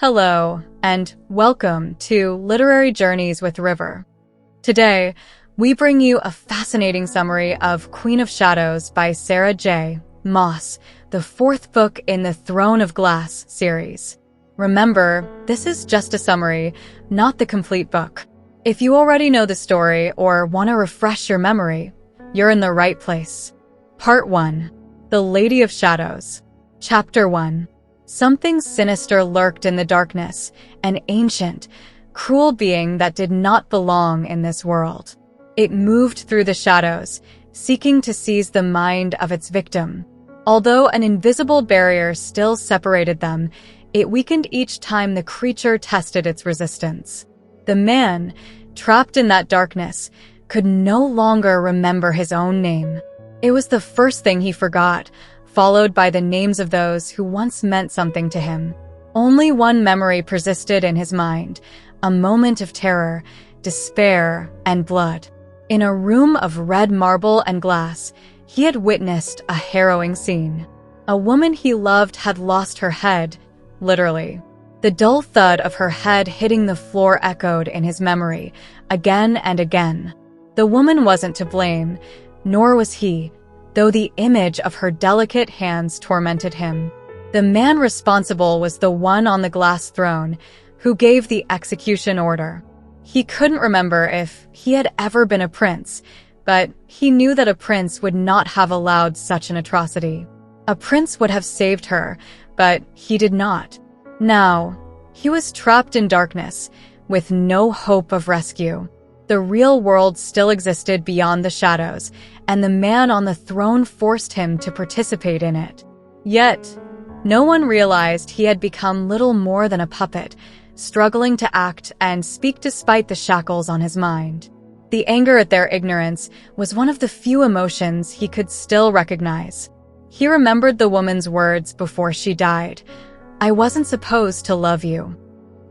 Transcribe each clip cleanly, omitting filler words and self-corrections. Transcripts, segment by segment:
Hello, and welcome to Literary Journeys with River. Today, we bring you a fascinating summary of Queen of Shadows by Sarah J. Maas, the fourth book in the Throne of Glass series. Remember, this is just a summary, not the complete book. If you already know the story or want to refresh your memory, you're in the right place. Part 1. The Lady of Shadows. Chapter 1. Something sinister lurked in the darkness, an ancient, cruel being that did not belong in this world. It moved through the shadows, seeking to seize the mind of its victim. Although an invisible barrier still separated them, it weakened each time the creature tested its resistance. The man, trapped in that darkness, could no longer remember his own name. It was the first thing he forgot, followed by the names of those who once meant something to him. Only one memory persisted in his mind, a moment of terror, despair, and blood. In a room of red marble and glass, he had witnessed a harrowing scene. A woman he loved had lost her head, literally. The dull thud of her head hitting the floor echoed in his memory, again and again. The woman wasn't to blame, nor was he, though the image of her delicate hands tormented him. The man responsible was the one on the glass throne, who gave the execution order. He couldn't remember if he had ever been a prince, but he knew that a prince would not have allowed such an atrocity. A prince would have saved her, but he did not. Now, he was trapped in darkness, with no hope of rescue. The real world still existed beyond the shadows, and the man on the throne forced him to participate in it. Yet, no one realized he had become little more than a puppet, struggling to act and speak despite the shackles on his mind. The anger at their ignorance was one of the few emotions he could still recognize. He remembered the woman's words before she died. "I wasn't supposed to love you."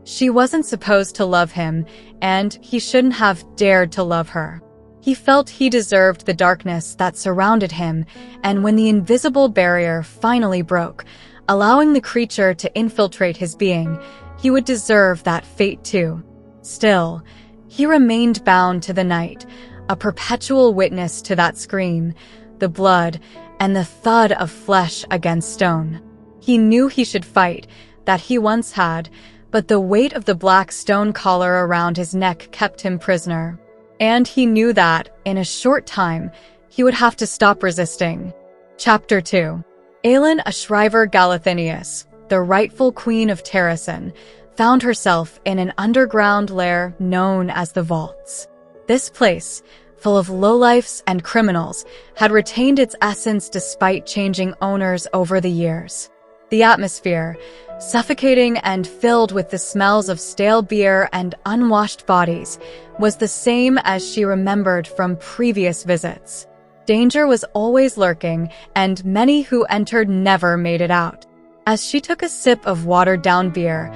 She wasn't supposed to love him, and he shouldn't have dared to love her. He felt he deserved the darkness that surrounded him, and when the invisible barrier finally broke, allowing the creature to infiltrate his being, he would deserve that fate too. Still, he remained bound to the night, a perpetual witness to that scream, the blood, and the thud of flesh against stone. He knew he should fight, that he once had, but the weight of the black stone collar around his neck kept him prisoner. And he knew that, in a short time, he would have to stop resisting. Chapter 2. Aelin Galathynius, the rightful Queen of Terrasen, found herself in an underground lair known as the Vaults. This place, full of lowlifes and criminals, had retained its essence despite changing owners over the years. The atmosphere, suffocating and filled with the smells of stale beer and unwashed bodies, was the same as she remembered from previous visits. Danger was always lurking, and many who entered never made it out. As she took a sip of watered-down beer,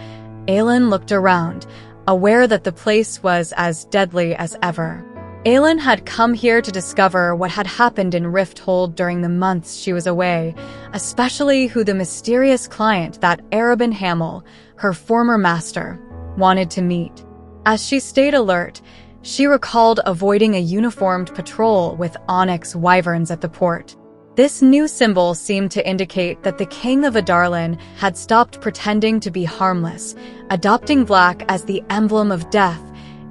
Aelin looked around, aware that the place was as deadly as ever. Aelin had come here to discover what had happened in Rifthold during the months she was away, especially who the mysterious client that Arabin Hamel, her former master, wanted to meet. As she stayed alert, she recalled avoiding a uniformed patrol with onyx wyverns at the port. This new symbol seemed to indicate that the King of Adarlan had stopped pretending to be harmless, adopting black as the emblem of death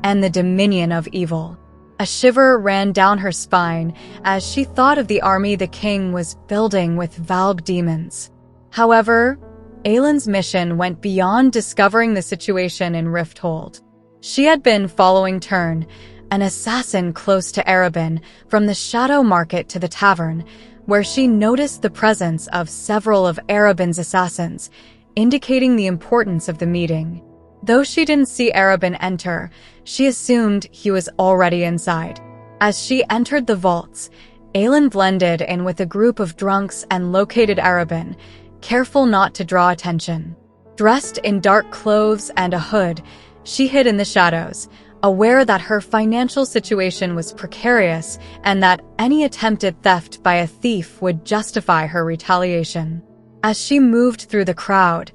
and the dominion of evil. A shiver ran down her spine as she thought of the army the king was building with Valg demons. However, Aelin's mission went beyond discovering the situation in Rifthold. She had been following Turn, an assassin close to Arabin, from the Shadow Market to the tavern, where she noticed the presence of several of Arabin's assassins, indicating the importance of the meeting. Though she didn't see Arabin enter, she assumed he was already inside. As she entered the vaults, Aelin blended in with a group of drunks and located Arabin, careful not to draw attention. Dressed in dark clothes and a hood, she hid in the shadows, aware that her financial situation was precarious and that any attempted theft by a thief would justify her retaliation. As she moved through the crowd,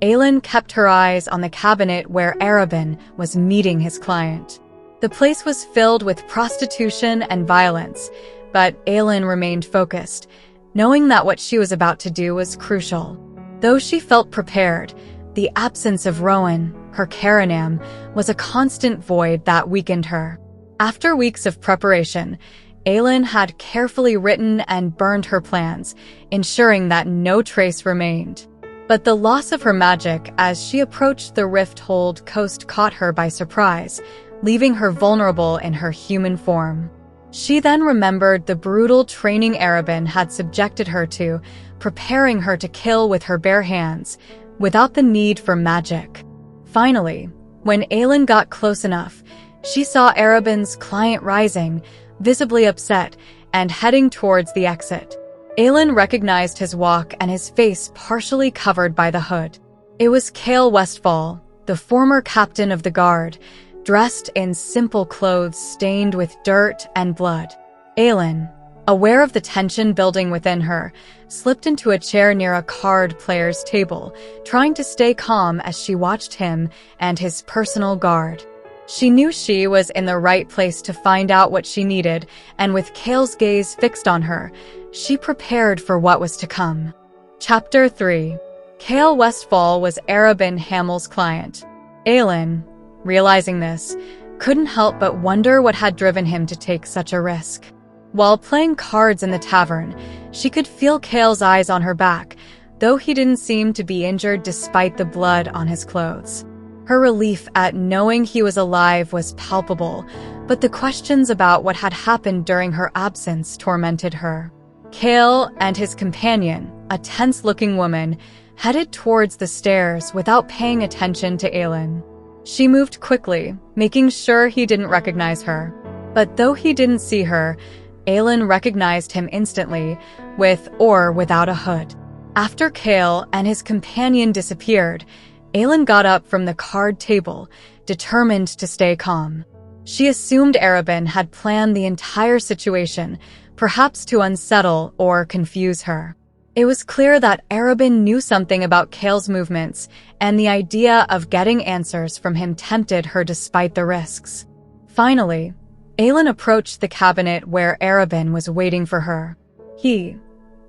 Aelin kept her eyes on the cabinet where Arobynn was meeting his client. The place was filled with prostitution and violence, but Aelin remained focused, knowing that what she was about to do was crucial. Though she felt prepared, the absence of Rowan, her Caranam, was a constant void that weakened her. After weeks of preparation, Aelin had carefully written and burned her plans, ensuring that no trace remained. But the loss of her magic as she approached the rift-hold coast caught her by surprise, leaving her vulnerable in her human form. She then remembered the brutal training Arobynn had subjected her to, preparing her to kill with her bare hands, without the need for magic. Finally, when Aelin got close enough, she saw Arobynn's client rising, visibly upset, and heading towards the exit. Aelin recognized his walk and his face partially covered by the hood. It was Chaol Westfall, the former captain of the guard, dressed in simple clothes stained with dirt and blood. Aelin, aware of the tension building within her, slipped into a chair near a card player's table, trying to stay calm as she watched him and his personal guard. She knew she was in the right place to find out what she needed, and with Chaol's gaze fixed on her, she prepared for what was to come. Chapter 3. Chaol Westfall was Arobynn Hamel's client. Aelin, realizing this, couldn't help but wonder what had driven him to take such a risk. While playing cards in the tavern, she could feel Chaol's eyes on her back, though he didn't seem to be injured despite the blood on his clothes. Her relief at knowing he was alive was palpable, but the questions about what had happened during her absence tormented her. Chaol and his companion, a tense-looking woman, headed towards the stairs without paying attention to Aelin. She moved quickly, making sure he didn't recognize her. But though he didn't see her, Aelin recognized him instantly, with or without a hood. After Chaol and his companion disappeared, Aelin got up from the card table, determined to stay calm. She assumed Arobynn had planned the entire situation, perhaps to unsettle or confuse her. It was clear that Arobynn knew something about Chaol's movements, and the idea of getting answers from him tempted her despite the risks. Finally, Aelin approached the cabinet where Arobynn was waiting for her. He,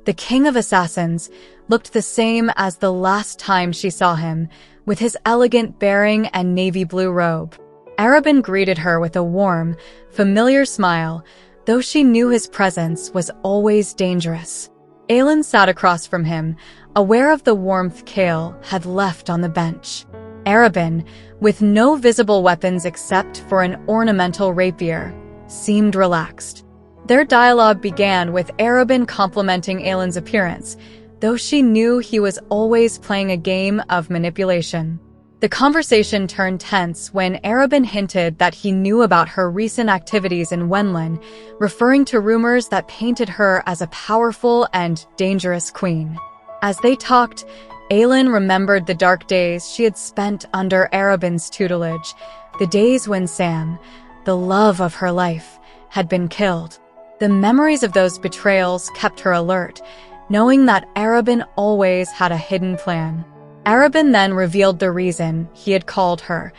the king of assassins, looked the same as the last time she saw him, with his elegant bearing and navy blue robe. Arobynn greeted her with a warm, familiar smile, though she knew his presence was always dangerous. Aelin sat across from him, aware of the warmth Chaol had left on the bench. Arobynn, with no visible weapons except for an ornamental rapier, seemed relaxed. Their dialogue began with Arobynn complimenting Aelin's appearance, though she knew he was always playing a game of manipulation. The conversation turned tense when Arobynn hinted that he knew about her recent activities in Wenlin, referring to rumors that painted her as a powerful and dangerous queen. As they talked, Aelin remembered the dark days she had spent under Arobynn's tutelage, the days when Sam, the love of her life, had been killed. The memories of those betrayals kept her alert, knowing that Arobynn always had a hidden plan. Arobynn then revealed the reason he had called her.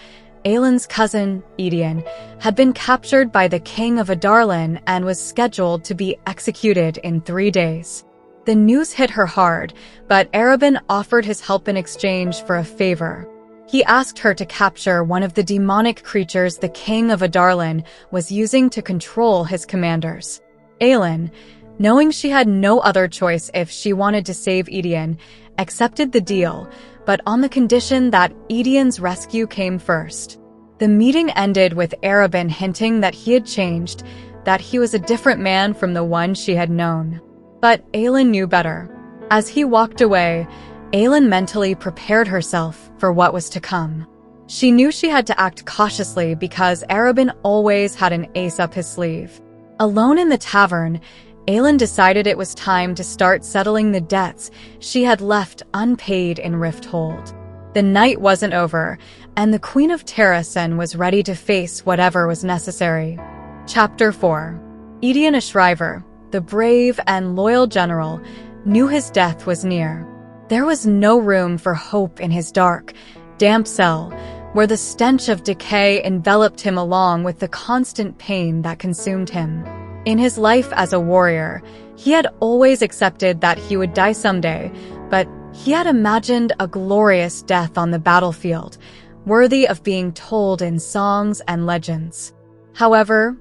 Aelin's cousin, Aedion, had been captured by the king of Adarlan and was scheduled to be executed in 3 days. The news hit her hard, but Arobynn offered his help in exchange for a favor. He asked her to capture one of the demonic creatures the king of Adarlan was using to control his commanders. Aelin, knowing she had no other choice if she wanted to save Aedion, accepted the deal, but on the condition that Aedion's rescue came first. The meeting ended with Arobynn hinting that he had changed, that he was a different man from the one she had known. But Aelin knew better. As he walked away, Aelin mentally prepared herself for what was to come. She knew she had to act cautiously because Arobynn always had an ace up his sleeve. Alone in the tavern, Aelin decided it was time to start settling the debts she had left unpaid in Rifthold. The night wasn't over, and the Queen of Terrasen was ready to face whatever was necessary. Chapter 4. Aedion Ashriver, the brave and loyal general, knew his death was near. There was no room for hope in his dark, damp cell, where the stench of decay enveloped him along with the constant pain that consumed him. In his life as a warrior, he had always accepted that he would die someday, but he had imagined a glorious death on the battlefield, worthy of being told in songs and legends. However,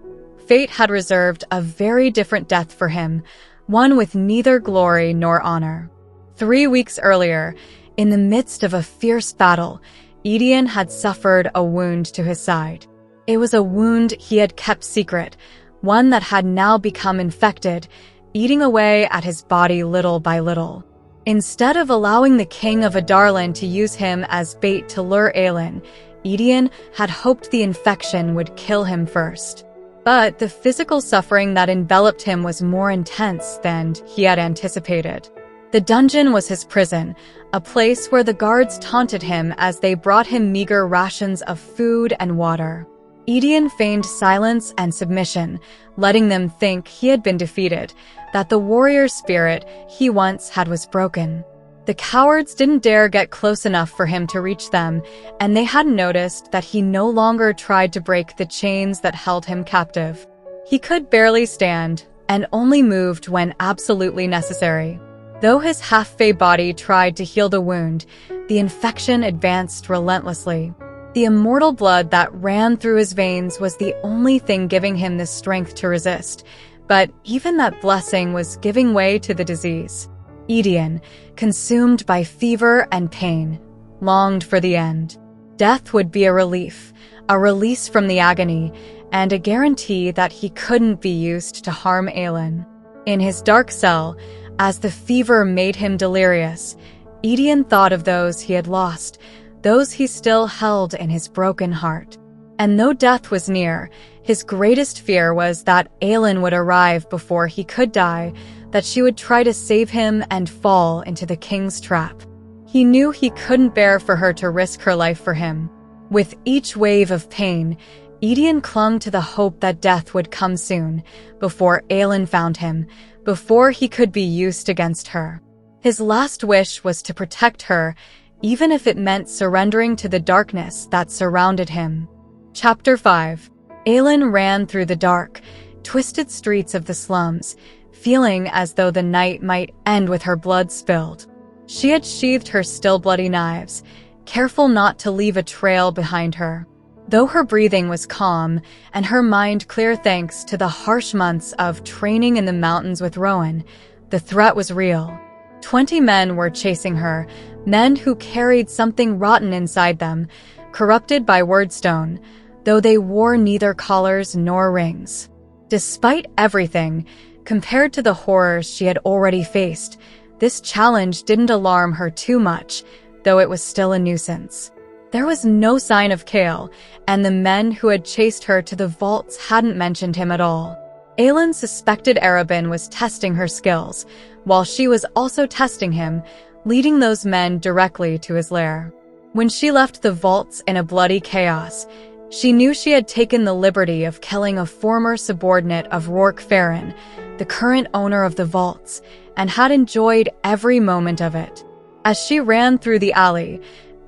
fate had reserved a very different death for him, one with neither glory nor honor. 3 weeks earlier, in the midst of a fierce battle, Aedion had suffered a wound to his side. It was a wound he had kept secret, one that had now become infected, eating away at his body little by little. Instead of allowing the king of Adarlan to use him as bait to lure Aelin, Aedion had hoped the infection would kill him first. But the physical suffering that enveloped him was more intense than he had anticipated. The dungeon was his prison, a place where the guards taunted him as they brought him meager rations of food and water. Aedion feigned silence and submission, letting them think he had been defeated, that the warrior spirit he once had was broken. The cowards didn't dare get close enough for him to reach them, and they hadn't noticed that he no longer tried to break the chains that held him captive. He could barely stand, and only moved when absolutely necessary. Though his half-fey body tried to heal the wound, the infection advanced relentlessly. The immortal blood that ran through his veins was the only thing giving him the strength to resist, but even that blessing was giving way to the disease. Aedion, consumed by fever and pain, longed for the end. Death would be a relief, a release from the agony, and a guarantee that he couldn't be used to harm Aelin. In his dark cell, as the fever made him delirious, Aedion thought of those he had lost, those he still held in his broken heart. And though death was near, his greatest fear was that Aelin would arrive before he could die, that she would try to save him and fall into the king's trap. He knew he couldn't bear for her to risk her life for him. With each wave of pain, Aedion clung to the hope that death would come soon, before Aelin found him, before he could be used against her. His last wish was to protect her, even if it meant surrendering to the darkness that surrounded him. Chapter 5. Aelin ran through the dark, twisted streets of the slums, feeling as though the night might end with her blood spilled. She had sheathed her still bloody knives, careful not to leave a trail behind her. Though her breathing was calm and her mind clear thanks to the harsh months of training in the mountains with Rowan, the threat was real. 20 men were chasing her, men who carried something rotten inside them, corrupted by wordstone, though they wore neither collars nor rings. Despite everything, compared to the horrors she had already faced, this challenge didn't alarm her too much, though it was still a nuisance. There was no sign of Cale, and the men who had chased her to the vaults hadn't mentioned him at all. Aelin suspected Arobynn was testing her skills, while she was also testing him, leading those men directly to his lair. When she left the vaults in a bloody chaos, she knew she had taken the liberty of killing a former subordinate of Rourke Farron, the current owner of the vaults, and had enjoyed every moment of it. As she ran through the alley,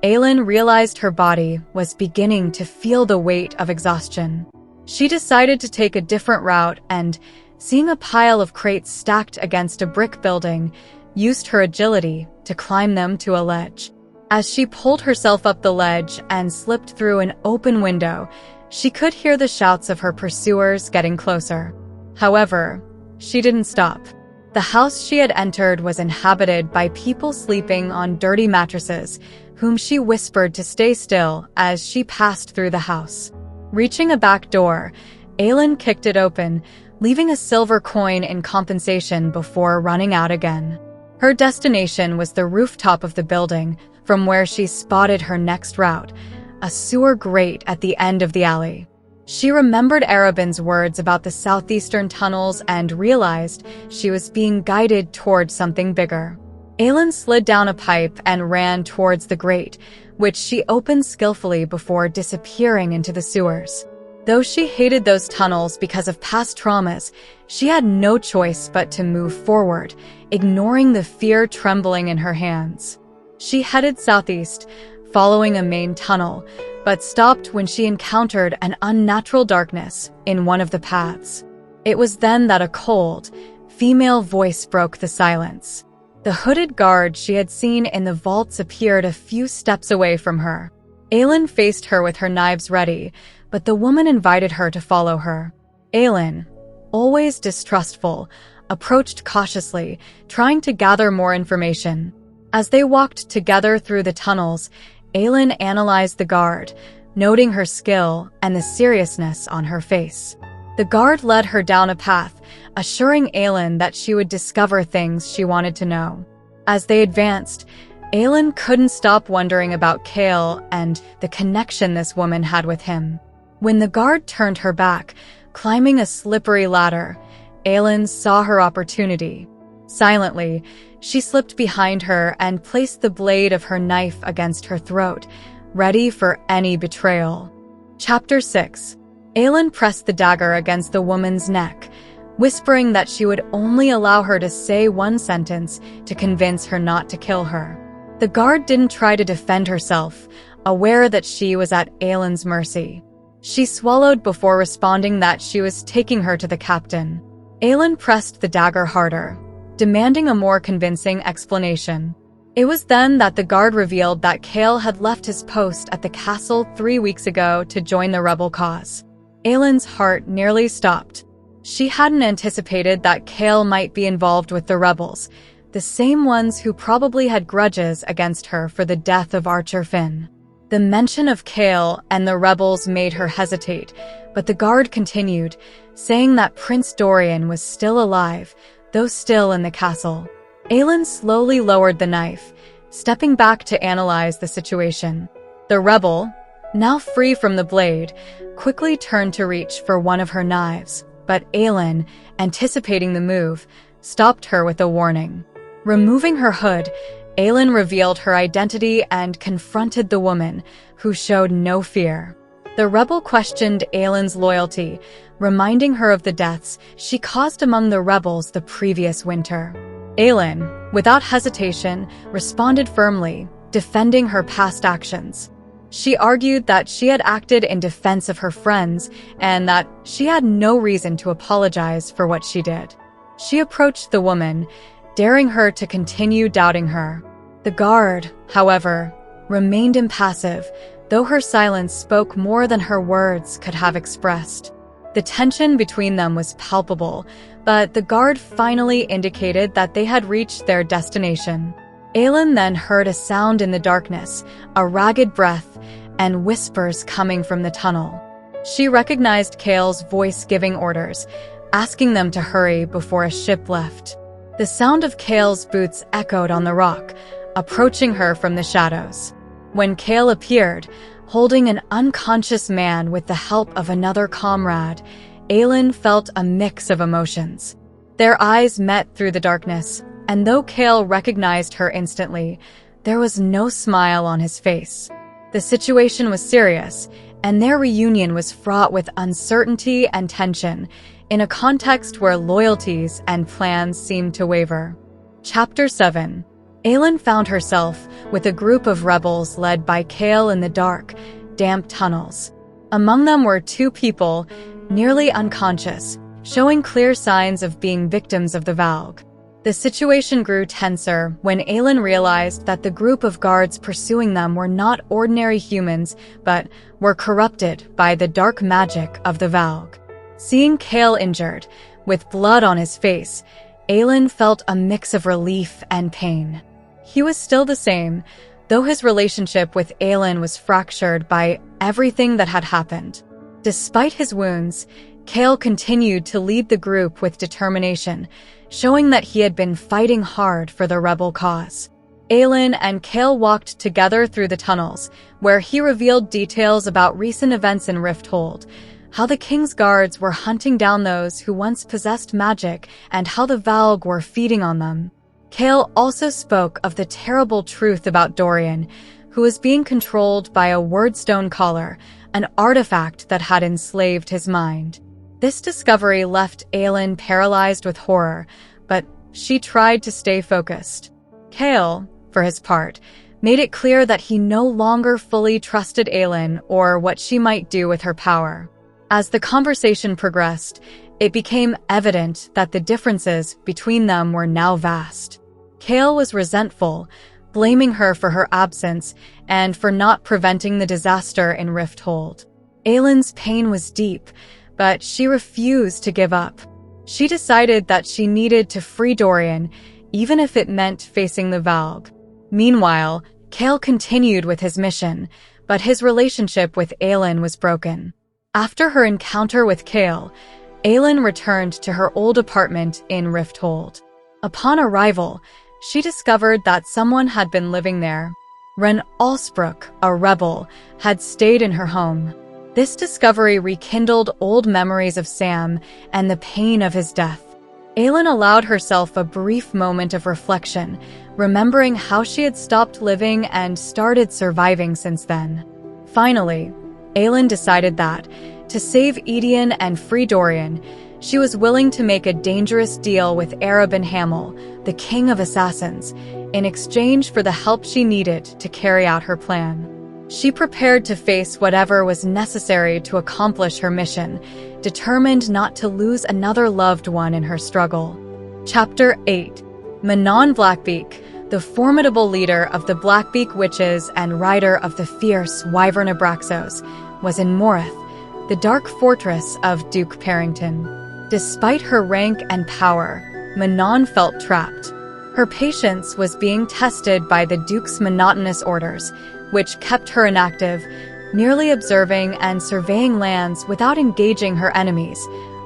Aelin realized her body was beginning to feel the weight of exhaustion. She decided to take a different route and, seeing a pile of crates stacked against a brick building, used her agility to climb them to a ledge. As she pulled herself up the ledge and slipped through an open window, she could hear the shouts of her pursuers getting closer. However, she didn't stop. The house she had entered was inhabited by people sleeping on dirty mattresses, whom she whispered to stay still as she passed through the house. Reaching a back door, Aelin kicked it open, leaving a silver coin in compensation before running out again. Her destination was the rooftop of the building, from where she spotted her next route, a sewer grate at the end of the alley. She remembered Arobynn's words about the southeastern tunnels and realized she was being guided towards something bigger. Aelin slid down a pipe and ran towards the grate, which she opened skillfully before disappearing into the sewers. Though she hated those tunnels because of past traumas, she had no choice but to move forward, ignoring the fear trembling in her hands. She headed southeast, following a main tunnel, but stopped when she encountered an unnatural darkness in one of the paths. It was then that a cold, female voice broke the silence. The hooded guard she had seen in the vaults appeared a few steps away from her. Aelin faced her with her knives ready, but the woman invited her to follow her. Aelin, always distrustful, approached cautiously, trying to gather more information. As they walked together through the tunnels, Aelin analyzed the guard, noting her skill and the seriousness on her face. The guard led her down a path, assuring Aelin that she would discover things she wanted to know. As they advanced, Aelin couldn't stop wondering about Chaol and the connection this woman had with him. When the guard turned her back, climbing a slippery ladder, Aelin saw her opportunity. Silently, she slipped behind her and placed the blade of her knife against her throat, ready for any betrayal. Chapter 6. Aelin pressed the dagger against the woman's neck, whispering that she would only allow her to say one sentence to convince her not to kill her. The guard didn't try to defend herself, aware that she was at Aelin's mercy. She swallowed before responding that she was taking her to the captain. Aelin pressed the dagger harder, demanding a more convincing explanation. It was then that the guard revealed that Chaol had left his post at the castle 3 weeks ago to join the rebel cause. Aelin's heart nearly stopped. She hadn't anticipated that Chaol might be involved with the rebels, the same ones who probably had grudges against her for the death of Archer Finn. The mention of Chaol and the rebels made her hesitate, but the guard continued, saying that Prince Dorian was still alive, though still in the castle. Aelin slowly lowered the knife, stepping back to analyze the situation. The rebel, now free from the blade, quickly turned to reach for one of her knives, but Aelin, anticipating the move, stopped her with a warning. Removing her hood, Aelin revealed her identity and confronted the woman, who showed no fear. The rebel questioned Aelin's loyalty, reminding her of the deaths she caused among the rebels the previous winter. Aelin, without hesitation, responded firmly, defending her past actions. She argued that she had acted in defense of her friends and that she had no reason to apologize for what she did. She approached the woman, daring her to continue doubting her. The guard, however, remained impassive, though her silence spoke more than her words could have expressed. The tension between them was palpable, but the guard finally indicated that they had reached their destination. Aelin then heard a sound in the darkness, a ragged breath, and whispers coming from the tunnel. She recognized Chaol's voice giving orders, asking them to hurry before a ship left. The sound of Chaol's boots echoed on the rock, approaching her from the shadows. When Chaol appeared, holding an unconscious man with the help of another comrade, Aelin felt a mix of emotions. Their eyes met through the darkness, and though Chaol recognized her instantly, there was no smile on his face. The situation was serious, and their reunion was fraught with uncertainty and tension, in a context where loyalties and plans seemed to waver. Chapter 7. Aelin found herself with a group of rebels led by Chaol in the dark, damp tunnels. Among them were 2 people, nearly unconscious, showing clear signs of being victims of the Valg. The situation grew tenser when Aelin realized that the group of guards pursuing them were not ordinary humans, but were corrupted by the dark magic of the Valg. Seeing Chaol injured, with blood on his face, Aelin felt a mix of relief and pain. He was still the same, though his relationship with Aelin was fractured by everything that had happened. Despite his wounds, Chaol continued to lead the group with determination, showing that he had been fighting hard for the rebel cause. Aelin and Chaol walked together through the tunnels, where he revealed details about recent events in Rifthold, how the king's guards were hunting down those who once possessed magic, and how the Valg were feeding on them. Chaol also spoke of the terrible truth about Dorian, who was being controlled by a Wordstone caller, an artifact that had enslaved his mind. This discovery left Aelin paralyzed with horror, but she tried to stay focused. Chaol, for his part, made it clear that he no longer fully trusted Aelin or what she might do with her power. As the conversation progressed, it became evident that the differences between them were now vast. Chaol was resentful, blaming her for her absence and for not preventing the disaster in Rifthold. Aelin's pain was deep, but she refused to give up. She decided that she needed to free Dorian, even if it meant facing the Valg. Meanwhile, Chaol continued with his mission, but his relationship with Aelin was broken. After her encounter with Chaol, Aelin returned to her old apartment in Rifthold. Upon arrival, she discovered that someone had been living there. Ren Alsbrook, a rebel, had stayed in her home. This discovery rekindled old memories of Sam and the pain of his death. Aelin allowed herself a brief moment of reflection, remembering how she had stopped living and started surviving since then. Finally, Aelin decided that, to save Aedion and free Dorian, she was willing to make a dangerous deal with Arobin Hamel, the king of assassins, in exchange for the help she needed to carry out her plan. She prepared to face whatever was necessary to accomplish her mission, determined not to lose another loved one in her struggle. Chapter 8. Manon Blackbeak, the formidable leader of the Blackbeak Witches and rider of the fierce Wyvern Abraxos, was in Moreth, the dark fortress of Duke Parrington. Despite her rank and power, Manon felt trapped. Her patience was being tested by the Duke's monotonous orders, which kept her inactive, merely observing and surveying lands without engaging her enemies,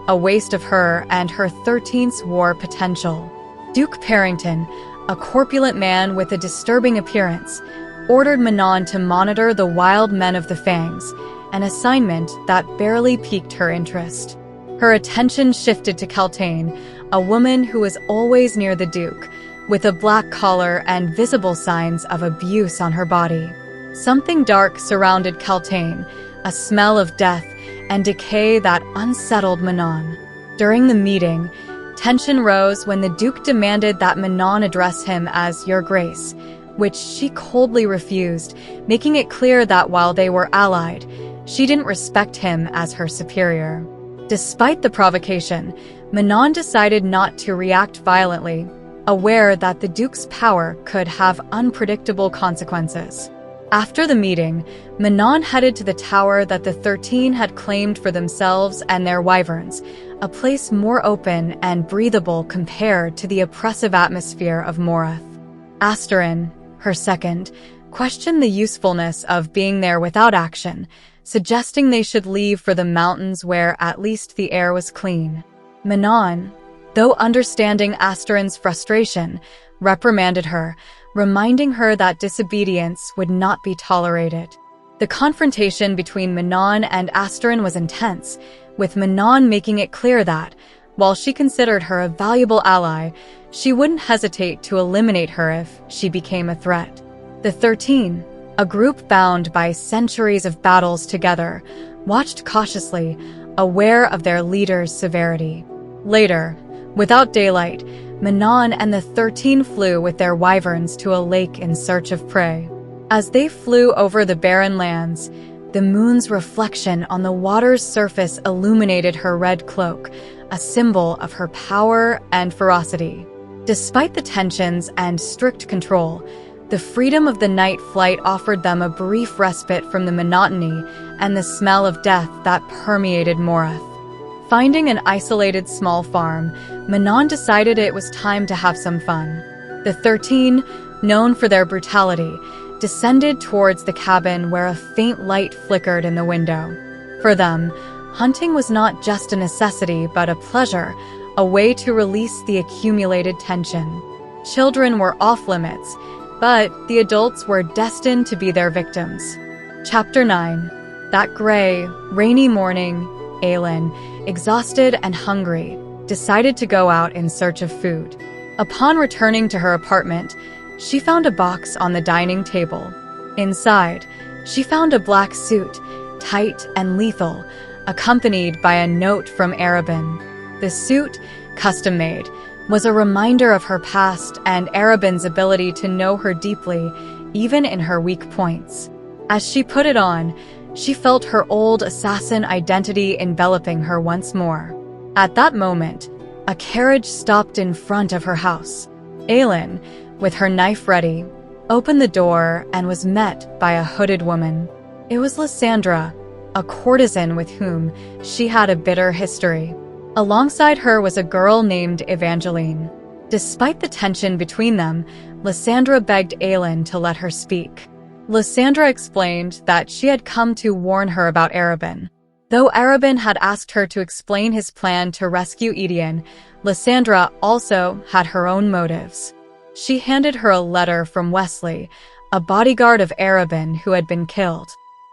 a waste of her and her 13th war potential. Duke Parrington, a corpulent man with a disturbing appearance, ordered Manon to monitor the wild men of the Fangs, an assignment that barely piqued her interest. Her attention shifted to Celaena, a woman who was always near the Duke, with a black collar and visible signs of abuse on her body. Something dark surrounded Celaena, a smell of death and decay that unsettled Manon. During the meeting, tension rose when the Duke demanded that Manon address him as Your Grace, which she coldly refused, making it clear that while they were allied, she didn't respect him as her superior. Despite the provocation, Manon decided not to react violently, aware that the Duke's power could have unpredictable consequences. After the meeting, Manon headed to the tower that the 13 had claimed for themselves and their wyverns, a place more open and breathable compared to the oppressive atmosphere of Moreth. Asterin, her second, questioned the usefulness of being there without action, suggesting they should leave for the mountains where at least the air was clean. Manon, though understanding Asterin's frustration, reprimanded her, reminding her that disobedience would not be tolerated. The confrontation between Manon and Asterin was intense, with Manon making it clear that, while she considered her a valuable ally, she wouldn't hesitate to eliminate her if she became a threat. The 13, a group bound by centuries of battles together, watched cautiously, aware of their leader's severity. Later, without daylight, Manon and the 13 flew with their wyverns to a lake in search of prey. As they flew over the barren lands, the moon's reflection on the water's surface illuminated her red cloak, a symbol of her power and ferocity. Despite the tensions and strict control, the freedom of the night flight offered them a brief respite from the monotony and the smell of death that permeated Moreth. Finding an isolated small farm, Manon decided it was time to have some fun. The 13, known for their brutality, descended towards the cabin where a faint light flickered in the window. For them, hunting was not just a necessity but a pleasure, a way to release the accumulated tension. Children were off-limits, but the adults were destined to be their victims. Chapter 9. That gray, rainy morning, Aelin, exhausted and hungry, decided to go out in search of food. Upon returning to her apartment, she found a box on the dining table. Inside, she found a black suit, tight and lethal, accompanied by a note from Arobynn. The suit, custom-made, was a reminder of her past and Arobynn's ability to know her deeply, even in her weak points. As she put it on, she felt her old assassin identity enveloping her once more. At that moment, a carriage stopped in front of her house. Aelin, with her knife ready, opened the door and was met by a hooded woman. It was Lysandra, a courtesan with whom she had a bitter history. Alongside her was a girl named Evangeline. Despite the tension between them, Lysandra begged Aelin to let her speak. Lysandra explained that she had come to warn her about Arobynn. Though Arobynn had asked her to explain his plan to rescue Aedion, Lysandra also had her own motives. She handed her a letter from Wesley, a bodyguard of Arobynn who had been killed.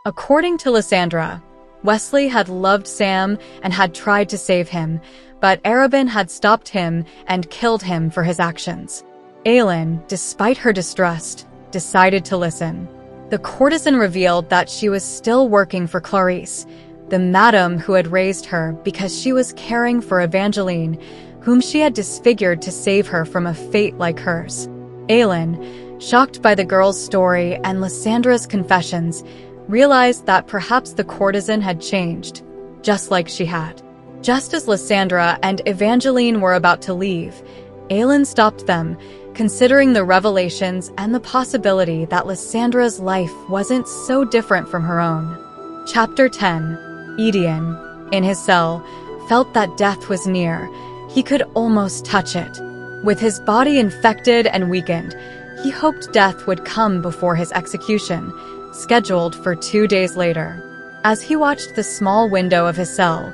According to Lysandra, Wesley had loved Sam and had tried to save him, but Arobynn had stopped him and killed him for his actions. Aelin, despite her distrust, decided to listen. The courtesan revealed that she was still working for Clarice, the madam who had raised her because she was caring for Evangeline, whom she had disfigured to save her from a fate like hers. Aelin, shocked by the girl's story and Lysandra's confessions, realized that perhaps the courtesan had changed, just like she had. Just as Lysandra and Evangeline were about to leave, Aelin stopped them, considering the revelations and the possibility that Lysandra's life wasn't so different from her own. Chapter 10. Aedion, in his cell, felt that death was near. He could almost touch it. With his body infected and weakened, he hoped death would come before his execution, scheduled for 2 days later. As he watched the small window of his cell,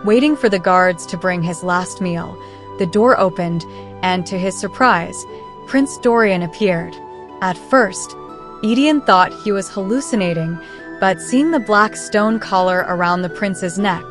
waiting for the guards to bring his last meal, the door opened, and to his surprise, Prince Dorian appeared. At first, Aedion thought he was hallucinating, but seeing the black stone collar around the prince's neck,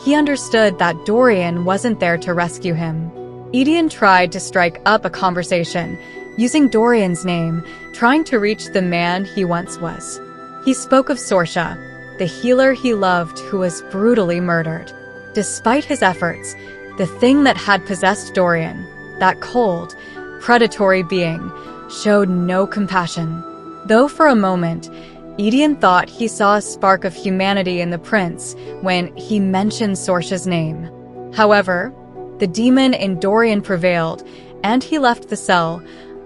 he understood that Dorian wasn't there to rescue him. Aedion tried to strike up a conversation, using Dorian's name, trying to reach the man he once was. He spoke of Sorsha, the healer he loved who was brutally murdered. Despite his efforts, the thing that had possessed Dorian, that cold, predatory being, showed no compassion. Though for a moment, Aedion thought he saw a spark of humanity in the prince when he mentioned Sorsha's name. However, the demon in Dorian prevailed, and he left the cell,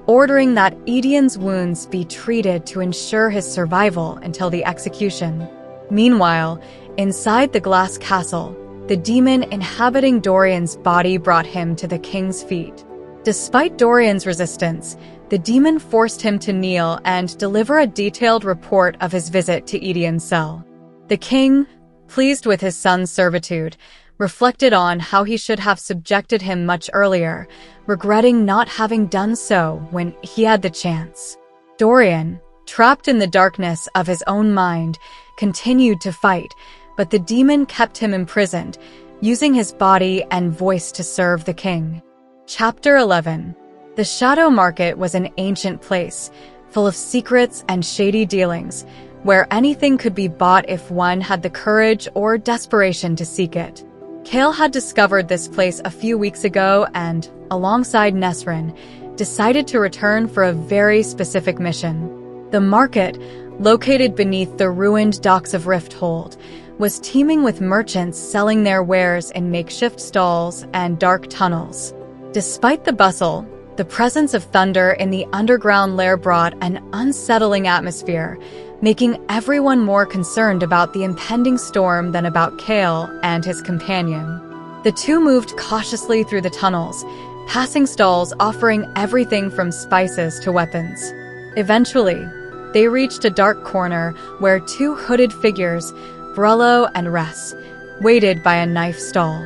ordering that Aedion's wounds be treated to ensure his survival until the execution. Meanwhile, inside the glass castle, the demon inhabiting Dorian's body brought him to the king's feet. Despite Dorian's resistance, the demon forced him to kneel and deliver a detailed report of his visit to Aedion's cell. The king, pleased with his son's servitude, reflected on how he should have subjected him much earlier, regretting not having done so when he had the chance. Dorian, trapped in the darkness of his own mind, continued to fight, but the demon kept him imprisoned, using his body and voice to serve the king. Chapter 11. The Shadow Market was an ancient place, full of secrets and shady dealings, where anything could be bought if one had the courage or desperation to seek it. Cale had discovered this place a few weeks ago and, alongside Nesrin, decided to return for a very specific mission. The market, located beneath the ruined docks of Rifthold, was teeming with merchants selling their wares in makeshift stalls and dark tunnels. Despite the bustle, the presence of thunder in the underground lair brought an unsettling atmosphere, making everyone more concerned about the impending storm than about Cale and his companion. The two moved cautiously through the tunnels, passing stalls offering everything from spices to weapons. Eventually, they reached a dark corner where two hooded figures, Brullo and Ress, waited by a knife stall.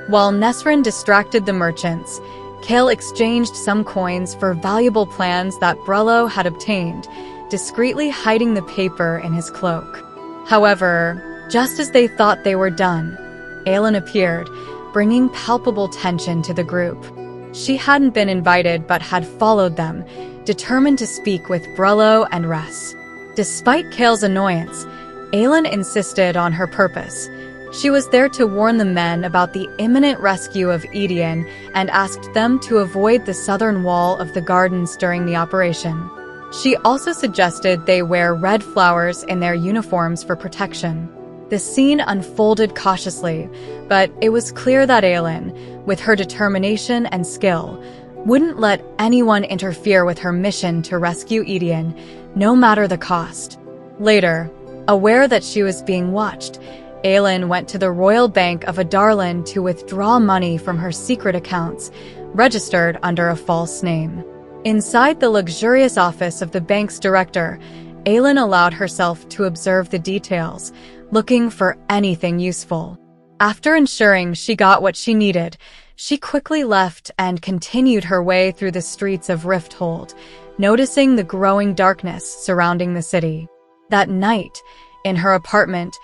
While Nesrin distracted the merchants, Cale exchanged some coins for valuable plans that Brullo had obtained, discreetly hiding the paper in his cloak. However, just as they thought they were done, Aelin appeared, bringing palpable tension to the group. She hadn't been invited but had followed them, determined to speak with Brullo and Ress. Despite Cale's annoyance, Aelin insisted on her purpose. She was there to warn the men about the imminent rescue of Aedion and asked them to avoid the southern wall of the gardens during the operation. She also suggested they wear red flowers in their uniforms for protection. The scene unfolded cautiously, but it was clear that Aelin, with her determination and skill, wouldn't let anyone interfere with her mission to rescue Aedion, no matter the cost. Later, aware that she was being watched, Aelin went to the Royal Bank of Adarlan to withdraw money from her secret accounts, registered under a false name. Inside the luxurious office of the bank's director, Aelin allowed herself to observe the details, looking for anything useful. After ensuring she got what she needed, she quickly left and continued her way through the streets of Rifthold, noticing the growing darkness surrounding the city. That night, in her apartment,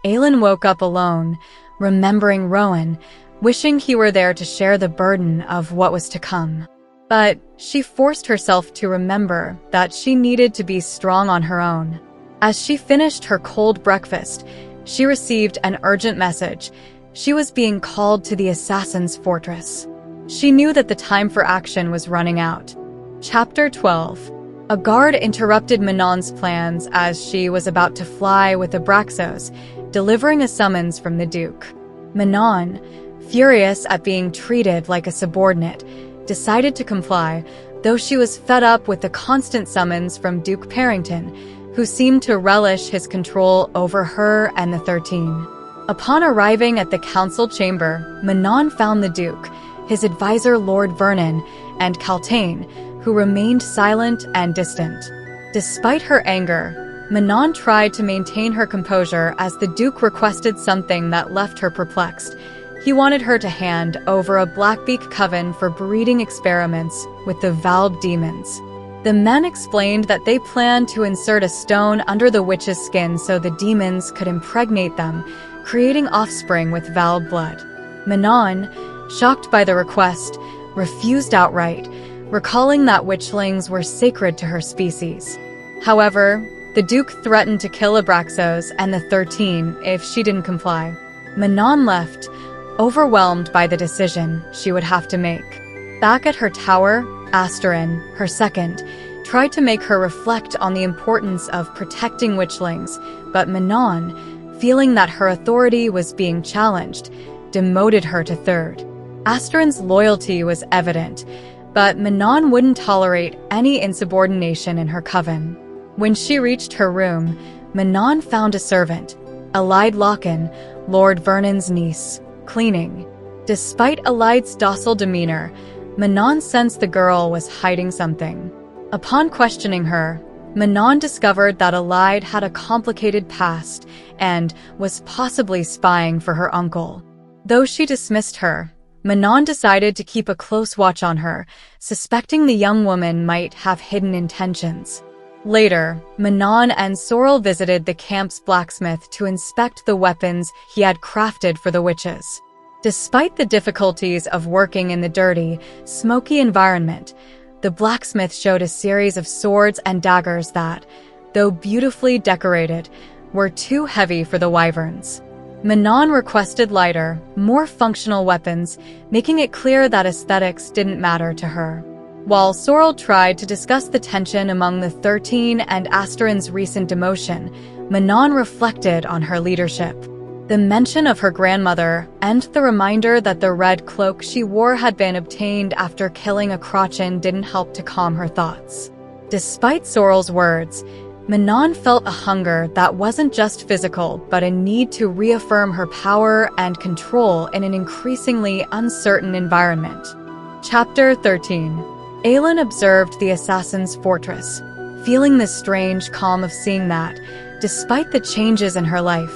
Aelin woke up alone, remembering Rowan, wishing he were there to share the burden of what was to come. But she forced herself to remember that she needed to be strong on her own. As she finished her cold breakfast, she received an urgent message. She was being called to the assassin's fortress. She knew that the time for action was running out. Chapter 12. A guard interrupted Manon's plans as she was about to fly with Abraxos, delivering a summons from the Duke. Manon, furious at being treated like a subordinate, decided to comply, though she was fed up with the constant summons from Duke Parrington, who seemed to relish his control over her and the 13. Upon arriving at the council chamber, Manon found the Duke, his advisor Lord Vernon, and Kaltain, who remained silent and distant. Despite her anger, Manon tried to maintain her composure as the Duke requested something that left her perplexed. He wanted her to hand over a Blackbeak coven for breeding experiments with the Valve demons. The men explained that they planned to insert a stone under the witch's skin so the demons could impregnate them, creating offspring with Valve blood. Manon, shocked by the request, refused outright, recalling that witchlings were sacred to her species. However, the Duke threatened to kill Abraxos and the 13 if she didn't comply. Manon left, overwhelmed by the decision she would have to make. Back at her tower, Asterin, her second, tried to make her reflect on the importance of protecting witchlings, but Manon, feeling that her authority was being challenged, demoted her to third. Asterin's loyalty was evident, but Manon wouldn't tolerate any insubordination in her coven. When she reached her room, Manon found a servant, Alide Locken, Lord Vernon's niece, cleaning. Despite Alide's docile demeanor, Manon sensed the girl was hiding something. Upon questioning her, Manon discovered that Alide had a complicated past and was possibly spying for her uncle. Though she dismissed her, Manon decided to keep a close watch on her, suspecting the young woman might have hidden intentions. Later, Manon and Sorrel visited the camp's blacksmith to inspect the weapons he had crafted for the witches. Despite the difficulties of working in the dirty, smoky environment, the blacksmith showed a series of swords and daggers that, though beautifully decorated, were too heavy for the wyverns. Manon requested lighter, more functional weapons, making it clear that aesthetics didn't matter to her. While Sorrel tried to discuss the tension among the 13 and Asterin's recent demotion, Manon reflected on her leadership. The mention of her grandmother and the reminder that the red cloak she wore had been obtained after killing a Crochin didn't help to calm her thoughts. Despite Sorrel's words, Manon felt a hunger that wasn't just physical, but a need to reaffirm her power and control in an increasingly uncertain environment. Chapter 13. Aelin observed the assassin's fortress, feeling the strange calm of seeing that, despite the changes in her life,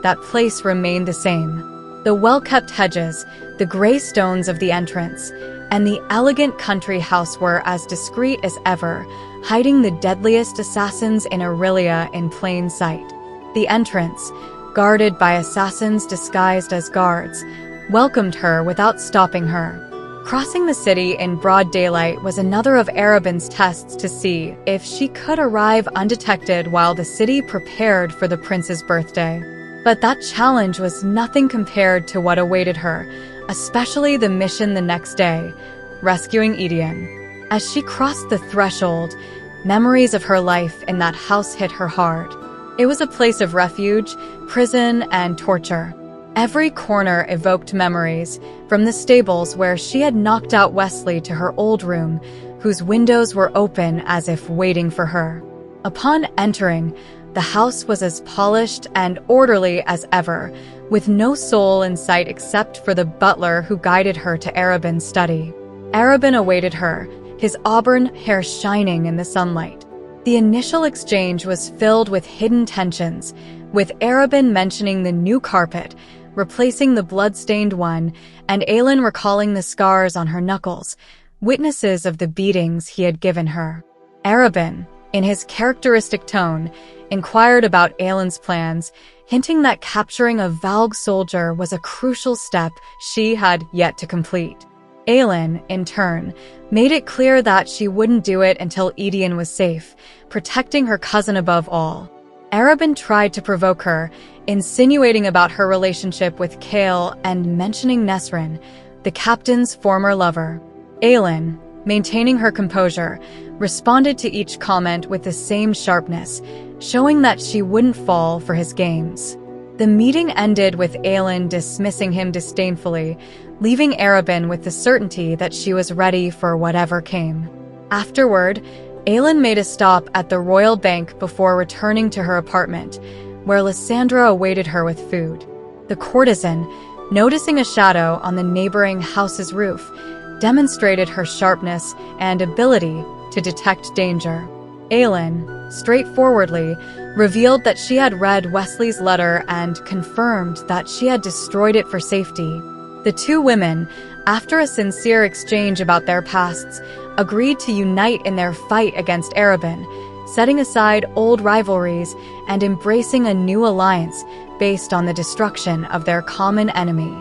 that place remained the same. The well-kept hedges, the gray stones of the entrance, and the elegant country house were as discreet as ever, hiding the deadliest assassins in Aurelia in plain sight. The entrance, guarded by assassins disguised as guards, welcomed her without stopping her. Crossing the city in broad daylight was another of Arobyn's tests to see if she could arrive undetected while the city prepared for the prince's birthday. But that challenge was nothing compared to what awaited her, especially the mission the next day, rescuing Aedion. As she crossed the threshold, memories of her life in that house hit her hard. It was a place of refuge, prison, and torture. Every corner evoked memories, from the stables where she had knocked out Wesley to her old room, whose windows were open as if waiting for her. Upon entering, the house was as polished and orderly as ever, with no soul in sight except for the butler who guided her to Arobyn's study. Aelin awaited her, his auburn hair shining in the sunlight. The initial exchange was filled with hidden tensions, with Aelin mentioning the new carpet, replacing the blood-stained one, and Aelin recalling the scars on her knuckles, witnesses of the beatings he had given her. Aelin, in his characteristic tone, inquired about Aelin's plans, hinting that capturing a Valg soldier was a crucial step she had yet to complete. Aelin, in turn, made it clear that she wouldn't do it until Aedion was safe, protecting her cousin above all. Aelin tried to provoke her, insinuating about her relationship with Chaol and mentioning Nesryn, the captain's former lover. Aelin, maintaining her composure, responded to each comment with the same sharpness, showing that she wouldn't fall for his games. The meeting ended with Aelin dismissing him disdainfully, leaving Aelin with the certainty that she was ready for whatever came. Afterward, Aelin made a stop at the royal bank before returning to her apartment, where Lysandra awaited her with food. The courtesan, noticing a shadow on the neighboring house's roof, demonstrated her sharpness and ability to detect danger. Aelin, straightforwardly, revealed that she had read Wesley's letter and confirmed that she had destroyed it for safety. The two women, after a sincere exchange about their pasts, agreed to unite in their fight against Aelin, setting aside old rivalries and embracing a new alliance based on the destruction of their common enemy.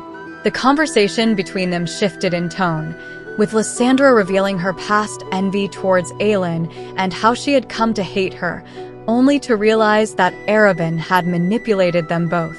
The conversation between them shifted in tone, with Lysandra revealing her past envy towards Aelin and how she had come to hate her, only to realize that Aelin had manipulated them both.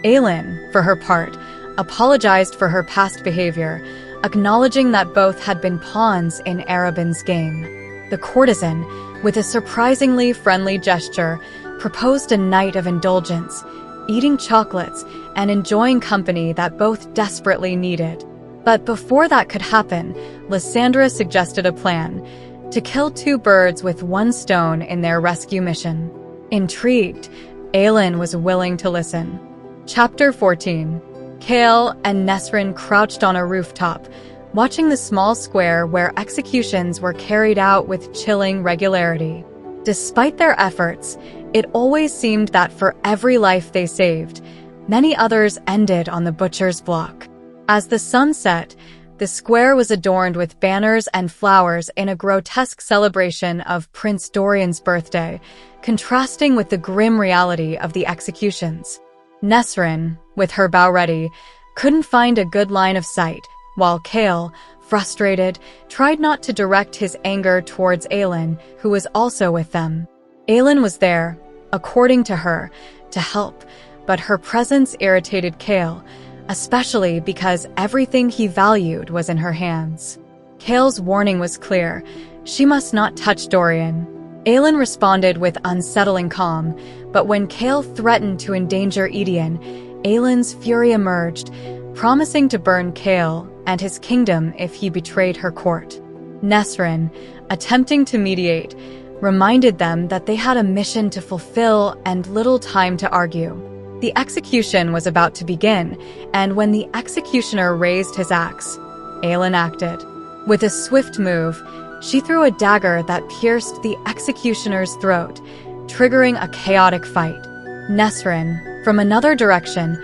Aelin, for her part, apologized for her past behavior, acknowledging that both had been pawns in Aelин's game. The courtesan, with a surprisingly friendly gesture, proposed a night of indulgence, eating chocolates and enjoying company that both desperately needed. But before that could happen, Lysandra suggested a plan: to kill two birds with one stone in their rescue mission. Intrigued, Aelin was willing to listen. Chapter 14. Chaol and Nesryn crouched on a rooftop, watching the small square where executions were carried out with chilling regularity. Despite their efforts, it always seemed that for every life they saved, many others ended on the butcher's block. As the sun set, the square was adorned with banners and flowers in a grotesque celebration of Prince Dorian's birthday, contrasting with the grim reality of the executions. Nesryn, with her bow ready, couldn't find a good line of sight, while Chaol, frustrated, tried not to direct his anger towards Aelin, who was also with them. Aelin was there, according to her, to help, but her presence irritated Chaol, especially because everything he valued was in her hands. Chaol's warning was clear: she must not touch Dorian. Aelin responded with unsettling calm, but when Chaol threatened to endanger Aedion, Aelin's fury emerged, promising to burn Chaol and his kingdom if he betrayed her court. Nesryn, attempting to mediate, reminded them that they had a mission to fulfill and little time to argue. The execution was about to begin, and when the executioner raised his axe, Aelin acted. With a swift move, she threw a dagger that pierced the executioner's throat, triggering a chaotic fight. Nesryn, from another direction,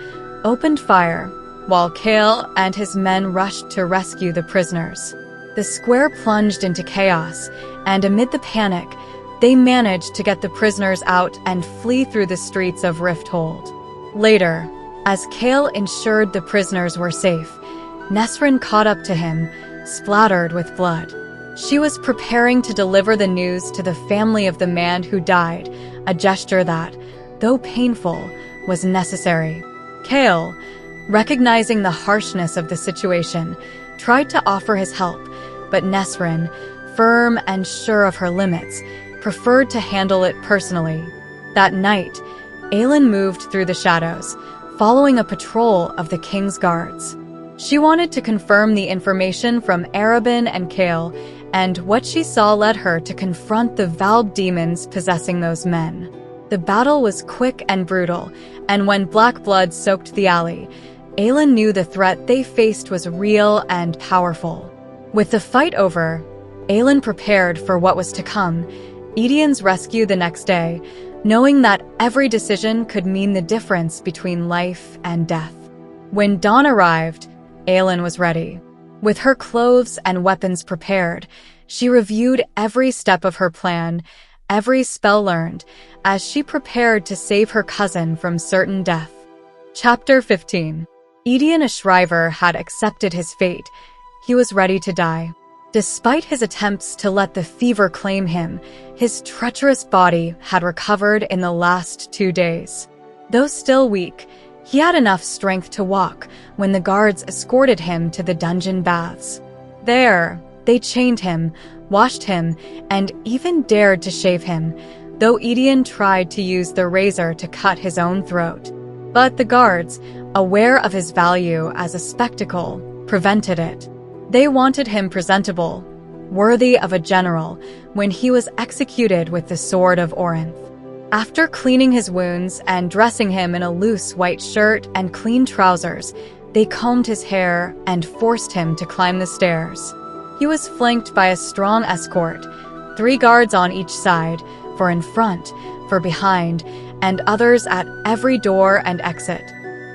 opened fire, while Chaol and his men rushed to rescue the prisoners. The square plunged into chaos, and amid the panic, they managed to get the prisoners out and flee through the streets of Rifthold. Later, as Chaol ensured the prisoners were safe, Nesryn caught up to him, splattered with blood. She was preparing to deliver the news to the family of the man who died, a gesture that, though painful, was necessary. Chaol, recognizing the harshness of the situation, tried to offer his help, but Nesryn, firm and sure of her limits, preferred to handle it personally. That night, Aelin moved through the shadows, following a patrol of the king's guards. She wanted to confirm the information from Arobynn and Chaol, and what she saw led her to confront the vowed demons possessing those men. The battle was quick and brutal, and when black blood soaked the alley, Aelin knew the threat they faced was real and powerful. With the fight over, Aelin prepared for what was to come, Aedion's rescue the next day, knowing that every decision could mean the difference between life and death. When dawn arrived, Aelin was ready. With her clothes and weapons prepared, she reviewed every step of her plan, every spell learned, as she prepared to save her cousin from certain death. Chapter 15. Aedion Ashriver had accepted his fate. He was ready to die. Despite his attempts to let the fever claim him, his treacherous body had recovered in the last 2 days. Though still weak, he had enough strength to walk when the guards escorted him to the dungeon baths. There, they chained him, washed him, and even dared to shave him, though Aedion tried to use the razor to cut his own throat. But the guards, aware of his value as a spectacle, prevented it. They wanted him presentable, worthy of a general, when he was executed with the sword of Orinth. After cleaning his wounds and dressing him in a loose white shirt and clean trousers, they combed his hair and forced him to climb the stairs. He was flanked by a strong escort, 3 guards on each side, for in front, for behind, and others at every door and exit.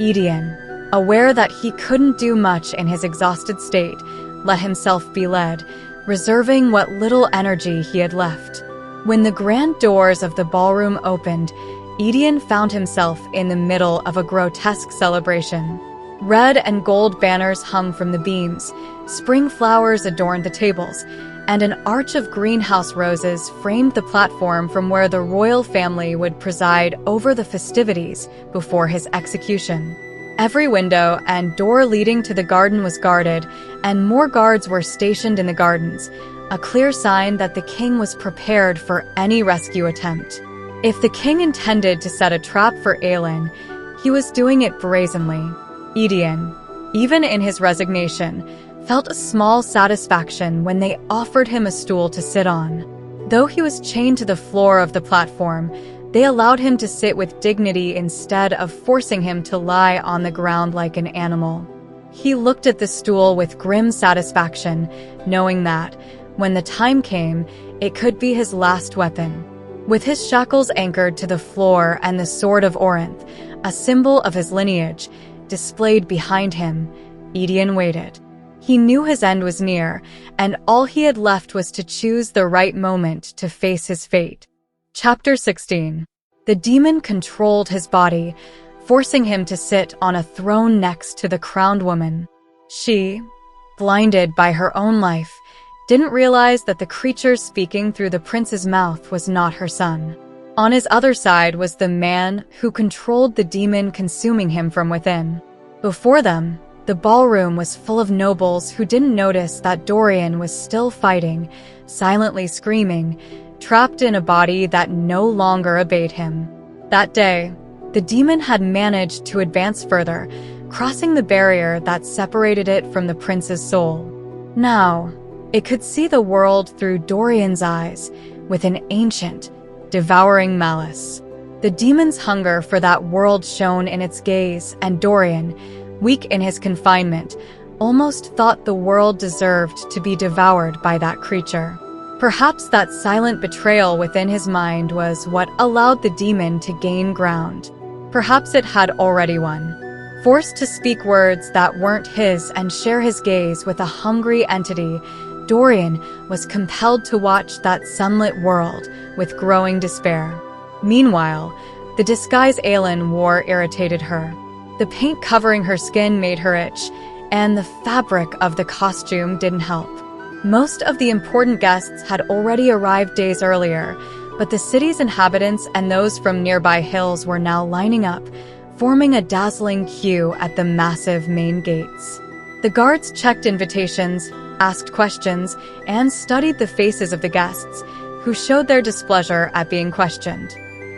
Aedion, aware that he couldn't do much in his exhausted state, let himself be led, reserving what little energy he had left. When the grand doors of the ballroom opened, Aedion found himself in the middle of a grotesque celebration. Red and gold banners hung from the beams, spring flowers adorned the tables, and an arch of greenhouse roses framed the platform from where the royal family would preside over the festivities before his execution. Every window and door leading to the garden was guarded, and more guards were stationed in the gardens, a clear sign that the king was prepared for any rescue attempt. If the king intended to set a trap for Aelin, he was doing it brazenly. Aedion, even in his resignation, felt a small satisfaction when they offered him a stool to sit on. Though he was chained to the floor of the platform, they allowed him to sit with dignity instead of forcing him to lie on the ground like an animal. He looked at the stool with grim satisfaction, knowing that, when the time came, it could be his last weapon. With his shackles anchored to the floor and the sword of Orinth, a symbol of his lineage, displayed behind him, Aedion waited. He knew his end was near, and all he had left was to choose the right moment to face his fate. Chapter 16. The demon controlled his body, forcing him to sit on a throne next to the crowned woman. She, blinded by her own life, didn't realize that the creature speaking through the prince's mouth was not her son. On his other side was the man who controlled the demon consuming him from within. Before them, the ballroom was full of nobles who didn't notice that Dorian was still fighting, silently screaming, trapped in a body that no longer obeyed him. That day, the demon had managed to advance further, crossing the barrier that separated it from the prince's soul. Now, it could see the world through Dorian's eyes, with an ancient, devouring malice. The demon's hunger for that world shone in its gaze, and Dorian, weak in his confinement, almost thought the world deserved to be devoured by that creature. Perhaps that silent betrayal within his mind was what allowed the demon to gain ground. Perhaps it had already won. Forced to speak words that weren't his and share his gaze with a hungry entity, Dorian was compelled to watch that sunlit world with growing despair. Meanwhile, the disguise Aelin wore irritated her. The paint covering her skin made her itch, and the fabric of the costume didn't help. Most of the important guests had already arrived days earlier, but the city's inhabitants and those from nearby hills were now lining up, forming a dazzling queue at the massive main gates. The guards checked invitations, asked questions, and studied the faces of the guests, who showed their displeasure at being questioned.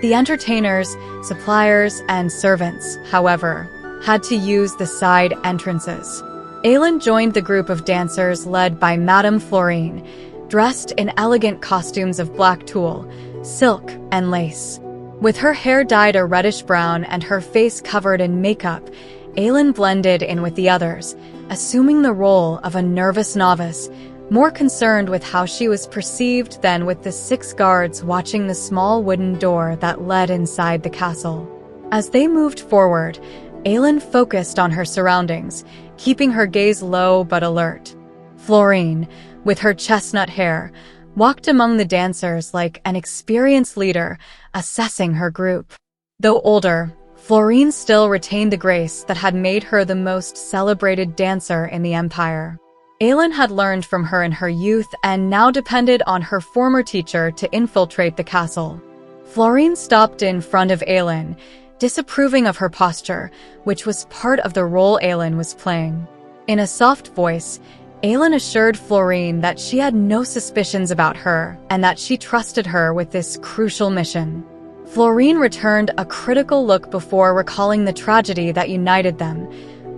The entertainers, suppliers, and servants, however, had to use the side entrances. Aelin joined the group of dancers led by Madame Florine, dressed in elegant costumes of black tulle, silk, and lace. With her hair dyed a reddish brown and her face covered in makeup, Aelin blended in with the others, assuming the role of a nervous novice, more concerned with how she was perceived than with the 6 guards watching the small wooden door that led inside the castle. As they moved forward, Aelin focused on her surroundings, keeping her gaze low but alert. Florine, with her chestnut hair, walked among the dancers like an experienced leader, assessing her group. Though older, Florine still retained the grace that had made her the most celebrated dancer in the Empire. Aelin had learned from her in her youth and now depended on her former teacher to infiltrate the castle. Florine stopped in front of Aelin, disapproving of her posture, which was part of the role Aelin was playing. In a soft voice, Aelin assured Florine that she had no suspicions about her and that she trusted her with this crucial mission. Florine returned a critical look before recalling the tragedy that united them,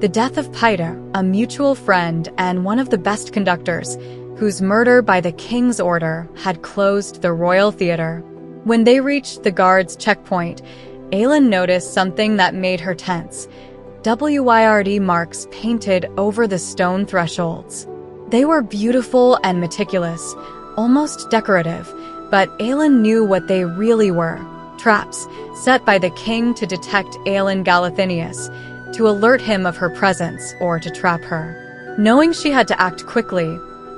the death of Paida, a mutual friend and one of the best conductors, whose murder by the king's order had closed the royal theater. When they reached the guards' checkpoint, Aelin noticed something that made her tense: WYRD marks painted over the stone thresholds. They were beautiful and meticulous, almost decorative, but Aelin knew what they really were: traps set by the king to detect Aelin Galathynius, to alert him of her presence or to trap her. Knowing she had to act quickly,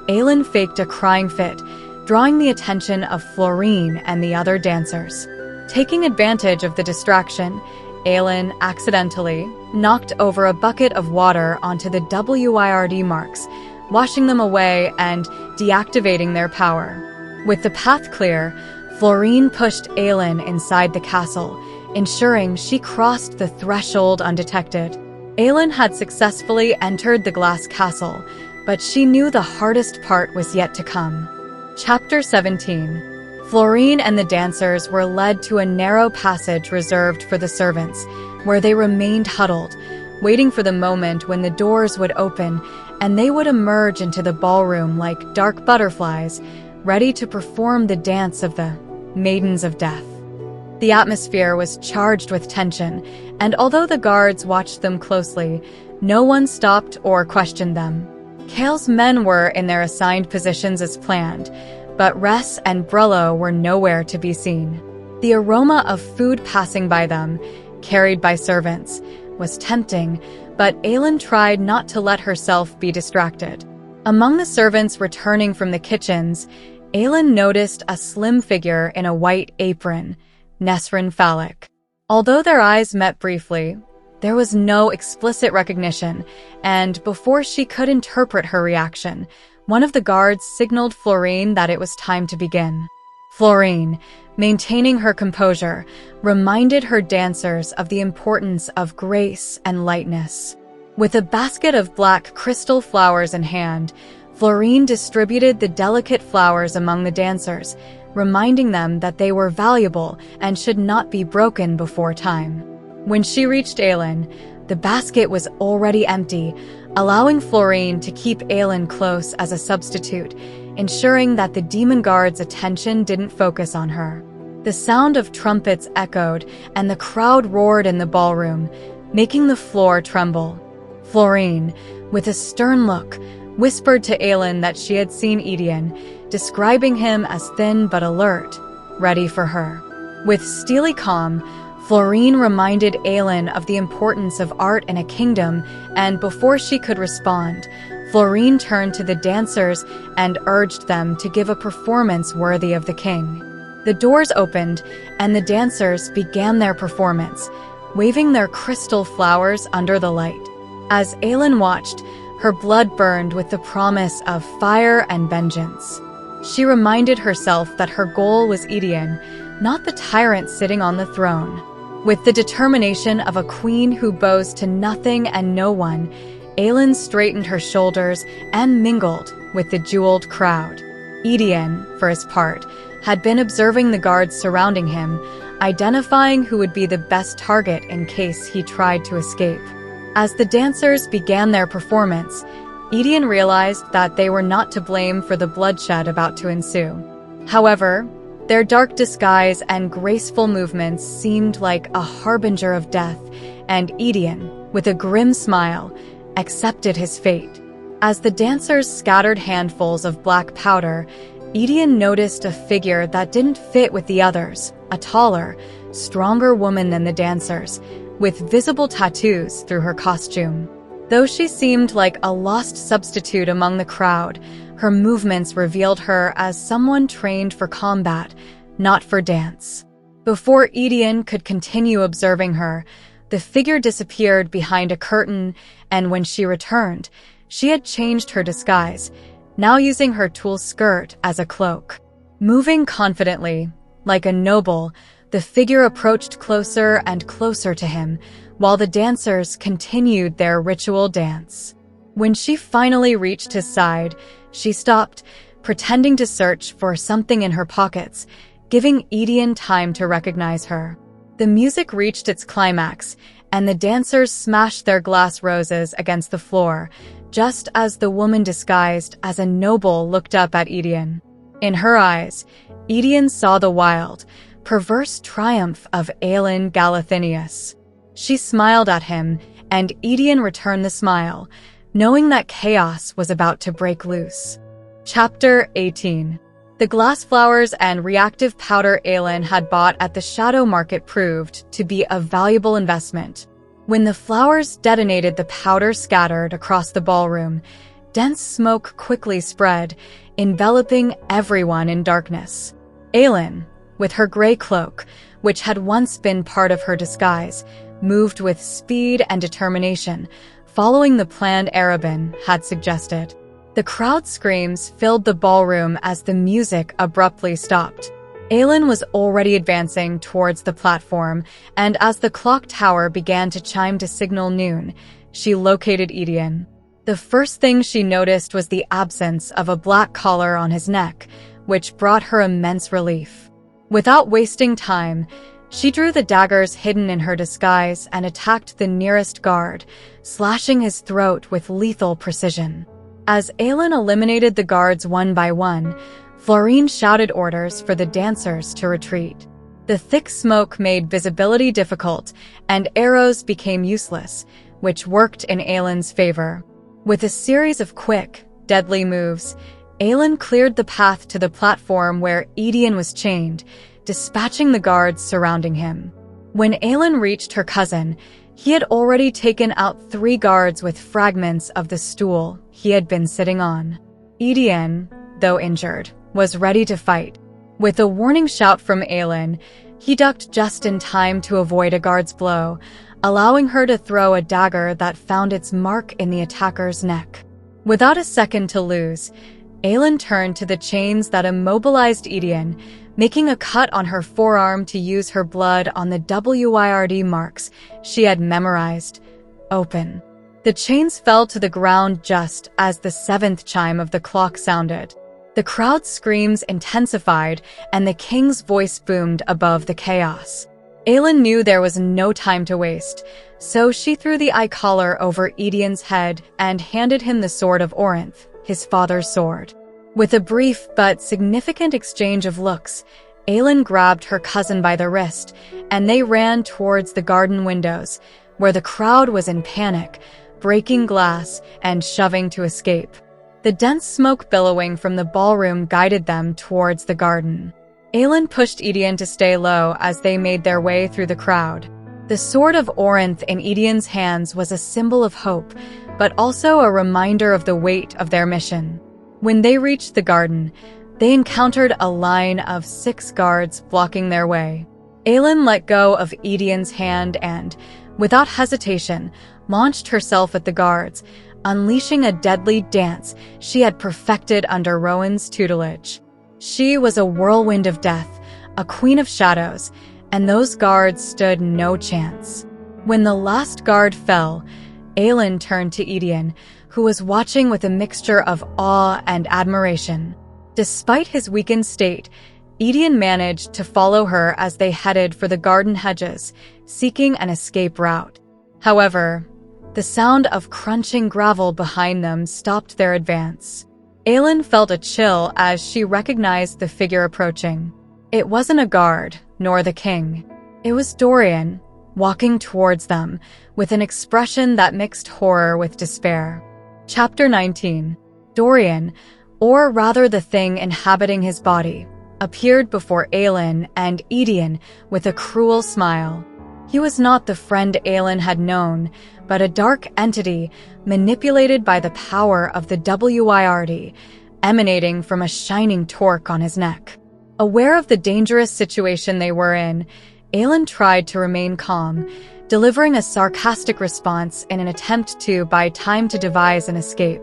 Aelin faked a crying fit, drawing the attention of Florine and the other dancers. Taking advantage of the distraction, Aelin accidentally knocked over a bucket of water onto the WYRD marks, washing them away and deactivating their power. With the path clear, Florine pushed Aelin inside the castle, ensuring she crossed the threshold undetected. Aelin had successfully entered the glass castle, but she knew the hardest part was yet to come. Chapter 17. Florine and the dancers were led to a narrow passage reserved for the servants, where they remained huddled, waiting for the moment when the doors would open and they would emerge into the ballroom like dark butterflies, ready to perform the dance of the Maidens of Death. The atmosphere was charged with tension, and although the guards watched them closely, no one stopped or questioned them. Kael's men were in their assigned positions as planned, but Ress and Brello were nowhere to be seen. The aroma of food passing by them, carried by servants, was tempting, but Aelin tried not to let herself be distracted. Among the servants returning from the kitchens, Aelin noticed a slim figure in a white apron, Nesrin Phallic. Although their eyes met briefly, there was no explicit recognition, and before she could interpret her reaction, one of the guards signaled Florine that it was time to begin. Florine, maintaining her composure, reminded her dancers of the importance of grace and lightness. With a basket of black crystal flowers in hand, Florine distributed the delicate flowers among the dancers, reminding them that they were valuable and should not be broken before time. When she reached Aelin, the basket was already empty, allowing Florine to keep Aelin close as a substitute, ensuring that the demon guard's attention didn't focus on her. The sound of trumpets echoed, and the crowd roared in the ballroom, making the floor tremble. Florine, with a stern look, whispered to Aelin that she had seen Aedion, describing him as thin but alert, ready for her. With steely calm, Florine reminded Aelin of the importance of art in a kingdom, and before she could respond, Florine turned to the dancers and urged them to give a performance worthy of the king. The doors opened, and the dancers began their performance, waving their crystal flowers under the light. As Aelin watched, Her blood burned with the promise of fire and vengeance. She reminded herself that her goal was Aedion, not the tyrant sitting on the throne. With the determination of a queen who bows to nothing and no one, Aelin straightened her shoulders and mingled with the jeweled crowd. Aedion, for his part, had been observing the guards surrounding him, identifying who would be the best target in case he tried to escape. As the dancers began their performance, Aedion realized that they were not to blame for the bloodshed about to ensue. However, their dark disguise and graceful movements seemed like a harbinger of death, and Aedion, with a grim smile, accepted his fate. As the dancers scattered handfuls of black powder, Aedion noticed a figure that didn't fit with the others, a taller, stronger woman than the dancers, with visible tattoos through her costume. Though she seemed like a lost substitute among the crowd, her movements revealed her as someone trained for combat, not for dance. Before Aedion could continue observing her, the figure disappeared behind a curtain, and when she returned, she had changed her disguise, now using her tulle skirt as a cloak. Moving confidently, like a noble, the figure approached closer and closer to him, while the dancers continued their ritual dance. When she finally reached his side, she stopped, pretending to search for something in her pockets, giving Aedion time to recognize her. The music reached its climax, and the dancers smashed their glass roses against the floor, just as the woman disguised as a noble looked up at Aedion. In her eyes, Aedion saw the wild, perverse triumph of Aelin Galathynius. She smiled at him, and Aedion returned the smile, knowing that chaos was about to break loose. Chapter 18. The glass flowers and reactive powder Aelin had bought at the shadow market proved to be a valuable investment. When the flowers detonated, the powder scattered across the ballroom. Dense smoke quickly spread, enveloping everyone in darkness. Aelin, with her gray cloak, which had once been part of her disguise, moved with speed and determination, following the plan Arabin had suggested. The crowd's screams filled the ballroom as the music abruptly stopped. Aelin was already advancing towards the platform, and as the clock tower began to chime to signal noon, she located Aedion. The first thing she noticed was the absence of a black collar on his neck, which brought her immense relief. Without wasting time, she drew the daggers hidden in her disguise and attacked the nearest guard, slashing his throat with lethal precision. As Aelin eliminated the guards one by one, Florine shouted orders for the dancers to retreat. The thick smoke made visibility difficult, and arrows became useless, which worked in Aelin's favor. With a series of quick, deadly moves, Aelin cleared the path to the platform where Aedion was chained, dispatching the guards surrounding him. When Aelin reached her cousin, he had already taken out 3 guards with fragments of the stool he had been sitting on. Aedion, though injured, was ready to fight. With a warning shout from Aelin, he ducked just in time to avoid a guard's blow, allowing her to throw a dagger that found its mark in the attacker's neck. Without a second to lose, Aelin turned to the chains that immobilized Aedion, making a cut on her forearm to use her blood on the WYRD marks she had memorized. Open. The chains fell to the ground just as the 7th chime of the clock sounded. The crowd's screams intensified, and the king's voice boomed above the chaos. Aelin knew there was no time to waste, so she threw the eye collar over Aedion's head and handed him the sword of Orinth, his father's sword. With a brief but significant exchange of looks, Aelin grabbed her cousin by the wrist, and they ran towards the garden windows, where the crowd was in panic, breaking glass and shoving to escape. The dense smoke billowing from the ballroom guided them towards the garden. Aelin pushed Aedion to stay low as they made their way through the crowd. The sword of Orinth in Aedion's hands was a symbol of hope, but also a reminder of the weight of their mission. When they reached the garden, they encountered a line of 6 guards blocking their way. Aelin let go of Aedion's hand and, without hesitation, launched herself at the guards, unleashing a deadly dance she had perfected under Rowan's tutelage. She was a whirlwind of death, a queen of shadows, and those guards stood no chance. When the last guard fell, Aelin turned to Aedion, who was watching with a mixture of awe and admiration. Despite his weakened state, Aedion managed to follow her as they headed for the garden hedges, seeking an escape route. However, the sound of crunching gravel behind them stopped their advance. Aelin felt a chill as she recognized the figure approaching. It wasn't a guard, nor the king. It was Dorian, walking towards them, with an expression that mixed horror with despair. Chapter 19. Dorian, or rather the thing inhabiting his body, appeared before Aelin and Aedion with a cruel smile. He was not the friend Aelin had known, but a dark entity manipulated by the power of the Wyrt, emanating from a shining torque on his neck. Aware of the dangerous situation they were in, Aelin tried to remain calm, delivering a sarcastic response in an attempt to buy time to devise an escape.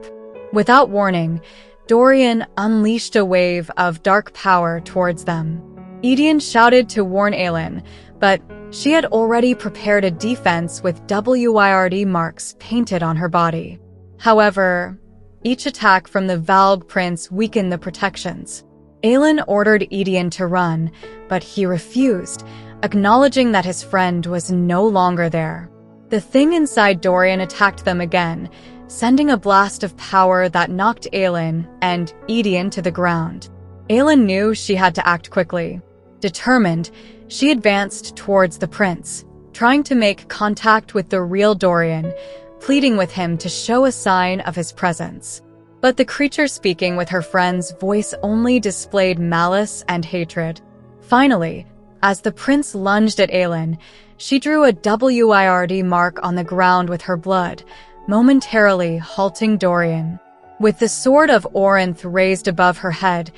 Without warning, Dorian unleashed a wave of dark power towards them. Aedion shouted to warn Aelin, but she had already prepared a defense with Wyrt marks painted on her body. However, each attack from the Valg Prince weakened the protections. Aelin ordered Aedion to run, but he refused, acknowledging that his friend was no longer there. The thing inside Dorian attacked them again, sending a blast of power that knocked Aelin and Aedion to the ground. Aelin knew she had to act quickly. Determined, she advanced towards the prince, trying to make contact with the real Dorian, pleading with him to show a sign of his presence. But the creature speaking with her friend's voice only displayed malice and hatred. Finally, as the prince lunged at Aelin, she drew a Wyrt mark on the ground with her blood, momentarily halting Dorian. With the sword of Orinth raised above her head,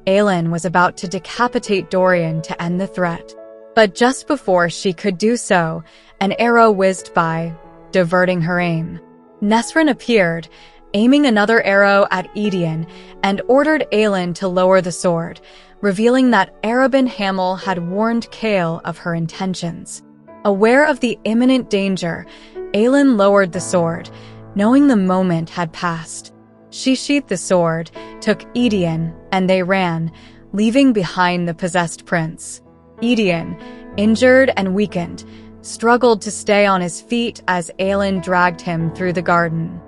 Aelin was about to decapitate Dorian to end the threat. But just before she could do so, an arrow whizzed by, diverting her aim. Nesrin appeared, aiming another arrow at Aedion, and ordered Aelin to lower the sword, revealing that Arobin Hamel had warned Chaol of her intentions. Aware of the imminent danger, Aelin lowered the sword, knowing the moment had passed. She sheathed the sword, took Aedion, and they ran, leaving behind the possessed prince. Aedion, injured and weakened, struggled to stay on his feet as Aelin dragged him through the garden.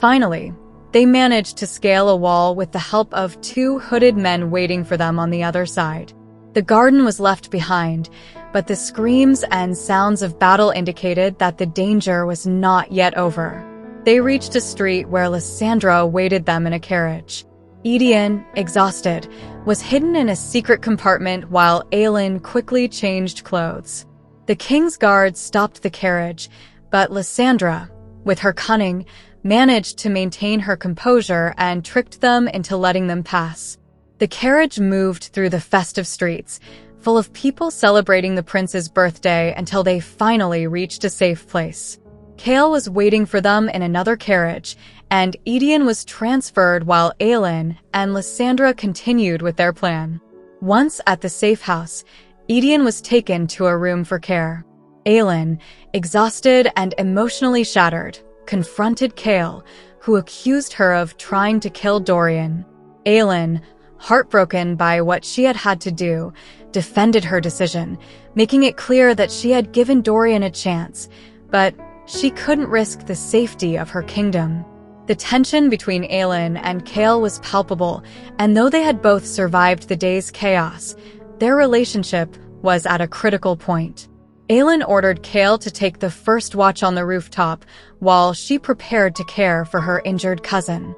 Finally, they managed to scale a wall with the help of two hooded men waiting for them on the other side. The garden was left behind, but the screams and sounds of battle indicated that the danger was not yet over. They reached a street where Lysandra awaited them in a carriage. Aedion, exhausted, was hidden in a secret compartment while Aelin quickly changed clothes. The king's guards stopped the carriage, but Lysandra, with her cunning, managed to maintain her composure and tricked them into letting them pass. The carriage moved through the festive streets, full of people celebrating the prince's birthday until they finally reached a safe place. Chaol was waiting for them in another carriage, and Aedion was transferred while Aelin and Lysandra continued with their plan. Once at the safe house, Aedion was taken to a room for care. Aelin, exhausted and emotionally shattered, confronted Chaol, who accused her of trying to kill Dorian. Aelin, heartbroken by what she had had to do, defended her decision, making it clear that she had given Dorian a chance, but she couldn't risk the safety of her kingdom. The tension between Aelin and Chaol was palpable, and though they had both survived the day's chaos, their relationship was at a critical point. Aelin ordered Chaol to take the first watch on the rooftop, while she prepared to care for her injured cousin.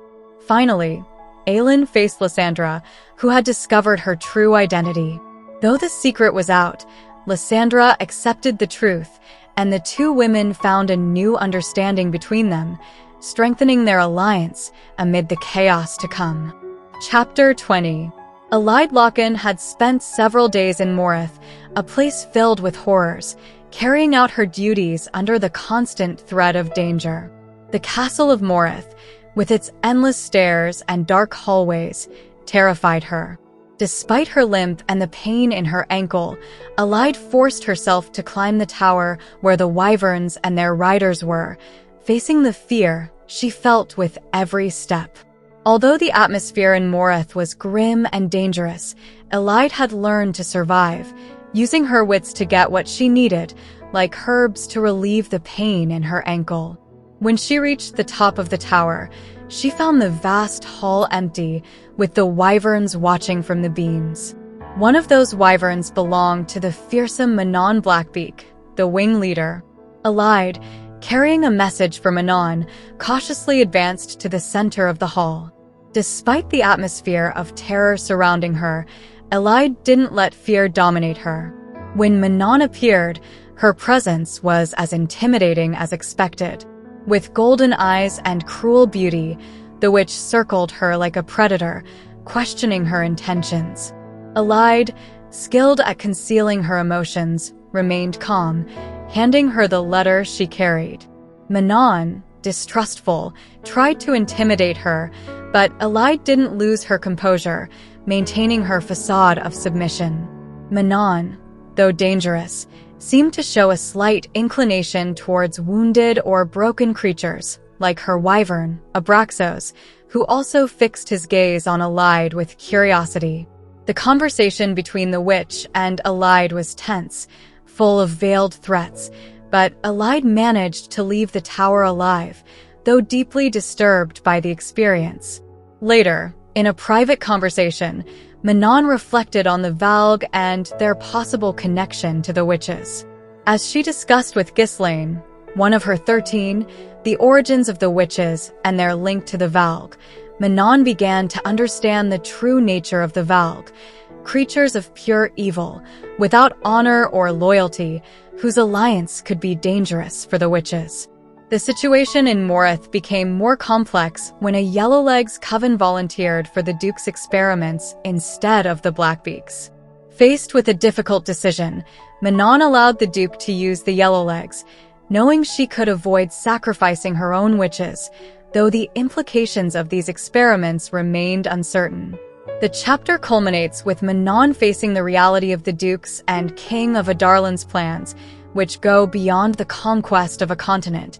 Finally, Aelin faced Lysandra, who had discovered her true identity. Though the secret was out, Lysandra accepted the truth, and the two women found a new understanding between them, strengthening their alliance amid the chaos to come. Chapter 20. Elide Locken had spent several days in Morith, a place filled with horrors, carrying out her duties under the constant threat of danger. The castle of Morith, with its endless stairs and dark hallways, terrified her. Despite her limp and the pain in her ankle, Aelin forced herself to climb the tower where the wyverns and their riders were, facing the fear she felt with every step. Although the atmosphere in Morith was grim and dangerous, Aelin had learned to survive, using her wits to get what she needed, like herbs to relieve the pain in her ankle. When she reached the top of the tower, she found the vast hall empty, with the wyverns watching from the beams. One of those wyverns belonged to the fearsome Manon Blackbeak, the wing leader. Aelin, carrying a message for Manon, cautiously advanced to the center of the hall. Despite the atmosphere of terror surrounding her, Aelin didn't let fear dominate her. When Manon appeared, her presence was as intimidating as expected. With golden eyes and cruel beauty, the witch circled her like a predator, questioning her intentions. Aelin, skilled at concealing her emotions, remained calm, handing her the letter she carried. Manon, distrustful, tried to intimidate her, but Aelin didn't lose her composure, maintaining her facade of submission. Manon, though dangerous, seemed to show a slight inclination towards wounded or broken creatures, like her wyvern, Abraxos, who also fixed his gaze on Aelin with curiosity. The conversation between the witch and Aelin was tense, full of veiled threats, but Aelin managed to leave the tower alive, though deeply disturbed by the experience. Later, in a private conversation, Manon reflected on the Valg and their possible connection to the witches. As she discussed with Ghislaine, one of her 13, the origins of the witches and their link to the Valg, Manon began to understand the true nature of the Valg, creatures of pure evil, without honor or loyalty, whose alliance could be dangerous for the witches. The situation in Morith became more complex when a Yellowlegs coven volunteered for the Duke's experiments instead of the Blackbeaks. Faced with a difficult decision, Manon allowed the Duke to use the Yellowlegs, knowing she could avoid sacrificing her own witches, though the implications of these experiments remained uncertain. The chapter culminates with Manon facing the reality of the Duke's and King of Adarlan's plans, which go beyond the conquest of a continent.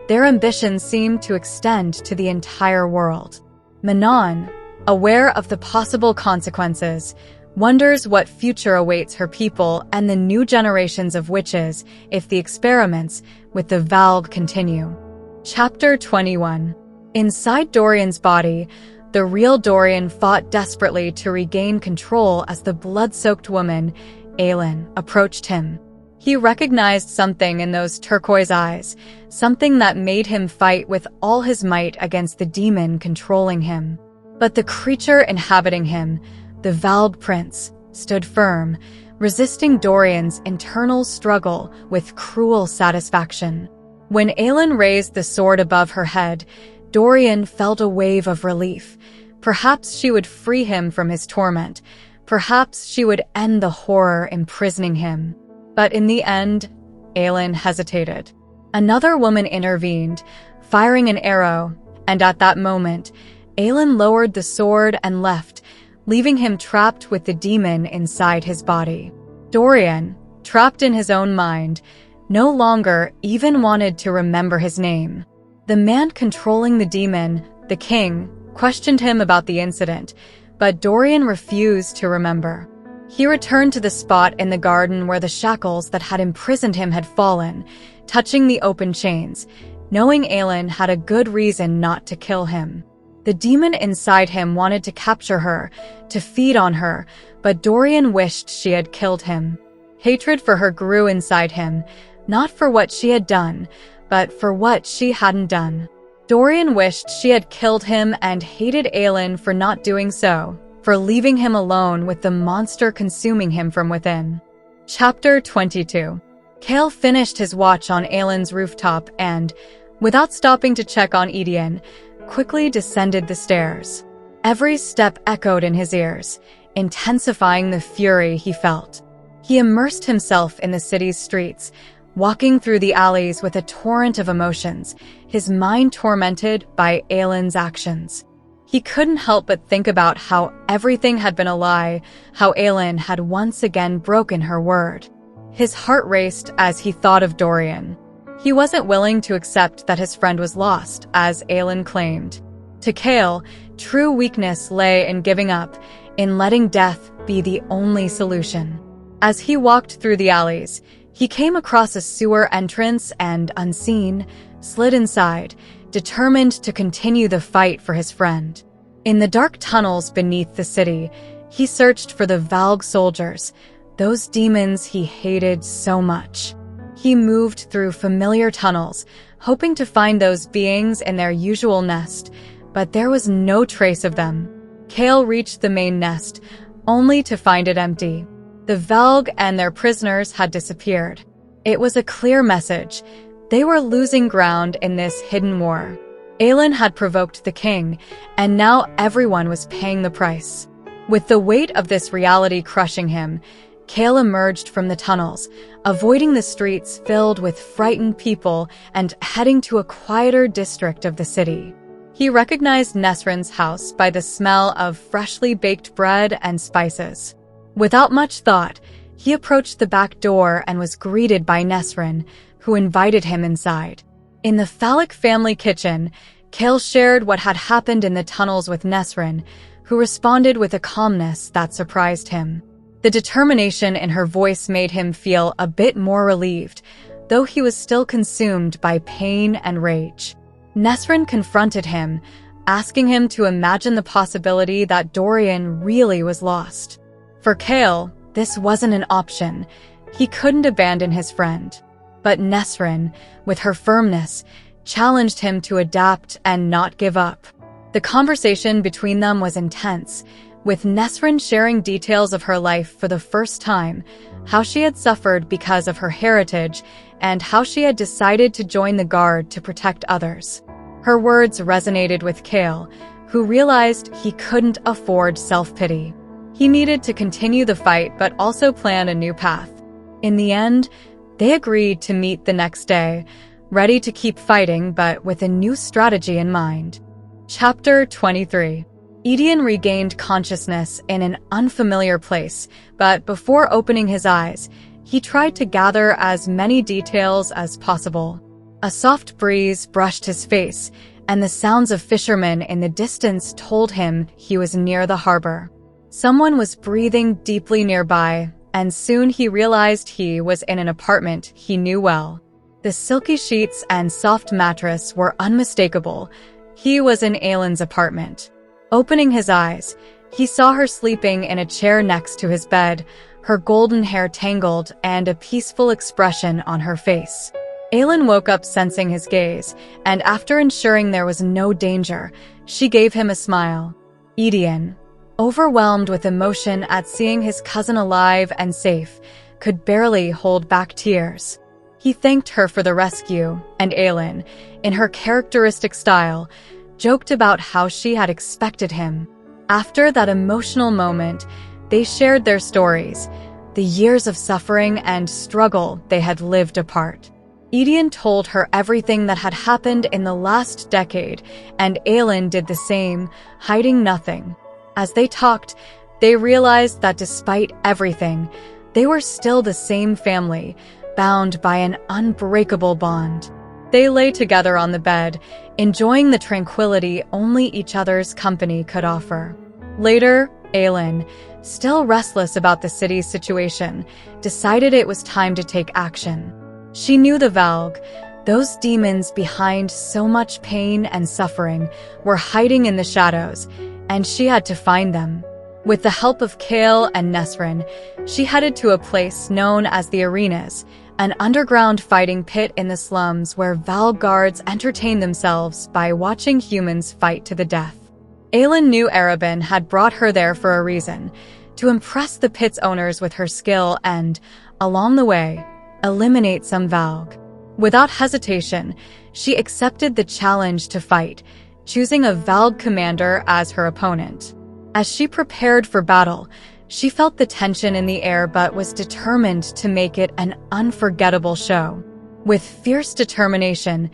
Their ambitions seem to extend to the entire world. Manon, aware of the possible consequences, wonders what future awaits her people and the new generations of witches if the experiments with the Valg continue. Chapter 21. Inside Dorian's body, the real Dorian fought desperately to regain control as the blood-soaked woman, Aelin, approached him. He recognized something in those turquoise eyes, something that made him fight with all his might against the demon controlling him. But the creature inhabiting him, the Valg Prince, stood firm, resisting Dorian's internal struggle with cruel satisfaction. When Aelin raised the sword above her head, Dorian felt a wave of relief. Perhaps she would free him from his torment. Perhaps she would end the horror imprisoning him. But in the end, Aelin hesitated. Another woman intervened, firing an arrow, and at that moment, Aelin lowered the sword and left, leaving him trapped with the demon inside his body. Dorian, trapped in his own mind, no longer even wanted to remember his name. The man controlling the demon, the king, questioned him about the incident, but Dorian refused to remember. He returned to the spot in the garden where the shackles that had imprisoned him had fallen, touching the open chains, knowing Aelin had a good reason not to kill him. The demon inside him wanted to capture her, to feed on her, but Dorian wished she had killed him. Hatred for her grew inside him, not for what she had done, but for what she hadn't done. Dorian wished she had killed him and hated Aelin for not doing so, for leaving him alone with the monster consuming him from within. Chapter 22. Cale finished his watch on Aelin's rooftop and, without stopping to check on Aedion, quickly descended the stairs. Every step echoed in his ears, intensifying the fury he felt. He immersed himself in the city's streets, walking through the alleys with a torrent of emotions, his mind tormented by Aelin's actions. He couldn't help but think about how everything had been a lie, how Aelin had once again broken her word. His heart raced as he thought of Dorian. He wasn't willing to accept that his friend was lost, as Aelin claimed. To Chaol, true weakness lay in giving up, in letting death be the only solution. As he walked through the alleys, he came across a sewer entrance and, unseen, slid inside, determined to continue the fight for his friend. In the dark tunnels beneath the city, he searched for the Valg soldiers, those demons he hated so much. He moved through familiar tunnels, hoping to find those beings in their usual nest, but there was no trace of them. Chaol reached the main nest, only to find it empty. The Valg and their prisoners had disappeared. It was a clear message. They were losing ground in this hidden war. Aelin had provoked the king, and now everyone was paying the price. With the weight of this reality crushing him, Chaol emerged from the tunnels, avoiding the streets filled with frightened people and heading to a quieter district of the city. He recognized Nesrin's house by the smell of freshly baked bread and spices. Without much thought, he approached the back door and was greeted by Nesrin, who invited him inside. In the phallic family kitchen, Chaol shared what had happened in the tunnels with Nesrin, who responded with a calmness that surprised him. The determination in her voice made him feel a bit more relieved, though he was still consumed by pain and rage. Nesrin confronted him, asking him to imagine the possibility that Dorian really was lost. For Chaol, this wasn't an option. He couldn't abandon his friend. But Nesrin, with her firmness, challenged him to adapt and not give up. The conversation between them was intense, with Nesrin sharing details of her life for the first time, how she had suffered because of her heritage, and how she had decided to join the Guard to protect others. Her words resonated with Chaol, who realized he couldn't afford self-pity. He needed to continue the fight but also plan a new path. In the end, they agreed to meet the next day, ready to keep fighting but with a new strategy in mind. Chapter 23. Aedion regained consciousness in an unfamiliar place, but before opening his eyes, he tried to gather as many details as possible. A soft breeze brushed his face, and the sounds of fishermen in the distance told him he was near the harbor. Someone was breathing deeply nearby, and soon he realized he was in an apartment he knew well. The silky sheets and soft mattress were unmistakable. He was in Aelin's apartment. Opening his eyes, he saw her sleeping in a chair next to his bed, her golden hair tangled and a peaceful expression on her face. Aelin woke up sensing his gaze, and after ensuring there was no danger, she gave him a smile. Aedion, overwhelmed with emotion at seeing his cousin alive and safe, could barely hold back tears. He thanked her for the rescue, and Aelin, in her characteristic style, joked about how she had expected him. After that emotional moment, they shared their stories, the years of suffering and struggle they had lived apart. Aedion told her everything that had happened in the last decade, and Aelin did the same, hiding nothing. As they talked, they realized that despite everything, they were still the same family, bound by an unbreakable bond. They lay together on the bed, enjoying the tranquility only each other's company could offer. Later, Aelin, still restless about the city's situation, decided it was time to take action. She knew the Valg, those demons behind so much pain and suffering, were hiding in the shadows, and she had to find them. With the help of Chaol and Nesrin, she headed to a place known as the Arenas, an underground fighting pit in the slums where Valg guards entertained themselves by watching humans fight to the death. Aelin knew Arobynn had brought her there for a reason, to impress the pit's owners with her skill and, along the way, eliminate some Valg. Without hesitation, she accepted the challenge to fight, choosing a Valg commander as her opponent. As she prepared for battle, she felt the tension in the air but was determined to make it an unforgettable show. With fierce determination,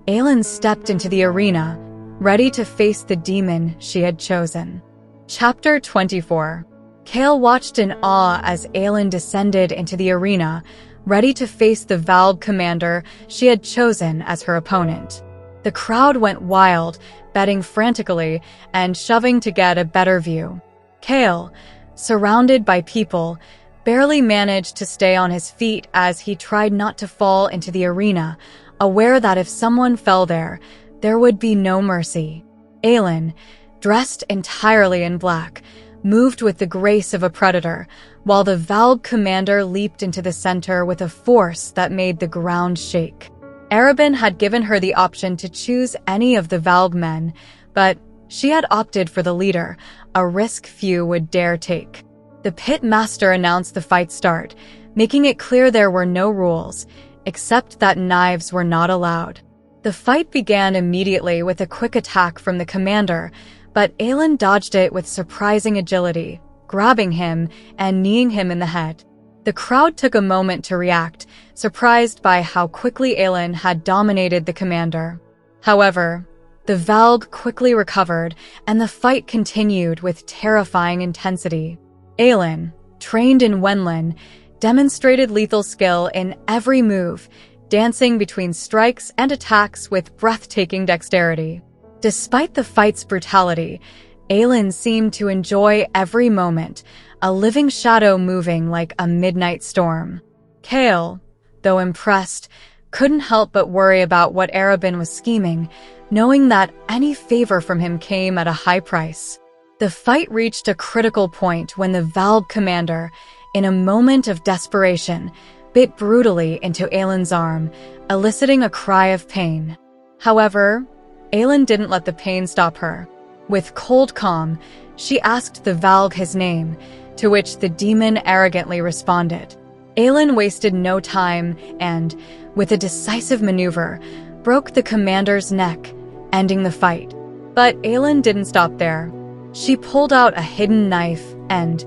Aelin stepped into the arena, ready to face the demon she had chosen. Chapter 24. Chaol watched in awe as Aelin descended into the arena, ready to face the Valg commander she had chosen as her opponent. The crowd went wild, betting frantically and shoving to get a better view. Chaol, surrounded by people, barely managed to stay on his feet as he tried not to fall into the arena, aware that if someone fell there would be no mercy. Aelin, dressed entirely in black, moved with the grace of a predator, while the Valg commander leaped into the center with a force that made the ground shake. Arobynn had given her the option to choose any of the Valg men, but she had opted for the leader, a risk few would dare take. The pit master announced the fight start, making it clear there were no rules, except that knives were not allowed. The fight began immediately with a quick attack from the commander, but Aelin dodged it with surprising agility, grabbing him and kneeing him in the head. The crowd took a moment to react, surprised by how quickly Aelin had dominated the commander. However, the Valg quickly recovered, and the fight continued with terrifying intensity. Aelin, trained in Wenlin, demonstrated lethal skill in every move, dancing between strikes and attacks with breathtaking dexterity. Despite the fight's brutality, Aelin seemed to enjoy every moment, a living shadow moving like a midnight storm. Chaol, though impressed, couldn't help but worry about what Arobynn was scheming, knowing that any favor from him came at a high price. The fight reached a critical point when the Valg commander, in a moment of desperation, bit brutally into Aelin's arm, eliciting a cry of pain. However, Aelin didn't let the pain stop her. With cold calm, she asked the Valg his name, to which the demon arrogantly responded. Aelin wasted no time and, with a decisive maneuver, broke the commander's neck, ending the fight. But Aelin didn't stop there. She pulled out a hidden knife and,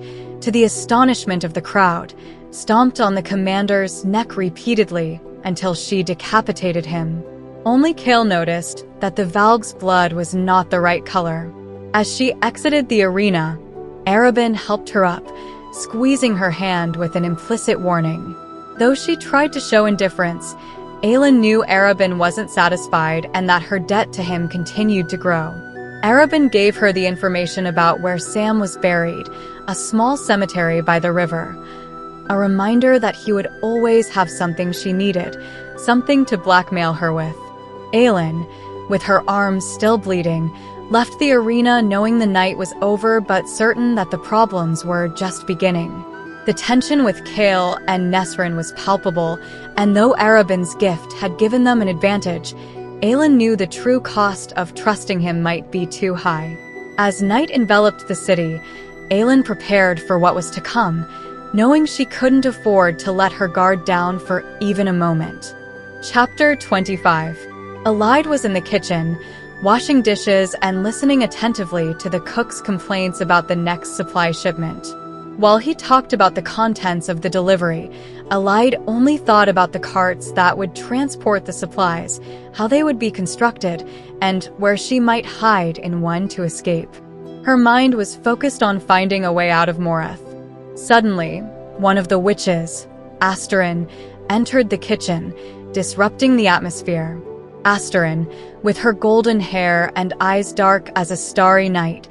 to the astonishment of the crowd, stomped on the commander's neck repeatedly until she decapitated him. Only Chaol noticed that the Valg's blood was not the right color. As she exited the arena, Arobynn helped her up, squeezing her hand with an implicit warning. Though she tried to show indifference, Aelin knew Arobynn wasn't satisfied and that her debt to him continued to grow. Arobynn gave her the information about where Sam was buried, a small cemetery by the river. A reminder that he would always have something she needed, something to blackmail her with. Aelin, with her arms still bleeding, left the arena knowing the night was over but certain that the problems were just beginning. The tension with Chaol and Nesryn was palpable, and though Arobynn's gift had given them an advantage, Aelin knew the true cost of trusting him might be too high. As night enveloped the city, Aelin prepared for what was to come, knowing she couldn't afford to let her guard down for even a moment. Chapter 25. Aelin was in the kitchen, washing dishes and listening attentively to the cook's complaints about the next supply shipment. While he talked about the contents of the delivery, Aelin only thought about the carts that would transport the supplies, how they would be constructed, and where she might hide in one to escape. Her mind was focused on finding a way out of Moreth. Suddenly, one of the witches, Asterin, entered the kitchen, disrupting the atmosphere. Asterin, with her golden hair and eyes dark as a starry night,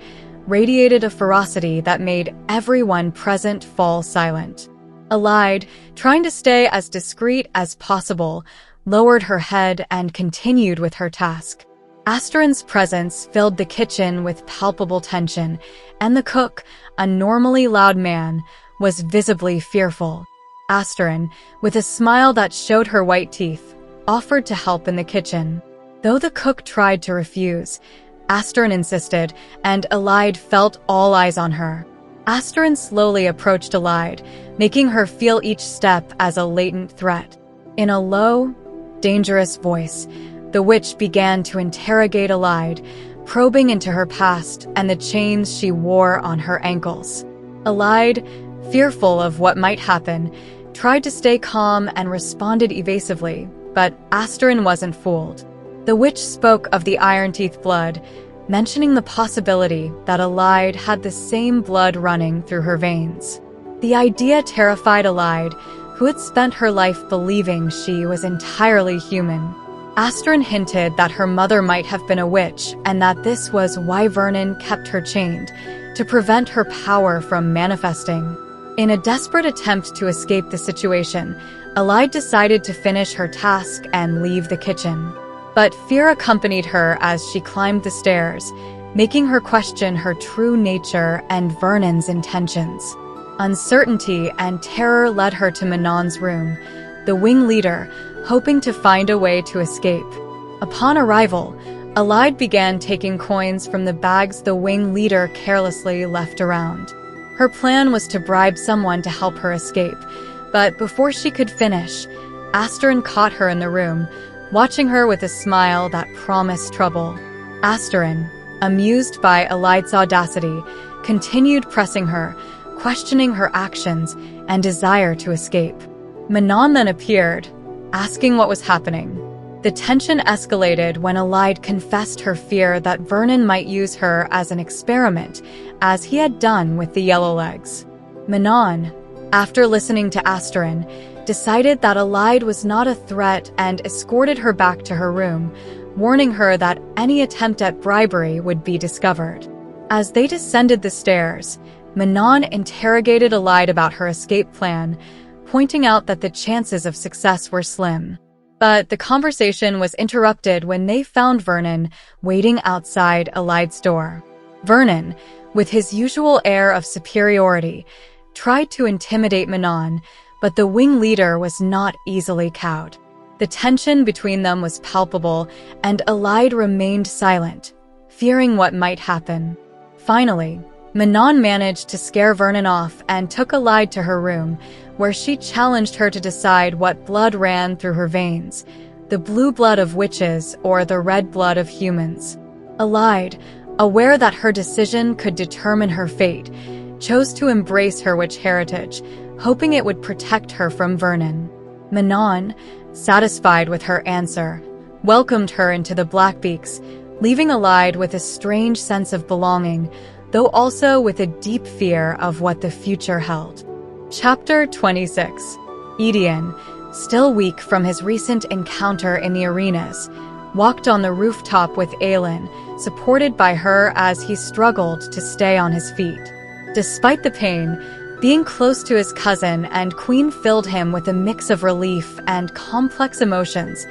radiated a ferocity that made everyone present fall silent. Aelin, trying to stay as discreet as possible, lowered her head and continued with her task. Asterin's presence filled the kitchen with palpable tension, and the cook, a normally loud man, was visibly fearful. Asterin, with a smile that showed her white teeth, offered to help in the kitchen. Though the cook tried to refuse, Asterin insisted, and Aelin felt all eyes on her. Asterin slowly approached Aelin, making her feel each step as a latent threat. In a low, dangerous voice, the witch began to interrogate Aelin, probing into her past and the chains she wore on her ankles. Aelin, fearful of what might happen, tried to stay calm and responded evasively, but Asterin wasn't fooled. The witch spoke of the Iron Teeth blood, mentioning the possibility that Aelin had the same blood running through her veins. The idea terrified Aelin, who had spent her life believing she was entirely human. Asterin hinted that her mother might have been a witch, and that this was why Vernon kept her chained, to prevent her power from manifesting. In a desperate attempt to escape the situation, Aelin decided to finish her task and leave the kitchen. But fear accompanied her as she climbed the stairs, making her question her true nature and Vernon's intentions. Uncertainty and terror led her to Manon's room, the wing leader, hoping to find a way to escape. Upon arrival, Aelin began taking coins from the bags the wing leader carelessly left around. Her plan was to bribe someone to help her escape, but before she could finish, Asterin caught her in the room, watching her with a smile that promised trouble. Asterin, amused by Aelit's audacity, continued pressing her, questioning her actions and desire to escape. Manon then appeared, asking what was happening. The tension escalated when Aelin confessed her fear that Vernon might use her as an experiment, as he had done with the Yellowlegs. Manon, after listening to Asterin, decided that Aelin was not a threat and escorted her back to her room, warning her that any attempt at bribery would be discovered. As they descended the stairs, Manon interrogated Aelin about her escape plan, pointing out that the chances of success were slim. But the conversation was interrupted when they found Vernon waiting outside Aelit's door. Vernon, with his usual air of superiority, tried to intimidate Manon, but the wing leader was not easily cowed. The tension between them was palpable, and Aelin remained silent, fearing what might happen. Finally, Manon managed to scare Vernon off and took Aelin to her room, where she challenged her to decide what blood ran through her veins, the blue blood of witches or the red blood of humans. Aelin, aware that her decision could determine her fate, chose to embrace her witch heritage, hoping it would protect her from Vernon. Manon, satisfied with her answer, welcomed her into the Blackbeaks, leaving Aelin with a strange sense of belonging, though also with a deep fear of what the future held. Chapter 26. Aedion, still weak from his recent encounter in the arenas, walked on the rooftop with Aelin, supported by her as he struggled to stay on his feet. Despite the pain, being close to his cousin and queen filled him with a mix of relief and complex emotions,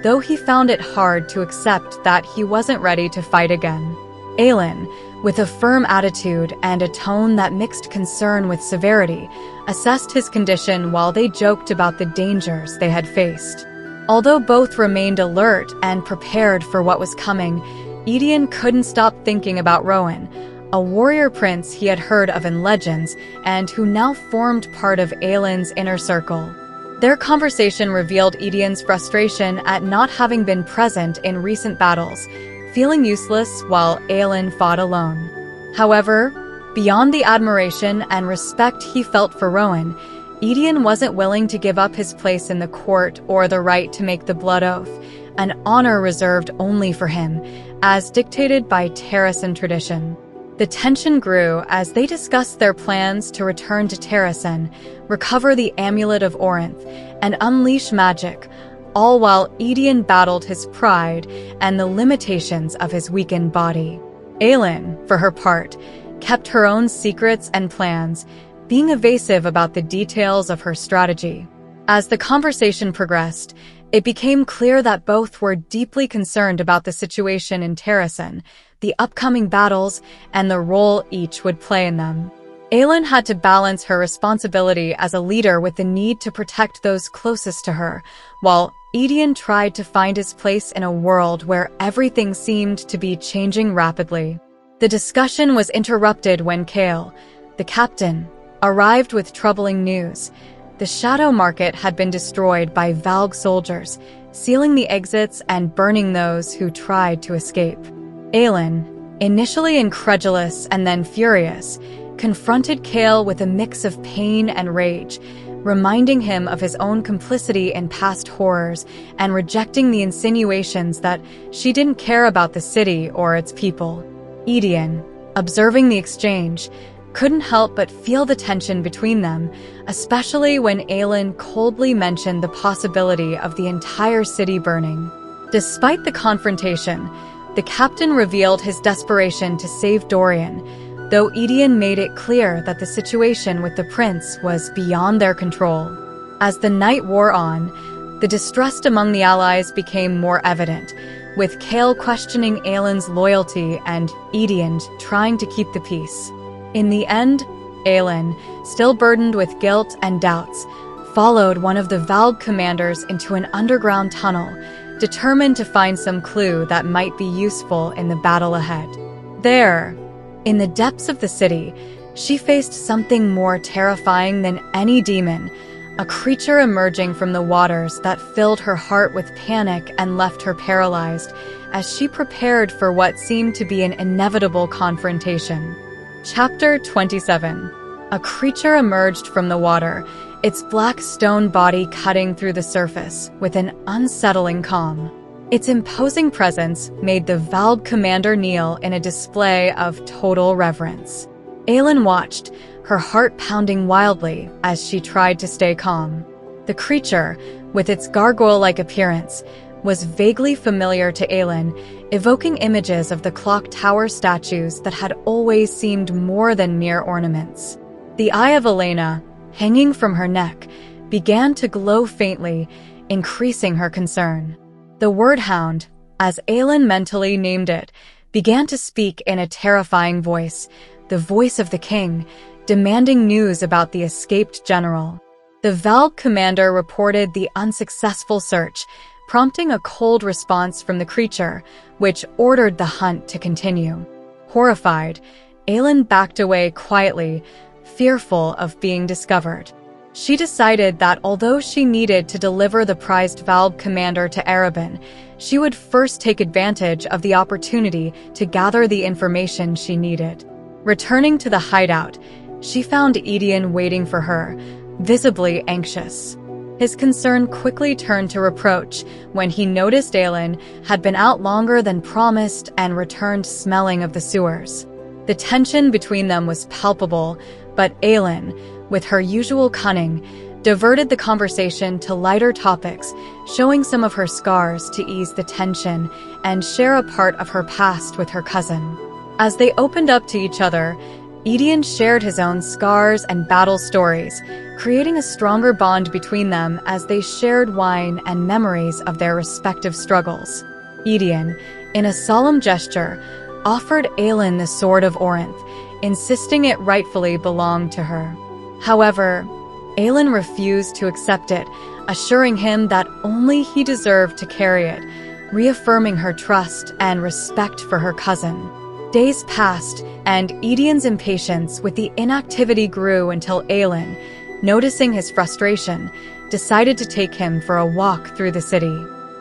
though he found it hard to accept that he wasn't ready to fight again. Aelin, with a firm attitude and a tone that mixed concern with severity, assessed his condition while they joked about the dangers they had faced. Although both remained alert and prepared for what was coming, Aedion couldn't stop thinking about Rowan, a warrior prince he had heard of in legends and who now formed part of Aelin's inner circle. Their conversation revealed Aedion's frustration at not having been present in recent battles, feeling useless while Aelin fought alone. However, beyond the admiration and respect he felt for Rowan, Aedion wasn't willing to give up his place in the court or the right to make the blood oath, an honor reserved only for him, as dictated by Terrasen tradition. The tension grew as they discussed their plans to return to Terrasen, recover the Amulet of Orinth, and unleash magic, all while Aedion battled his pride and the limitations of his weakened body. Aelin, for her part, kept her own secrets and plans, being evasive about the details of her strategy. As the conversation progressed, it became clear that both were deeply concerned about the situation in Terrasen, the upcoming battles, and the role each would play in them. Aelin had to balance her responsibility as a leader with the need to protect those closest to her, while Aedion tried to find his place in a world where everything seemed to be changing rapidly. The discussion was interrupted when Cale, the captain, arrived with troubling news. The Shadow Market had been destroyed by Valg soldiers, sealing the exits and burning those who tried to escape. Aelin, initially incredulous and then furious, confronted Cale with a mix of pain and rage, reminding him of his own complicity in past horrors and rejecting the insinuations that she didn't care about the city or its people. Aedion, observing the exchange, couldn't help but feel the tension between them, especially when Aelin coldly mentioned the possibility of the entire city burning. Despite the confrontation, the captain revealed his desperation to save Dorian, though Aedion made it clear that the situation with the prince was beyond their control. As the night wore on, the distrust among the allies became more evident, with Chaol questioning Aelin's loyalty and Aedion trying to keep the peace. In the end, Aelin, still burdened with guilt and doubts, followed one of the Valve commanders into an underground tunnel, determined to find some clue that might be useful in the battle ahead. There, in the depths of the city, she faced something more terrifying than any demon, a creature emerging from the waters that filled her heart with panic and left her paralyzed as she prepared for what seemed to be an inevitable confrontation. Chapter 27. A creature emerged from the water, its black stone body cutting through the surface with an unsettling calm. Its imposing presence made the Valve commander kneel in a display of total reverence. Aelin watched, her heart pounding wildly as she tried to stay calm. The creature, with its gargoyle-like appearance, was vaguely familiar to Aelin, evoking images of the clock tower statues that had always seemed more than mere ornaments. The eye of Elena, hanging from her neck, began to glow faintly, increasing her concern. The word hound, as Aelin mentally named it, began to speak in a terrifying voice, the voice of the king, demanding news about the escaped general. The Valve commander reported the unsuccessful search, prompting a cold response from the creature, which ordered the hunt to continue. Horrified, Aelin backed away quietly, fearful of being discovered. She decided that although she needed to deliver the prized Valve commander to Erebin, she would first take advantage of the opportunity to gather the information she needed. Returning to the hideout, she found Aedion waiting for her, visibly anxious. His concern quickly turned to reproach when he noticed Aelin had been out longer than promised and returned smelling of the sewers. The tension between them was palpable, but Aelin, with her usual cunning, diverted the conversation to lighter topics, showing some of her scars to ease the tension and share a part of her past with her cousin. As they opened up to each other, Aedion shared his own scars and battle stories, creating a stronger bond between them as they shared wine and memories of their respective struggles. Aedion, in a solemn gesture, offered Aelin the Sword of Orinth, insisting it rightfully belonged to her. However, Aelin refused to accept it, assuring him that only he deserved to carry it, reaffirming her trust and respect for her cousin. Days passed, and Aedion's impatience with the inactivity grew until Aelin, noticing his frustration, decided to take him for a walk through the city.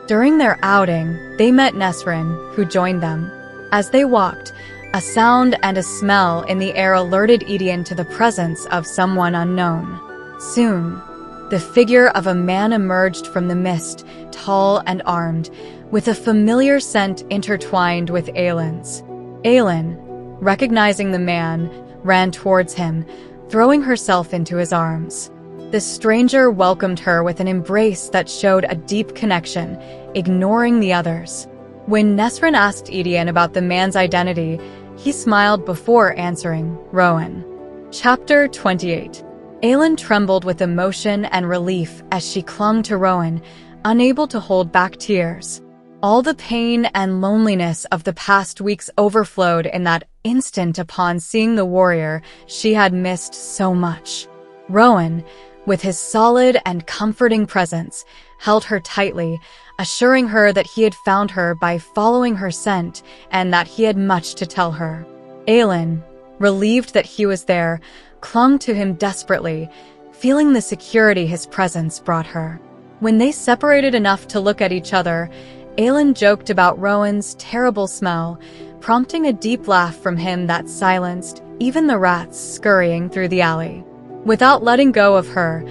During their outing, they met Nesrin, who joined them. As they walked, a sound and a smell in the air alerted Aedion to the presence of someone unknown. Soon, the figure of a man emerged from the mist, tall and armed, with a familiar scent intertwined with Aelin's. Aelin, recognizing the man, ran towards him, throwing herself into his arms. The stranger welcomed her with an embrace that showed a deep connection, ignoring the others. When Nesrin asked Aedion about the man's identity, he smiled before answering, Rowan. Chapter 28. Aelin trembled with emotion and relief as she clung to Rowan, unable to hold back tears. All the pain and loneliness of the past weeks overflowed in that instant upon seeing the warrior she had missed so much. Rowan, with his solid and comforting presence, held her tightly, assuring her that he had found her by following her scent and that he had much to tell her. Aelin, relieved that he was there, clung to him desperately, feeling the security his presence brought her. When they separated enough to look at each other, Aelin joked about Rowan's terrible smell, prompting a deep laugh from him that silenced even the rats scurrying through the alley. Without letting go of her,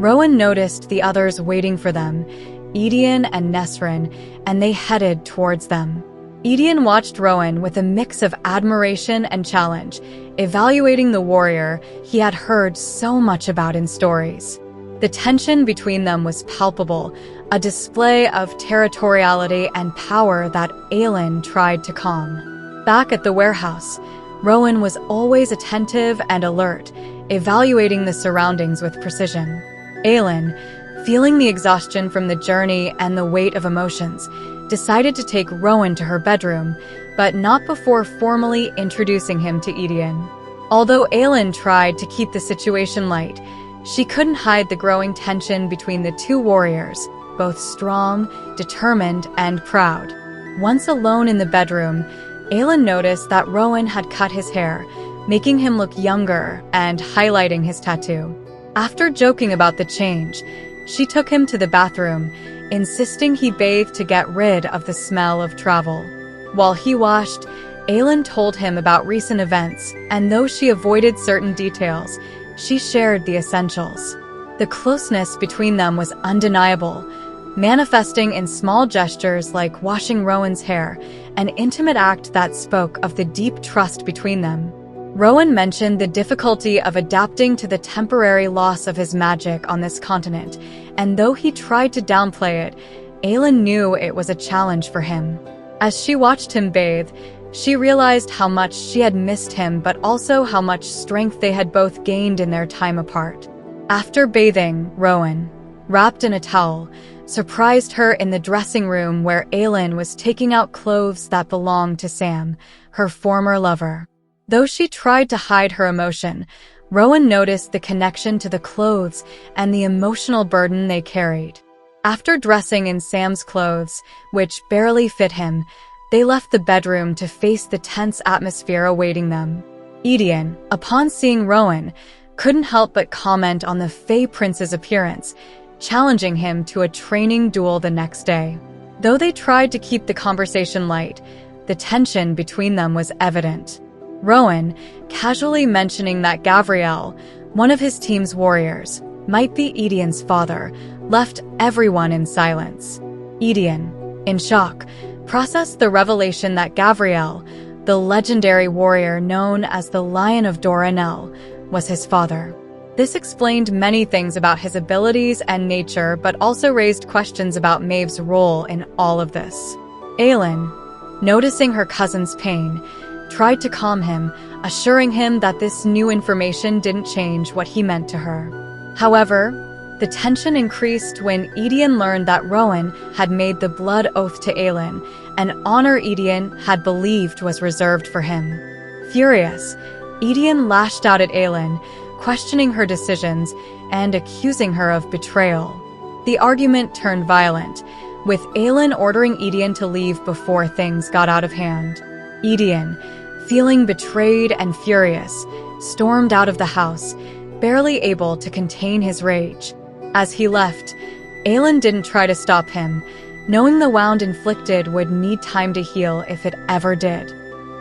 Rowan noticed the others waiting for them, Aedion and Nesrin, and they headed towards them. Aedion watched Rowan with a mix of admiration and challenge, evaluating the warrior he had heard so much about in stories. The tension between them was palpable, a display of territoriality and power that Aelin tried to calm. Back at the warehouse, Rowan was always attentive and alert, evaluating the surroundings with precision. Aelin, feeling the exhaustion from the journey and the weight of emotions, decided to take Rowan to her bedroom, but not before formally introducing him to Aedion. Although Aelin tried to keep the situation light, she couldn't hide the growing tension between the two warriors, both strong, determined, and proud. Once alone in the bedroom, Aelin noticed that Rowan had cut his hair, making him look younger and highlighting his tattoo. After joking about the change, she took him to the bathroom, insisting he bathe to get rid of the smell of travel. While he washed, Aelin told him about recent events, and though she avoided certain details, she shared the essentials. The closeness between them was undeniable, manifesting in small gestures like washing Rowan's hair, an intimate act that spoke of the deep trust between them. Rowan mentioned the difficulty of adapting to the temporary loss of his magic on this continent, and though he tried to downplay it, Aelin knew it was a challenge for him. As she watched him bathe, she realized how much she had missed him, but also how much strength they had both gained in their time apart. After bathing, Rowan, wrapped in a towel, surprised her in the dressing room where Aelin was taking out clothes that belonged to Sam, her former lover. Though she tried to hide her emotion, Rowan noticed the connection to the clothes and the emotional burden they carried. After dressing in Sam's clothes, which barely fit him, they left the bedroom to face the tense atmosphere awaiting them. Aedion, upon seeing Rowan, couldn't help but comment on the Fey Prince's appearance, challenging him to a training duel the next day. Though they tried to keep the conversation light, the tension between them was evident. Rowan, casually mentioning that Gavriel, one of his team's warriors, might be Aedion's father, left everyone in silence. Aedion, in shock, processed the revelation that Gavriel, the legendary warrior known as the Lion of Doranel, was his father. This explained many things about his abilities and nature, but also raised questions about Maeve's role in all of this. Aelin, noticing her cousin's pain, tried to calm him, assuring him that this new information didn't change what he meant to her. However, the tension increased when Aedion learned that Rowan had made the blood oath to Aelin, an honor Aedion had believed was reserved for him. Furious, Aedion lashed out at Aelin, questioning her decisions and accusing her of betrayal. The argument turned violent, with Aelin ordering Aedion to leave before things got out of hand. Aedion, feeling betrayed and furious, stormed out of the house, barely able to contain his rage. As he left, Aelin didn't try to stop him, knowing the wound inflicted would need time to heal if it ever did.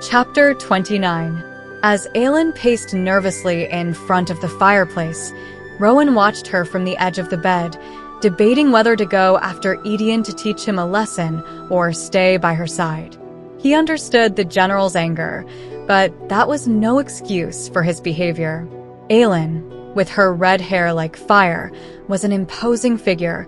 Chapter 29. As Aelin paced nervously in front of the fireplace, Rowan watched her from the edge of the bed, debating whether to go after Aedion to teach him a lesson or stay by her side. He understood the general's anger, but that was no excuse for his behavior. Aelin, with her red hair like fire, was an imposing figure,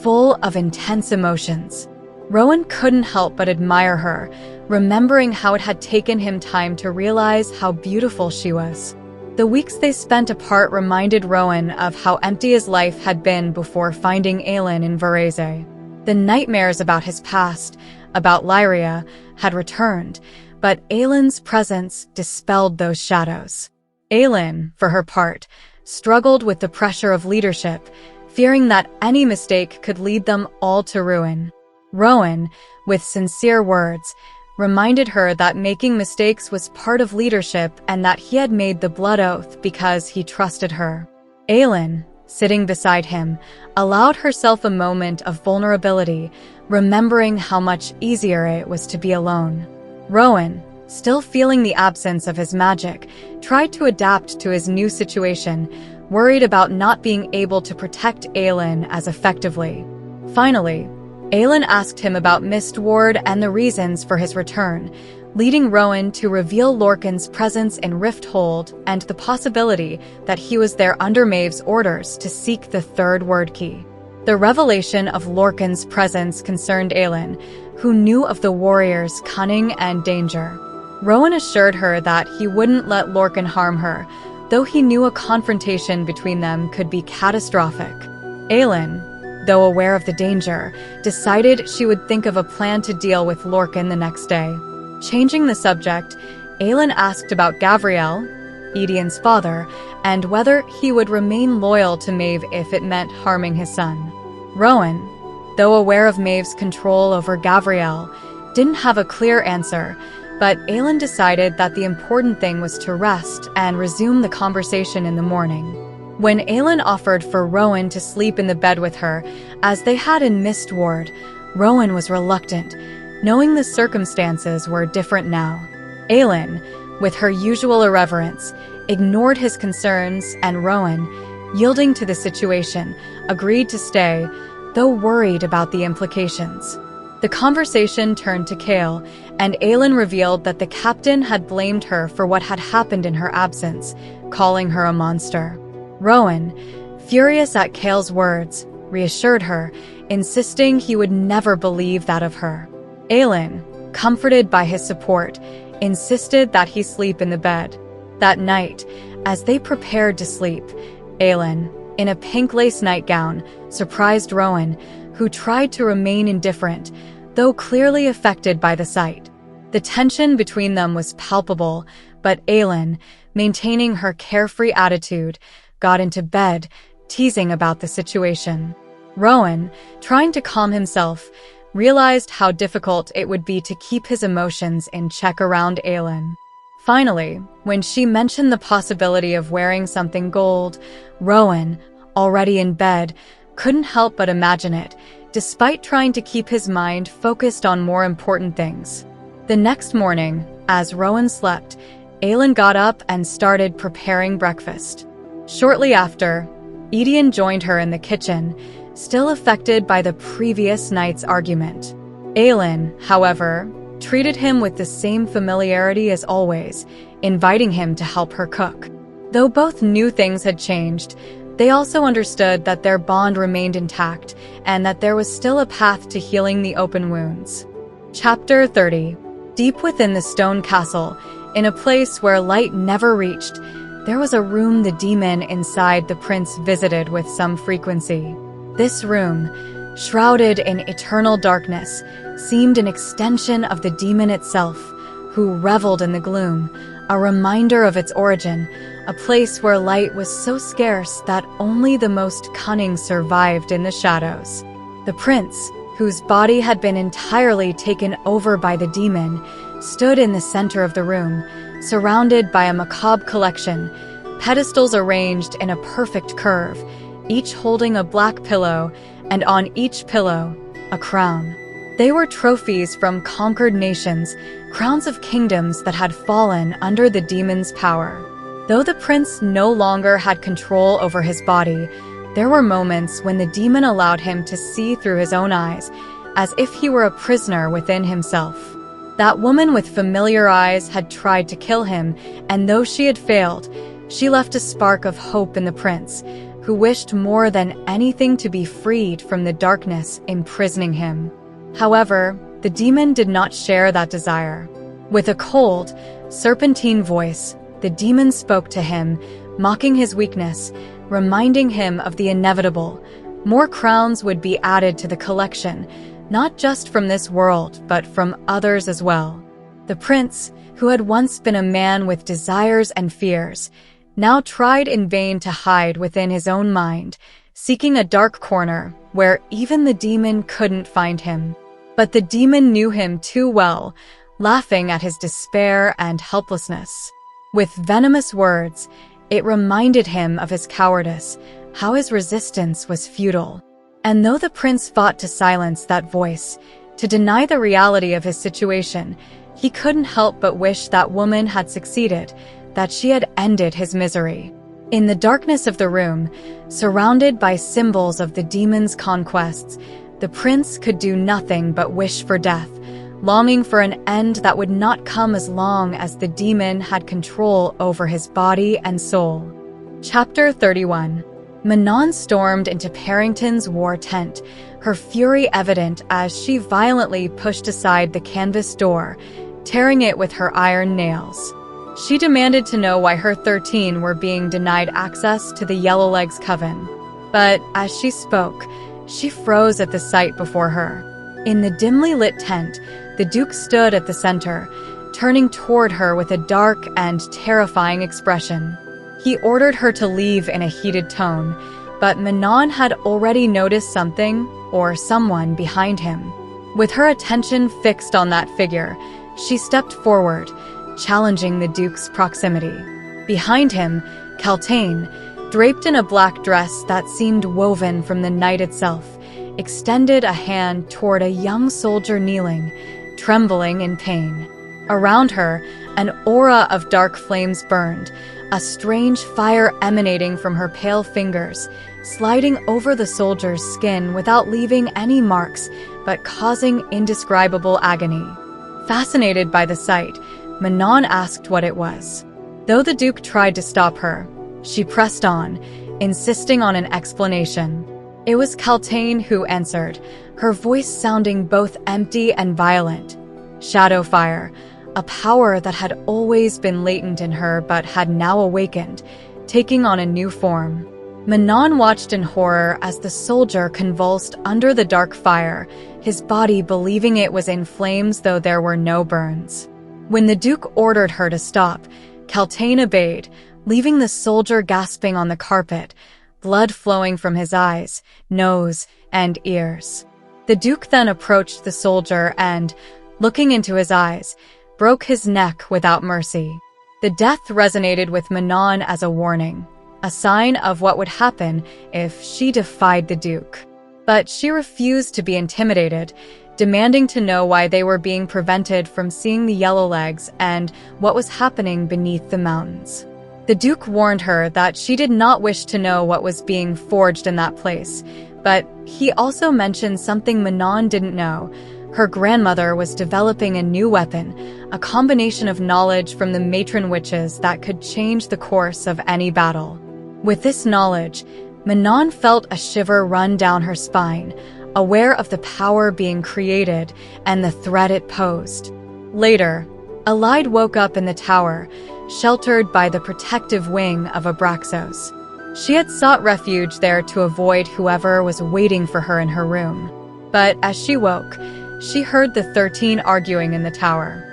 full of intense emotions. Rowan couldn't help but admire her, remembering how it had taken him time to realize how beautiful she was. The weeks they spent apart reminded Rowan of how empty his life had been before finding Aelin in Varese. The nightmares about his past, about Lyria, had returned, but Aelin's presence dispelled those shadows. Aelin, for her part, struggled with the pressure of leadership, fearing that any mistake could lead them all to ruin. Rowan, with sincere words, reminded her that making mistakes was part of leadership and that he had made the blood oath because he trusted her. Aelin, sitting beside him, allowed herself a moment of vulnerability, remembering how much easier it was to be alone. Rowan, still feeling the absence of his magic, tried to adapt to his new situation, worried about not being able to protect Aelin as effectively. Finally, Aelin asked him about Mistward and the reasons for his return, leading Rowan to reveal Lorcan's presence in Rifthold and the possibility that he was there under Maeve's orders to seek the third word key. The revelation of Lorcan's presence concerned Aelin, who knew of the warrior's cunning and danger. Rowan assured her that he wouldn't let Lorcan harm her, though he knew a confrontation between them could be catastrophic. Aelin, though aware of the danger, decided she would think of a plan to deal with Lorcan the next day. Changing the subject, Aelin asked about Gavriel, Aedion's father, and whether he would remain loyal to Maeve if it meant harming his son. Rowan, though aware of Maeve's control over Gavriel, didn't have a clear answer, but Aelin decided that the important thing was to rest and resume the conversation in the morning. When Aelin offered for Rowan to sleep in the bed with her, as they had in Mistward, Rowan was reluctant, knowing the circumstances were different now. Aelin, with her usual irreverence, ignored his concerns, and Rowan, yielding to the situation, agreed to stay, though worried about the implications. The conversation turned to Chaol, and Aelin revealed that the captain had blamed her for what had happened in her absence, calling her a monster. Rowan, furious at Chaol's words, reassured her, insisting he would never believe that of her. Aelin, comforted by his support, insisted that he sleep in the bed. That night, as they prepared to sleep, Aelin, in a pink lace nightgown, surprised Rowan, who tried to remain indifferent, though clearly affected by the sight. The tension between them was palpable, but Aelin, maintaining her carefree attitude, got into bed, teasing about the situation. Rowan, trying to calm himself, realized how difficult it would be to keep his emotions in check around Aelin. Finally, when she mentioned the possibility of wearing something gold, Rowan, already in bed, couldn't help but imagine it, despite trying to keep his mind focused on more important things. The next morning, as Rowan slept, Aelin got up and started preparing breakfast. Shortly after, Aedion joined her in the kitchen, still affected by the previous night's argument. Aelin, however, treated him with the same familiarity as always, inviting him to help her cook. Though both knew things had changed, they also understood that their bond remained intact and that there was still a path to healing the open wounds. Chapter 30. Deep within the stone castle, in a place where light never reached, there was a room the demon inside the prince visited with some frequency. This room, shrouded in eternal darkness, seemed an extension of the demon itself, who reveled in the gloom, a reminder of its origin, a place where light was so scarce that only the most cunning survived in the shadows. The prince, whose body had been entirely taken over by the demon, stood in the center of the room, surrounded by a macabre collection, pedestals arranged in a perfect curve, each holding a black pillow, and on each pillow, a crown. They were trophies from conquered nations, crowns of kingdoms that had fallen under the demon's power. Though the prince no longer had control over his body, there were moments when the demon allowed him to see through his own eyes, as if he were a prisoner within himself. That woman with familiar eyes had tried to kill him, and though she had failed, she left a spark of hope in the prince, who wished more than anything to be freed from the darkness imprisoning him. However, the demon did not share that desire. With a cold, serpentine voice, the demon spoke to him, mocking his weakness, reminding him of the inevitable. More crowns would be added to the collection, not just from this world, but from others as well. The prince, who had once been a man with desires and fears, now tried in vain to hide within his own mind, seeking a dark corner where even the demon couldn't find him. But the demon knew him too well, laughing at his despair and helplessness. With venomous words, it reminded him of his cowardice, how his resistance was futile. And though the prince fought to silence that voice, to deny the reality of his situation, he couldn't help but wish that woman had succeeded, that she had ended his misery. In the darkness of the room, surrounded by symbols of the demon's conquests, the prince could do nothing but wish for death, longing for an end that would not come as long as the demon had control over his body and soul. Chapter 31. Manon stormed into Parrington's war tent, her fury evident as she violently pushed aside the canvas door, tearing it with her iron nails. She demanded to know why her 13 were being denied access to the Yellowlegs coven. But as she spoke, she froze at the sight before her. In the dimly lit tent, the Duke stood at the center, turning toward her with a dark and terrifying expression. He ordered her to leave in a heated tone, but Manon had already noticed something or someone behind him. With her attention fixed on that figure, she stepped forward, challenging the Duke's proximity. Behind him, Celaena, draped in a black dress that seemed woven from the night itself, extended a hand toward a young soldier kneeling, trembling in pain. Around her, an aura of dark flames burned, a strange fire emanating from her pale fingers, sliding over the soldier's skin without leaving any marks, but causing indescribable agony. Fascinated by the sight, Manon asked what it was. Though the Duke tried to stop her, she pressed on, insisting on an explanation. It was Celaena who answered, her voice sounding both empty and violent. Shadow fire, a power that had always been latent in her but had now awakened, taking on a new form. Manon watched in horror as the soldier convulsed under the dark fire, his body believing it was in flames though there were no burns. When the Duke ordered her to stop, Celaena obeyed, leaving the soldier gasping on the carpet, blood flowing from his eyes, nose, and ears. The Duke then approached the soldier and, looking into his eyes, broke his neck without mercy. The death resonated with Manon as a warning, a sign of what would happen if she defied the Duke. But she refused to be intimidated, demanding to know why they were being prevented from seeing the Yellowlegs and what was happening beneath the mountains. The Duke warned her that she did not wish to know what was being forged in that place, but he also mentioned something Manon didn't know. Her grandmother was developing a new weapon, a combination of knowledge from the matron witches that could change the course of any battle. With this knowledge, Manon felt a shiver run down her spine, aware of the power being created and the threat it posed. Later, Aelin woke up in the tower, sheltered by the protective wing of Abraxos. She had sought refuge there to avoid whoever was waiting for her in her room. But as she woke, she heard the 13 arguing in the tower.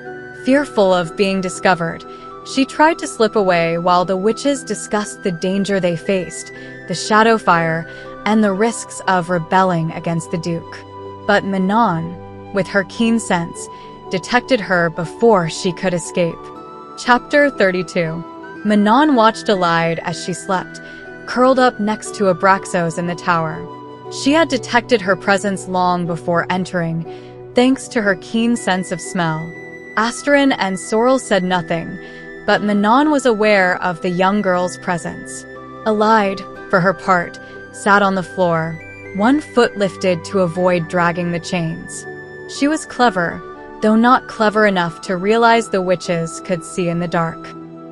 Fearful of being discovered, she tried to slip away while the witches discussed the danger they faced, the shadow fire, and the risks of rebelling against the Duke. But Manon, with her keen sense, detected her before she could escape. Chapter 32. Manon watched Aelin as she slept, curled up next to Abraxos in the tower. She had detected her presence long before entering, thanks to her keen sense of smell. Asterin and Sorrel said nothing, but Manon was aware of the young girl's presence. Aelin, for her part, sat on the floor, one foot lifted to avoid dragging the chains. She was clever, though not clever enough to realize the witches could see in the dark.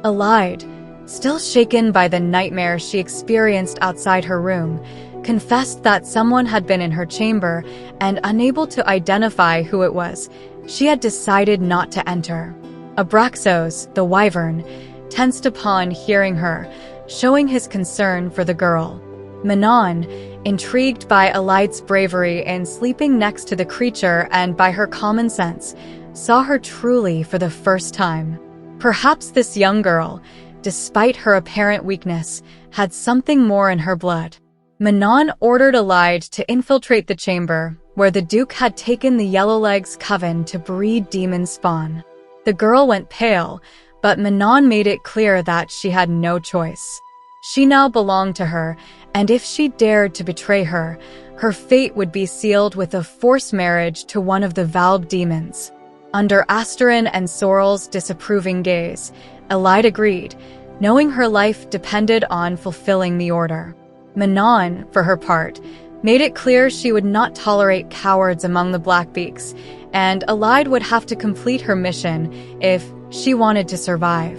Aelin, still shaken by the nightmare she experienced outside her room, confessed that someone had been in her chamber, and unable to identify who it was, she had decided not to enter. Abraxos, the wyvern, tensed upon hearing her, showing his concern for the girl. Manon, intrigued by Aelid's bravery in sleeping next to the creature and by her common sense, saw her truly for the first time. Perhaps this young girl, despite her apparent weakness, had something more in her blood. Manon ordered Aelin to infiltrate the chamber, where the Duke had taken the Yellowlegs coven to breed demon spawn. The girl went pale, but Manon made it clear that she had no choice. She now belonged to her, and if she dared to betray her, her fate would be sealed with a forced marriage to one of the vowed demons. Under Asterin and Sorrel's disapproving gaze, Aelin agreed, knowing her life depended on fulfilling the order. Manon, for her part, made it clear she would not tolerate cowards among the Blackbeaks, and Aelin would have to complete her mission if she wanted to survive.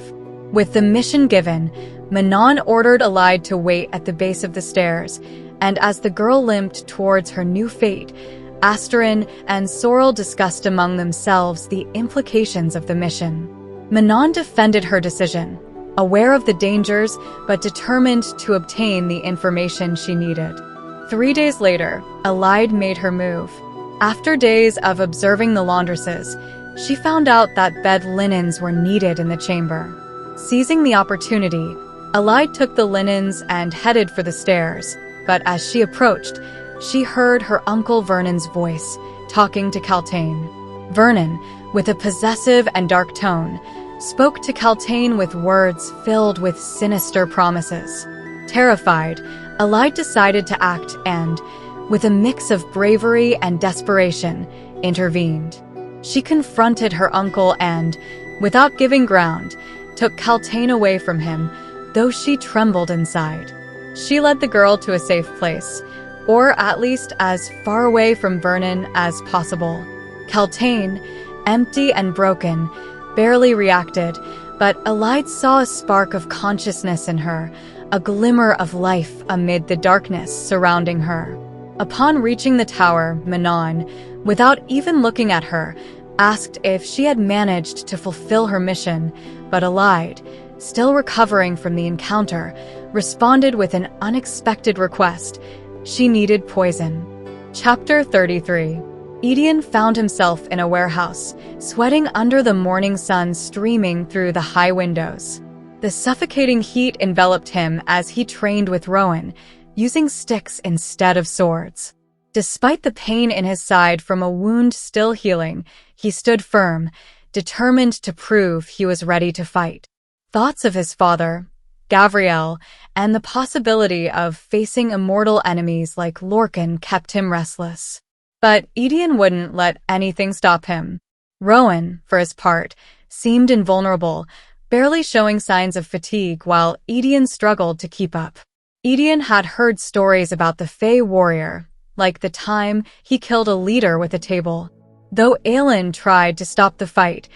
With the mission given, Manon ordered Aelin to wait at the base of the stairs, and as the girl limped towards her new fate, Asterin and Sorrel discussed among themselves the implications of the mission. Manon defended her decision, aware of the dangers but determined to obtain the information she needed. 3 days later, Aelin made her move. After days of observing the laundresses, she found out that bed linens were needed in the chamber. Seizing the opportunity, Aelin took the linens and headed for the stairs, but as she approached, she heard her uncle Vernon's voice, talking to Celaena. Vernon, with a possessive and dark tone, spoke to Celaena with words filled with sinister promises. Terrified, Aelin decided to act and, with a mix of bravery and desperation, intervened. She confronted her uncle and, without giving ground, took Celaena away from him, though she trembled inside. She led the girl to a safe place, or at least as far away from Vernon as possible. Celaena, empty and broken, barely reacted, but Aelin saw a spark of consciousness in her, a glimmer of life amid the darkness surrounding her. Upon reaching the tower, Manon, without even looking at her, asked if she had managed to fulfill her mission, but Aelin, still recovering from the encounter, responded with an unexpected request. She needed poison. Chapter 33. Aedion found himself in a warehouse, sweating under the morning sun streaming through the high windows. The suffocating heat enveloped him as he trained with Rowan, using sticks instead of swords. Despite the pain in his side from a wound still healing, he stood firm, determined to prove he was ready to fight. Thoughts of his father, Gavriel, and the possibility of facing immortal enemies like Lorcan kept him restless. But Aedion wouldn't let anything stop him. Rowan, for his part, seemed invulnerable, barely showing signs of fatigue while Aedion struggled to keep up. Aedion had heard stories about the Fey warrior, like the time he killed a leader with a table. Though Aelin tried to stop the fight,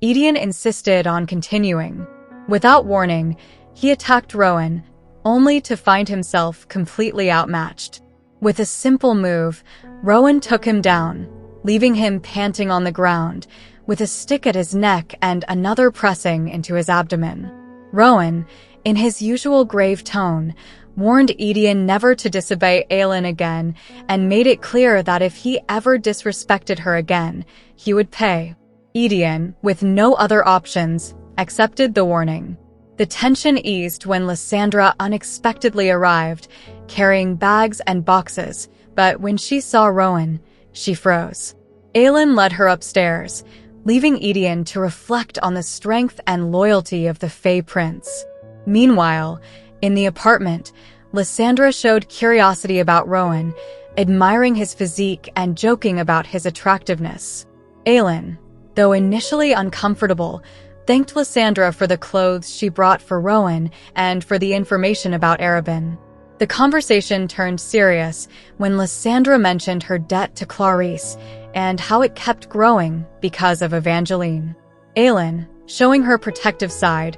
Aedion insisted on continuing. Without warning, he attacked Rowan, only to find himself completely outmatched. With a simple move, Rowan took him down, leaving him panting on the ground, with a stick at his neck and another pressing into his abdomen. Rowan, in his usual grave tone, warned Aedion never to disobey Aelin again and made it clear that if he ever disrespected her again, he would pay. Aedion, with no other options, accepted the warning. The tension eased when Lysandra unexpectedly arrived, carrying bags and boxes, but when she saw Rowan, she froze. Aelin led her upstairs, leaving Aedion to reflect on the strength and loyalty of the Fey Prince. Meanwhile, in the apartment, Lysandra showed curiosity about Rowan, admiring his physique and joking about his attractiveness. Aelin, though initially uncomfortable, thanked Lysandra for the clothes she brought for Rowan and for the information about Arabin. The conversation turned serious when Lysandra mentioned her debt to Clarice and how it kept growing because of Evangeline. Aelin, showing her protective side,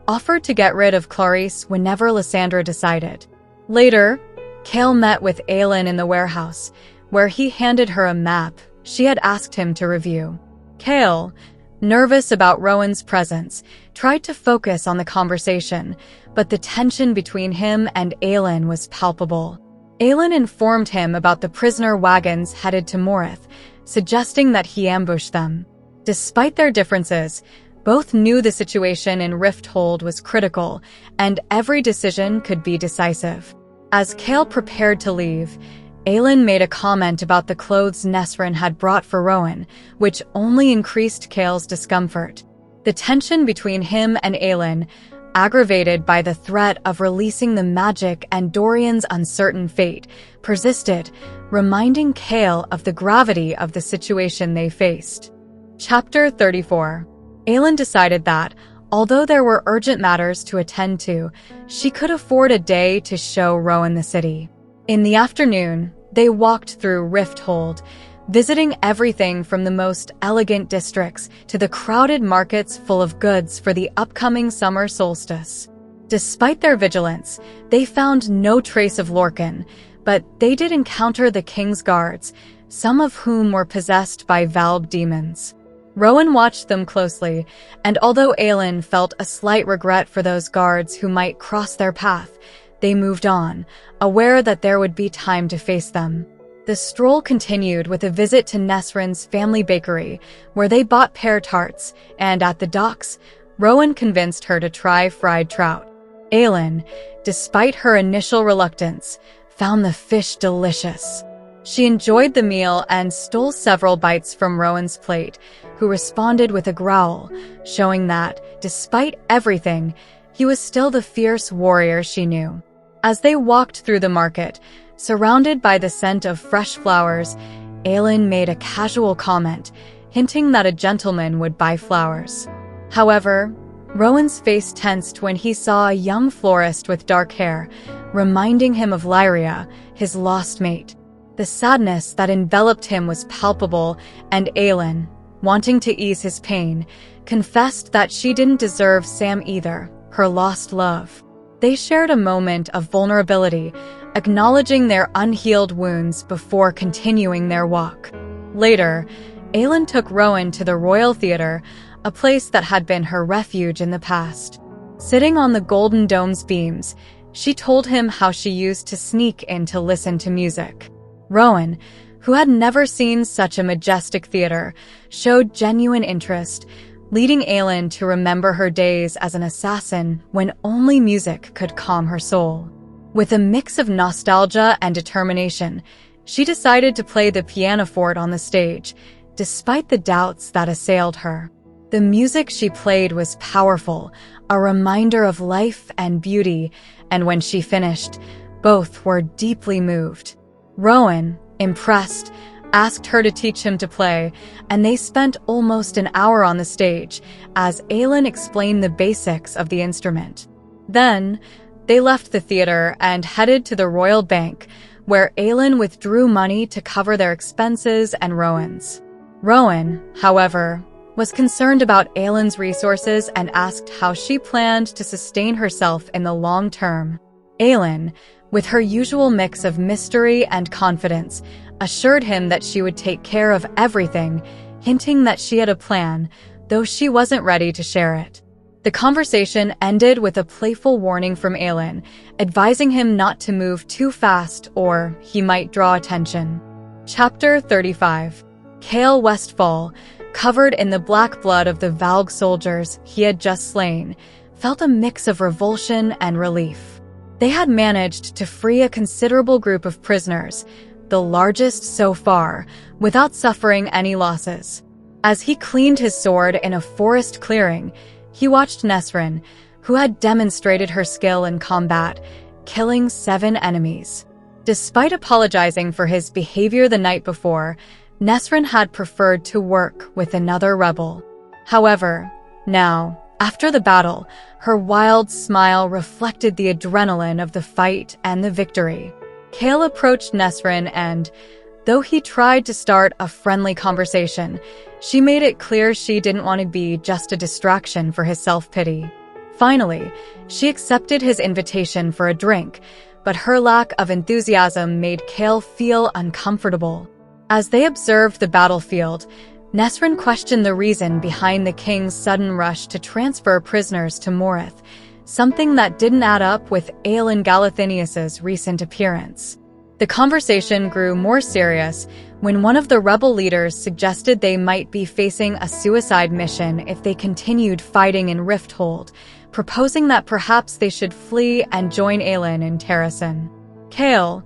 offered to get rid of Clarice whenever Lysandra decided. Later, Cale met with Aelin in the warehouse, where he handed her a map she had asked him to review. Cale, nervous about Rowan's presence, tried to focus on the conversation, but the tension between him and Aelin was palpable. Aelin informed him about the prisoner wagons headed to Morith, suggesting that he ambush them. Despite their differences, both knew the situation in Rifthold was critical, and every decision could be decisive. As Cale prepared to leave, Aelin made a comment about the clothes Nesrin had brought for Rowan, which only increased Cale's discomfort. The tension between him and Aelin, aggravated by the threat of releasing the magic and Dorian's uncertain fate, persisted, reminding Cale of the gravity of the situation they faced. Chapter 34. Aelin decided that, Although there were urgent matters to attend to, she could afford a day to show Rowan the city. In the afternoon, they walked through Rifthold, visiting everything from the most elegant districts to the crowded markets full of goods for the upcoming summer solstice. Despite their vigilance, they found no trace of Lorcan, but they did encounter the king's guards, some of whom were possessed by vowed demons. Rowan watched them closely, and although Aelin felt a slight regret for those guards who might cross their path, they moved on, aware that there would be time to face them. The stroll continued with a visit to Nesrin's family bakery, where they bought pear tarts, and at the docks, Rowan convinced her to try fried trout. Aelin, despite her initial reluctance, found the fish delicious. She enjoyed the meal and stole several bites from Rowan's plate, who responded with a growl, showing that, despite everything, he was still the fierce warrior she knew. As they walked through the market, surrounded by the scent of fresh flowers, Aelin made a casual comment, hinting that a gentleman would buy flowers. However, Rowan's face tensed when he saw a young florist with dark hair, reminding him of Lyria, his lost mate. The sadness that enveloped him was palpable, and Aelin, wanting to ease his pain, confessed that she didn't deserve Sam either, her lost love. They shared a moment of vulnerability, acknowledging their unhealed wounds before continuing their walk. Later, Aelin took Rowan to the Royal Theatre, a place that had been her refuge in the past. Sitting on the Golden Dome's beams, she told him how she used to sneak in to listen to music. Rowan, who had never seen such a majestic theater, showed genuine interest, leading Aelin to remember her days as an assassin when only music could calm her soul. With a mix of nostalgia and determination, she decided to play the pianoforte on the stage, despite the doubts that assailed her. The music she played was powerful, a reminder of life and beauty, and when she finished, both were deeply moved. Rowan, impressed, asked her to teach him to play, and they spent almost an hour on the stage as Aelin explained the basics of the instrument. Then, they left the theater and headed to the Royal Bank, where Aelin withdrew money to cover their expenses and Rowan's. Rowan, however, was concerned about Aelin's resources and asked how she planned to sustain herself in the long term. Aelin, with her usual mix of mystery and confidence, assured him that she would take care of everything, hinting that she had a plan, though she wasn't ready to share it. The conversation ended with a playful warning from Aelin, advising him not to move too fast or he might draw attention. Chapter 35. Chaol Westfall, covered in the black blood of the Valg soldiers he had just slain, felt a mix of revulsion and relief. They had managed to free a considerable group of prisoners, the largest so far, without suffering any losses. As he cleaned his sword in a forest clearing, he watched Nesrin, who had demonstrated her skill in combat, killing 7 enemies. Despite apologizing for his behavior the night before, Nesrin had preferred to work with another rebel. However, now, after the battle, her wild smile reflected the adrenaline of the fight and the victory. Chaol approached Nesrin and, though he tried to start a friendly conversation, she made it clear she didn't want to be just a distraction for his self-pity. Finally, she accepted his invitation for a drink, but her lack of enthusiasm made Chaol feel uncomfortable. As they observed the battlefield, Nesrin questioned the reason behind the king's sudden rush to transfer prisoners to Morith, something that didn't add up with Aelin Galathynius's recent appearance. The conversation grew more serious when one of the rebel leaders suggested they might be facing a suicide mission if they continued fighting in Rifthold, proposing that perhaps they should flee and join Aelin in Terrasen. Chaol,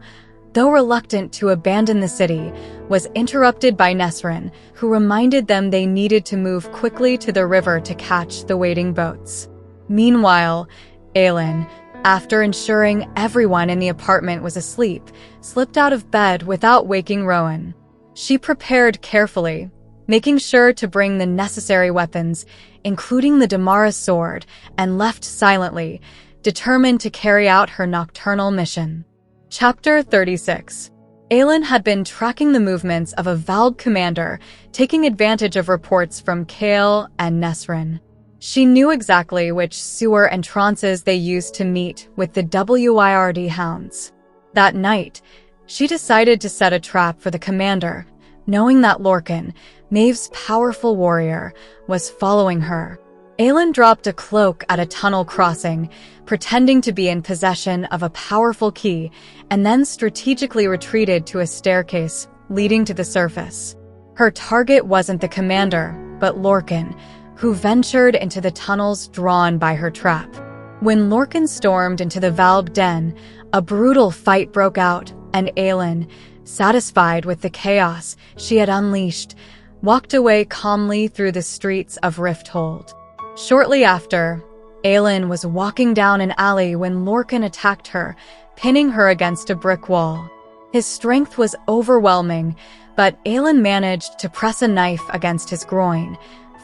though reluctant to abandon the city, was interrupted by Nesrin, who reminded them they needed to move quickly to the river to catch the waiting boats. Meanwhile, Aelin, after ensuring everyone in the apartment was asleep, slipped out of bed without waking Rowan. She prepared carefully, making sure to bring the necessary weapons, including the Damara's sword, and left silently, determined to carry out her nocturnal mission. Chapter 36. Aelin had been tracking the movements of a Valg commander, taking advantage of reports from Kael and Nesrin. She knew exactly which sewer entrances they used to meet with the Wyrd hounds. That night, she decided to set a trap for the commander, knowing that Lorcan, Maeve's powerful warrior, was following her. Aelin dropped a cloak at a tunnel crossing, pretending to be in possession of a powerful key, and then strategically retreated to a staircase leading to the surface. Her target wasn't the commander, but Lorcan, who ventured into the tunnels drawn by her trap. When Lorcan stormed into the Valg den, a brutal fight broke out, and Aelin, satisfied with the chaos she had unleashed, walked away calmly through the streets of Rifthold. Shortly after, Aelin was walking down an alley when Lorcan attacked her, pinning her against a brick wall. His strength was overwhelming, but Aelin managed to press a knife against his groin,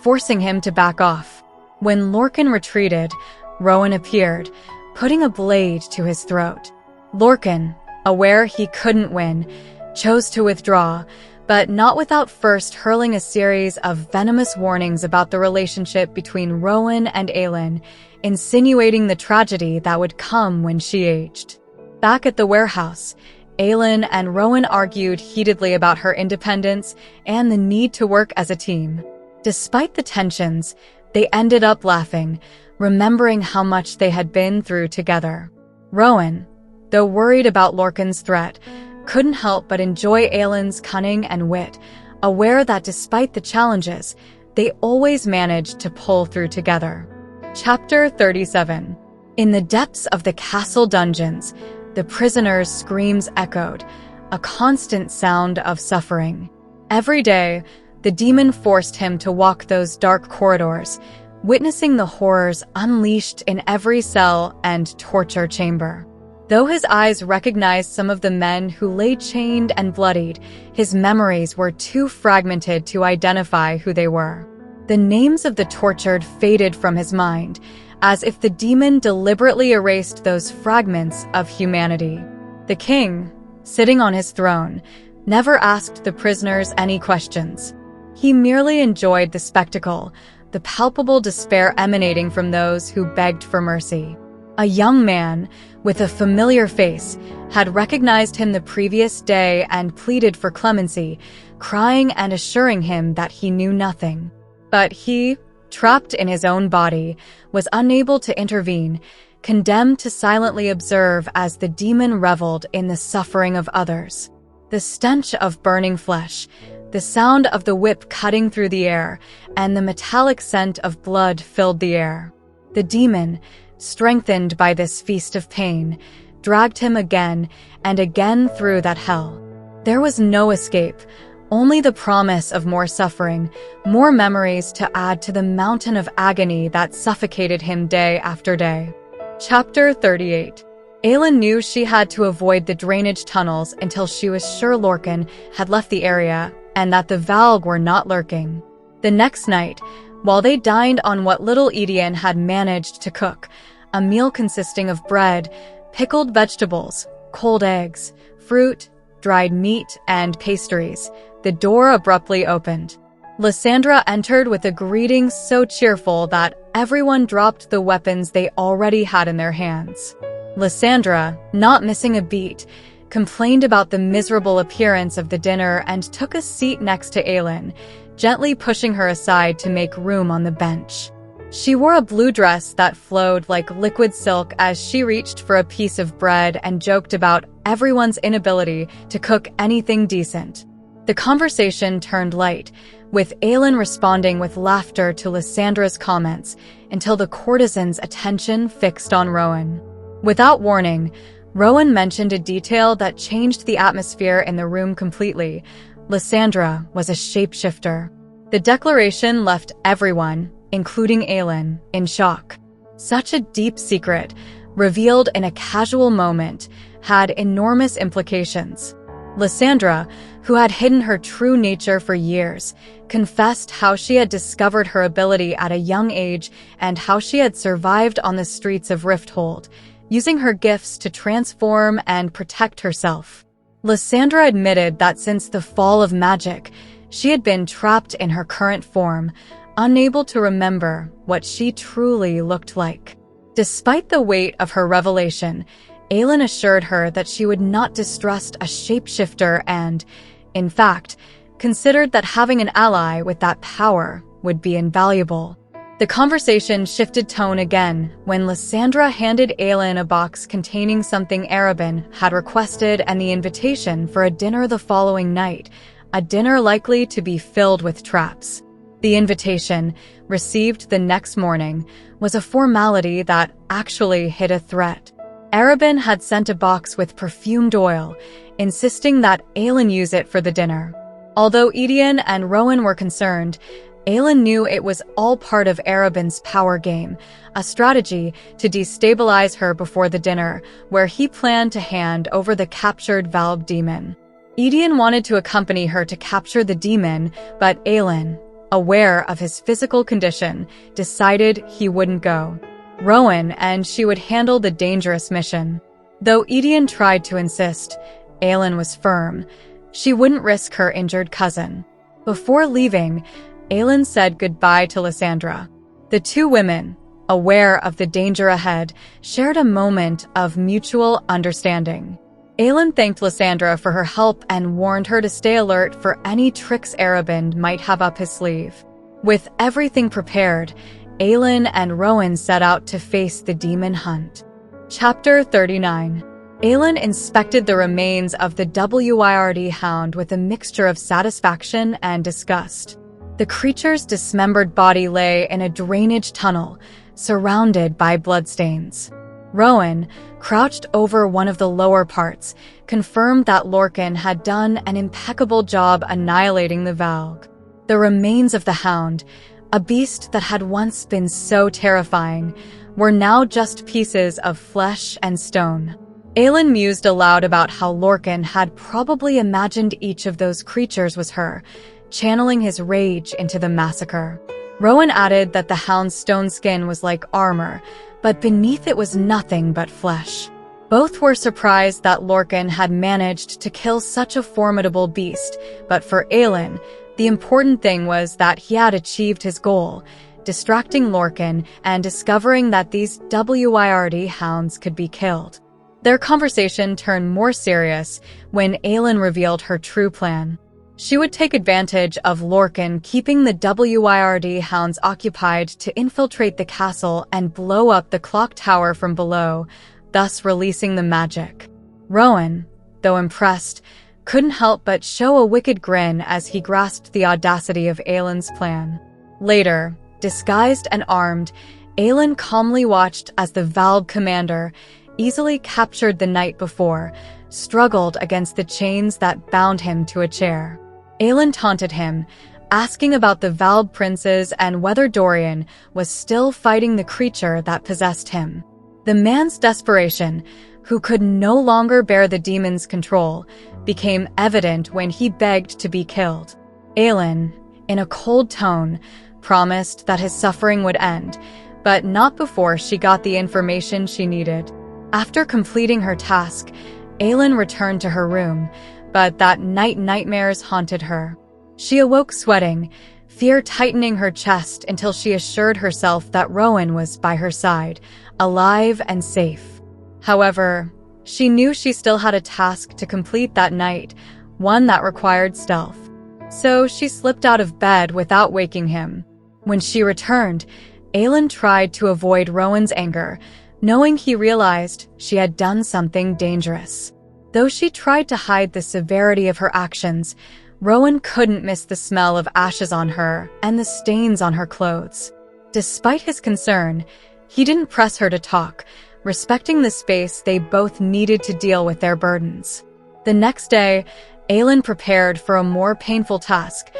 forcing him to back off. When Lorcan retreated, Rowan appeared, putting a blade to his throat. Lorcan, aware he couldn't win, chose to withdraw, but not without first hurling a series of venomous warnings about the relationship between Rowan and Aelin, insinuating the tragedy that would come when she aged. Back at the warehouse, Aelin and Rowan argued heatedly about her independence and the need to work as a team. Despite the tensions, they ended up laughing, remembering how much they had been through together. Rowan, though worried about Lorcan's threat, couldn't help but enjoy Aelin's cunning and wit, aware that despite the challenges, they always managed to pull through together. Chapter 37. In the depths of the castle dungeons, the prisoner's screams echoed, a constant sound of suffering. Every day, the demon forced him to walk those dark corridors, witnessing the horrors unleashed in every cell and torture chamber. Though his eyes recognized some of the men who lay chained and bloodied, his memories were too fragmented to identify who they were. The names of the tortured faded from his mind, as if the demon deliberately erased those fragments of humanity. The king, sitting on his throne, never asked the prisoners any questions. He merely enjoyed the spectacle, the palpable despair emanating from those who begged for mercy. A young man, with a familiar face, had recognized him the previous day and pleaded for clemency, crying and assuring him that he knew nothing. But he, trapped in his own body, was unable to intervene, condemned to silently observe as the demon reveled in the suffering of others. The stench of burning flesh, the sound of the whip cutting through the air, and the metallic scent of blood filled the air. The demon, strengthened by this feast of pain, dragged him again and again through that hell. There was no escape, only the promise of more suffering, more memories to add to the mountain of agony that suffocated him day after day. Chapter 38. Aelin knew she had to avoid the drainage tunnels until she was sure Lorcan had left the area and that the Valg were not lurking. The next night, while they dined on what little Aedion had managed to cook, a meal consisting of bread, pickled vegetables, cold eggs, fruit, dried meat, and pastries, the door abruptly opened. Lysandra entered with a greeting so cheerful that everyone dropped the weapons they already had in their hands. Lysandra, not missing a beat, complained about the miserable appearance of the dinner and took a seat next to Aelin, gently pushing her aside to make room on the bench. She wore a blue dress that flowed like liquid silk as she reached for a piece of bread and joked about everyone's inability to cook anything decent. The conversation turned light, with Aelin responding with laughter to Lysandra's comments until the courtesan's attention fixed on Rowan. Without warning, Rowan mentioned a detail that changed the atmosphere in the room completely. Lysandra was a shapeshifter. The declaration left everyone, including Aelin, in shock. Such a deep secret, revealed in a casual moment, had enormous implications. Lysandra, who had hidden her true nature for years, confessed how she had discovered her ability at a young age and how she had survived on the streets of Rifthold, using her gifts to transform and protect herself. Lysandra admitted that since the fall of magic, she had been trapped in her current form, unable to remember what she truly looked like. Despite the weight of her revelation, Aelin assured her that she would not distrust a shapeshifter and, in fact, considered that having an ally with that power would be invaluable. The conversation shifted tone again when Lysandra handed Aelin a box containing something Arobynn had requested and the invitation for a dinner the following night, a dinner likely to be filled with traps. The invitation, received the next morning, was a formality that actually hid a threat. Arobynn had sent a box with perfumed oil, insisting that Aelin use it for the dinner. Although Aedion and Rowan were concerned, Aelin knew it was all part of Arobynn's power game, a strategy to destabilize her before the dinner, where he planned to hand over the captured Valve demon. Aedion wanted to accompany her to capture the demon, but Aelin, aware of his physical condition, decided he wouldn't go. Rowan and she would handle the dangerous mission. Though Aedion tried to insist, Aelin was firm. She wouldn't risk her injured cousin. Before leaving, Aelin said goodbye to Lysandra. The two women, aware of the danger ahead, shared a moment of mutual understanding. Aelin thanked Lysandra for her help and warned her to stay alert for any tricks Arobynn might have up his sleeve. With everything prepared, Aelin and Rowan set out to face the demon hunt. Chapter 39. Aelin inspected the remains of the Wyrd hound with a mixture of satisfaction and disgust. The creature's dismembered body lay in a drainage tunnel, surrounded by bloodstains. Rowan, crouched over one of the lower parts, confirmed that Lorcan had done an impeccable job annihilating the Valg. The remains of the hound, a beast that had once been so terrifying, were now just pieces of flesh and stone. Aelin mused aloud about how Lorcan had probably imagined each of those creatures was her, channeling his rage into the massacre. Rowan added that the hound's stone skin was like armor, but beneath it was nothing but flesh. Both were surprised that Lorcan had managed to kill such a formidable beast, but for Aelin, the important thing was that he had achieved his goal, distracting Lorcan and discovering that these Wyrd hounds could be killed. Their conversation turned more serious when Aelin revealed her true plan. She would take advantage of Lorcan keeping the Wyrd hounds occupied to infiltrate the castle and blow up the clock tower from below, thus releasing the magic. Rowan, though impressed, couldn't help but show a wicked grin as he grasped the audacity of Aelin's plan. Later, disguised and armed, Aelin calmly watched as the Valve commander, easily captured the night before, struggled against the chains that bound him to a chair. Aelin taunted him, asking about the Valve princes and whether Dorian was still fighting the creature that possessed him. The man's desperation, who could no longer bear the demon's control, became evident when he begged to be killed. Aelin, in a cold tone, promised that his suffering would end, but not before she got the information she needed. After completing her task, Aelin returned to her room, but that night nightmares haunted her. She awoke sweating, fear tightening her chest until she assured herself that Rowan was by her side, alive and safe. However, she knew she still had a task to complete that night, one that required stealth. So she slipped out of bed without waking him. When she returned, Aelin tried to avoid Rowan's anger, knowing he realized she had done something dangerous. Though she tried to hide the severity of her actions, Rowan couldn't miss the smell of ashes on her and the stains on her clothes. Despite his concern, he didn't press her to talk, respecting the space they both needed to deal with their burdens. The next day, Aelin prepared for a more painful task,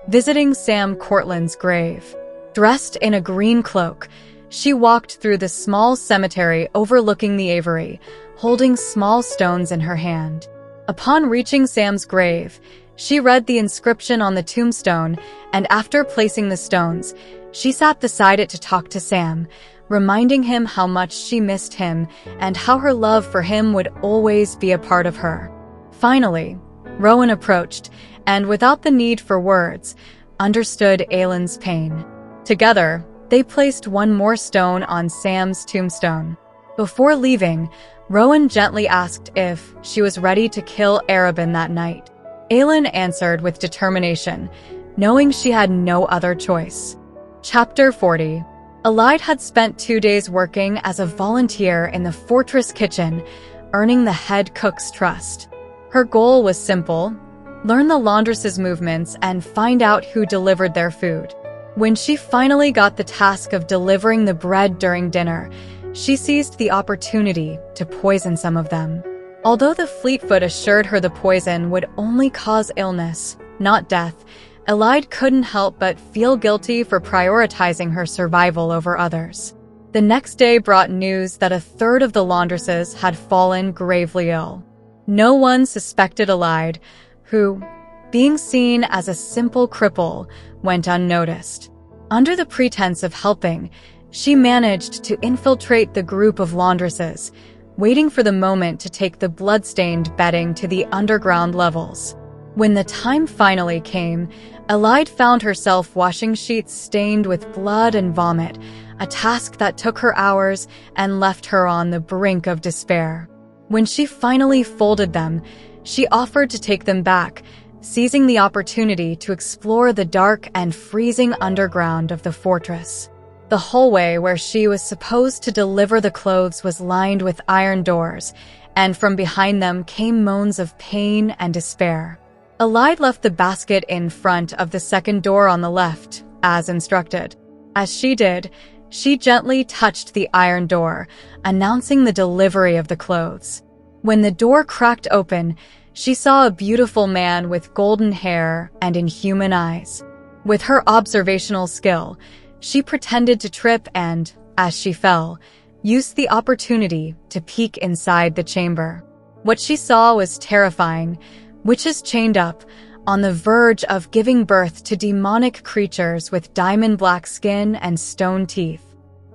visiting Sam Cortland's grave. Dressed in a green cloak, she walked through the small cemetery overlooking the Aviary, holding small stones in her hand. Upon reaching Sam's grave, she read the inscription on the tombstone, and after placing the stones, she sat beside it to talk to Sam, reminding him how much she missed him and how her love for him would always be a part of her. Finally, Rowan approached, and without the need for words, understood Aelin's pain. Together, they placed one more stone on Sam's tombstone. Before leaving, Rowan gently asked if she was ready to kill Arobynn that night. Aelin answered with determination, knowing she had no other choice. Chapter 40. Aelin had spent 2 days working as a volunteer in the fortress kitchen, earning the head cook's trust. Her goal was simple: learn the laundress's movements and find out who delivered their food. When she finally got the task of delivering the bread during dinner, she seized the opportunity to poison some of them. Although the Fleetfoot assured her the poison would only cause illness, not death, Aelin couldn't help but feel guilty for prioritizing her survival over others. The next day brought news that a third of the laundresses had fallen gravely ill. No one suspected Aelin, who, being seen as a simple cripple, went unnoticed. Under the pretense of helping, she managed to infiltrate the group of laundresses, waiting for the moment to take the blood-stained bedding to the underground levels. When the time finally came, Aelin found herself washing sheets stained with blood and vomit, a task that took her hours and left her on the brink of despair. When she finally folded them, she offered to take them back, seizing the opportunity to explore the dark and freezing underground of the fortress. The hallway where she was supposed to deliver the clothes was lined with iron doors, and from behind them came moans of pain and despair. Aelin left the basket in front of the second door on the left, as instructed. As she did, she gently touched the iron door, announcing the delivery of the clothes. When the door cracked open, she saw a beautiful man with golden hair and inhuman eyes. With her observational skill, she pretended to trip and, as she fell, used the opportunity to peek inside the chamber. What she saw was terrifying: witches chained up, on the verge of giving birth to demonic creatures with diamond-black skin and stone teeth.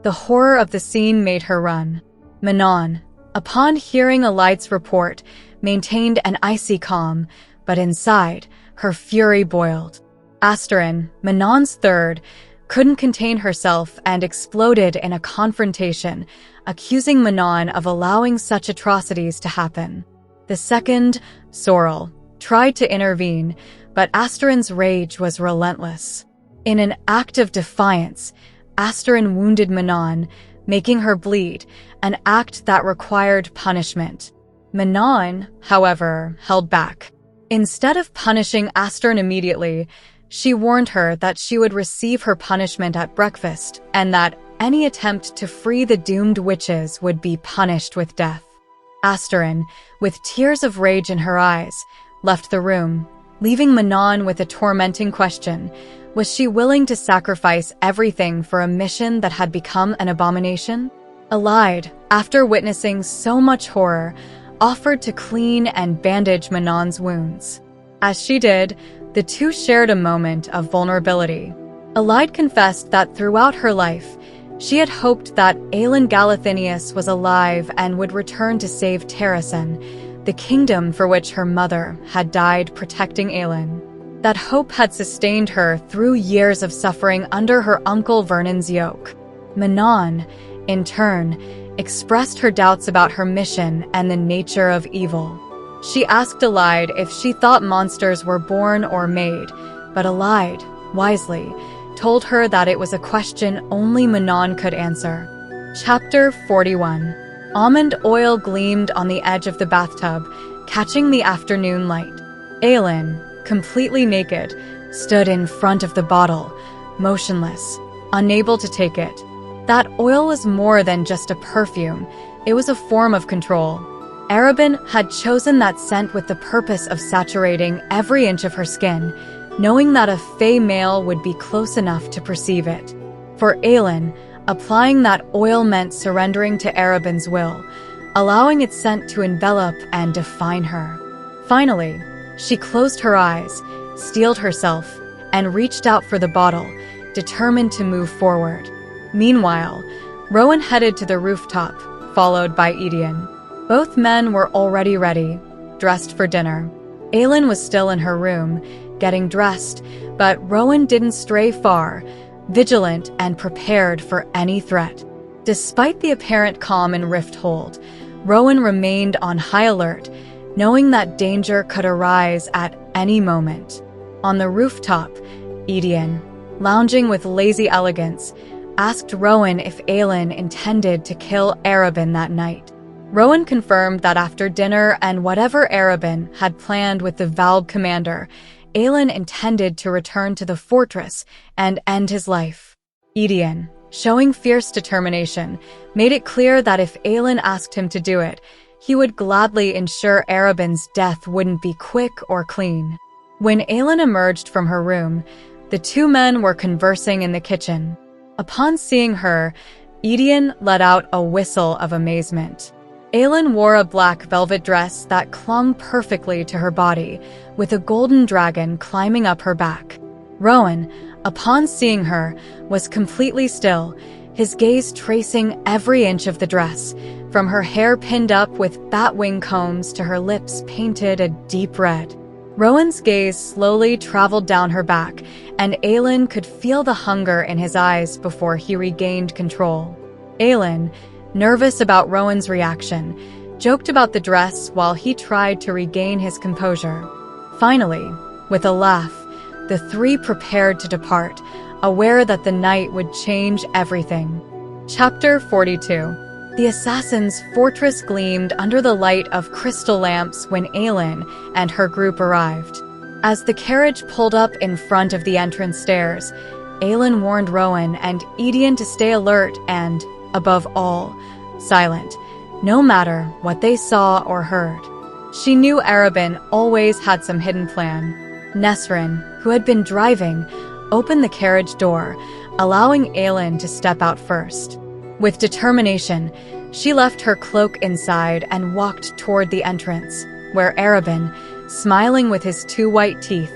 The horror of the scene made her run. Manon, upon hearing Aelit's report, maintained an icy calm, but inside, her fury boiled. Asterin, Manon's third, couldn't contain herself and exploded in a confrontation, accusing Manon of allowing such atrocities to happen. The second, Sorrel, tried to intervene, but Asterin's rage was relentless. In an act of defiance, Asterin wounded Manon, making her bleed, an act that required punishment. Manon, however, held back. Instead of punishing Asterin immediately, she warned her that she would receive her punishment at breakfast and that any attempt to free the doomed witches would be punished with death. Asterin, with tears of rage in her eyes, left the room, leaving Manon with a tormenting question: was she willing to sacrifice everything for a mission that had become an abomination? Aelin, after witnessing so much horror, offered to clean and bandage Manon's wounds. As she did, the two shared a moment of vulnerability. Aelin confessed that throughout her life, she had hoped that Aelin Galathynius was alive and would return to save Terrasen, the kingdom for which her mother had died protecting Aelin. That hope had sustained her through years of suffering under her uncle Vernon's yoke. Manon, in turn, expressed her doubts about her mission and the nature of evil. She asked Aelin if she thought monsters were born or made, but Aelin, wisely, told her that it was a question only Manon could answer. Chapter 41. Almond oil gleamed on the edge of the bathtub, catching the afternoon light. Aelin, completely naked, stood in front of the bottle, motionless, unable to take it. That oil was more than just a perfume, it was a form of control. Arobynn had chosen that scent with the purpose of saturating every inch of her skin, knowing that a fey male would be close enough to perceive it. For Aelin, applying that oil meant surrendering to Arobynn's will, allowing its scent to envelop and define her. Finally, she closed her eyes, steeled herself, and reached out for the bottle, determined to move forward. Meanwhile, Rowan headed to the rooftop, followed by Aedion. Both men were already ready, dressed for dinner. Aelin was still in her room, getting dressed, but Rowan didn't stray far, vigilant and prepared for any threat. Despite the apparent calm in Rifthold, Rowan remained on high alert, knowing that danger could arise at any moment. On the rooftop, Aedion, lounging with lazy elegance, asked Rowan if Aelin intended to kill Arobynn that night. Rowan confirmed that after dinner and whatever Arobynn had planned with the vowed commander, Aelin intended to return to the fortress and end his life. Aedion, showing fierce determination, made it clear that if Aelin asked him to do it, he would gladly ensure Arobynn's death wouldn't be quick or clean. When Aelin emerged from her room, the two men were conversing in the kitchen. Upon seeing her, Aedion let out a whistle of amazement. Aelin wore a black velvet dress that clung perfectly to her body, with a golden dragon climbing up her back. Rowan, upon seeing her, was completely still, his gaze tracing every inch of the dress, from her hair pinned up with batwing combs to her lips painted a deep red. Rowan's gaze slowly traveled down her back, and Aelin could feel the hunger in his eyes before he regained control. Aelin, nervous about Rowan's reaction, joked about the dress while he tried to regain his composure. Finally, with a laugh, the three prepared to depart, aware that the night would change everything. Chapter 42. The assassin's fortress gleamed under the light of crystal lamps when Aelin and her group arrived. As the carriage pulled up in front of the entrance stairs, Aelin warned Rowan and Aedion to stay alert and, above all, silent, no matter what they saw or heard. She knew Arobynn always had some hidden plan. Nesrin, who had been driving, opened the carriage door, allowing Aelin to step out first. With determination, she left her cloak inside and walked toward the entrance, where Arobynn, smiling with his two white teeth,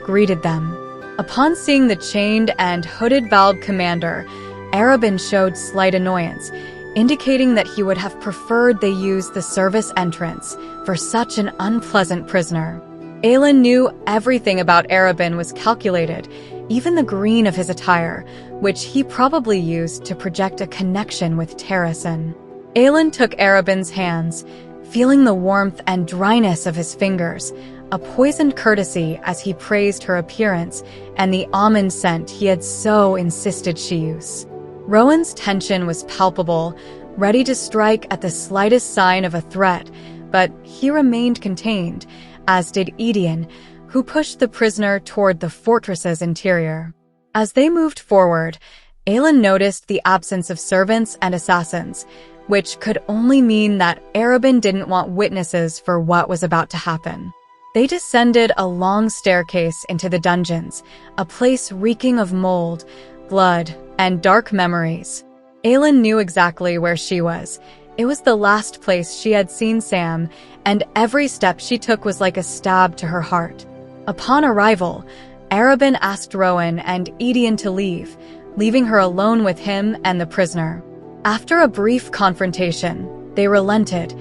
greeted them. Upon seeing the chained and hooded vowed commander, Arobynn showed slight annoyance, indicating that he would have preferred they use the service entrance for such an unpleasant prisoner. Aelin knew everything about Arobynn was calculated, even the green of his attire, which he probably used to project a connection with Terrasen. Aelin took Arobynn's hands, feeling the warmth and dryness of his fingers, a poisoned courtesy as he praised her appearance and the almond scent he had so insisted she use. Rowan's tension was palpable, ready to strike at the slightest sign of a threat, but he remained contained, as did Aedion, who pushed the prisoner toward the fortress's interior. As they moved forward, Aelin noticed the absence of servants and assassins, which could only mean that Arobynn didn't want witnesses for what was about to happen. They descended a long staircase into the dungeons, a place reeking of mold, blood, and dark memories. Aelin knew exactly where she was. It was the last place she had seen Sam, and every step she took was like a stab to her heart. Upon arrival, Arobynn asked Rowan and Aedion to leave, leaving her alone with him and the prisoner. After a brief confrontation, they relented,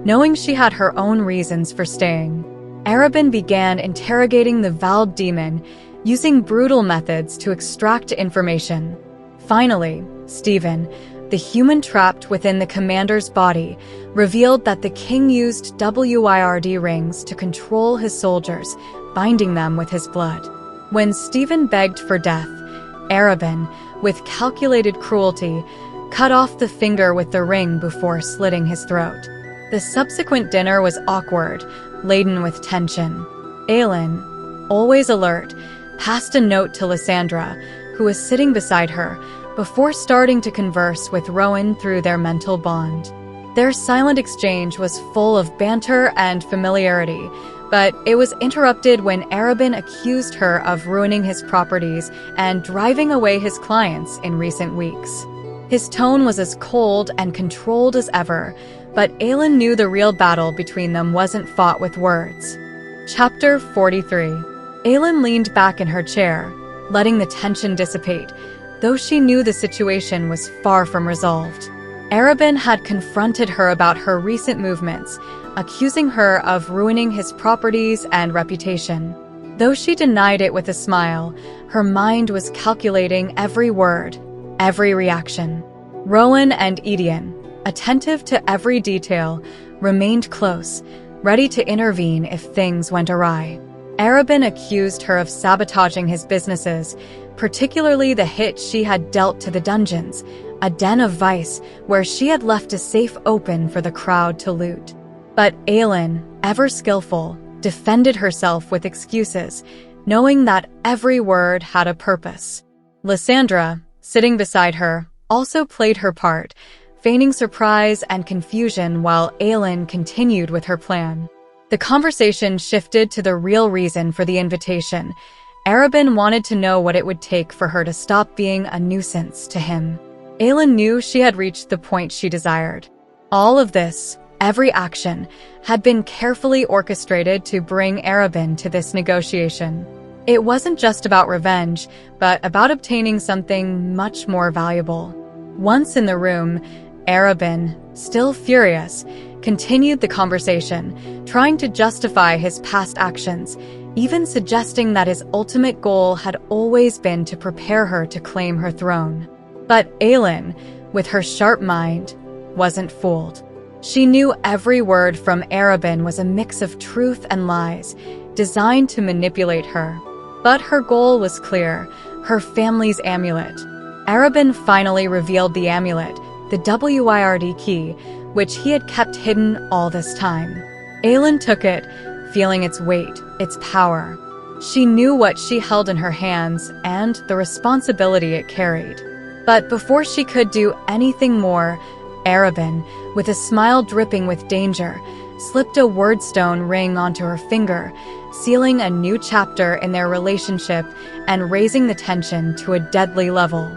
knowing she had her own reasons for staying. Arobynn began interrogating the vowed demon, using brutal methods to extract information. Finally, Stephen, the human trapped within the commander's body, revealed that the king used WYRD rings to control his soldiers, binding them with his blood. When Stephen begged for death, Arobynn, with calculated cruelty, cut off the finger with the ring before slitting his throat. The subsequent dinner was awkward, laden with tension. Aelin, always alert, passed a note to Lysandra, who was sitting beside her, before starting to converse with Rowan through their mental bond. Their silent exchange was full of banter and familiarity, but it was interrupted when Arobynn accused her of ruining his properties and driving away his clients in recent weeks. His tone was as cold and controlled as ever, but Aelin knew the real battle between them wasn't fought with words. Chapter 43. Aelin leaned back in her chair, letting the tension dissipate, though she knew the situation was far from resolved. Arobynn had confronted her about her recent movements, accusing her of ruining his properties and reputation. Though she denied it with a smile, her mind was calculating every word, every reaction. Rowan and Aedion, attentive to every detail, remained close, ready to intervene if things went awry. Arobynn accused her of sabotaging his businesses, particularly the hit she had dealt to the dungeons, a den of vice where she had left a safe open for the crowd to loot. But Aelin, ever skillful, defended herself with excuses, knowing that every word had a purpose. Lysandra, sitting beside her, also played her part, feigning surprise and confusion while Aelin continued with her plan. The conversation shifted to the real reason for the invitation. Arobynn wanted to know what it would take for her to stop being a nuisance to him. Aelin knew she had reached the point she desired. All of this, every action, had been carefully orchestrated to bring Arobynn to this negotiation. It wasn't just about revenge, but about obtaining something much more valuable. Once in the room, Arobynn, still furious, continued the conversation, trying to justify his past actions, even suggesting that his ultimate goal had always been to prepare her to claim her throne. But Aelin, with her sharp mind, wasn't fooled. She knew every word from Arobynn was a mix of truth and lies, designed to manipulate her. But her goal was clear, her family's amulet. Arobynn finally revealed the amulet, the WIRD key, which he had kept hidden all this time. Aelin took it, feeling its weight, its power. She knew what she held in her hands and the responsibility it carried. But before she could do anything more, Arobynn, with a smile dripping with danger, slipped a wordstone ring onto her finger, sealing a new chapter in their relationship and raising the tension to a deadly level.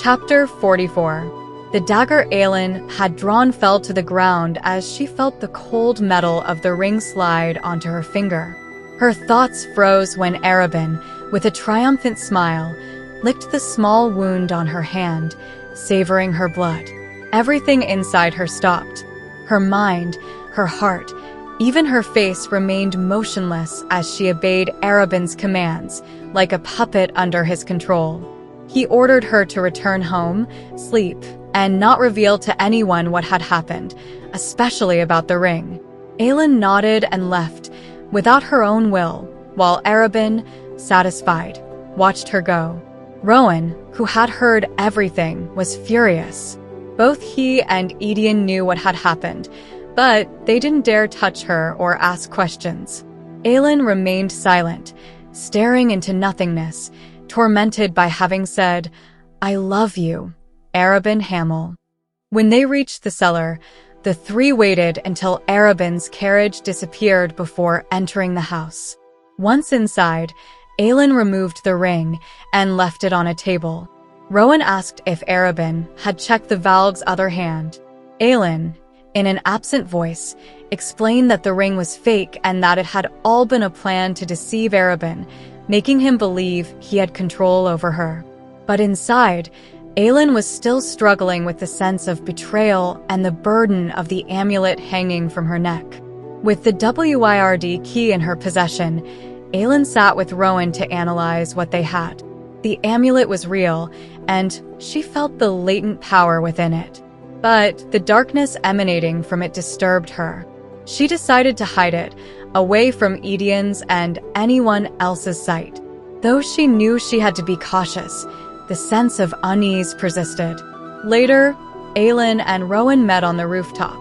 Chapter 44. The dagger Aelin had drawn fell to the ground as she felt the cold metal of the ring slide onto her finger. Her thoughts froze when Arobynn, with a triumphant smile, licked the small wound on her hand, savoring her blood. Everything inside her stopped. Her mind, her heart, even her face remained motionless as she obeyed Arobynn's commands, like a puppet under his control. He ordered her to return home, sleep, and not reveal to anyone what had happened, especially about the ring. Aelin nodded and left, without her own will, while Arobynn, satisfied, watched her go. Rowan, who had heard everything, was furious. Both he and Aedion knew what had happened, but they didn't dare touch her or ask questions. Aelin remained silent, staring into nothingness, tormented by having said, "I love you, Arobynn Hamel." When they reached the cellar, the three waited until Arobynn's carriage disappeared before entering the house. Once inside, Aelin removed the ring and left it on a table. Rowan asked if Arobynn had checked the Valg's other hand. Aelin, in an absent voice, explained that the ring was fake and that it had all been a plan to deceive Arobynn, making him believe he had control over her. But inside, Aelin was still struggling with the sense of betrayal and the burden of the amulet hanging from her neck. With the WIRD key in her possession, Aelin sat with Rowan to analyze what they had. The amulet was real, and she felt the latent power within it. But the darkness emanating from it disturbed her. She decided to hide it, away from Aedion's and anyone else's sight. Though she knew she had to be cautious, the sense of unease persisted. Later, Aelin and Rowan met on the rooftop.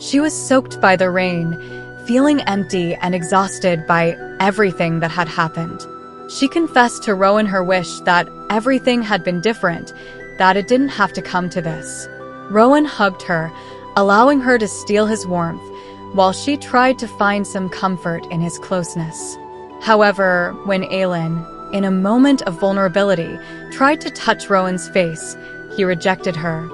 She was soaked by the rain, feeling empty and exhausted by everything that had happened. She confessed to Rowan her wish that everything had been different, that it didn't have to come to this. Rowan hugged her, allowing her to steal his warmth, while she tried to find some comfort in his closeness. However, when Aelin, in a moment of vulnerability, tried to touch Rowan's face, he rejected her.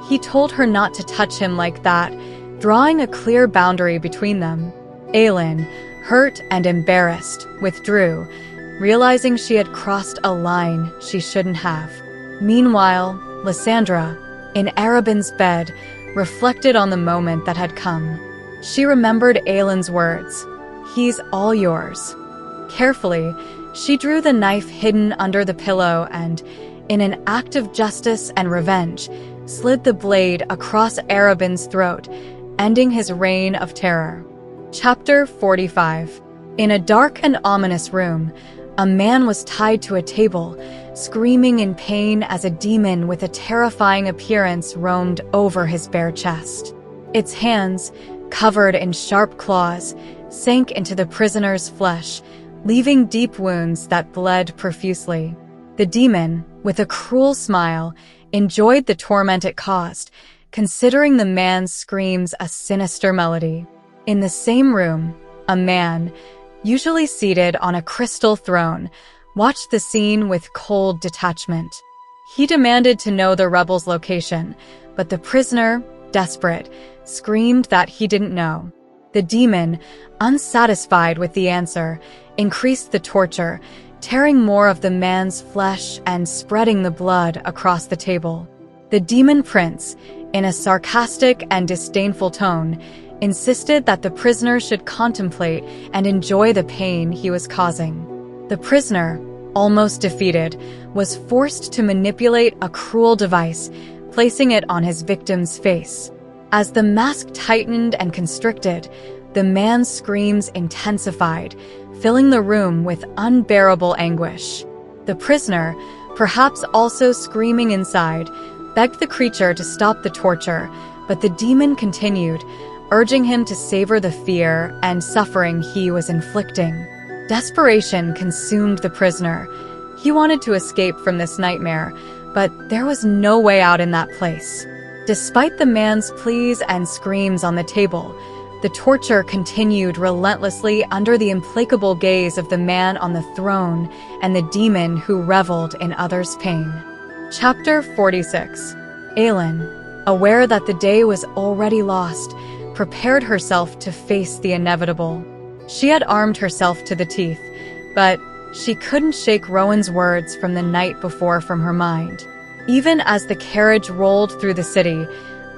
He told her not to touch him like that, drawing a clear boundary between them. Aelin, hurt and embarrassed, withdrew, realizing she had crossed a line she shouldn't have. Meanwhile, Lysandra, in Aedion's bed, reflected on the moment that had come. She remembered Aelin's words, "He's all yours." Carefully, she drew the knife hidden under the pillow and, in an act of justice and revenge, slid the blade across Aedion's throat, ending his reign of terror. Chapter 45. In a dark and ominous room, a man was tied to a table, screaming in pain as a demon with a terrifying appearance roamed over his bare chest. Its hands, covered in sharp claws, sank into the prisoner's flesh, leaving deep wounds that bled profusely. The demon, with a cruel smile, enjoyed the torment it caused, considering the man's screams a sinister melody. In the same room, a man, usually seated on a crystal throne, watched the scene with cold detachment. He demanded to know the rebel's location, but the prisoner, desperate, screamed that he didn't know. The demon, unsatisfied with the answer, increased the torture, tearing more of the man's flesh and spreading the blood across the table. The demon prince, in a sarcastic and disdainful tone, insisted that the prisoner should contemplate and enjoy the pain he was causing. The prisoner, almost defeated, was forced to manipulate a cruel device, placing it on his victim's face. As the mask tightened and constricted, the man's screams intensified, filling the room with unbearable anguish. The prisoner, perhaps also screaming inside, begged the creature to stop the torture, but the demon continued, urging him to savor the fear and suffering he was inflicting. Desperation consumed the prisoner. He wanted to escape from this nightmare, but there was no way out in that place. Despite the man's pleas and screams on the table, the torture continued relentlessly under the implacable gaze of the man on the throne and the demon who reveled in others' pain. Chapter 46. Aelin, aware that the day was already lost, prepared herself to face the inevitable. She had armed herself to the teeth, but she couldn't shake Rowan's words from the night before from her mind. Even as the carriage rolled through the city,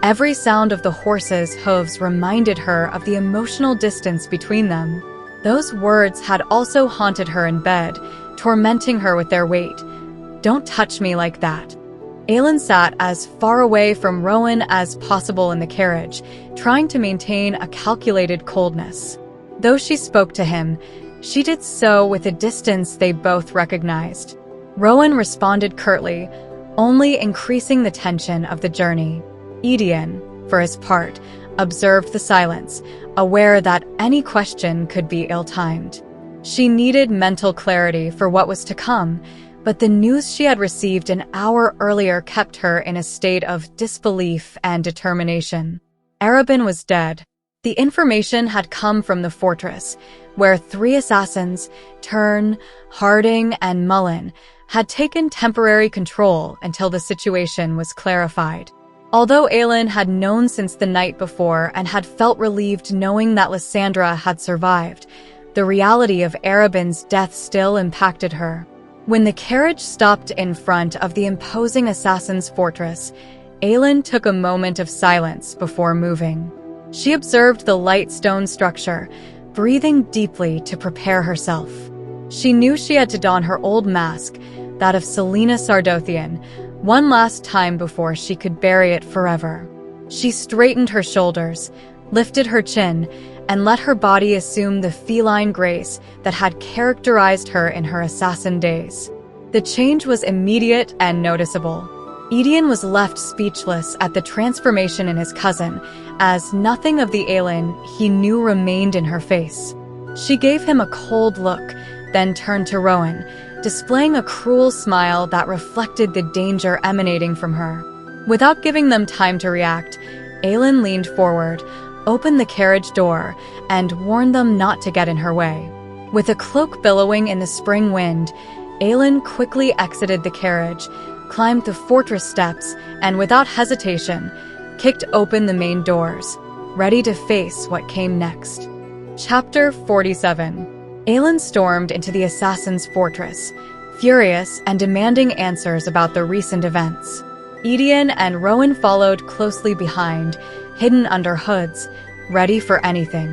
every sound of the horses' hooves reminded her of the emotional distance between them. Those words had also haunted her in bed, tormenting her with their weight. "Don't touch me like that." Aelin sat as far away from Rowan as possible in the carriage, trying to maintain a calculated coldness. Though she spoke to him, she did so with a distance they both recognized. Rowan responded curtly, only increasing the tension of the journey. Aedion, for his part, observed the silence, aware that any question could be ill-timed. She needed mental clarity for what was to come, but the news she had received an hour earlier kept her in a state of disbelief and determination. Aedion was dead. The information had come from the fortress, where 3 assassins, Tern, Harding, and Mullen, had taken temporary control until the situation was clarified. Although Aelin had known since the night before and had felt relieved knowing that Lysandra had survived, the reality of Aedion's death still impacted her. When the carriage stopped in front of the imposing assassin's fortress, Aelin took a moment of silence before moving. She observed the light stone structure, breathing deeply to prepare herself. She knew she had to don her old mask, that of Celaena Sardothien, one last time before she could bury it forever. She straightened her shoulders, lifted her chin, and let her body assume the feline grace that had characterized her in her assassin days. The change was immediate and noticeable. Aedion was left speechless at the transformation in his cousin, as nothing of the Aelin he knew remained in her face. She gave him a cold look, then turned to Rowan, displaying a cruel smile that reflected the danger emanating from her. Without giving them time to react, Aelin leaned forward, opened the carriage door, and warned them not to get in her way. With a cloak billowing in the spring wind, Aelin quickly exited the carriage, climbed the fortress steps, and without hesitation, kicked open the main doors, ready to face what came next. Chapter 47. Aelin stormed into the assassin's fortress, furious and demanding answers about the recent events. Aedion and Rowan followed closely behind, hidden under hoods, ready for anything.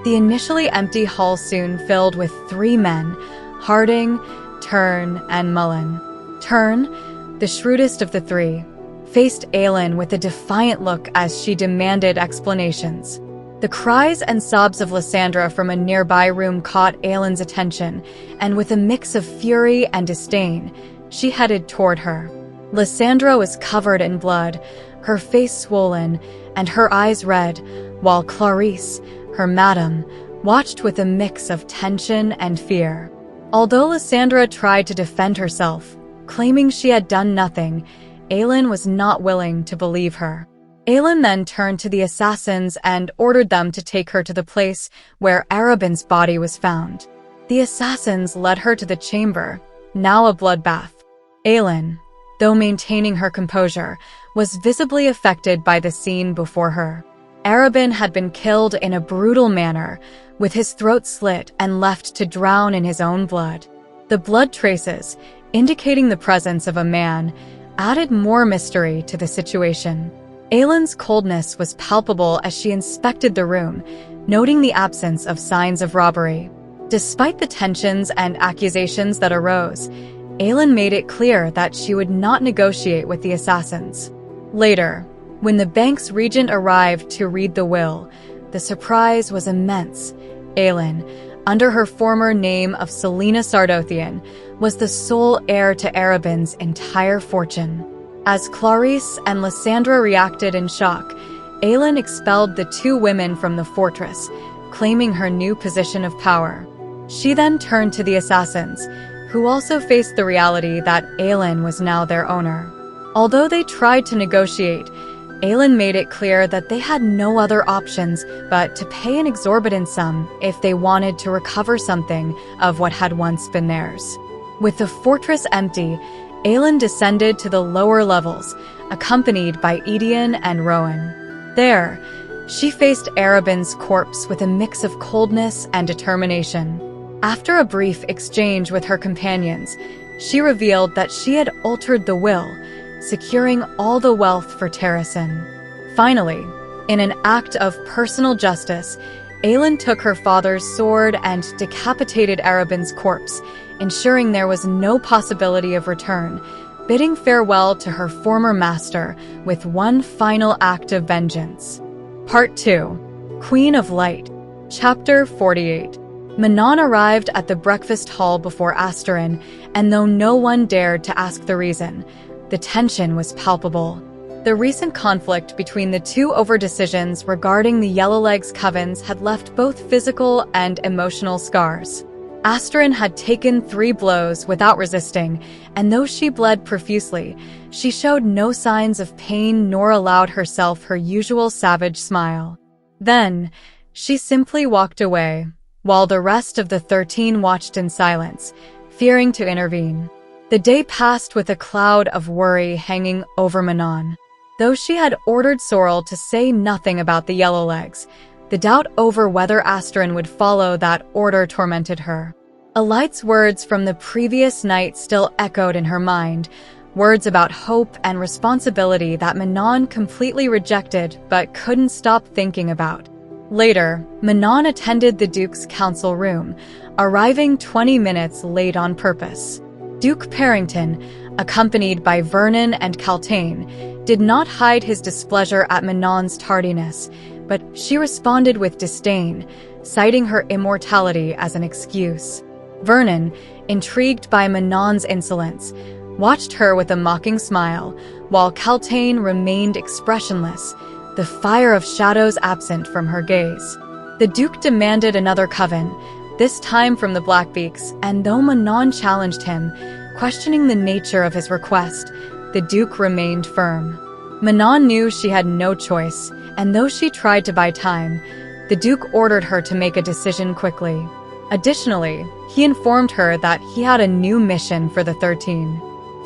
The initially empty hall soon filled with 3 men, Harding, Tern, and Mullen. Tern, the shrewdest of the 3, faced Aelin with a defiant look as she demanded explanations. The cries and sobs of Lysandra from a nearby room caught Aelin's attention, and with a mix of fury and disdain, she headed toward her. Lysandra was covered in blood, her face swollen, and her eyes red, while Clarice, her madam, watched with a mix of tension and fear. Although Lysandra tried to defend herself, claiming she had done nothing, Aelin was not willing to believe her. Aelin then turned to the assassins and ordered them to take her to the place where Arobyn's body was found. The assassins led her to the chamber, now a bloodbath. Aelin, though maintaining her composure, was visibly affected by the scene before her. Arobyn had been killed in a brutal manner, with his throat slit and left to drown in his own blood. The blood traces, indicating the presence of a man, added more mystery to the situation. Aelin's coldness was palpable as she inspected the room, noting the absence of signs of robbery. Despite the tensions and accusations that arose, Aelin made it clear that she would not negotiate with the assassins. Later, when the bank's regent arrived to read the will, the surprise was immense. Aelin, under her former name of Celaena Sardothien, was the sole heir to Arobyn's entire fortune. As Clarice and Lysandra reacted in shock, Aelin expelled the 2 women from the fortress, claiming her new position of power. She then turned to the assassins, who also faced the reality that Aelin was now their owner. Although they tried to negotiate, Aelin made it clear that they had no other options but to pay an exorbitant sum if they wanted to recover something of what had once been theirs. With the fortress empty, Aelin descended to the lower levels, accompanied by Aedion and Rowan. There, she faced Arobyn's corpse with a mix of coldness and determination. After a brief exchange with her companions, she revealed that she had altered the will, securing all the wealth for Terrasen. Finally, in an act of personal justice, Aelin took her father's sword and decapitated Arobyn's corpse, ensuring there was no possibility of return, bidding farewell to her former master with one final act of vengeance. Part 2. Queen of Light. Chapter 48. Manon arrived at the breakfast hall before Asterin, and though no one dared to ask the reason, the tension was palpable. The recent conflict between the 2 over decisions regarding the Yellowlegs covens had left both physical and emotional scars. Asterin had taken 3 blows without resisting, and though she bled profusely, she showed no signs of pain nor allowed herself her usual savage smile. Then, she simply walked away, while the rest of the 13 watched in silence, fearing to intervene. The day passed with a cloud of worry hanging over Manon. Though she had ordered Sorrel to say nothing about the Yellowlegs, the doubt over whether Asterin would follow that order tormented her. Alight's words from the previous night still echoed in her mind, words about hope and responsibility that Manon completely rejected but couldn't stop thinking about. Later, Manon attended the Duke's council room, arriving 20 minutes late on purpose. Duke Parrington, accompanied by Vernon and Kaltain, did not hide his displeasure at Manon's tardiness, but she responded with disdain, citing her immortality as an excuse. Vernon, intrigued by Manon's insolence, watched her with a mocking smile, while Kaltain remained expressionless, the fire of shadows absent from her gaze. The Duke demanded another coven, this time from the Blackbeaks, and though Manon challenged him, questioning the nature of his request, the Duke remained firm. Manon knew she had no choice, and though she tried to buy time, the Duke ordered her to make a decision quickly. Additionally, he informed her that he had a new mission for the 13.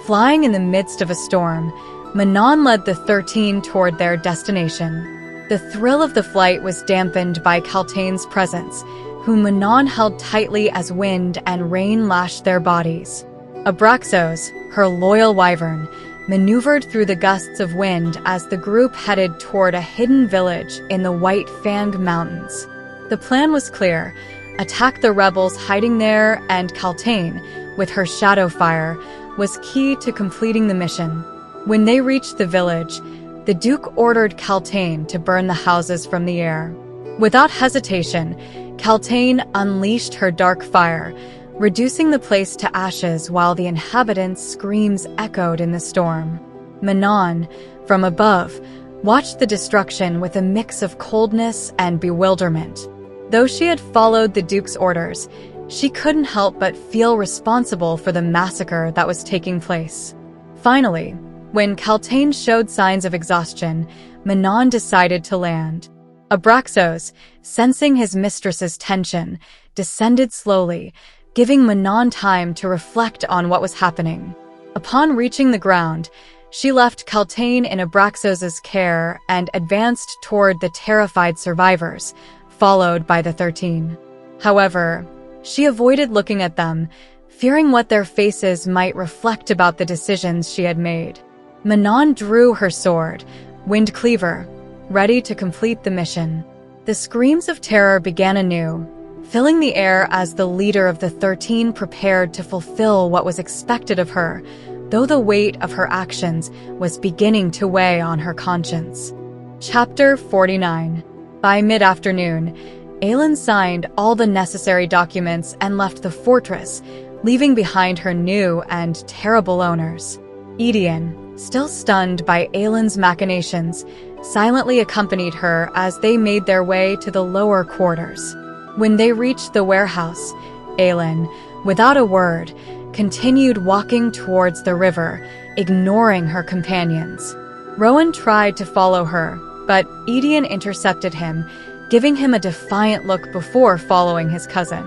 Flying in the midst of a storm, Manon led the 13 toward their destination. The thrill of the flight was dampened by Celaena's presence, whom Manon held tightly as wind and rain lashed their bodies. Abraxos, her loyal wyvern, maneuvered through the gusts of wind as the group headed toward a hidden village in the White Fang Mountains. The plan was clear: attack the rebels hiding there, and Celaena, with her shadow fire, was key to completing the mission. When they reached the village, the Duke ordered Celaena to burn the houses from the air. Without hesitation, Celaena unleashed her dark fire, reducing the place to ashes while the inhabitants' screams echoed in the storm. Manon, from above, watched the destruction with a mix of coldness and bewilderment. Though she had followed the Duke's orders, she couldn't help but feel responsible for the massacre that was taking place. Finally, when Celaena showed signs of exhaustion, Manon decided to land. Abraxos, sensing his mistress's tension, descended slowly, giving Manon time to reflect on what was happening. Upon reaching the ground, she left Celaena in Abraxos's care and advanced toward the terrified survivors, followed by the 13. However, she avoided looking at them, fearing what their faces might reflect about the decisions she had made. Manon drew her sword, Wind Cleaver, ready to complete the mission. The screams of terror began anew, filling the air as the leader of the 13 prepared to fulfill what was expected of her, though the weight of her actions was beginning to weigh on her conscience. Chapter 49. By mid-afternoon, Aelin signed all the necessary documents and left the fortress, leaving behind her new and terrible owners. Aedion, still stunned by Aelin's machinations, silently accompanied her as they made their way to the lower quarters. When they reached the warehouse, Aelin, without a word, continued walking towards the river, ignoring her companions. Rowan tried to follow her, but Aedion intercepted him, giving him a defiant look before following his cousin.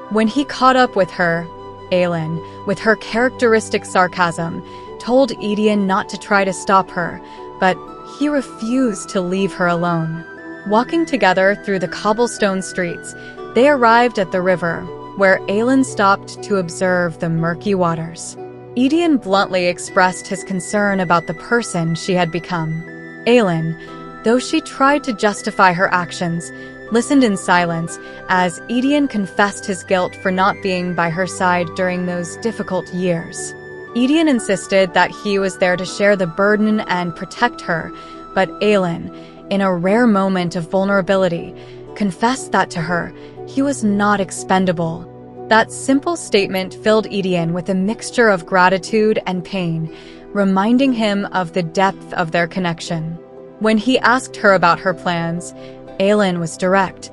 When he caught up with her, Aelin, with her characteristic sarcasm, told Aedion not to try to stop her, but he refused to leave her alone. Walking together through the cobblestone streets, they arrived at the river, where Aelin stopped to observe the murky waters. Aedion bluntly expressed his concern about the person she had become. Aelin, though she tried to justify her actions, listened in silence as Aedion confessed his guilt for not being by her side during those difficult years. Aedion insisted that he was there to share the burden and protect her, but Aelin, in a rare moment of vulnerability, confessed that to her, he was not expendable. That simple statement filled Aedion with a mixture of gratitude and pain, reminding him of the depth of their connection. When he asked her about her plans, Aelin was direct: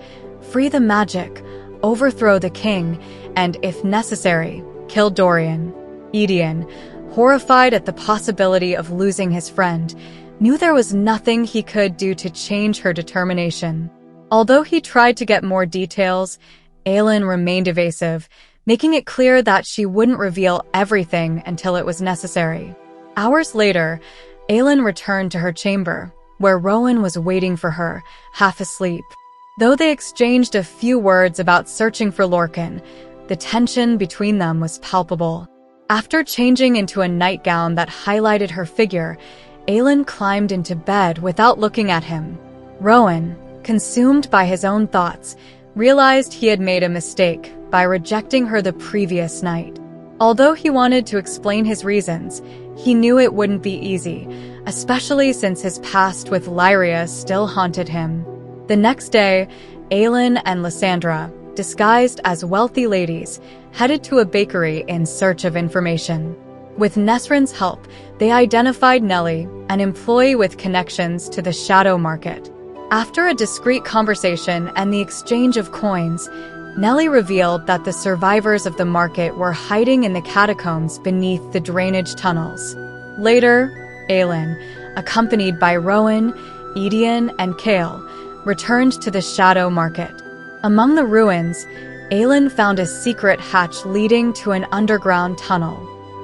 free the magic, overthrow the king, and if necessary, kill Dorian. Aedion, horrified at the possibility of losing his friend, knew there was nothing he could do to change her determination. Although he tried to get more details, Aelin remained evasive, making it clear that she wouldn't reveal everything until it was necessary. Hours later, Aelin returned to her chamber, where Rowan was waiting for her, half asleep. Though they exchanged a few words about searching for Lorcan, the tension between them was palpable. After changing into a nightgown that highlighted her figure, Aelin climbed into bed without looking at him. Rowan, consumed by his own thoughts, realized he had made a mistake by rejecting her the previous night. Although he wanted to explain his reasons, he knew it wouldn't be easy, especially since his past with Lyria still haunted him. The next day, Aelin and Lysandra, disguised as wealthy ladies, headed to a bakery in search of information. With Nesrin's help, they identified Nellie, an employee with connections to the shadow market. After a discreet conversation and the exchange of coins, Nellie revealed that the survivors of the market were hiding in the catacombs beneath the drainage tunnels. Later, Aelin, accompanied by Rowan, Aedion, and Kale, returned to the shadow market. Among the ruins, Aelin found a secret hatch leading to an underground tunnel.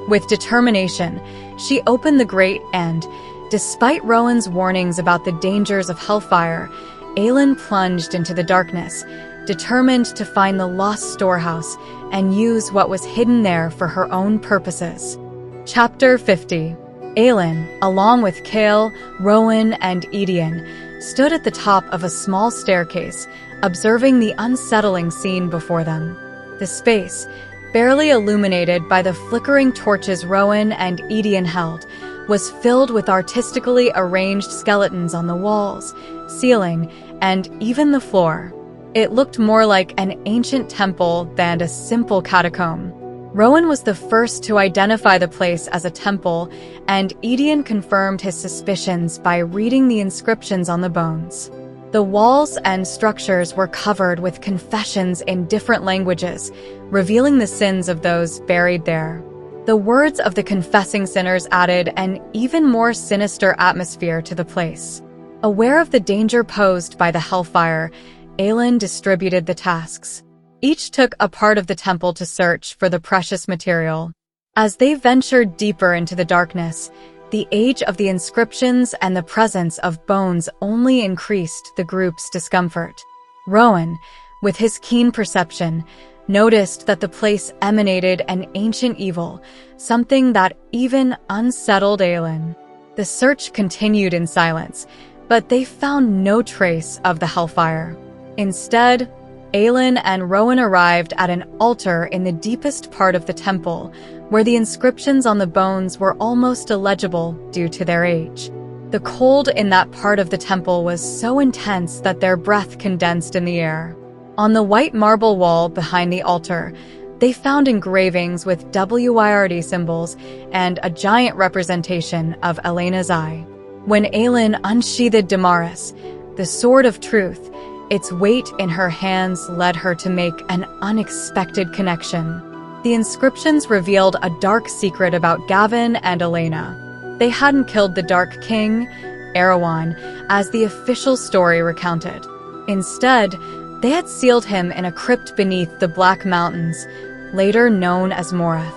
With determination, she opened the grate and, Despite Rowan's warnings about the dangers of hellfire, Aelin plunged into the darkness, determined to find the lost storehouse and use what was hidden there for her own purposes. Chapter 50. Aelin, along with Chaol, Rowan, and Aedion, stood at the top of a small staircase, observing the unsettling scene before them. The space, barely illuminated by the flickering torches Rowan and Aedion held, was filled with artistically arranged skeletons on the walls, ceiling, and even the floor. It looked more like an ancient temple than a simple catacomb. Rowan was the first to identify the place as a temple, and Aedion confirmed his suspicions by reading the inscriptions on the bones. The walls and structures were covered with confessions in different languages, revealing the sins of those buried there. The words of the confessing sinners added an even more sinister atmosphere to the place. Aware of the danger posed by the hellfire, Aelin distributed the tasks. Each took a part of the temple to search for the precious material. As they ventured deeper into the darkness, the age of the inscriptions and the presence of bones only increased the group's discomfort. Rowan, with his keen perception, noticed that the place emanated an ancient evil, something that even unsettled Aelin. The search continued in silence, but they found no trace of the hellfire. Instead, Aelin and Rowan arrived at an altar in the deepest part of the temple, where the inscriptions on the bones were almost illegible due to their age. The cold in that part of the temple was so intense that their breath condensed in the air. On the white marble wall behind the altar, they found engravings with WYRD symbols and a giant representation of Elena's eye. When Aelin unsheathed Damaris, the sword of truth, its weight in her hands led her to make an unexpected connection. The inscriptions revealed a dark secret about Gavin and Elena. They hadn't killed the Dark King, Erewhon, as the official story recounted. Instead, they had sealed him in a crypt beneath the Black Mountains, later known as Morath.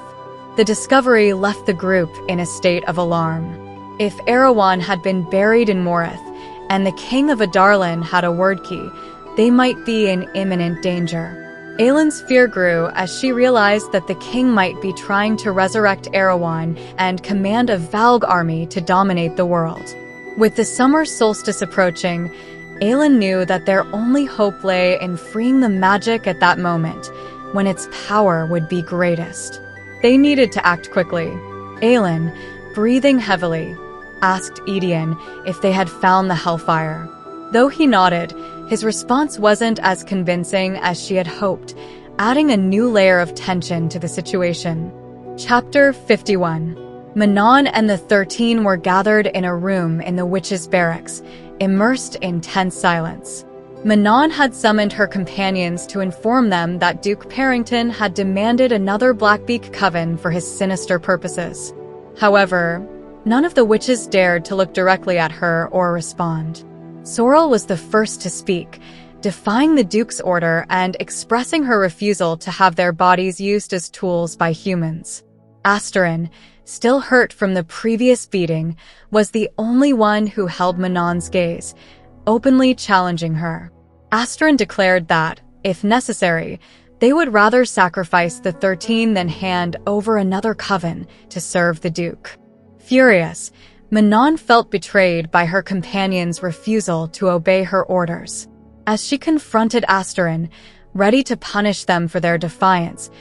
The discovery left the group in a state of alarm. If Erewhon had been buried in Morath, and the King of Adarlan had a word key, they might be in imminent danger. Aelin's fear grew as she realized that the king might be trying to resurrect Erewhon and command a Valg army to dominate the world. With the summer solstice approaching, Aelin knew that their only hope lay in freeing the magic at that moment, when its power would be greatest. They needed to act quickly. Aelin, breathing heavily, asked Aedion if they had found the hellfire. Though he nodded, his response wasn't as convincing as she had hoped, adding a new layer of tension to the situation. Chapter 51. Manon and the 13 were gathered in a room in the witches' barracks, immersed in tense silence. Manon had summoned her companions to inform them that Duke Parrington had demanded another Blackbeak coven for his sinister purposes. However, none of the witches dared to look directly at her or respond. Sorrel was the first to speak, defying the Duke's order and expressing her refusal to have their bodies used as tools by humans. Asterin, still hurt from the previous beating, was the only one who held Manon's gaze, openly challenging her. Asterin declared that, if necessary, they would rather sacrifice the 13 than hand over another coven to serve the Duke. Furious, Manon felt betrayed by her companion's refusal to obey her orders. As she confronted Asterin, ready to punish them for their defiance,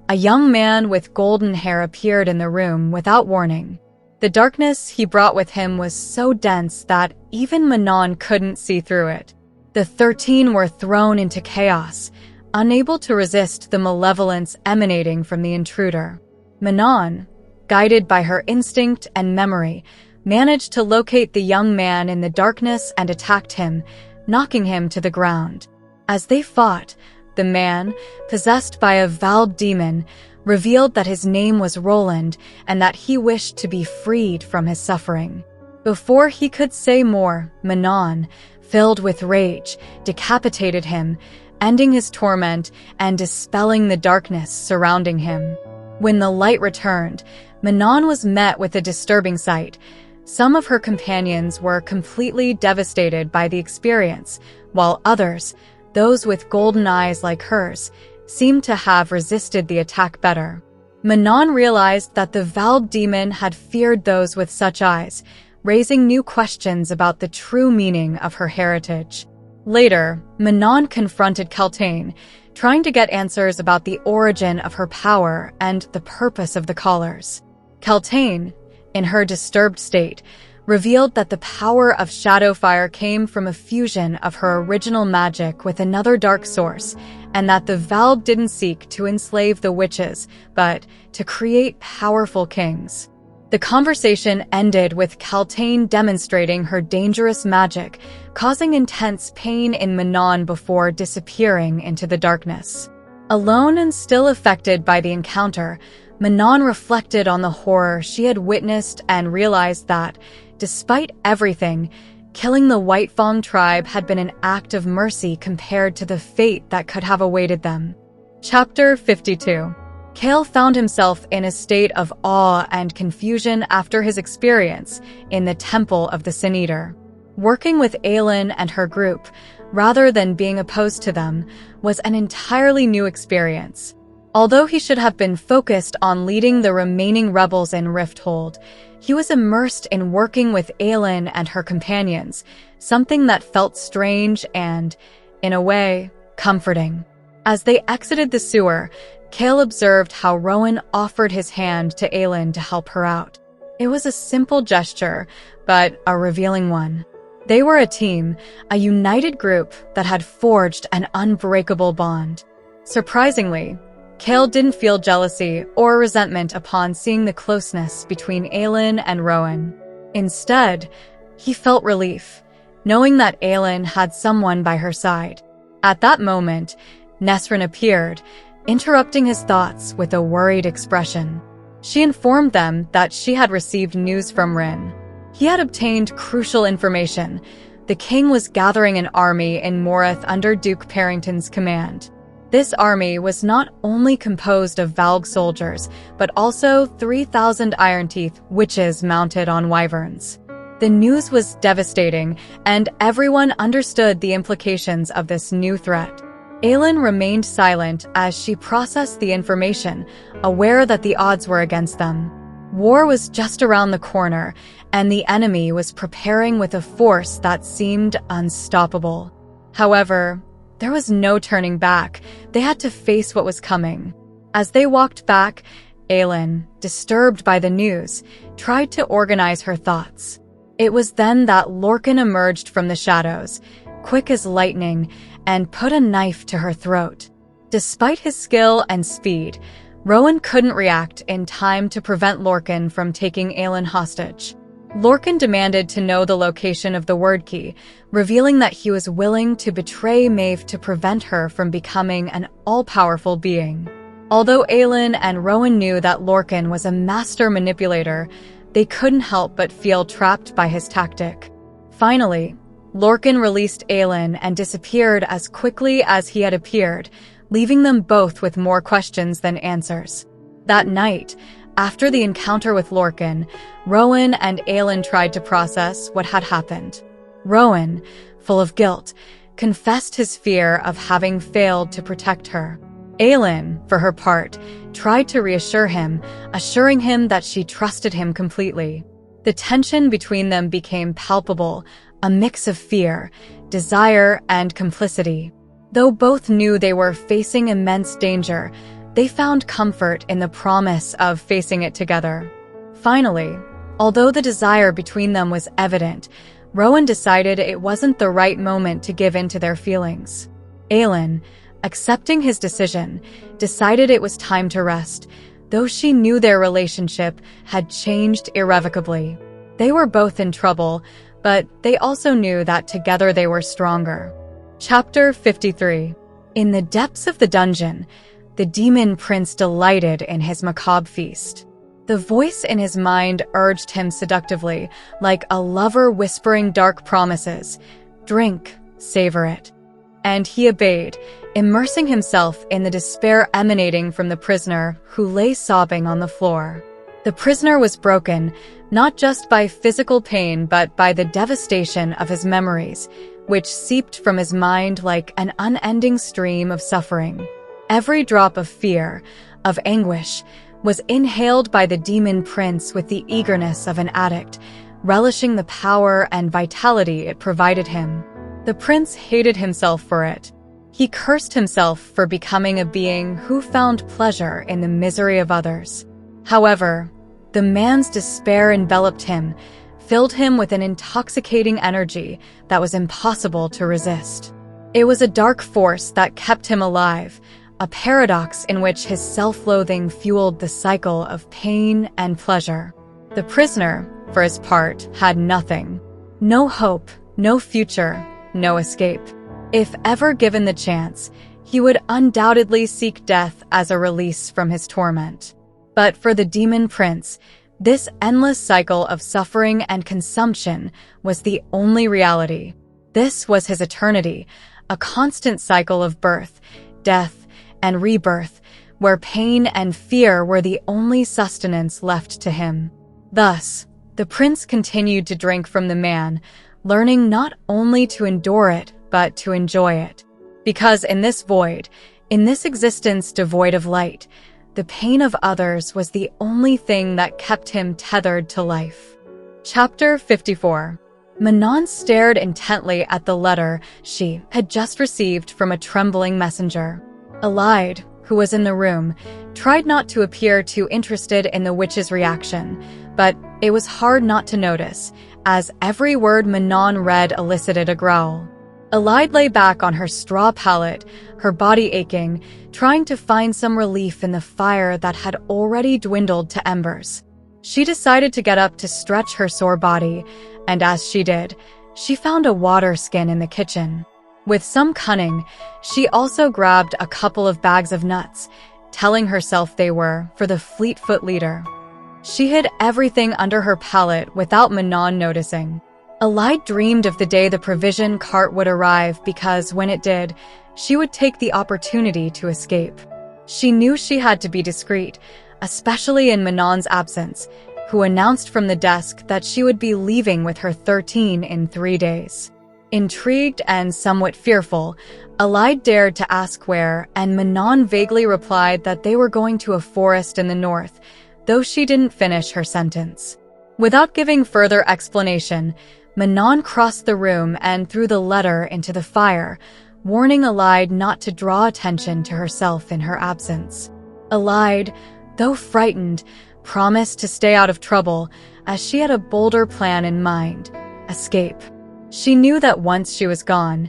a young man with golden hair appeared in the room without warning. The darkness he brought with him was so dense that even Manon couldn't see through it. The 13 were thrown into chaos, unable to resist the malevolence emanating from the intruder. Manon, guided by her instinct and memory, managed to locate the young man in the darkness and attacked him, knocking him to the ground. As they fought, the man, possessed by a Valg demon, revealed that his name was Roland and that he wished to be freed from his suffering. Before he could say more, Manon, filled with rage, decapitated him, ending his torment and dispelling the darkness surrounding him. When the light returned, Manon was met with a disturbing sight. Some of her companions were completely devastated by the experience, while others, those with golden eyes like hers, seemed to have resisted the attack better. Manon realized that the Valve demon had feared those with such eyes, raising new questions about the true meaning of her heritage. Later, Manon confronted Celaena, trying to get answers about the origin of her power and the purpose of the Callers. Celaena, in her disturbed state, revealed that the power of Shadowfire came from a fusion of her original magic with another dark source, and that the Valve didn't seek to enslave the witches, but to create powerful kings. The conversation ended with Celaena demonstrating her dangerous magic, causing intense pain in Manon before disappearing into the darkness. Alone and still affected by the encounter, Manon reflected on the horror she had witnessed and realized that, despite everything, killing the White Fang tribe had been an act of mercy compared to the fate that could have awaited them. Chapter 52. Cale found himself in a state of awe and confusion after his experience in the Temple of the Sin Eater. Working with Aelin and her group, rather than being opposed to them, was an entirely new experience. Although he should have been focused on leading the remaining rebels in Rifthold, he was immersed in working with Aelin and her companions, something that felt strange and, in a way, comforting. As they exited the sewer, Cale observed how Rowan offered his hand to Aelin to help her out. It was a simple gesture, but a revealing one. They were a team, a united group that had forged an unbreakable bond. Surprisingly, Cale didn't feel jealousy or resentment upon seeing the closeness between Aelin and Rowan. Instead, he felt relief, knowing that Aelin had someone by her side. At that moment, Nesrin appeared, interrupting his thoughts with a worried expression. She informed them that she had received news from Rin. He had obtained crucial information. The king was gathering an army in Morith under Duke Parrington's command. This army was not only composed of Valg soldiers, but also 3,000 Iron Teeth witches mounted on wyverns. The news was devastating, and everyone understood the implications of this new threat. Aelin remained silent as she processed the information, aware that the odds were against them. War was just around the corner, and the enemy was preparing with a force that seemed unstoppable. However, there was no turning back. They had to face what was coming. As they walked back, Aelin, disturbed by the news, tried to organize her thoughts. It was then that Lorcan emerged from the shadows, quick as lightning, and put a knife to her throat. Despite his skill and speed, Rowan couldn't react in time to prevent Lorcan from taking Aelin hostage. Lorcan demanded to know the location of the word key, revealing that he was willing to betray Maeve to prevent her from becoming an all-powerful being. Although Aelin and Rowan knew that Lorcan was a master manipulator, they couldn't help but feel trapped by his tactic. Finally, Lorcan released Aelin and disappeared as quickly as he had appeared, leaving them both with more questions than answers. That night, after the encounter with Lorcan, Rowan and Aelin tried to process what had happened. Rowan, full of guilt, confessed his fear of having failed to protect her. Aelin, for her part, tried to reassure him, assuring him that she trusted him completely. The tension between them became palpable, a mix of fear, desire, and complicity. Though both knew they were facing immense danger, they found comfort in the promise of facing it together. Finally, although the desire between them was evident, Rowan decided it wasn't the right moment to give in to their feelings. Aelin, accepting his decision, decided it was time to rest, though she knew their relationship had changed irrevocably. They were both in trouble, but they also knew that together they were stronger. Chapter 53. In the depths of the dungeon, the demon prince delighted in his macabre feast. The voice in his mind urged him seductively, like a lover whispering dark promises. Drink, savor it. And he obeyed, immersing himself in the despair emanating from the prisoner who lay sobbing on the floor. The prisoner was broken, not just by physical pain but by the devastation of his memories, which seeped from his mind like an unending stream of suffering. Every drop of fear, of anguish, was inhaled by the demon prince with the eagerness of an addict, relishing the power and vitality it provided him. The prince hated himself for it. He cursed himself for becoming a being who found pleasure in the misery of others. However, the man's despair enveloped him, filled him with an intoxicating energy that was impossible to resist. It was a dark force that kept him alive, a paradox in which his self-loathing fueled the cycle of pain and pleasure. The prisoner, for his part, had nothing. No hope, no future, no escape. If ever given the chance, he would undoubtedly seek death as a release from his torment. But for the demon prince, this endless cycle of suffering and consumption was the only reality. This was his eternity, a constant cycle of birth, death, and rebirth, where pain and fear were the only sustenance left to him. Thus, the prince continued to drink from the man, learning not only to endure it, but to enjoy it. Because in this void, in this existence devoid of light, the pain of others was the only thing that kept him tethered to life. Chapter 54. Manon stared intently at the letter she had just received from a trembling messenger. Aelin, who was in the room, tried not to appear too interested in the witch's reaction, but it was hard not to notice, as every word Manon read elicited a growl. Aelin lay back on her straw pallet, her body aching, trying to find some relief in the fire that had already dwindled to embers. She decided to get up to stretch her sore body, and as she did, she found a water skin in the kitchen. With some cunning, she also grabbed a couple of bags of nuts, telling herself they were for the Fleetfoot leader. She hid everything under her pallet without Manon noticing. Aelin dreamed of the day the provision cart would arrive because when it did, she would take the opportunity to escape. She knew she had to be discreet, especially in Manon's absence, who announced from the desk that she would be leaving with her 13 in 3 days. Intrigued and somewhat fearful, Aelin dared to ask where, and Manon vaguely replied that they were going to a forest in the north, though she didn't finish her sentence. Without giving further explanation, Manon crossed the room and threw the letter into the fire, warning Aelin not to draw attention to herself in her absence. Aelin, though frightened, promised to stay out of trouble, as she had a bolder plan in mind: escape. She knew that once she was gone,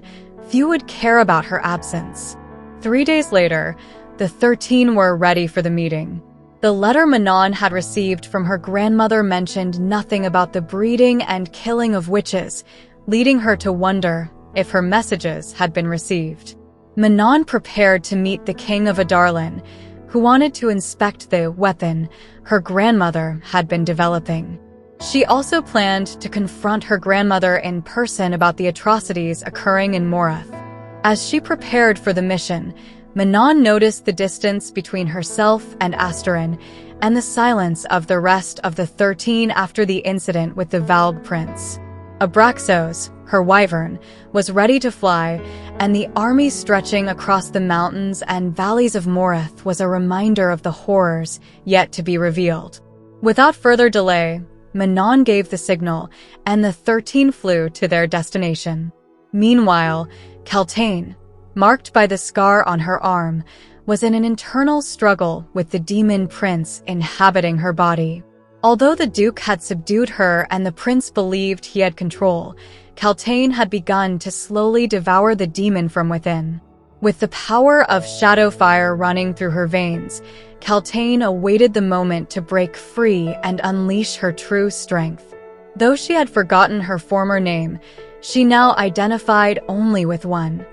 few would care about her absence. 3 days later, the 13 were ready for the meeting. The letter Manon had received from her grandmother mentioned nothing about the breeding and killing of witches, leading her to wonder if her messages had been received. Manon prepared to meet the king of Adarlan, who wanted to inspect the weapon her grandmother had been developing. She also planned to confront her grandmother in person about the atrocities occurring in Morath. As she prepared for the mission, Manon noticed the distance between herself and Asterin, and the silence of the rest of the 13 after the incident with the Valg prince. Abraxos, her wyvern, was ready to fly, and the army stretching across the mountains and valleys of Morath was a reminder of the horrors yet to be revealed. Without further delay, Manon gave the signal, and the 13 flew to their destination. Meanwhile, Celaena, marked by the scar on her arm, was in an internal struggle with the demon prince inhabiting her body. Although the Duke had subdued her and the prince believed he had control, Celaena had begun to slowly devour the demon from within. With the power of shadow fire running through her veins, Celaena awaited the moment to break free and unleash her true strength. Though she had forgotten her former name, she now identified only with one: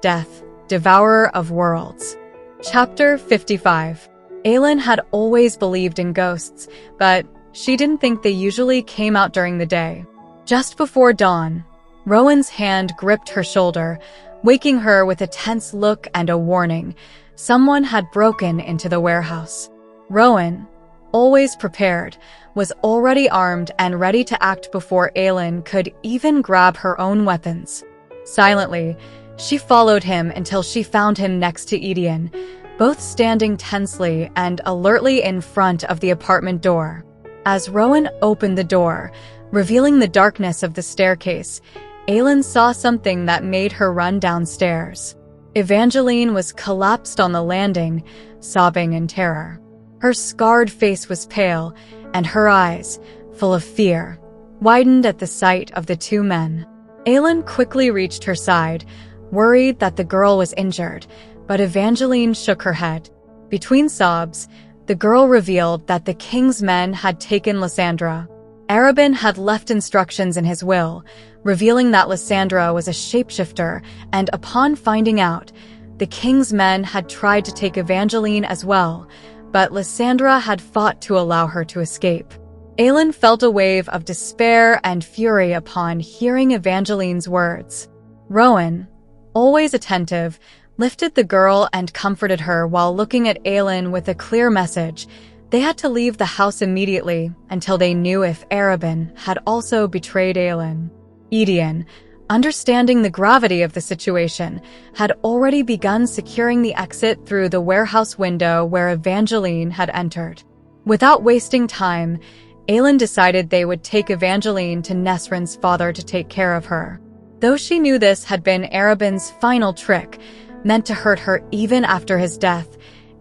Death, Devourer of Worlds. Chapter 55. Aelin had always believed in ghosts, but she didn't think they usually came out during the day. Just before dawn, Rowan's hand gripped her shoulder, waking her with a tense look and a warning. Someone had broken into the warehouse. Rowan, always prepared, was already armed and ready to act before Aelin could even grab her own weapons. Silently, she followed him until she found him next to Aedion, both standing tensely and alertly in front of the apartment door. As Rowan opened the door, revealing the darkness of the staircase, Aelin saw something that made her run downstairs. Evangeline was collapsed on the landing, sobbing in terror. Her scarred face was pale, and her eyes, full of fear, widened at the sight of the two men. Aelin quickly reached her side, worried that the girl was injured, but Evangeline shook her head. Between sobs, the girl revealed that the king's men had taken Lysandra. Arobynn had left instructions in his will, revealing that Lysandra was a shapeshifter, and upon finding out, the king's men had tried to take Evangeline as well, but Lysandra had fought to allow her to escape. Aelin felt a wave of despair and fury upon hearing Evangeline's words. Rowan, always attentive, lifted the girl and comforted her while looking at Aelin with a clear message. They had to leave the house immediately until they knew if Arobynn had also betrayed Aelin. Aedion, understanding the gravity of the situation, had already begun securing the exit through the warehouse window where Evangeline had entered. Without wasting time, Aelin decided they would take Evangeline to Nesrin's father to take care of her. Though she knew this had been Arobynn's final trick, meant to hurt her even after his death,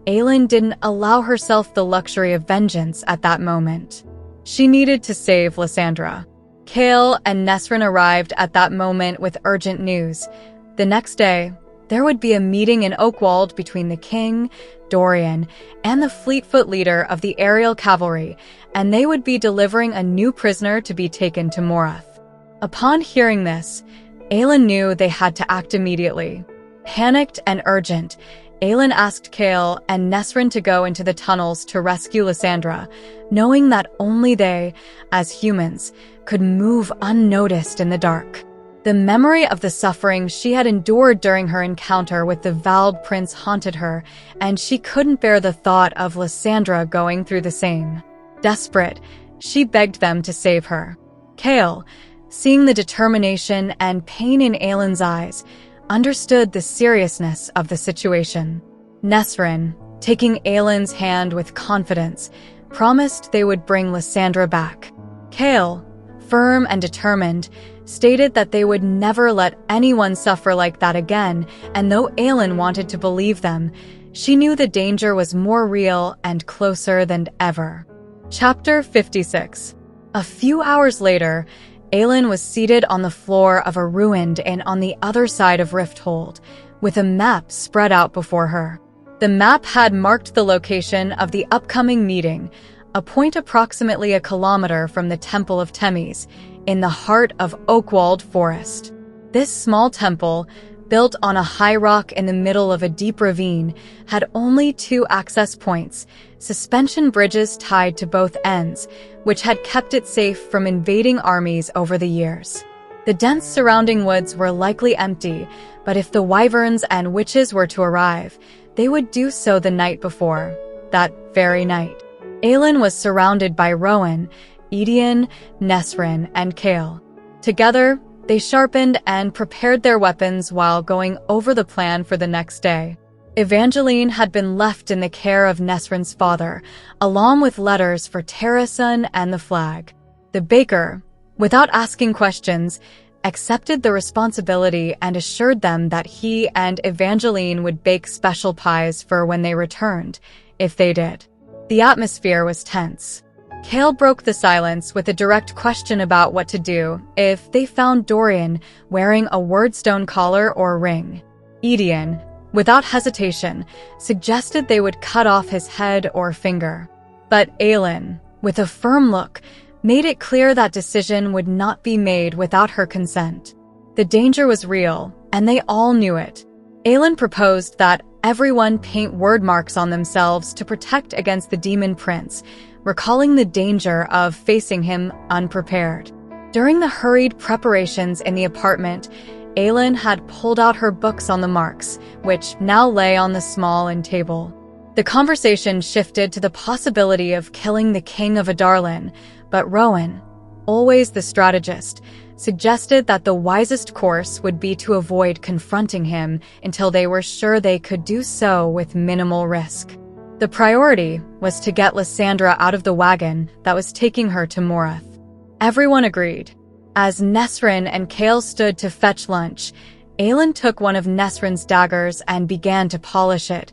Aelin didn't allow herself the luxury of vengeance at that moment. She needed to save Lysandra. Chaol and Nesrin arrived at that moment with urgent news. The next day, there would be a meeting in Oakwald between the king, Dorian, and the Fleetfoot leader of the aerial cavalry, and they would be delivering a new prisoner to be taken to Morath. Upon hearing this, Aelin knew they had to act immediately. Panicked and urgent, Aelin asked Chaol and Nesrin to go into the tunnels to rescue Lysandra, knowing that only they, as humans, could move unnoticed in the dark. The memory of the suffering she had endured during her encounter with the Vald Prince haunted her, and she couldn't bear the thought of Lysandra going through the same. Desperate, she begged them to save her. Chaol, seeing the determination and pain in Aelin's eyes, understood the seriousness of the situation. Nesrin, taking Aelin's hand with confidence, promised they would bring Lysandra back. Chaol, firm and determined, stated that they would never let anyone suffer like that again, and though Aelin wanted to believe them, she knew the danger was more real and closer than ever. Chapter 56. A few hours later, Aelin was seated on the floor of a ruined inn on the other side of Rifthold, with a map spread out before her. The map had marked the location of the upcoming meeting, a point approximately a kilometer from the Temple of Temis, in the heart of Oakwald Forest. This small temple, built on a high rock in the middle of a deep ravine, had only 2 access points, suspension bridges tied to both ends, which had kept it safe from invading armies over the years. The dense surrounding woods were likely empty, but if the wyverns and witches were to arrive, they would do so the night before, that very night. Aelin was surrounded by Rowan, Aedion, Nesrin, and Chaol. Together, they sharpened and prepared their weapons while going over the plan for the next day. Evangeline had been left in the care of Nesrin's father, along with letters for Terrasen and the flag. The baker, without asking questions, accepted the responsibility and assured them that he and Evangeline would bake special pies for when they returned, if they did. The atmosphere was tense. Chaol broke the silence with a direct question about what to do if they found Dorian wearing a wordstone collar or ring. Aedion, without hesitation, suggested they would cut off his head or finger. But Aelin, with a firm look, made it clear that decision would not be made without her consent. The danger was real, and they all knew it. Aelin proposed that everyone paint word marks on themselves to protect against the demon prince, recalling the danger of facing him unprepared. During the hurried preparations in the apartment, Aelin had pulled out her books on the marks, which now lay on the small end table. The conversation shifted to the possibility of killing the king of Adarlan, but Rowan, always the strategist, suggested that the wisest course would be to avoid confronting him until they were sure they could do so with minimal risk. The priority was to get Lysandra out of the wagon that was taking her to Morath. Everyone agreed. As Nesrin and Chaol stood to fetch lunch, Aelin took one of Nesrin's daggers and began to polish it,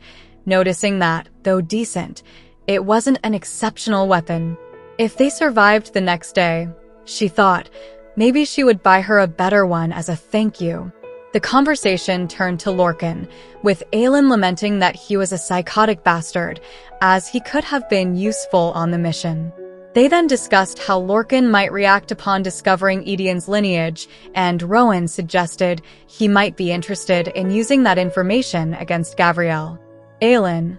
noticing that, though decent, it wasn't an exceptional weapon. If they survived the next day, she thought, maybe she would buy her a better one as a thank you. The conversation turned to Lorcan, with Aelin lamenting that he was a psychotic bastard, as he could have been useful on the mission. They then discussed how Lorcan might react upon discovering Aedion's lineage, and Rowan suggested he might be interested in using that information against Gavriel. Aelin,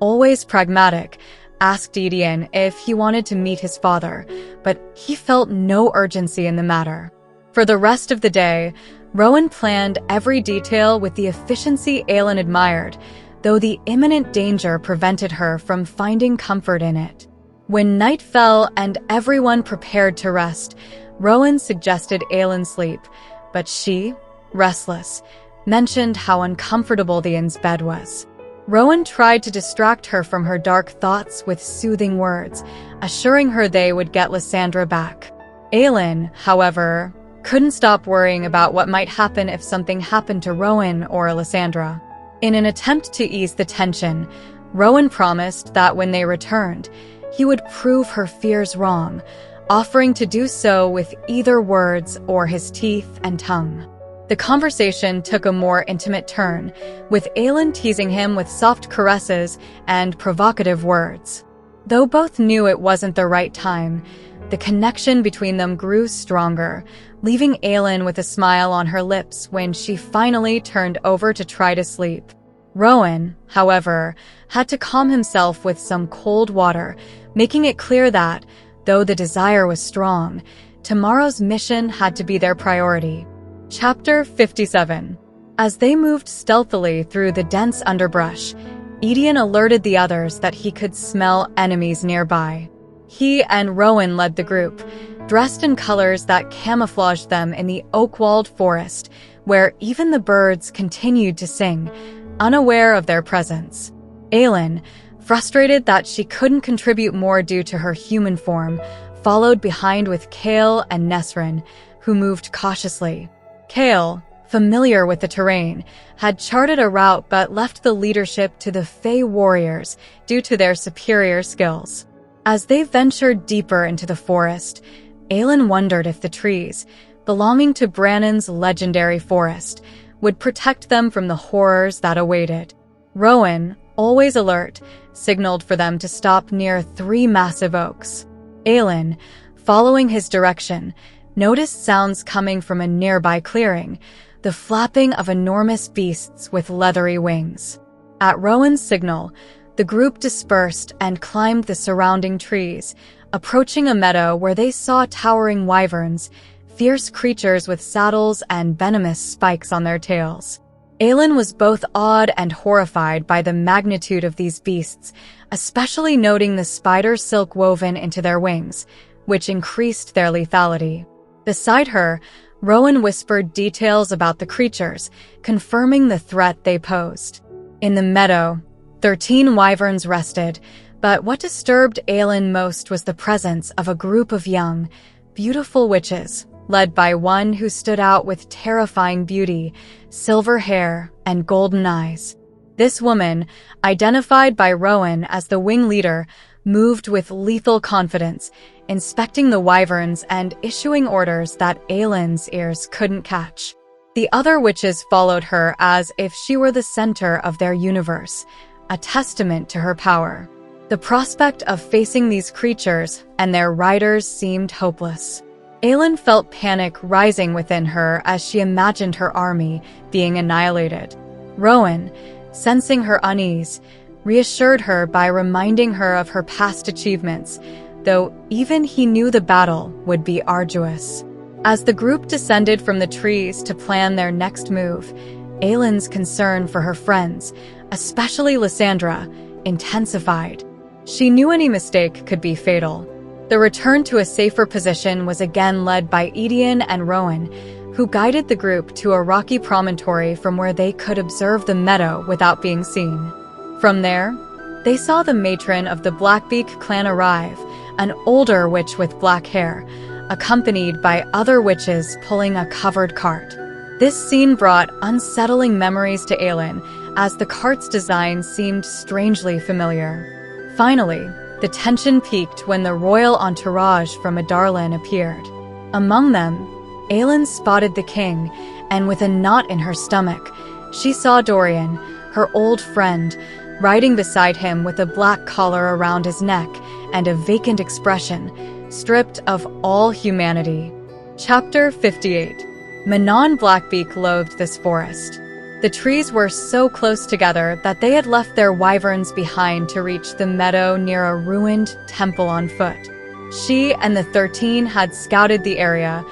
always pragmatic, asked Aedion if he wanted to meet his father, but he felt no urgency in the matter. For the rest of the day, Rowan planned every detail with the efficiency Aelin admired, though the imminent danger prevented her from finding comfort in it. When night fell and everyone prepared to rest, Rowan suggested Aelin sleep, but she, restless, mentioned how uncomfortable the inn's bed was. Rowan tried to distract her from her dark thoughts with soothing words, assuring her they would get Lysandra back. Aelin, however, couldn't stop worrying about what might happen if something happened to Rowan or Lysandra. In an attempt to ease the tension, Rowan promised that when they returned, he would prove her fears wrong, offering to do so with either words or his teeth and tongue. The conversation took a more intimate turn, with Aelin teasing him with soft caresses and provocative words. Though both knew it wasn't the right time, the connection between them grew stronger, leaving Aelin with a smile on her lips when she finally turned over to try to sleep. Rowan, however, had to calm himself with some cold water, making it clear that, though the desire was strong, tomorrow's mission had to be their priority. Chapter 57. As they moved stealthily through the dense underbrush, Aedion alerted the others that he could smell enemies nearby. He and Rowan led the group, dressed in colors that camouflaged them in the oak-walled forest, where even the birds continued to sing, unaware of their presence. Aelin, frustrated that she couldn't contribute more due to her human form, followed behind with Chaol and Nesrin, who moved cautiously. Chaol, familiar with the terrain, had charted a route but left the leadership to the Fey warriors due to their superior skills. As they ventured deeper into the forest, Aelin wondered if the trees, belonging to Brannon's legendary forest, would protect them from the horrors that awaited. Rowan, always alert, signaled for them to stop near 3 massive oaks. Aelin, following his direction, noticed sounds coming from a nearby clearing, the flapping of enormous beasts with leathery wings. At Rowan's signal, the group dispersed and climbed the surrounding trees, approaching a meadow where they saw towering wyverns, fierce creatures with saddles and venomous spikes on their tails. Aelin was both awed and horrified by the magnitude of these beasts, especially noting the spider silk woven into their wings, which increased their lethality. Beside her, Rowan whispered details about the creatures, confirming the threat they posed. In the meadow, 13 wyverns rested, but what disturbed Aelin most was the presence of a group of young, beautiful witches, led by one who stood out with terrifying beauty, silver hair, and golden eyes. This woman, identified by Rowan as the wing leader, moved with lethal confidence, inspecting the wyverns and issuing orders that Aelin's ears couldn't catch. The other witches followed her as if she were the center of their universe, a testament to her power. The prospect of facing these creatures and their riders seemed hopeless. Aelin felt panic rising within her as she imagined her army being annihilated. Rowan, sensing her unease, reassured her by reminding her of her past achievements, though even he knew the battle would be arduous. As the group descended from the trees to plan their next move, Aelin's concern for her friends, especially Lysandra, intensified. She knew any mistake could be fatal. The return to a safer position was again led by Aedion and Rowan, who guided the group to a rocky promontory from where they could observe the meadow without being seen. From there, they saw the matron of the Blackbeak clan arrive, an older witch with black hair, accompanied by other witches pulling a covered cart. This scene brought unsettling memories to Aelin, as the cart's design seemed strangely familiar. Finally, the tension peaked when the royal entourage from Adarlan appeared. Among them, Aelin spotted the king, and with a knot in her stomach, she saw Dorian, her old friend, riding beside him with a black collar around his neck and a vacant expression, stripped of all humanity. Chapter 58. Manon Blackbeak loathed this forest. The trees were so close together that they had left their wyverns behind to reach the meadow near a ruined temple on foot. She and the 13 had scouted the area,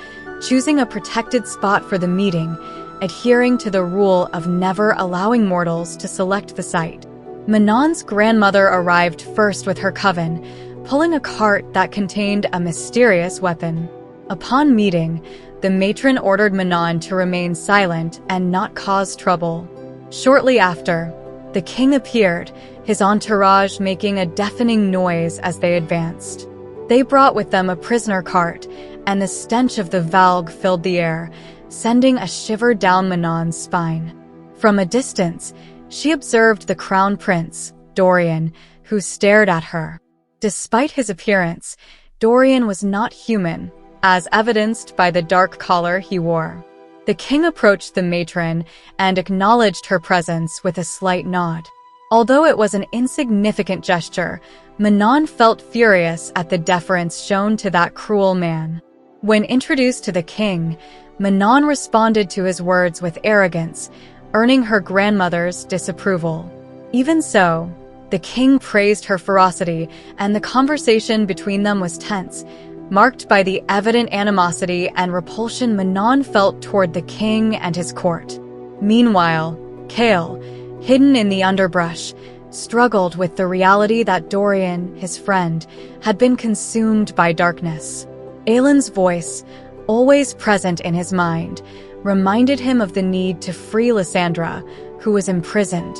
choosing a protected spot for the meeting, adhering to the rule of never allowing mortals to select the site. Manon's grandmother arrived first with her coven, pulling a cart that contained a mysterious weapon. Upon meeting, the matron ordered Manon to remain silent and not cause trouble. Shortly after, the king appeared, his entourage making a deafening noise as they advanced. They brought with them a prisoner cart, and the stench of the Valg filled the air, sending a shiver down Manon's spine. From a distance, she observed the crown prince, Dorian, who stared at her. Despite his appearance, Dorian was not human, as evidenced by the dark collar he wore. The king approached the matron and acknowledged her presence with a slight nod. Although it was an insignificant gesture, Manon felt furious at the deference shown to that cruel man. When introduced to the king, Manon responded to his words with arrogance, earning her grandmother's disapproval. Even so, the king praised her ferocity, and the conversation between them was tense, marked by the evident animosity and repulsion Manon felt toward the king and his court. Meanwhile, Cale, hidden in the underbrush, struggled with the reality that Dorian, his friend, had been consumed by darkness. Aelin's voice, always present in his mind, reminded him of the need to free Lysandra, who was imprisoned.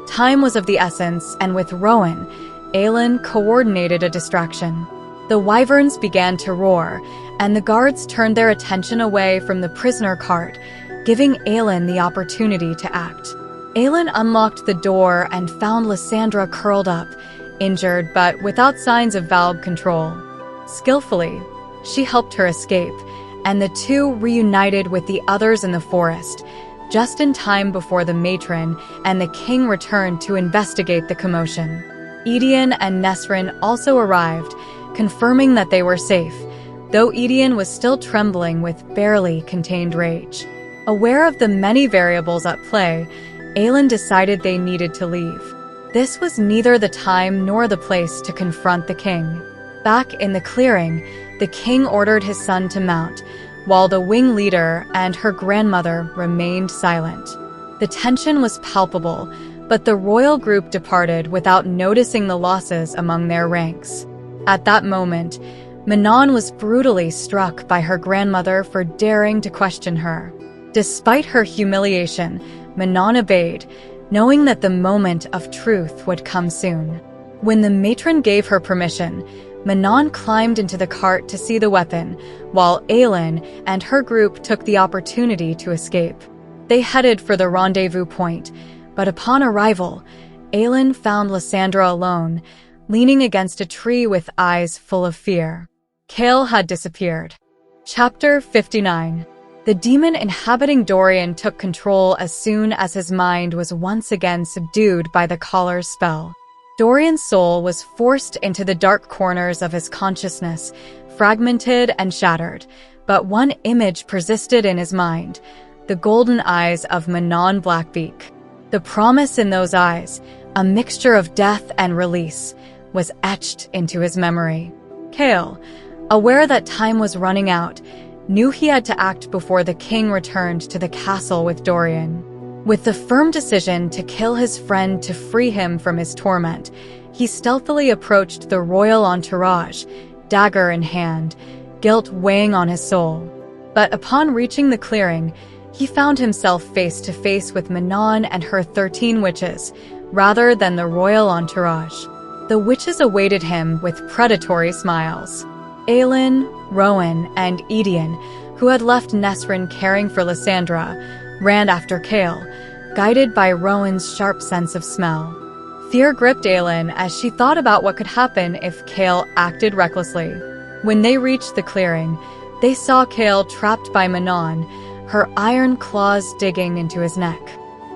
Time was of the essence, and with Rowan, Aelin coordinated a distraction. The wyverns began to roar, and the guards turned their attention away from the prisoner cart, giving Aelin the opportunity to act. Aelin unlocked the door and found Lysandra curled up, injured but without signs of valve control. Skillfully, she helped her escape, and the two reunited with the others in the forest, just in time before the matron and the king returned to investigate the commotion. Aedion and Nesrin also arrived, confirming that they were safe, though Aedion was still trembling with barely contained rage. Aware of the many variables at play, Aelin decided they needed to leave. This was neither the time nor the place to confront the king. Back in the clearing, the king ordered his son to mount, while the wing leader and her grandmother remained silent. The tension was palpable, but the royal group departed without noticing the losses among their ranks. At that moment, Manon was brutally struck by her grandmother for daring to question her. Despite her humiliation, Manon obeyed, knowing that the moment of truth would come soon. When the matron gave her permission, Manon climbed into the cart to see the weapon, while Aelin and her group took the opportunity to escape. They headed for the rendezvous point, but upon arrival, Aelin found Lysandra alone, leaning against a tree with eyes full of fear. Cale had disappeared. Chapter 59. The demon inhabiting Dorian took control as soon as his mind was once again subdued by the collar's spell. Dorian's soul was forced into the dark corners of his consciousness, fragmented and shattered, but one image persisted in his mind, the golden eyes of Manon Blackbeak. The promise in those eyes, a mixture of death and release, was etched into his memory. Cale, aware that time was running out, knew he had to act before the king returned to the castle with Dorian. With the firm decision to kill his friend to free him from his torment, he stealthily approached the royal entourage, dagger in hand, guilt weighing on his soul. But upon reaching the clearing, he found himself face to face with Manon and her 13 witches, rather than the royal entourage. The witches awaited him with predatory smiles. Aelin, Rowan, and Aedion, who had left Nesrin caring for Lysandra, ran after Cale, guided by Rowan's sharp sense of smell. Fear gripped Aelin as she thought about what could happen if Cale acted recklessly. When they reached the clearing, they saw Cale trapped by Manon, her iron claws digging into his neck.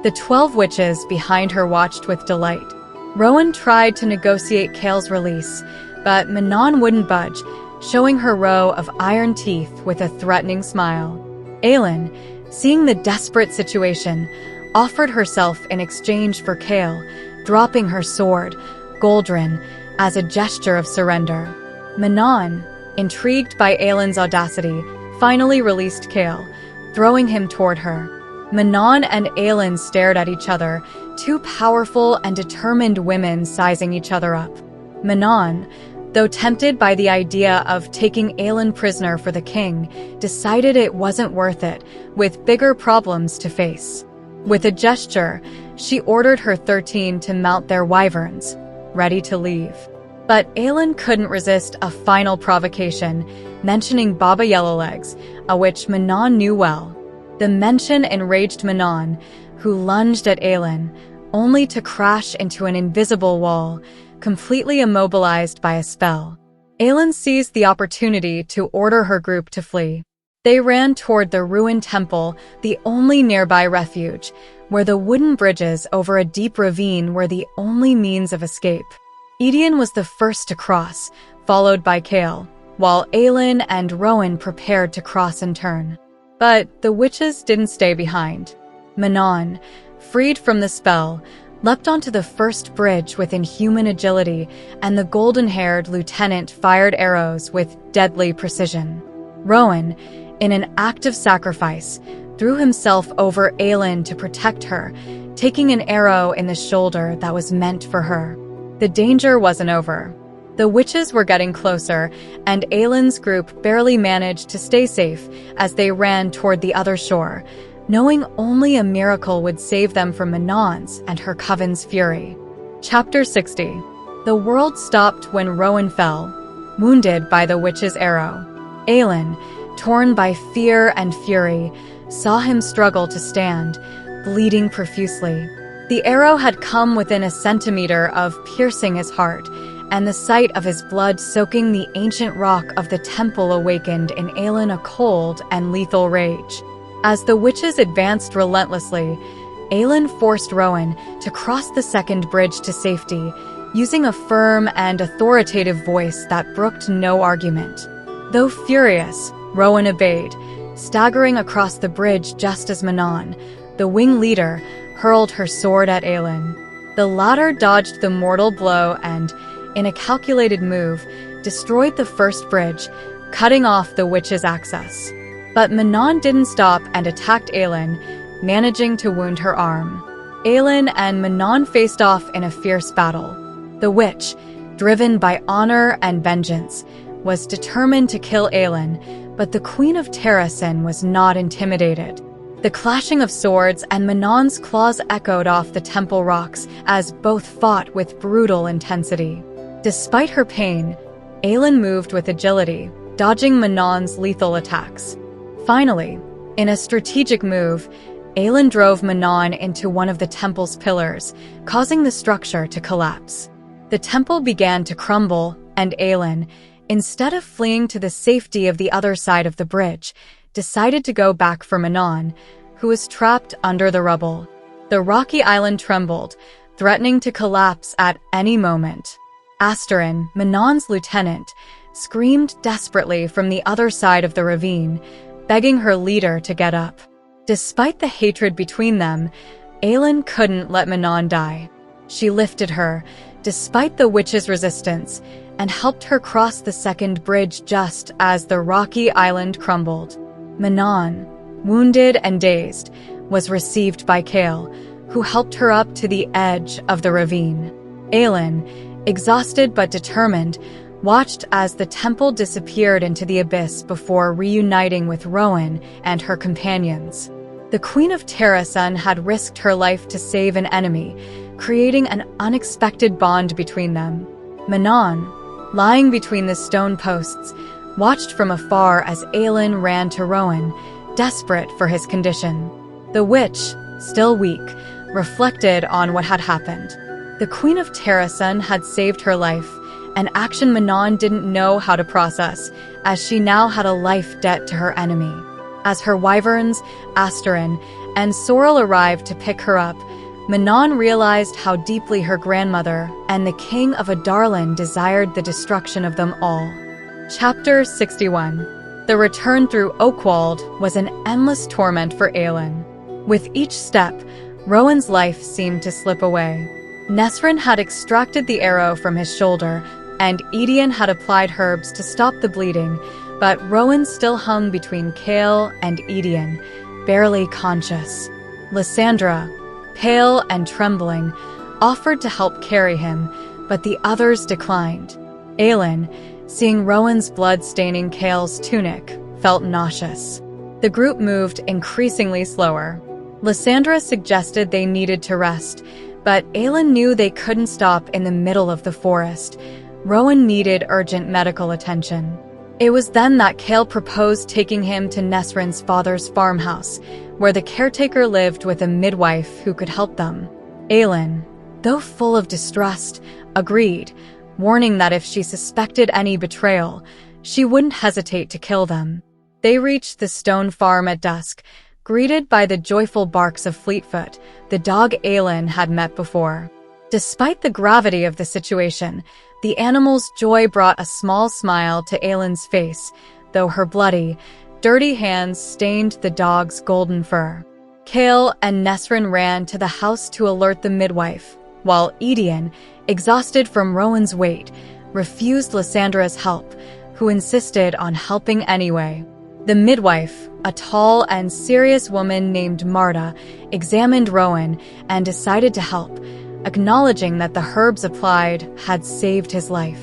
The 12 witches behind her watched with delight. Rowan tried to negotiate Cale's release, but Manon wouldn't budge, showing her row of iron teeth with a threatening smile. Aelin, seeing the desperate situation, offered herself in exchange for Cale, dropping her sword, Goldrin, as a gesture of surrender. Manon, intrigued by Aelin's audacity, finally released Cale, throwing him toward her. Manon and Aelin stared at each other, two powerful and determined women sizing each other up. Manon, though tempted by the idea of taking Aelin prisoner for the king, decided it wasn't worth it, with bigger problems to face. With a gesture, she ordered her 13 to mount their wyverns, ready to leave. But Aelin couldn't resist a final provocation, mentioning Baba Yellowlegs, a witch Manon knew well. The mention enraged Manon, who lunged at Aelin, only to crash into an invisible wall, completely immobilized by a spell. Aelin seized the opportunity to order her group to flee. They ran toward the ruined temple, the only nearby refuge, where the wooden bridges over a deep ravine were the only means of escape. Aedion was the first to cross, followed by Cale, while Aelin and Rowan prepared to cross in turn. But the witches didn't stay behind. Manon, freed from the spell, leapt onto the first bridge with inhuman agility, and the golden-haired lieutenant fired arrows with deadly precision. Rowan, in an act of sacrifice, threw himself over Aelin to protect her, taking an arrow in the shoulder that was meant for her. The danger wasn't over. The witches were getting closer, and Aelin's group barely managed to stay safe as they ran toward the other shore, knowing only a miracle would save them from Manon's and her coven's fury. Chapter 60. The world stopped when Rowan fell, wounded by the witch's arrow. Aelin, torn by fear and fury, saw him struggle to stand, bleeding profusely. The arrow had come within a centimeter of piercing his heart, and the sight of his blood soaking the ancient rock of the temple awakened in Aelin a cold and lethal rage. As the witches advanced relentlessly, Aelin forced Rowan to cross the second bridge to safety, using a firm and authoritative voice that brooked no argument. Though furious, Rowan obeyed, staggering across the bridge just as Manon, the wing leader, hurled her sword at Aelin. The latter dodged the mortal blow and, in a calculated move, destroyed the first bridge, cutting off the witch's access. But Manon didn't stop and attacked Aelin, managing to wound her arm. Aelin and Manon faced off in a fierce battle. The witch, driven by honor and vengeance, was determined to kill Aelin, but the Queen of Terrasen was not intimidated. The clashing of swords and Manon's claws echoed off the temple rocks as both fought with brutal intensity. Despite her pain, Aelin moved with agility, dodging Manon's lethal attacks. Finally, in a strategic move, Aelin drove Manon into one of the temple's pillars, causing the structure to collapse. The temple began to crumble, and Aelin, instead of fleeing to the safety of the other side of the bridge, decided to go back for Manon, who was trapped under the rubble. The rocky island trembled, threatening to collapse at any moment. Asterin, Manon's lieutenant, screamed desperately from the other side of the ravine, begging her leader to get up. Despite the hatred between them, Aelin couldn't let Manon die. She lifted her, despite the witch's resistance, and helped her cross the second bridge just as the rocky island crumbled. Manon, wounded and dazed, was received by Cale, who helped her up to the edge of the ravine. Aelin, exhausted but determined, watched as the temple disappeared into the abyss before reuniting with Rowan and her companions. The Queen of Terrasen had risked her life to save an enemy, creating an unexpected bond between them. Manon, lying between the stone posts, watched from afar as Aelin ran to Rowan, desperate for his condition. The witch, still weak, reflected on what had happened. The Queen of Terrasen had saved her life, an action Manon didn't know how to process, as she now had a life debt to her enemy. As her wyverns, Asterin, and Sorrel arrived to pick her up, Manon realized how deeply her grandmother and the King of Adarlan desired the destruction of them all. Chapter 61. The return through Oakwald was an endless torment for Aelin. With each step, Rowan's life seemed to slip away. Nesryn had extracted the arrow from his shoulder, and Aedion had applied herbs to stop the bleeding, but Rowan still hung between Cale and Aedion, barely conscious. Lysandra, pale and trembling, offered to help carry him, but the others declined. Aelin, seeing Rowan's blood staining Cale's tunic, felt nauseous. The group moved increasingly slower. Lysandra suggested they needed to rest, but Aelin knew they couldn't stop in the middle of the forest. Rowan needed urgent medical attention. It was then that Cale proposed taking him to Nesryn's father's farmhouse, where the caretaker lived with a midwife who could help them. Aelin, though full of distrust, agreed, warning that if she suspected any betrayal, she wouldn't hesitate to kill them. They reached the stone farm at dusk, greeted by the joyful barks of Fleetfoot, the dog Aelin had met before. Despite the gravity of the situation, the animal's joy brought a small smile to Aelin's face, though her bloody, dirty hands stained the dog's golden fur. Cale and Nesryn ran to the house to alert the midwife, while Aedion, exhausted from Rowan's weight, refused Lysandra's help, who insisted on helping anyway. The midwife, a tall and serious woman named Marta, examined Rowan and decided to help, acknowledging that the herbs applied had saved his life.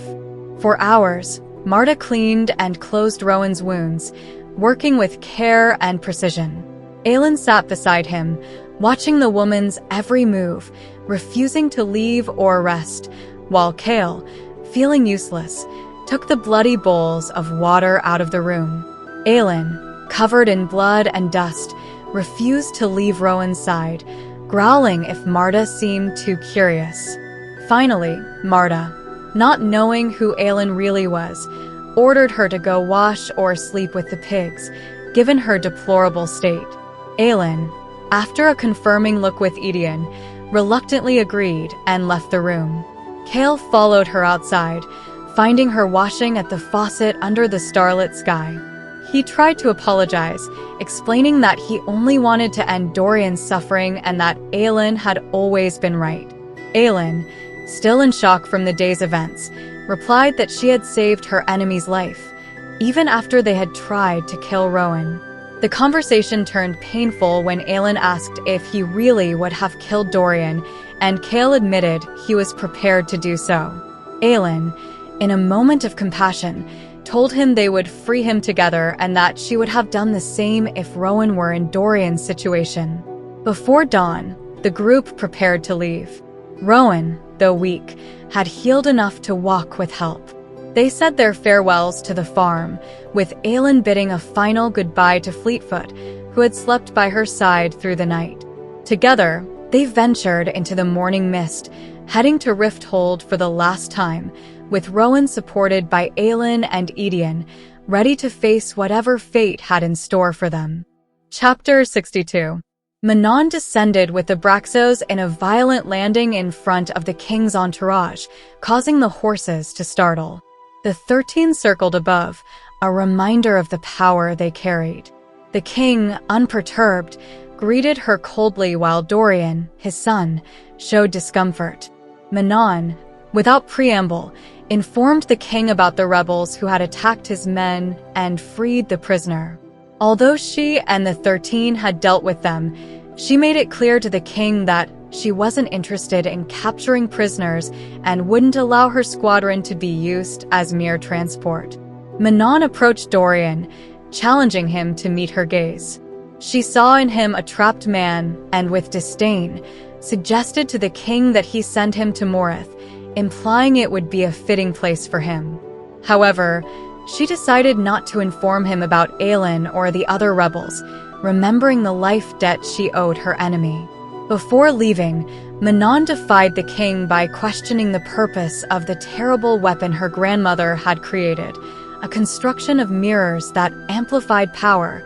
For hours, Marta cleaned and closed Rowan's wounds, working with care and precision. Aelin sat beside him, watching the woman's every move, refusing to leave or rest, while Cale, feeling useless, took the bloody bowls of water out of the room. Aelin, covered in blood and dust, refused to leave Rowan's side, growling if Marta seemed too curious. Finally, Marta, not knowing who Aelin really was, ordered her to go wash or sleep with the pigs, given her deplorable state. Aelin, after a confirming look with Aedion, reluctantly agreed and left the room. Cale followed her outside, finding her washing at the faucet under the starlit sky. He tried to apologize, explaining that he only wanted to end Dorian's suffering and that Aelin had always been right. Aelin, still in shock from the day's events, replied that she had saved her enemy's life, even after they had tried to kill Rowan. The conversation turned painful when Aelin asked if he really would have killed Dorian, and Cale admitted he was prepared to do so. Aelin, in a moment of compassion, told him they would free him together and that she would have done the same if Rowan were in Dorian's situation. Before dawn, the group prepared to leave. Rowan, though weak, had healed enough to walk with help. They said their farewells to the farm, with Aelin bidding a final goodbye to Fleetfoot, who had slept by her side through the night. Together, they ventured into the morning mist, heading to Rifthold for the last time, with Rowan supported by Aelin and Aedion, ready to face whatever fate had in store for them. Chapter 62. Manon descended with the Braxos in a violent landing in front of the king's entourage, causing the horses to startle. The 13 circled above, a reminder of the power they carried. The king, unperturbed, greeted her coldly while Dorian, his son, showed discomfort. Manon, without preamble, informed the king about the rebels who had attacked his men and freed the prisoner. Although she and the 13 had dealt with them, She made it clear to the king that she wasn't interested in capturing prisoners and wouldn't allow her squadron to be used as mere transport. Manon approached Dorian, challenging him to meet her gaze. She saw in him a trapped man and, with disdain, suggested to the king that he send him to Morith, implying it would be a fitting place for him. However, she decided not to inform him about Aelin or the other rebels, remembering the life debt she owed her enemy. Before leaving, Manon defied the king by questioning the purpose of the terrible weapon her grandmother had created, a construction of mirrors that amplified power,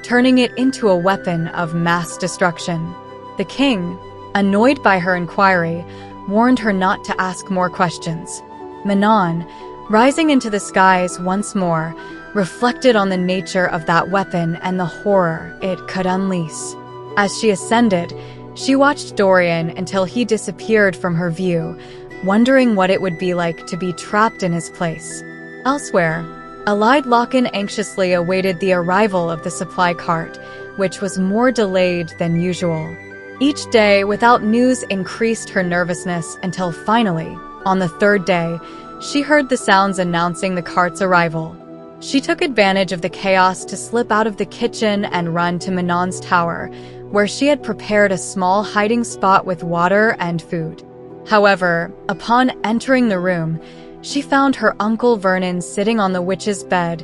turning it into a weapon of mass destruction. The king, annoyed by her inquiry, warned her not to ask more questions. Manon, rising into the skies once more, reflected on the nature of that weapon and the horror it could unleash. As she ascended, she watched Dorian until he disappeared from her view, wondering what it would be like to be trapped in his place. Elsewhere, Aelin Galathynius anxiously awaited the arrival of the supply cart, which was more delayed than usual. Each day without news increased her nervousness until finally, on the third day, she heard the sounds announcing the cart's arrival. She took advantage of the chaos to slip out of the kitchen and run to Manon's tower, where she had prepared a small hiding spot with water and food. However, upon entering the room, she found her uncle Vernon sitting on the witch's bed,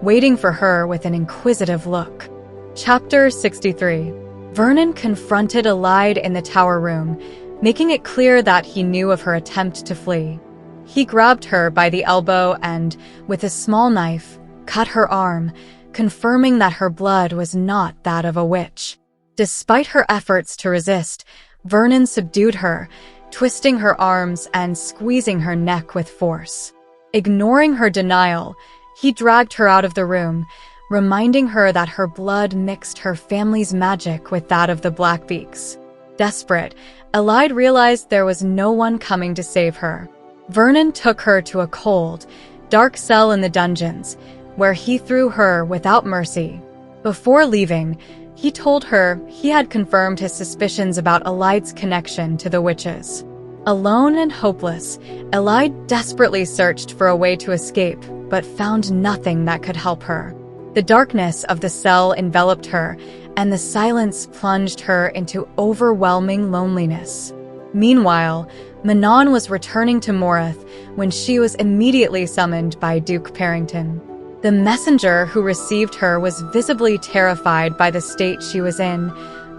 waiting for her with an inquisitive look. Chapter 63. Vernon confronted Aelin in the tower room, making it clear that he knew of her attempt to flee. He grabbed her by the elbow and, with a small knife, cut her arm, confirming that her blood was not that of a witch. Despite her efforts to resist, Vernon subdued her, twisting her arms and squeezing her neck with force. Ignoring her denial, he dragged her out of the room, reminding her that her blood mixed her family's magic with that of the Blackbeaks. Desperate, Aelin realized there was no one coming to save her. Vernon took her to a cold, dark cell in the dungeons, where he threw her without mercy. Before leaving, he told her he had confirmed his suspicions about Aelid's connection to the witches. Alone and hopeless, Aelin desperately searched for a way to escape, but found nothing that could help her. The darkness of the cell enveloped her, and the silence plunged her into overwhelming loneliness. Meanwhile, Manon was returning to Morith when she was immediately summoned by Duke Parrington. The messenger who received her was visibly terrified by the state she was in,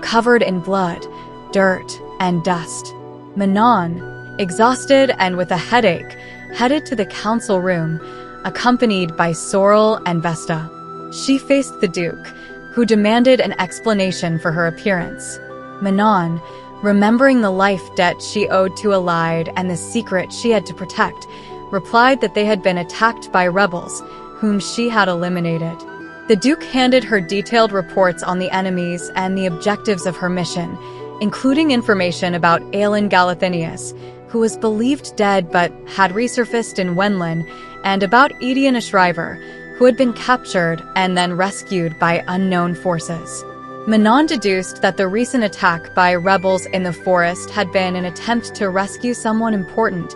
covered in blood, dirt, and dust. Manon, exhausted and with a headache, headed to the council room, accompanied by Sorrel and Vesta. She faced the Duke, who demanded an explanation for her appearance. Manon, remembering the life debt she owed to Aelin and the secret she had to protect, replied that they had been attacked by rebels, whom she had eliminated. The Duke handed her detailed reports on the enemies and the objectives of her mission, including information about Aelin Galathynius, who was believed dead but had resurfaced in Wenlin, and about Aedion, a shriver, who had been captured and then rescued by unknown forces. Manon deduced that the recent attack by rebels in the forest had been an attempt to rescue someone important,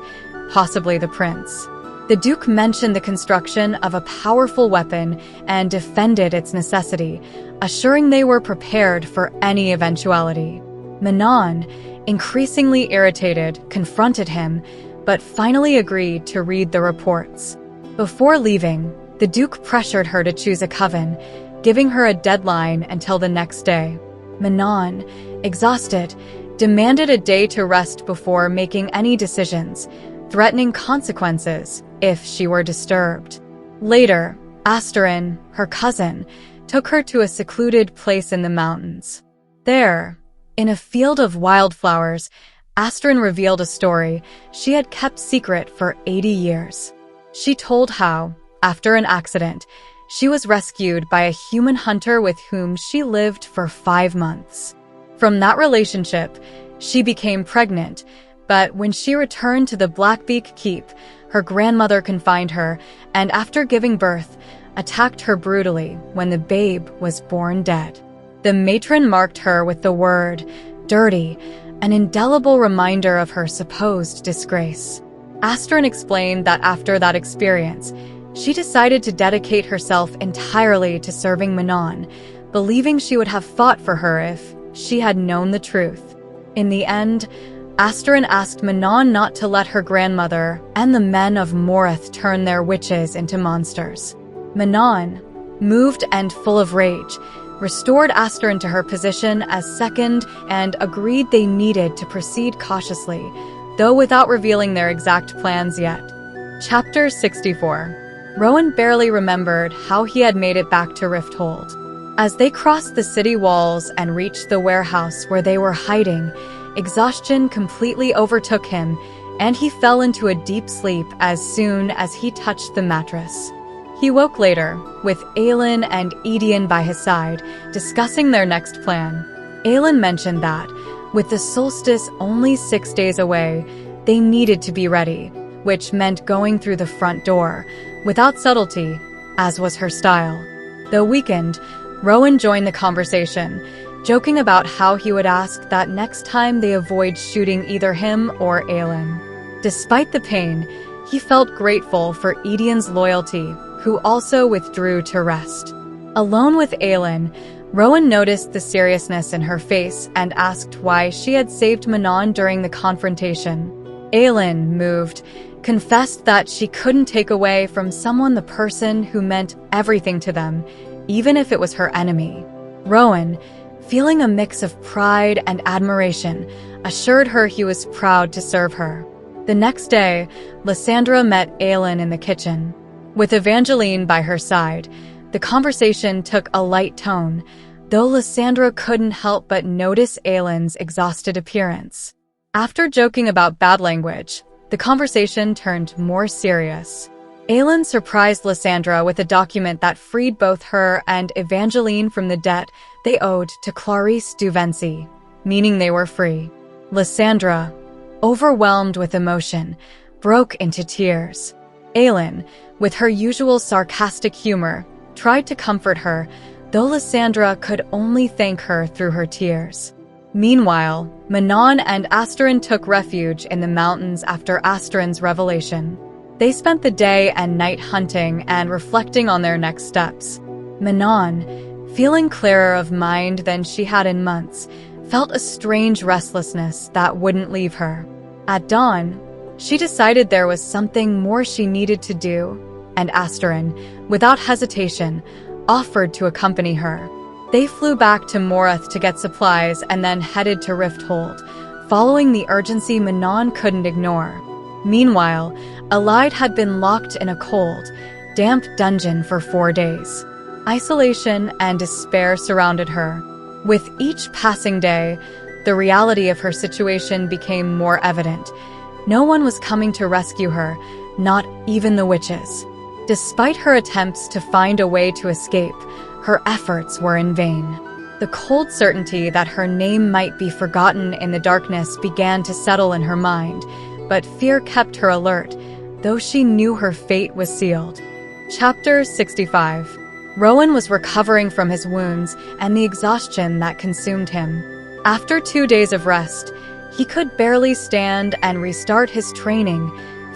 possibly the prince. The Duke mentioned the construction of a powerful weapon and defended its necessity, assuring they were prepared for any eventuality. Manon, increasingly irritated, confronted him, but finally agreed to read the reports. Before leaving, the Duke pressured her to choose a coven, giving her a deadline until the next day. Manon, exhausted, demanded a day to rest before making any decisions, threatening consequences if she were disturbed. Later, Asterin, her cousin, took her to a secluded place in the mountains. There, in a field of wildflowers, Asterin revealed a story she had kept secret for 80 years. She told how, after an accident, she was rescued by a human hunter with whom she lived for 5 months. From that relationship, she became pregnant, but when she returned to the Blackbeak Keep, her grandmother confined her and, after giving birth, attacked her brutally when the babe was born dead. The matron marked her with the word dirty, an indelible reminder of her supposed disgrace. Asterin explained that after that experience, she decided to dedicate herself entirely to serving Manon, believing she would have fought for her if she had known the truth. In the end, Asterin asked Manon not to let her grandmother and the men of Morith turn their witches into monsters. Manon, moved and full of rage, restored Asterin to her position as second and agreed they needed to proceed cautiously, though without revealing their exact plans yet. Chapter 64. Rowan barely remembered how he had made it back to Rifthold. As they crossed the city walls and reached the warehouse where they were hiding, exhaustion completely overtook him, and he fell into a deep sleep as soon as he touched the mattress. He woke later, with Aelin and Aedion by his side, discussing their next plan. Aelin mentioned that, with the solstice only 6 days away, they needed to be ready, which meant going through the front door, without subtlety, as was her style. Though weakened, Rowan joined the conversation, joking about how he would ask that next time they avoid shooting either him or Aelin. Despite the pain, he felt grateful for Aedion's loyalty, who also withdrew to rest. Alone with Aelin, Rowan noticed the seriousness in her face and asked why she had saved Manon during the confrontation. Aelin, moved, confessed that she couldn't take away from someone the person who meant everything to them, even if it was her enemy. Rowan, feeling a mix of pride and admiration, assured her he was proud to serve her. The next day, Lysandra met Aelin in the kitchen. With Evangeline by her side, the conversation took a light tone, though Lysandra couldn't help but notice Aelin's exhausted appearance. After joking about bad language, the conversation turned more serious. Aelin surprised Lysandra with a document that freed both her and Evangeline from the debt they owed to Clarice Duvency, meaning they were free. Lysandra, overwhelmed with emotion, broke into tears. Aelin, with her usual sarcastic humor, tried to comfort her, though Lysandra could only thank her through her tears. Meanwhile, Manon and Asterin took refuge in the mountains after Asterin's revelation. They spent the day and night hunting and reflecting on their next steps. Manon, feeling clearer of mind than she had in months, felt a strange restlessness that wouldn't leave her. At dawn, she decided there was something more she needed to do, and Asterin, without hesitation, offered to accompany her. They flew back to Morith to get supplies and then headed to Rifthold, following the urgency Manon couldn't ignore. Meanwhile, Aelin had been locked in a cold, damp dungeon for 4 days. Isolation and despair surrounded her. With each passing day, the reality of her situation became more evident. No one was coming to rescue her, not even the witches. Despite her attempts to find a way to escape, her efforts were in vain. The cold certainty that her name might be forgotten in the darkness began to settle in her mind, but fear kept her alert, though she knew her fate was sealed. Chapter 65. Rowan was recovering from his wounds and the exhaustion that consumed him. After 2 days of rest, he could barely stand and restart his training,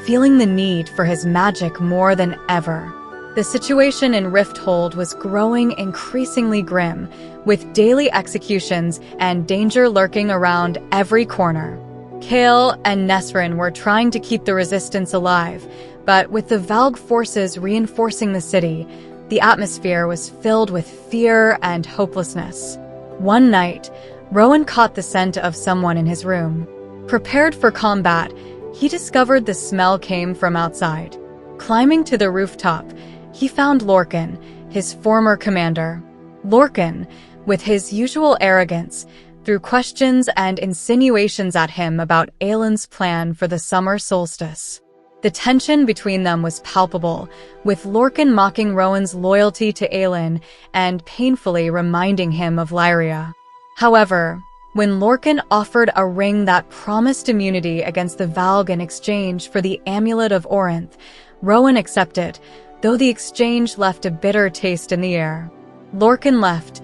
feeling the need for his magic more than ever. The situation in Rifthold was growing increasingly grim, with daily executions and danger lurking around every corner. Kale and Nesrin were trying to keep the resistance alive, but with the Valg forces reinforcing the city, the atmosphere was filled with fear and hopelessness. One night, Rowan caught the scent of someone in his room. Prepared for combat, he discovered the smell came from outside. Climbing to the rooftop, he found Lorcan, his former commander. Lorcan, with his usual arrogance, threw questions and insinuations at him about Aelin's plan for the summer solstice. The tension between them was palpable, with Lorcan mocking Rowan's loyalty to Aelin and painfully reminding him of Lyria. However, when Lorcan offered a ring that promised immunity against the Valg in exchange for the Amulet of Orinth, Rowan accepted, though the exchange left a bitter taste in the air. Lorcan left,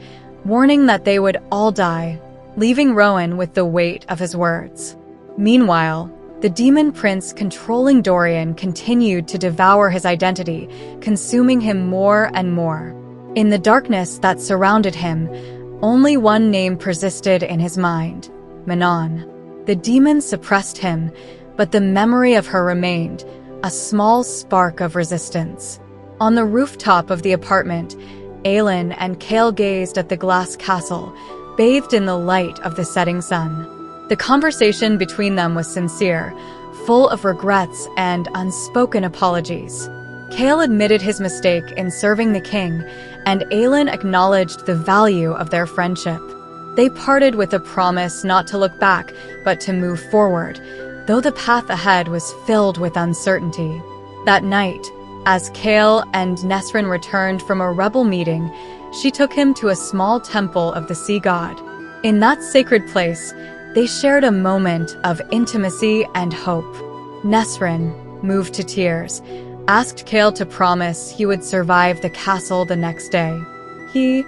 warning that they would all die, leaving Rowan with the weight of his words. Meanwhile, the demon prince controlling Dorian continued to devour his identity, consuming him more and more. In the darkness that surrounded him, only one name persisted in his mind: Manon. The demon suppressed him, but the memory of her remained, a small spark of resistance. On the rooftop of the apartment, Aelin and Cale gazed at the glass castle, bathed in the light of the setting sun. The conversation between them was sincere, full of regrets and unspoken apologies. Cale admitted his mistake in serving the king, and Aelin acknowledged the value of their friendship. They parted with a promise not to look back, but to move forward, though the path ahead was filled with uncertainty. That night, as Cale and Nesrin returned from a rebel meeting, she took him to a small temple of the sea god. In that sacred place, they shared a moment of intimacy and hope. Nesrin, moved to tears, asked Cale to promise he would survive the castle the next day. He,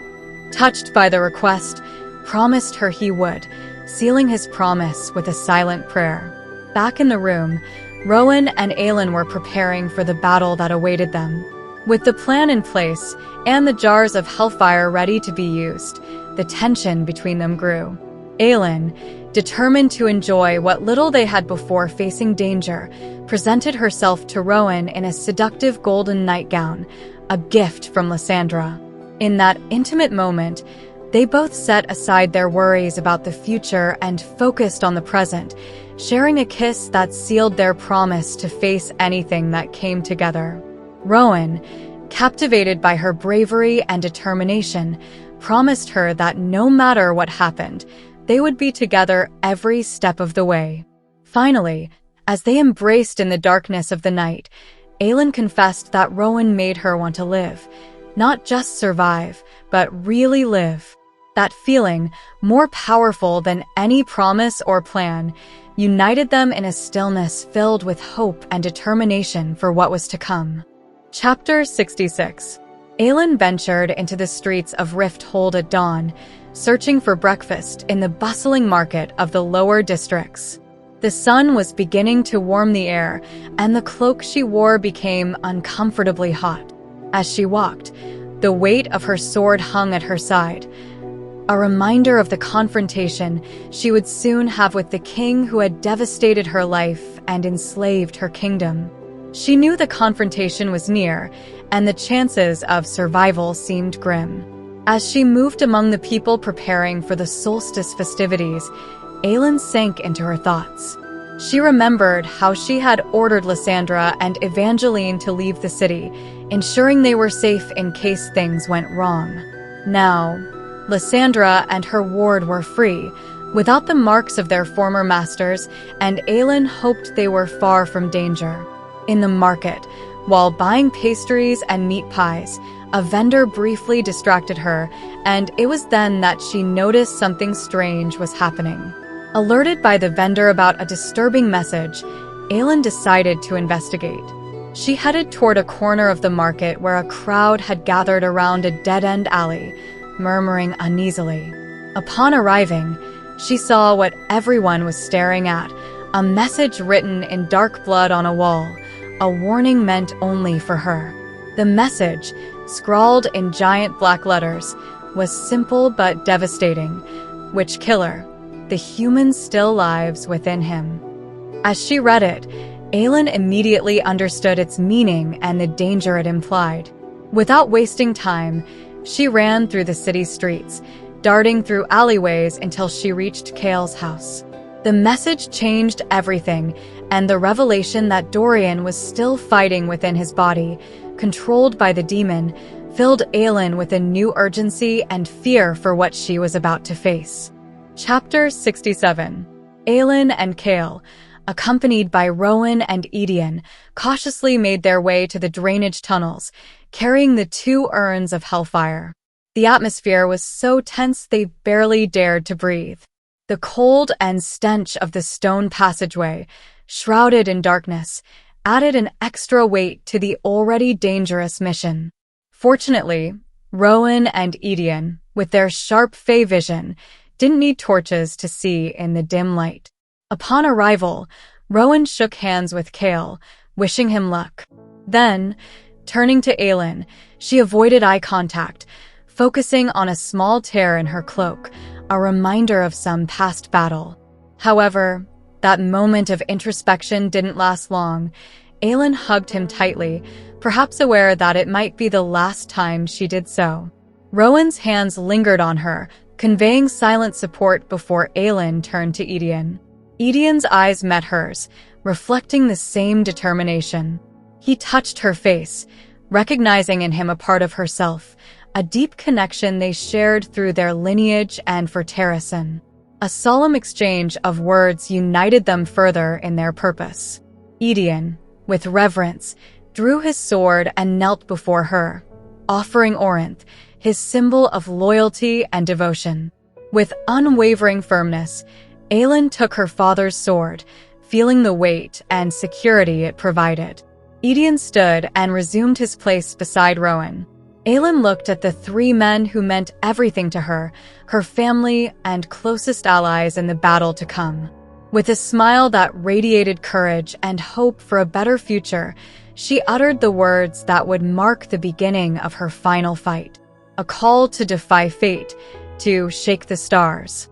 touched by the request, promised her he would, sealing his promise with a silent prayer. Back in the room, Rowan and Aelin were preparing for the battle that awaited them. With the plan in place and the jars of hellfire ready to be used, the tension between them grew. Aelin, determined to enjoy what little they had before facing danger, presented herself to Rowan in a seductive golden nightgown, a gift from Lysandra. In that intimate moment, they both set aside their worries about the future and focused on the present, sharing a kiss that sealed their promise to face anything that came together. Rowan, captivated by her bravery and determination, promised her that no matter what happened, they would be together every step of the way. Finally, as they embraced in the darkness of the night, Aelin confessed that Rowan made her want to live, not just survive, but really live. That feeling, more powerful than any promise or plan, united them in a stillness filled with hope and determination for what was to come. Chapter 66. Aelin ventured into the streets of Rifthold at dawn, searching for breakfast in the bustling market of the lower districts. The sun was beginning to warm the air, and the cloak she wore became uncomfortably hot. As she walked, the weight of her sword hung at her side, a reminder of the confrontation she would soon have with the king who had devastated her life and enslaved her kingdom. She knew the confrontation was near, and the chances of survival seemed grim. As she moved among the people preparing for the solstice festivities, Aelin sank into her thoughts. She remembered how she had ordered Lysandra and Evangeline to leave the city, ensuring they were safe in case things went wrong. Now, Lysandra and her ward were free, without the marks of their former masters, and Aelin hoped they were far from danger. In the market, while buying pastries and meat pies, a vendor briefly distracted her, and it was then that she noticed something strange was happening. Alerted by the vendor about a disturbing message, Aelin decided to investigate. She headed toward a corner of the market where a crowd had gathered around a dead-end alley, murmuring uneasily. Upon arriving, she saw what everyone was staring at, a message written in dark blood on a wall, a warning meant only for her. The message, scrawled in giant black letters, was simple but devastating. Which killer? The human still lives within him. As she read it, Aelin immediately understood its meaning and the danger it implied. Without wasting time, she ran through the city streets, darting through alleyways until she reached Cale's house. The message changed everything, and the revelation that Dorian was still fighting within his body, controlled by the demon, filled Aelin with a new urgency and fear for what she was about to face. Chapter 67. Aelin and Cale, accompanied by Rowan and Aedion, cautiously made their way to the drainage tunnels, carrying the 2 urns of hellfire. The atmosphere was so tense they barely dared to breathe. The cold and stench of the stone passageway, shrouded in darkness, added an extra weight to the already dangerous mission. Fortunately, Rowan and Aedion, with their sharp fey vision, didn't need torches to see in the dim light. Upon arrival, Rowan shook hands with Cale, wishing him luck. Then, turning to Aelin, she avoided eye contact, focusing on a small tear in her cloak, a reminder of some past battle. However, that moment of introspection didn't last long. Aelin hugged him tightly, perhaps aware that it might be the last time she did so. Rowan's hands lingered on her, conveying silent support before Aelin turned to Aedion. Aedion's eyes met hers, reflecting the same determination. He touched her face, recognizing in him a part of herself, a deep connection they shared through their lineage and for Terrasen. A solemn exchange of words united them further in their purpose. Aedion, with reverence, drew his sword and knelt before her, offering Orinth, his symbol of loyalty and devotion. With unwavering firmness, Aelin took her father's sword, feeling the weight and security it provided. Aedion stood and resumed his place beside Rowan. Aelin looked at the three men who meant everything to her, her family and closest allies in the battle to come. With a smile that radiated courage and hope for a better future, she uttered the words that would mark the beginning of her final fight. A call to defy fate, to shake the stars.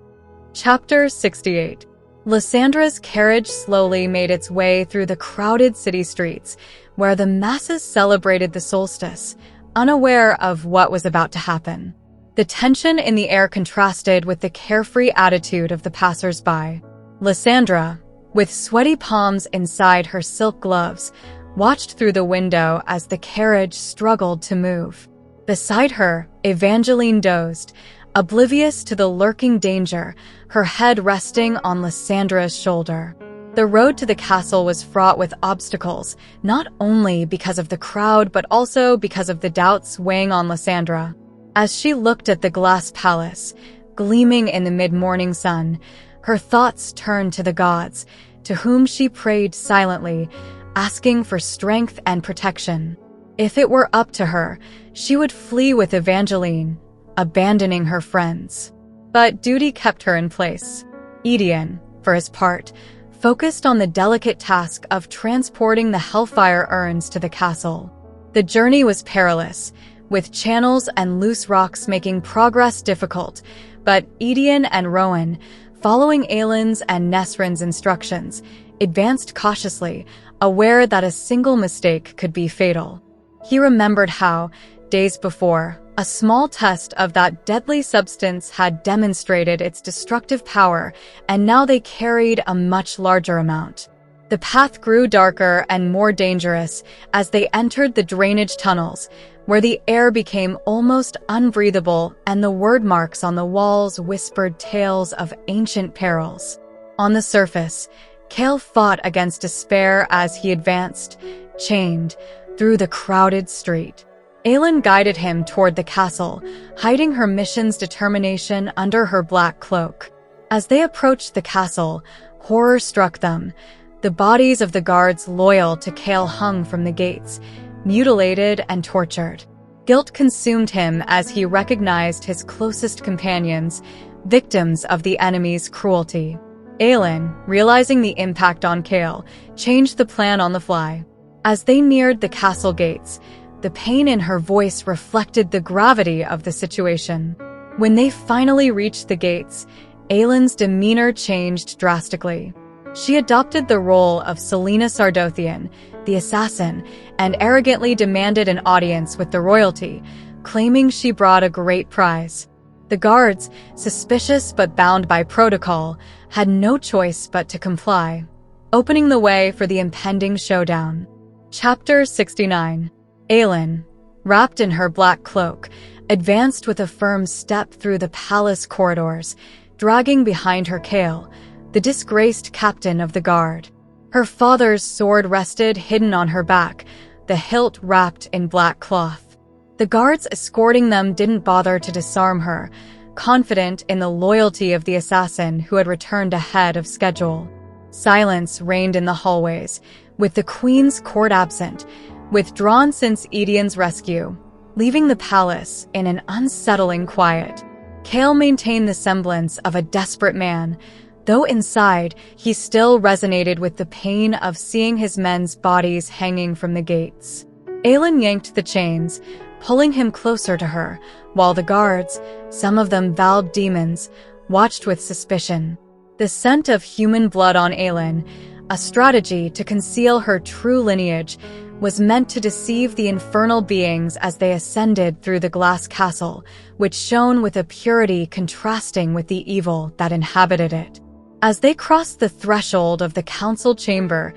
Chapter 68. Lysandra's carriage slowly made its way through the crowded city streets, where the masses celebrated the solstice, unaware of what was about to happen. The tension in the air contrasted with the carefree attitude of the passers-by. Lysandra, with sweaty palms inside her silk gloves, watched through the window as the carriage struggled to move. Beside her, Evangeline dozed, oblivious to the lurking danger, her head resting on Lysandra's shoulder. The road to the castle was fraught with obstacles, not only because of the crowd but also because of the doubts weighing on Lysandra. As she looked at the glass palace, gleaming in the mid-morning sun, her thoughts turned to the gods, to whom she prayed silently, asking for strength and protection. If it were up to her, she would flee with Evangeline, abandoning her friends. But duty kept her in place. Aedion, for his part, focused on the delicate task of transporting the Hellfire urns to the castle. The journey was perilous, with channels and loose rocks making progress difficult, but Aedion and Rowan, following Aelin's and Nesrin's instructions, advanced cautiously, aware that a single mistake could be fatal. He remembered how, days before, a small test of that deadly substance had demonstrated its destructive power, and now they carried a much larger amount. The path grew darker and more dangerous as they entered the drainage tunnels, where the air became almost unbreathable and the word marks on the walls whispered tales of ancient perils. On the surface, Cale fought against despair as he advanced, chained, through the crowded street. Aelin guided him toward the castle, hiding her mission's determination under her black cloak. As they approached the castle, horror struck them. The bodies of the guards loyal to Cale hung from the gates, mutilated and tortured. Guilt consumed him as he recognized his closest companions, victims of the enemy's cruelty. Aelin, realizing the impact on Cale, changed the plan on the fly. As they neared the castle gates, the pain in her voice reflected the gravity of the situation. When they finally reached the gates, Aelin's demeanor changed drastically. She adopted the role of Celaena Sardothien, the assassin, and arrogantly demanded an audience with the royalty, claiming she brought a great prize. The guards, suspicious but bound by protocol, had no choice but to comply, opening the way for the impending showdown. Chapter 69. Aelin, wrapped in her black cloak, advanced with a firm step through the palace corridors, dragging behind her Cale, the disgraced captain of the guard. Her father's sword rested hidden on her back, the hilt wrapped in black cloth. The guards escorting them didn't bother to disarm her, confident in the loyalty of the assassin who had returned ahead of schedule. Silence reigned in the hallways, with the queen's court absent, withdrawn since Aedion's rescue. leaving the palace in an unsettling quiet. Cale maintained the semblance of a desperate man, though inside he still resonated with the pain of seeing his men's bodies hanging from the gates. Aelin yanked the chains, pulling him closer to her, while the guards, some of them vowed demons, watched with suspicion. The scent of human blood on Aelin, a strategy to conceal her true lineage, was meant to deceive the infernal beings as they ascended through the glass castle, which shone with a purity contrasting with the evil that inhabited it. As they crossed the threshold of the council chamber,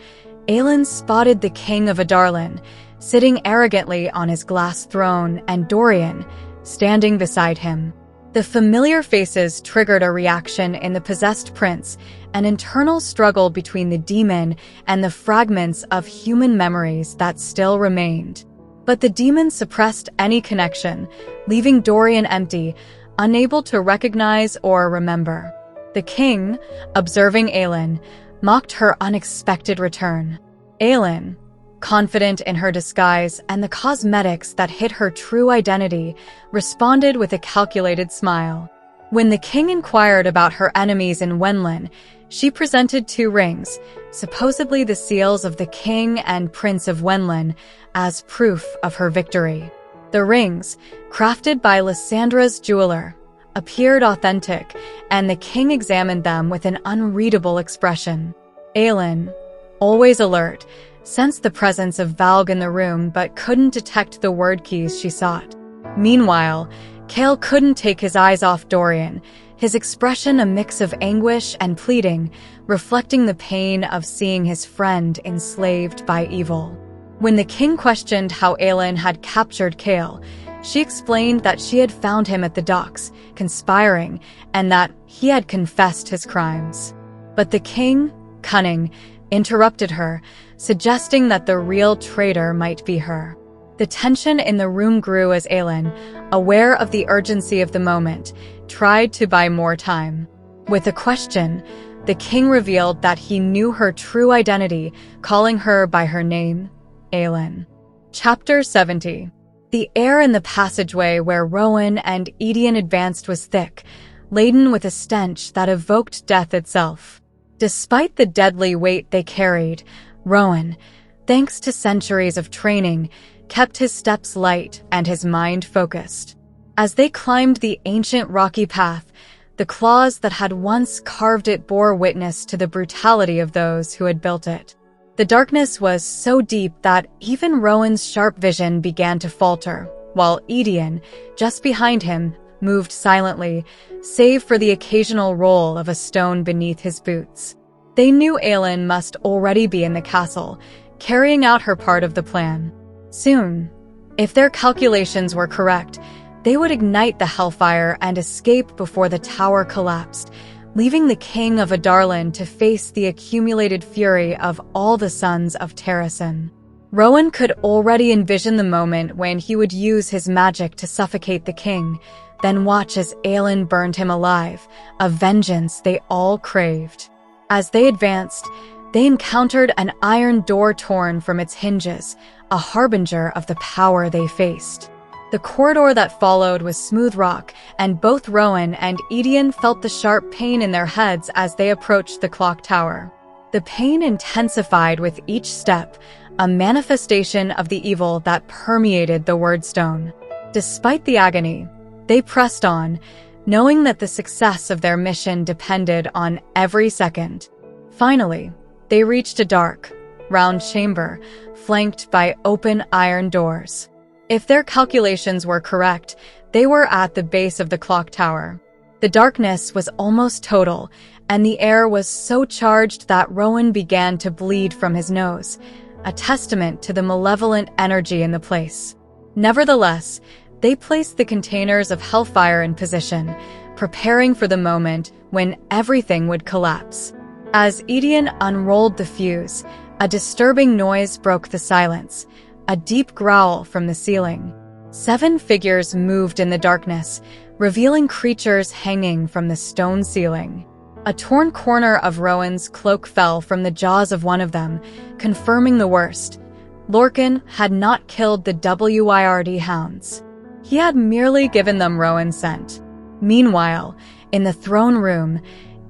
Aelin spotted the king of Adarlan, sitting arrogantly on his glass throne, and Dorian, standing beside him. The familiar faces triggered a reaction in the possessed prince, an internal struggle between the demon and the fragments of human memories that still remained. But the demon suppressed any connection, leaving Dorian empty, unable to recognize or remember. The king, observing Aelin, mocked her unexpected return. Aelin, confident in her disguise and the cosmetics that hid her true identity, responded with a calculated smile. When the king inquired about her enemies in Wenlin, she presented 2 rings, supposedly the seals of the king and prince of Wenlin, as proof of her victory. The rings, crafted by Lysandra's jeweler, appeared authentic, and the king examined them with an unreadable expression. Aelin, always alert, sensed the presence of Valg in the room but couldn't detect the word keys she sought. Meanwhile, Cale couldn't take his eyes off Dorian, his expression a mix of anguish and pleading, reflecting the pain of seeing his friend enslaved by evil. When the king questioned how Aelin had captured Cale, she explained that she had found him at the docks, conspiring, and that he had confessed his crimes. But the king, cunning, interrupted her, suggesting that the real traitor might be her. The tension in the room grew as Aelin, aware of the urgency of the moment, tried to buy more time. With a question, the king revealed that he knew her true identity, calling her by her name, Aelin. Chapter 70. The air in the passageway where Rowan and Aedion advanced was thick, laden with a stench that evoked death itself. Despite the deadly weight they carried, Rowan, thanks to centuries of training, kept his steps light and his mind focused. As they climbed the ancient rocky path, the claws that had once carved it bore witness to the brutality of those who had built it. The darkness was so deep that even Rowan's sharp vision began to falter, while Aedion, just behind him, moved silently, save for the occasional roll of a stone beneath his boots. They knew Aelin must already be in the castle, carrying out her part of the plan. Soon, if their calculations were correct, they would ignite the hellfire and escape before the tower collapsed, leaving the king of Adarlan to face the accumulated fury of all the sons of Terrasen. Rowan could already envision the moment when he would use his magic to suffocate the king, then watch as Aelin burned him alive, a vengeance they all craved. As they advanced, they encountered an iron door torn from its hinges, a harbinger of the power they faced. The corridor that followed was smooth rock, and both Rowan and Aedion felt the sharp pain in their heads as they approached the clock tower. The pain intensified with each step, a manifestation of the evil that permeated the wordstone. Despite the agony, they pressed on, knowing that the success of their mission depended on every second. Finally, they reached a dark, round chamber, flanked by open iron doors. If their calculations were correct, they were at the base of the clock tower. The darkness was almost total, and the air was so charged that Rowan began to bleed from his nose, a testament to the malevolent energy in the place. Nevertheless, they placed the containers of hellfire in position, preparing for the moment when everything would collapse. As Aedion unrolled the fuse, a disturbing noise broke the silence, a deep growl from the ceiling. 7 figures moved in the darkness, revealing creatures hanging from the stone ceiling. A torn corner of Rowan's cloak fell from the jaws of one of them, confirming the worst. Lorcan had not killed the WYRD hounds. He had merely given them Rowan's scent. Meanwhile, in the throne room,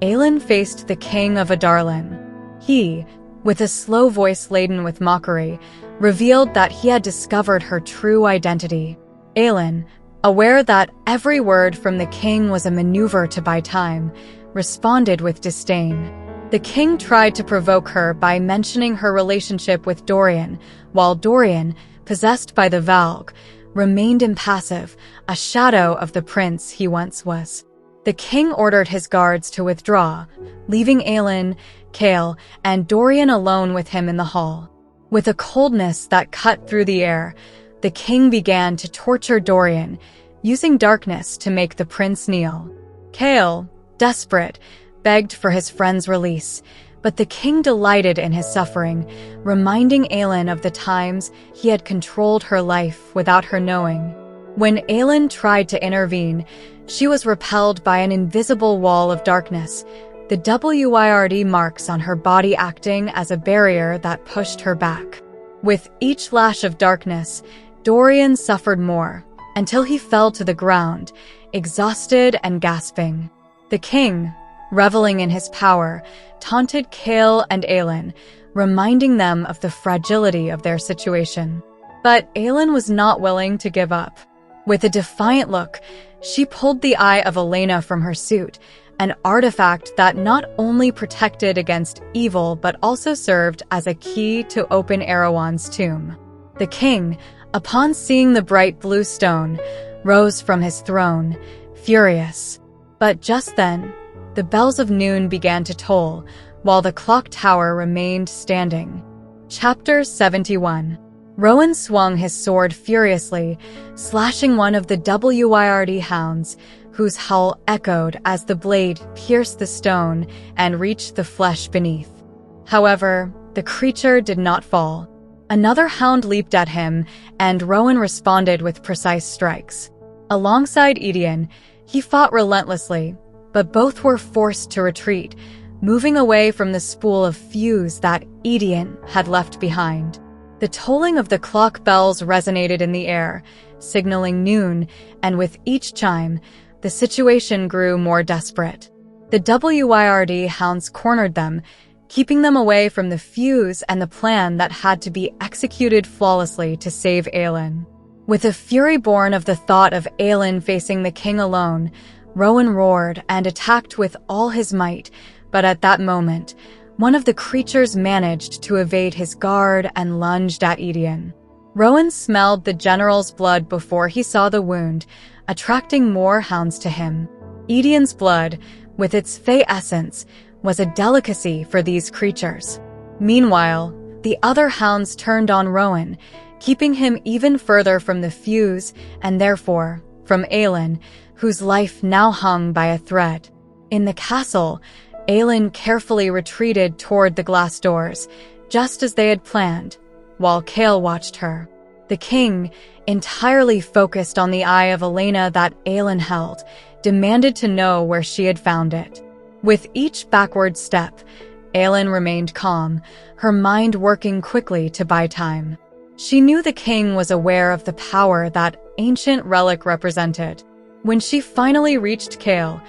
Aelin faced the king of Adarlan. He, with a slow voice laden with mockery, revealed that he had discovered her true identity. Aelin, aware that every word from the king was a maneuver to buy time, responded with disdain. The king tried to provoke her by mentioning her relationship with Dorian, while Dorian, possessed by the Valg, remained impassive, a shadow of the prince he once was. The king ordered his guards to withdraw, leaving Aelin, Chaol, and Dorian alone with him in the hall. With a coldness that cut through the air, the king began to torture Dorian, using darkness to make the prince kneel. Chaol, desperate, begged for his friend's release, but the king delighted in his suffering, reminding Aelin of the times he had controlled her life without her knowing. When Aelin tried to intervene, she was repelled by an invisible wall of darkness, the WYRD marks on her body acting as a barrier that pushed her back. With each lash of darkness, Dorian suffered more, until he fell to the ground, exhausted and gasping. The king, reveling in his power, taunted Chaol and Aelin, reminding them of the fragility of their situation. But Aelin was not willing to give up. With a defiant look, she pulled the Eye of Elena from her suit, an artifact that not only protected against evil but also served as a key to open Erewhon's tomb. The king, upon seeing the bright blue stone, rose from his throne, furious. But just then, the bells of noon began to toll, while the clock tower remained standing. Chapter 71. Rowan swung his sword furiously, slashing one of the WYRD hounds, whose howl echoed as the blade pierced the stone and reached the flesh beneath. However, the creature did not fall. Another hound leaped at him, and Rowan responded with precise strikes. Alongside Aedion, he fought relentlessly, but both were forced to retreat, moving away from the spool of fuse that Aedion had left behind. The tolling of the clock bells resonated in the air, signaling noon, and with each chime, the situation grew more desperate. The WYRD hounds cornered them, keeping them away from the fuse and the plan that had to be executed flawlessly to save Aelin. With a fury born of the thought of Aelin facing the king alone, Rowan roared and attacked with all his might, but at that moment, one of the creatures managed to evade his guard and lunged at Aedion. Rowan smelled the general's blood before he saw the wound, attracting more hounds to him. Aedion's blood, with its fey essence, was a delicacy for these creatures. Meanwhile, the other hounds turned on Rowan, keeping him even further from the fuse and therefore from Aelin, whose life now hung by a thread. In the castle, Aelin carefully retreated toward the glass doors, just as they had planned, while Chaol watched her. The king, entirely focused on the Eye of Elena that Aelin held, demanded to know where she had found it. With each backward step, Aelin remained calm, her mind working quickly to buy time. She knew the king was aware of the power that ancient relic represented. When she finally reached Chaol,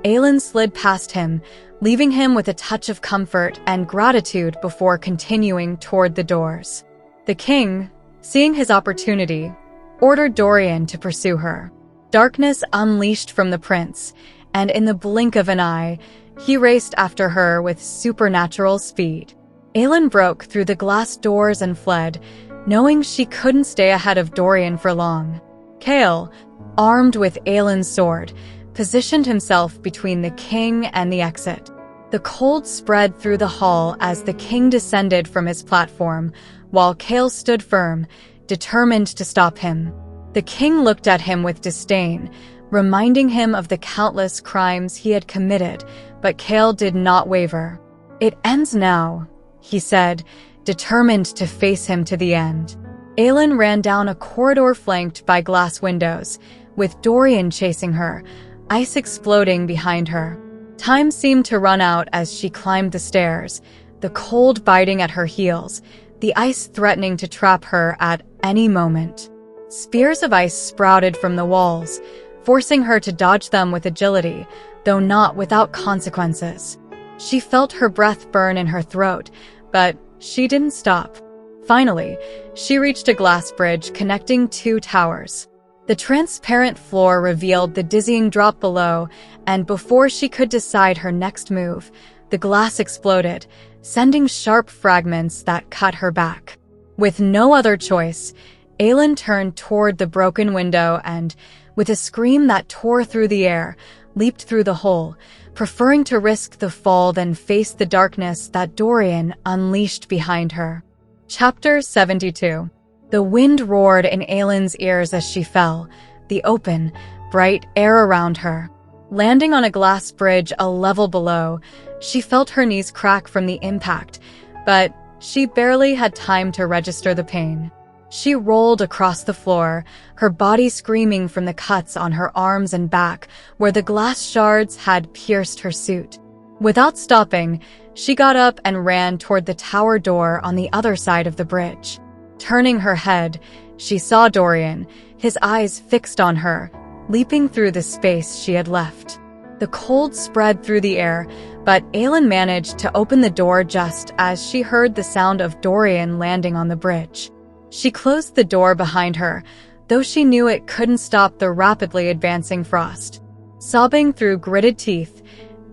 Aelin slid past him, leaving him with a touch of comfort and gratitude before continuing toward the doors. The king, seeing his opportunity, ordered Dorian to pursue her. Darkness unleashed from the prince, and in the blink of an eye, he raced after her with supernatural speed. Aelin broke through the glass doors and fled, knowing she couldn't stay ahead of Dorian for long. Chaol, armed with Aelin's sword, positioned himself between the king and the exit. The cold spread through the hall as the king descended from his platform, while Chaol stood firm, determined to stop him. The king looked at him with disdain, reminding him of the countless crimes he had committed, but Chaol did not waver. "It ends now," he said, determined to face him to the end. Aelin ran down a corridor flanked by glass windows, with Dorian chasing her, ice exploding behind her. Time seemed to run out as she climbed the stairs, the cold biting at her heels, the ice threatening to trap her at any moment. Spears of ice sprouted from the walls, forcing her to dodge them with agility, though not without consequences. She felt her breath burn in her throat, but she didn't stop. Finally, she reached a glass bridge connecting two towers. The transparent floor revealed the dizzying drop below, and before she could decide her next move, the glass exploded, sending sharp fragments that cut her back. With no other choice, Aelin turned toward the broken window and, with a scream that tore through the air, leaped through the hole, preferring to risk the fall than face the darkness that Dorian unleashed behind her. Chapter 72. The wind roared in Aelin's ears as she fell, the open, bright air around her. Landing on a glass bridge a level below, she felt her knees crack from the impact, but she barely had time to register the pain. She rolled across the floor, her body screaming from the cuts on her arms and back where the glass shards had pierced her suit. Without stopping, she got up and ran toward the tower door on the other side of the bridge. Turning her head, she saw Dorian, his eyes fixed on her, leaping through the space she had left. The cold spread through the air, but Aelin managed to open the door just as she heard the sound of Dorian landing on the bridge. She closed the door behind her, though she knew it couldn't stop the rapidly advancing frost. Sobbing through gritted teeth,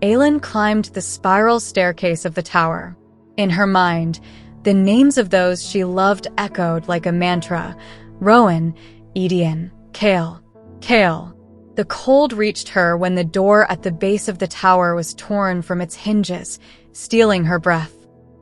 Aelin climbed the spiral staircase of the tower. In her mind, the names of those she loved echoed like a mantra: Rowan, Aedion, Chaol. The cold reached her when the door at the base of the tower was torn from its hinges, stealing her breath.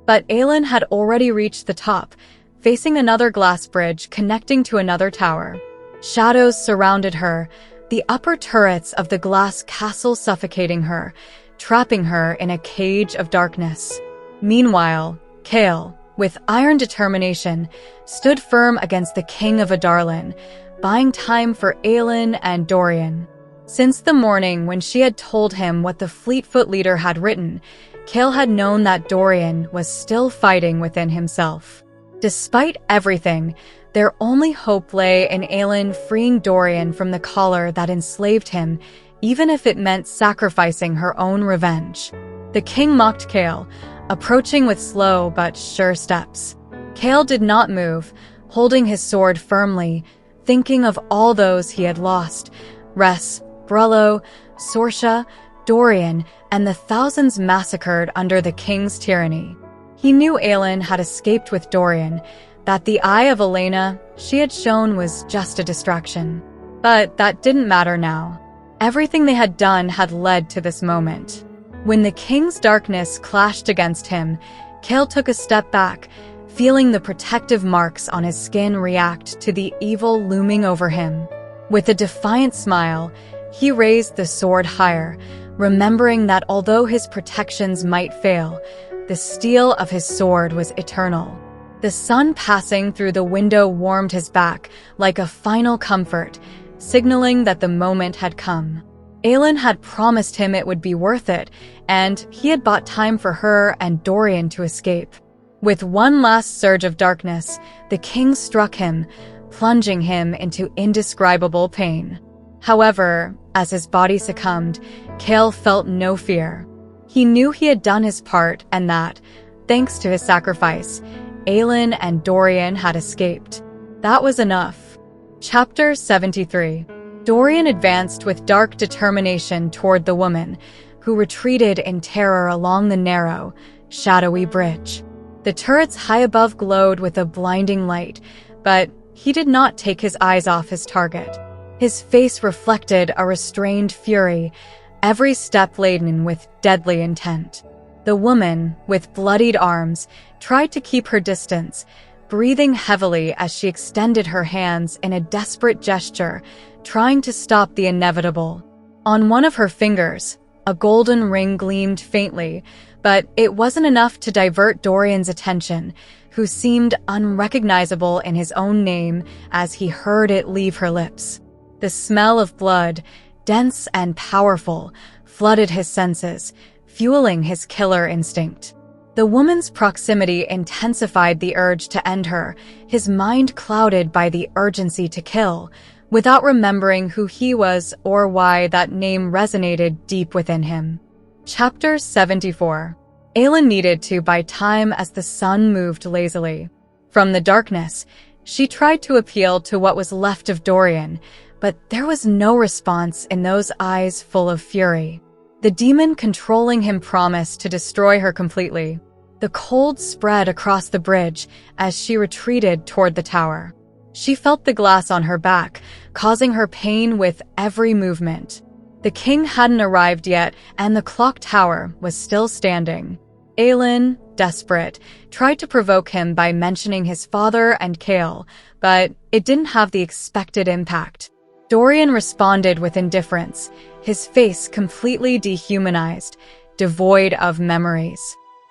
But Aelin had already reached the top, facing another glass bridge connecting to another tower. Shadows surrounded her, the upper turrets of the glass castle suffocating her, trapping her in a cage of darkness. Meanwhile, Chaol, with iron determination, stood firm against the king of Adarlan, buying time for Aelin and Dorian. Since the morning when she had told him what the Fleetfoot leader had written, Chaol had known that Dorian was still fighting within himself. Despite everything, their only hope lay in Aelin freeing Dorian from the collar that enslaved him, even if it meant sacrificing her own revenge. The king mocked Chaol, approaching with slow but sure steps. Chaol did not move, holding his sword firmly, thinking of all those he had lost: Rhys, Brello, Sorsha, Dorian, and the thousands massacred under the king's tyranny. He knew Aelin had escaped with Dorian, that the eye of Elena she had shown was just a distraction. But that didn't matter now. Everything they had done had led to this moment. When the king's darkness clashed against him, Chaol took a step back, feeling the protective marks on his skin react to the evil looming over him. With a defiant smile, he raised the sword higher, remembering that although his protections might fail, the steel of his sword was eternal. The sun passing through the window warmed his back like a final comfort, signaling that the moment had come. Aelin had promised him it would be worth it, and he had bought time for her and Dorian to escape. With one last surge of darkness, the king struck him, plunging him into indescribable pain. However, as his body succumbed, Chaol felt no fear. He knew he had done his part and that, thanks to his sacrifice, Aelin and Dorian had escaped. That was enough. Chapter 73. Dorian advanced with dark determination toward the woman, who retreated in terror along the narrow, shadowy bridge. The turrets high above glowed with a blinding light, but he did not take his eyes off his target. His face reflected a restrained fury, every step laden with deadly intent. The woman, with bloodied arms, tried to keep her distance, breathing heavily as she extended her hands in a desperate gesture, trying to stop the inevitable. On one of her fingers, a golden ring gleamed faintly, but it wasn't enough to divert Dorian's attention, who seemed unrecognizable in his own name as he heard it leave her lips. The smell of blood, dense and powerful, flooded his senses, fueling his killer instinct. The woman's proximity intensified the urge to end her, his mind clouded by the urgency to kill, without remembering who he was or why that name resonated deep within him. Chapter 74. Aelin needed to buy time as the sun moved lazily. From the darkness, she tried to appeal to what was left of Dorian, but there was no response in those eyes full of fury. The demon controlling him promised to destroy her completely. The cold spread across the bridge as she retreated toward the tower. She felt the glass on her back, causing her pain with every movement. The king hadn't arrived yet, and the clock tower was still standing. Aelin, desperate, tried to provoke him by mentioning his father and Chaol, but it didn't have the expected impact. Dorian responded with indifference, his face completely dehumanized, devoid of memories.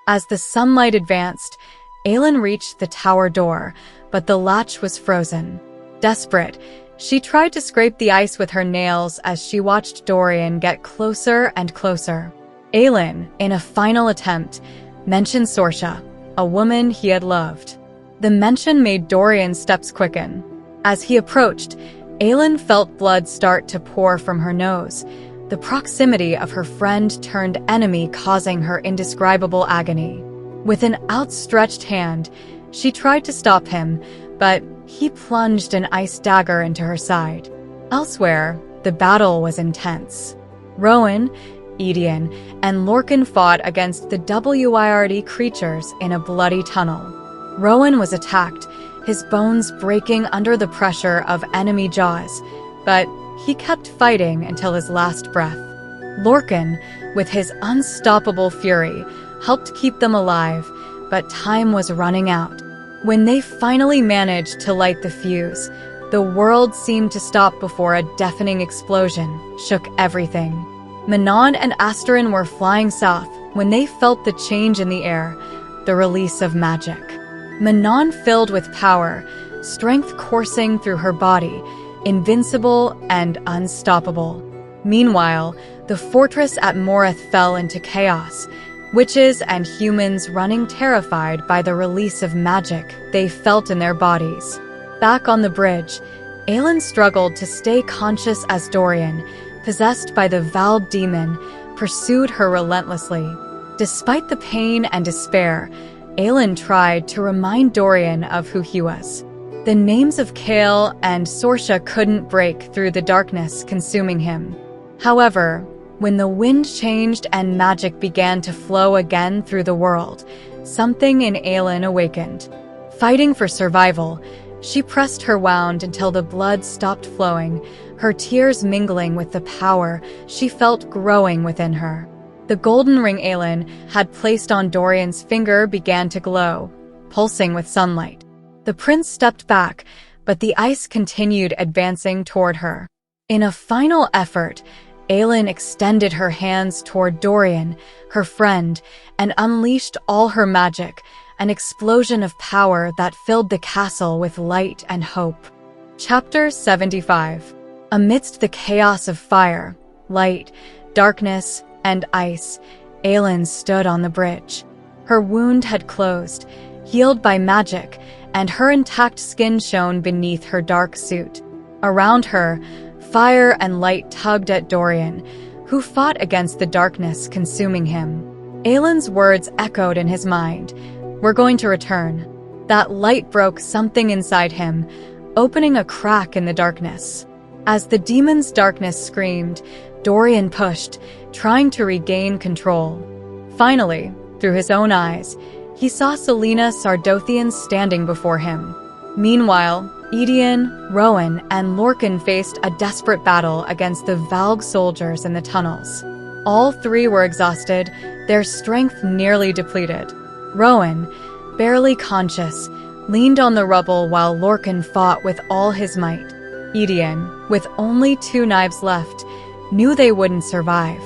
As the sunlight advanced, Aelin reached the tower door, but the latch was frozen. Desperate, she tried to scrape the ice with her nails as she watched Dorian get closer and closer. Aelin, in a final attempt, mentioned Sorsha, a woman he had loved. The mention made Dorian's steps quicken. As he approached, Aelin felt blood start to pour from her nose. The proximity of her friend turned enemy, causing her indescribable agony. With an outstretched hand, she tried to stop him, but he plunged an ice dagger into her side. Elsewhere, the battle was intense. Rowan, Aedion, and Lorcan fought against the Wyrt creatures in a bloody tunnel. Rowan was attacked, his bones breaking under the pressure of enemy jaws, but he kept fighting until his last breath. Lorcan, with his unstoppable fury, helped keep them alive, but time was running out. When they finally managed to light the fuse, the world seemed to stop before a deafening explosion shook everything. Manon and Asterin were flying south when they felt the change in the air, the release of magic. Manon filled with power, strength coursing through her body, invincible and unstoppable. Meanwhile, the fortress at Morith fell into chaos, witches and humans running terrified by the release of magic they felt in their bodies. Back on the bridge, Aelin struggled to stay conscious as Dorian, possessed by the Vald demon, pursued her relentlessly. Despite the pain and despair, Aelin tried to remind Dorian of who he was. The names of Chaol and Sorsha couldn't break through the darkness consuming him. However, when the wind changed and magic began to flow again through the world, something in Aelin awakened. Fighting for survival, she pressed her wound until the blood stopped flowing, her tears mingling with the power she felt growing within her. The golden ring Aelin had placed on Dorian's finger began to glow, pulsing with sunlight. The prince stepped back, but the ice continued advancing toward her. In a final effort, Aelin extended her hands toward Dorian, her friend, and unleashed all her magic, an explosion of power that filled the castle with light and hope. Chapter 75. Amidst the chaos of fire, light, darkness, and ice, Aelin stood on the bridge. Her wound had closed, healed by magic, and her intact skin shone beneath her dark suit. Around her, fire and light tugged at Dorian, who fought against the darkness consuming him. Aelin's words echoed in his mind. "We're going to return." That light broke something inside him, opening a crack in the darkness. As the demon's darkness screamed, Dorian pushed, trying to regain control. Finally, through his own eyes, he saw Celaena Sardothien standing before him. Meanwhile, Aedion, Rowan, and Lorcan faced a desperate battle against the Valg soldiers in the tunnels. All three were exhausted, their strength nearly depleted. Rowan, barely conscious, leaned on the rubble while Lorcan fought with all his might. Aedion, with only 2 knives left, knew they wouldn't survive.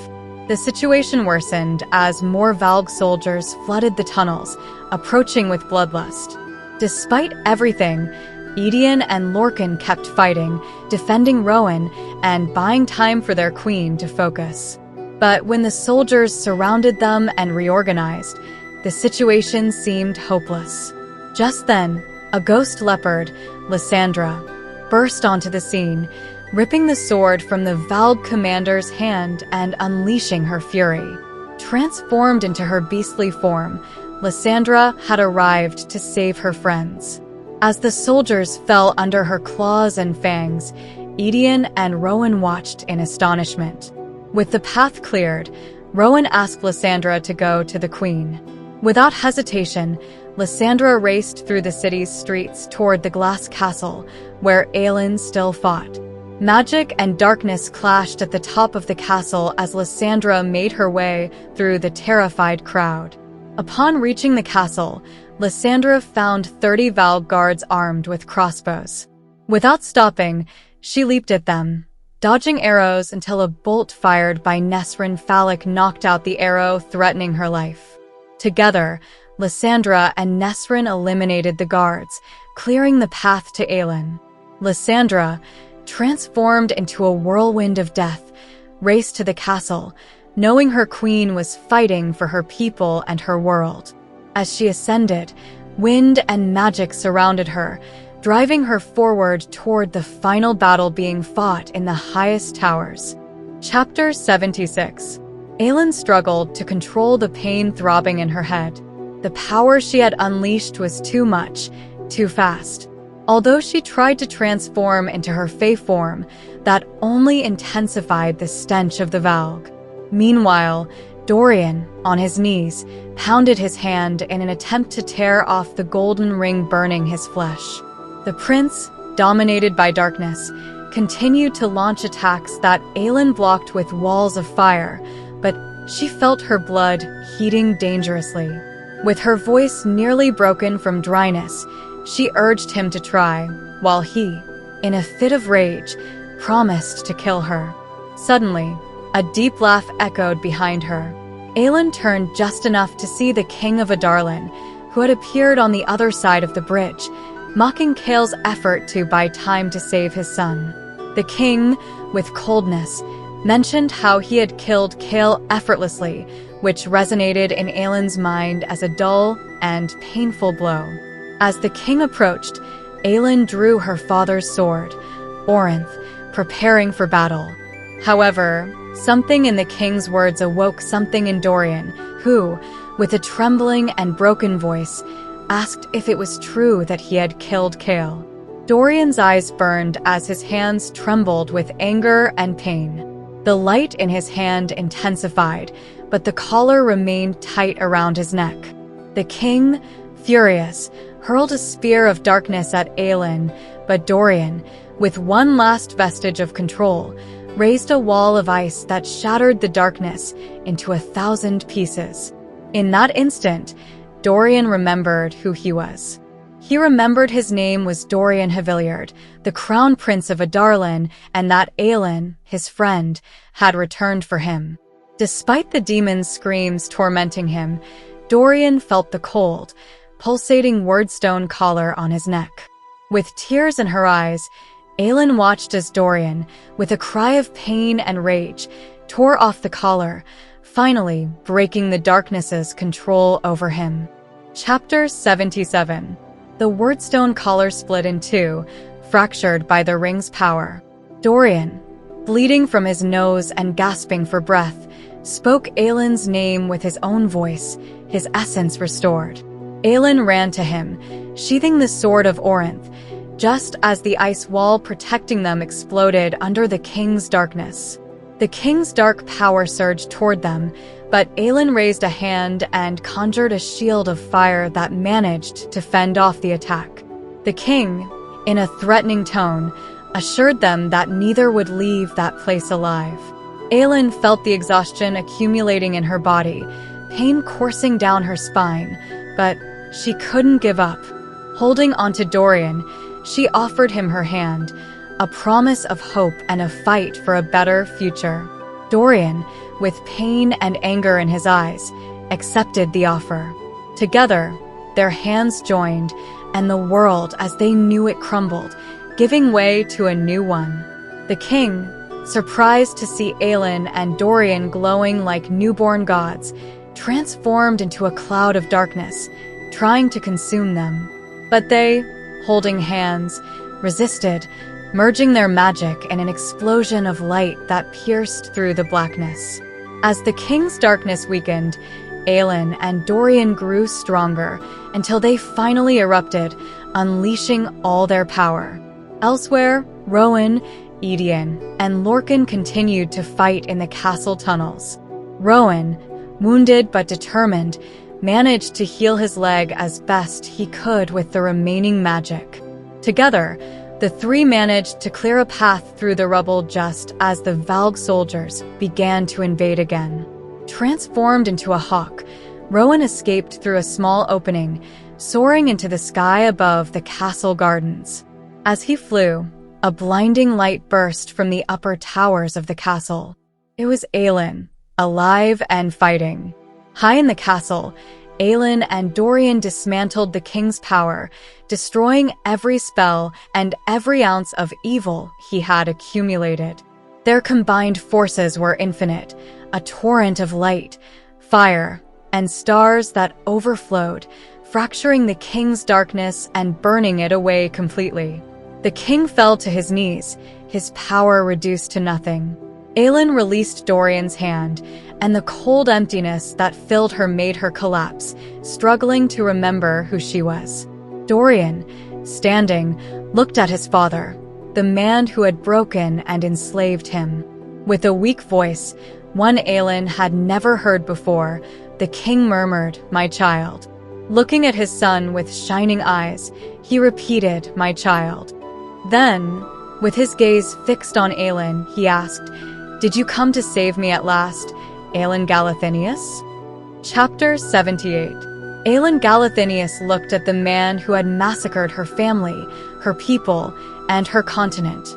The situation worsened as more Valg soldiers flooded the tunnels, approaching with bloodlust. Despite everything, Aedion and Lorcan kept fighting, defending Rowan, and buying time for their queen to focus. But when the soldiers surrounded them and reorganized, The situation seemed hopeless. Just then, a ghost leopard, Lysandra, burst onto the scene, ripping the sword from the vowed commander's hand and unleashing her fury. Transformed into her beastly form, Lysandra had arrived to save her friends. As the soldiers fell under her claws and fangs, Aedion and Rowan watched in astonishment. With the path cleared, Rowan asked Lysandra to go to the queen. Without hesitation, Lysandra raced through the city's streets toward the glass castle, where Aelin still fought. Magic and darkness clashed at the top of the castle as Lysandra made her way through the terrified crowd. Upon reaching the castle, Lysandra found 30 Valg guards armed with crossbows. Without stopping, she leaped at them, dodging arrows until a bolt fired by Nesrin Phallic knocked out the arrow, threatening her life. Together, Lysandra and Nesrin eliminated the guards, clearing the path to Aelin. Lysandra, transformed into a whirlwind of death, raced to the castle, knowing her queen was fighting for her people and her world. As she ascended, wind and magic surrounded her, driving her forward toward the final battle being fought in the highest towers. Chapter 76. Aelin struggled to control the pain throbbing in her head. The power she had unleashed was too much, too fast. Although she tried to transform into her Fae form, that only intensified the stench of the Valg. Meanwhile, Dorian, on his knees, pounded his hand in an attempt to tear off the golden ring burning his flesh. The prince, dominated by darkness, continued to launch attacks that Aelin blocked with walls of fire, but she felt her blood heating dangerously. With her voice nearly broken from dryness, she urged him to try, while he, in a fit of rage, promised to kill her. Suddenly, a deep laugh echoed behind her. Aelin turned just enough to see the king of Adarlan, who had appeared on the other side of the bridge, mocking Cale's effort to buy time to save his son. The king, with coldness, mentioned how he had killed Cale effortlessly, which resonated in Aelin's mind as a dull and painful blow. As the king approached, Aelin drew her father's sword, Orinth, preparing for battle. However, something in the king's words awoke something in Dorian, who, with a trembling and broken voice, asked if it was true that he had killed Cale. Dorian's eyes burned as his hands trembled with anger and pain. The light in his hand intensified, but the collar remained tight around his neck. The king, furious, hurled a spear of darkness at Aelin, but Dorian, with one last vestige of control, raised a wall of ice that shattered the darkness into 1,000 pieces. In that instant, Dorian remembered who he was. He remembered his name was Dorian Havilliard, the crown prince of Adarlan, and that Aelin, his friend, had returned for him. Despite the demon's screams tormenting him, Dorian felt the cold, pulsating wordstone collar on his neck. With tears in her eyes, Aelin watched as Dorian, with a cry of pain and rage, tore off the collar, finally breaking the darkness's control over him. Chapter 77. The wordstone collar split in two, fractured by the ring's power. Dorian, bleeding from his nose and gasping for breath, spoke Aelin's name with his own voice, his essence restored. Aelin ran to him, sheathing the sword of Orinth, just as the ice wall protecting them exploded under the king's darkness. The king's dark power surged toward them, but Aelin raised a hand and conjured a shield of fire that managed to fend off the attack. The king, in a threatening tone, assured them that neither would leave that place alive. Aelin felt the exhaustion accumulating in her body, pain coursing down her spine, but she couldn't give up. Holding onto Dorian, she offered him her hand, a promise of hope and a fight for a better future. Dorian, with pain and anger in his eyes, accepted the offer. Together, their hands joined, and the world as they knew it crumbled, giving way to a new one. The king, surprised to see Aelin and Dorian glowing like newborn gods, transformed into a cloud of darkness, trying to consume them. But they, holding hands, resisted, merging their magic in an explosion of light that pierced through the blackness. As the king's darkness weakened, Aelin and Dorian grew stronger until they finally erupted, unleashing all their power. Elsewhere, Rowan, Aedion, and Lorcan continued to fight in the castle tunnels. Rowan, wounded but determined, managed to heal his leg as best he could with the remaining magic. Together, the three managed to clear a path through the rubble just as the Valg soldiers began to invade again. Transformed into a hawk, Rowan escaped through a small opening, soaring into the sky above the castle gardens. As he flew, a blinding light burst from the upper towers of the castle. It was Aelin, alive and fighting. High in the castle, Aelin and Dorian dismantled the king's power, destroying every spell and every ounce of evil he had accumulated. Their combined forces were infinite, a torrent of light, fire, and stars that overflowed, fracturing the king's darkness and burning it away completely. The king fell to his knees, his power reduced to nothing. Aelin released Dorian's hand, and the cold emptiness that filled her made her collapse, struggling to remember who she was. Dorian, standing, looked at his father, the man who had broken and enslaved him. With a weak voice, one Aelin had never heard before, the king murmured, "My child." Looking at his son with shining eyes, he repeated, "My child." Then, with his gaze fixed on Aelin, he asked, "Did you come to save me at last, Aelin Galathynius?" Chapter 78. Aelin Galathynius looked at the man who had massacred her family, her people, and her continent.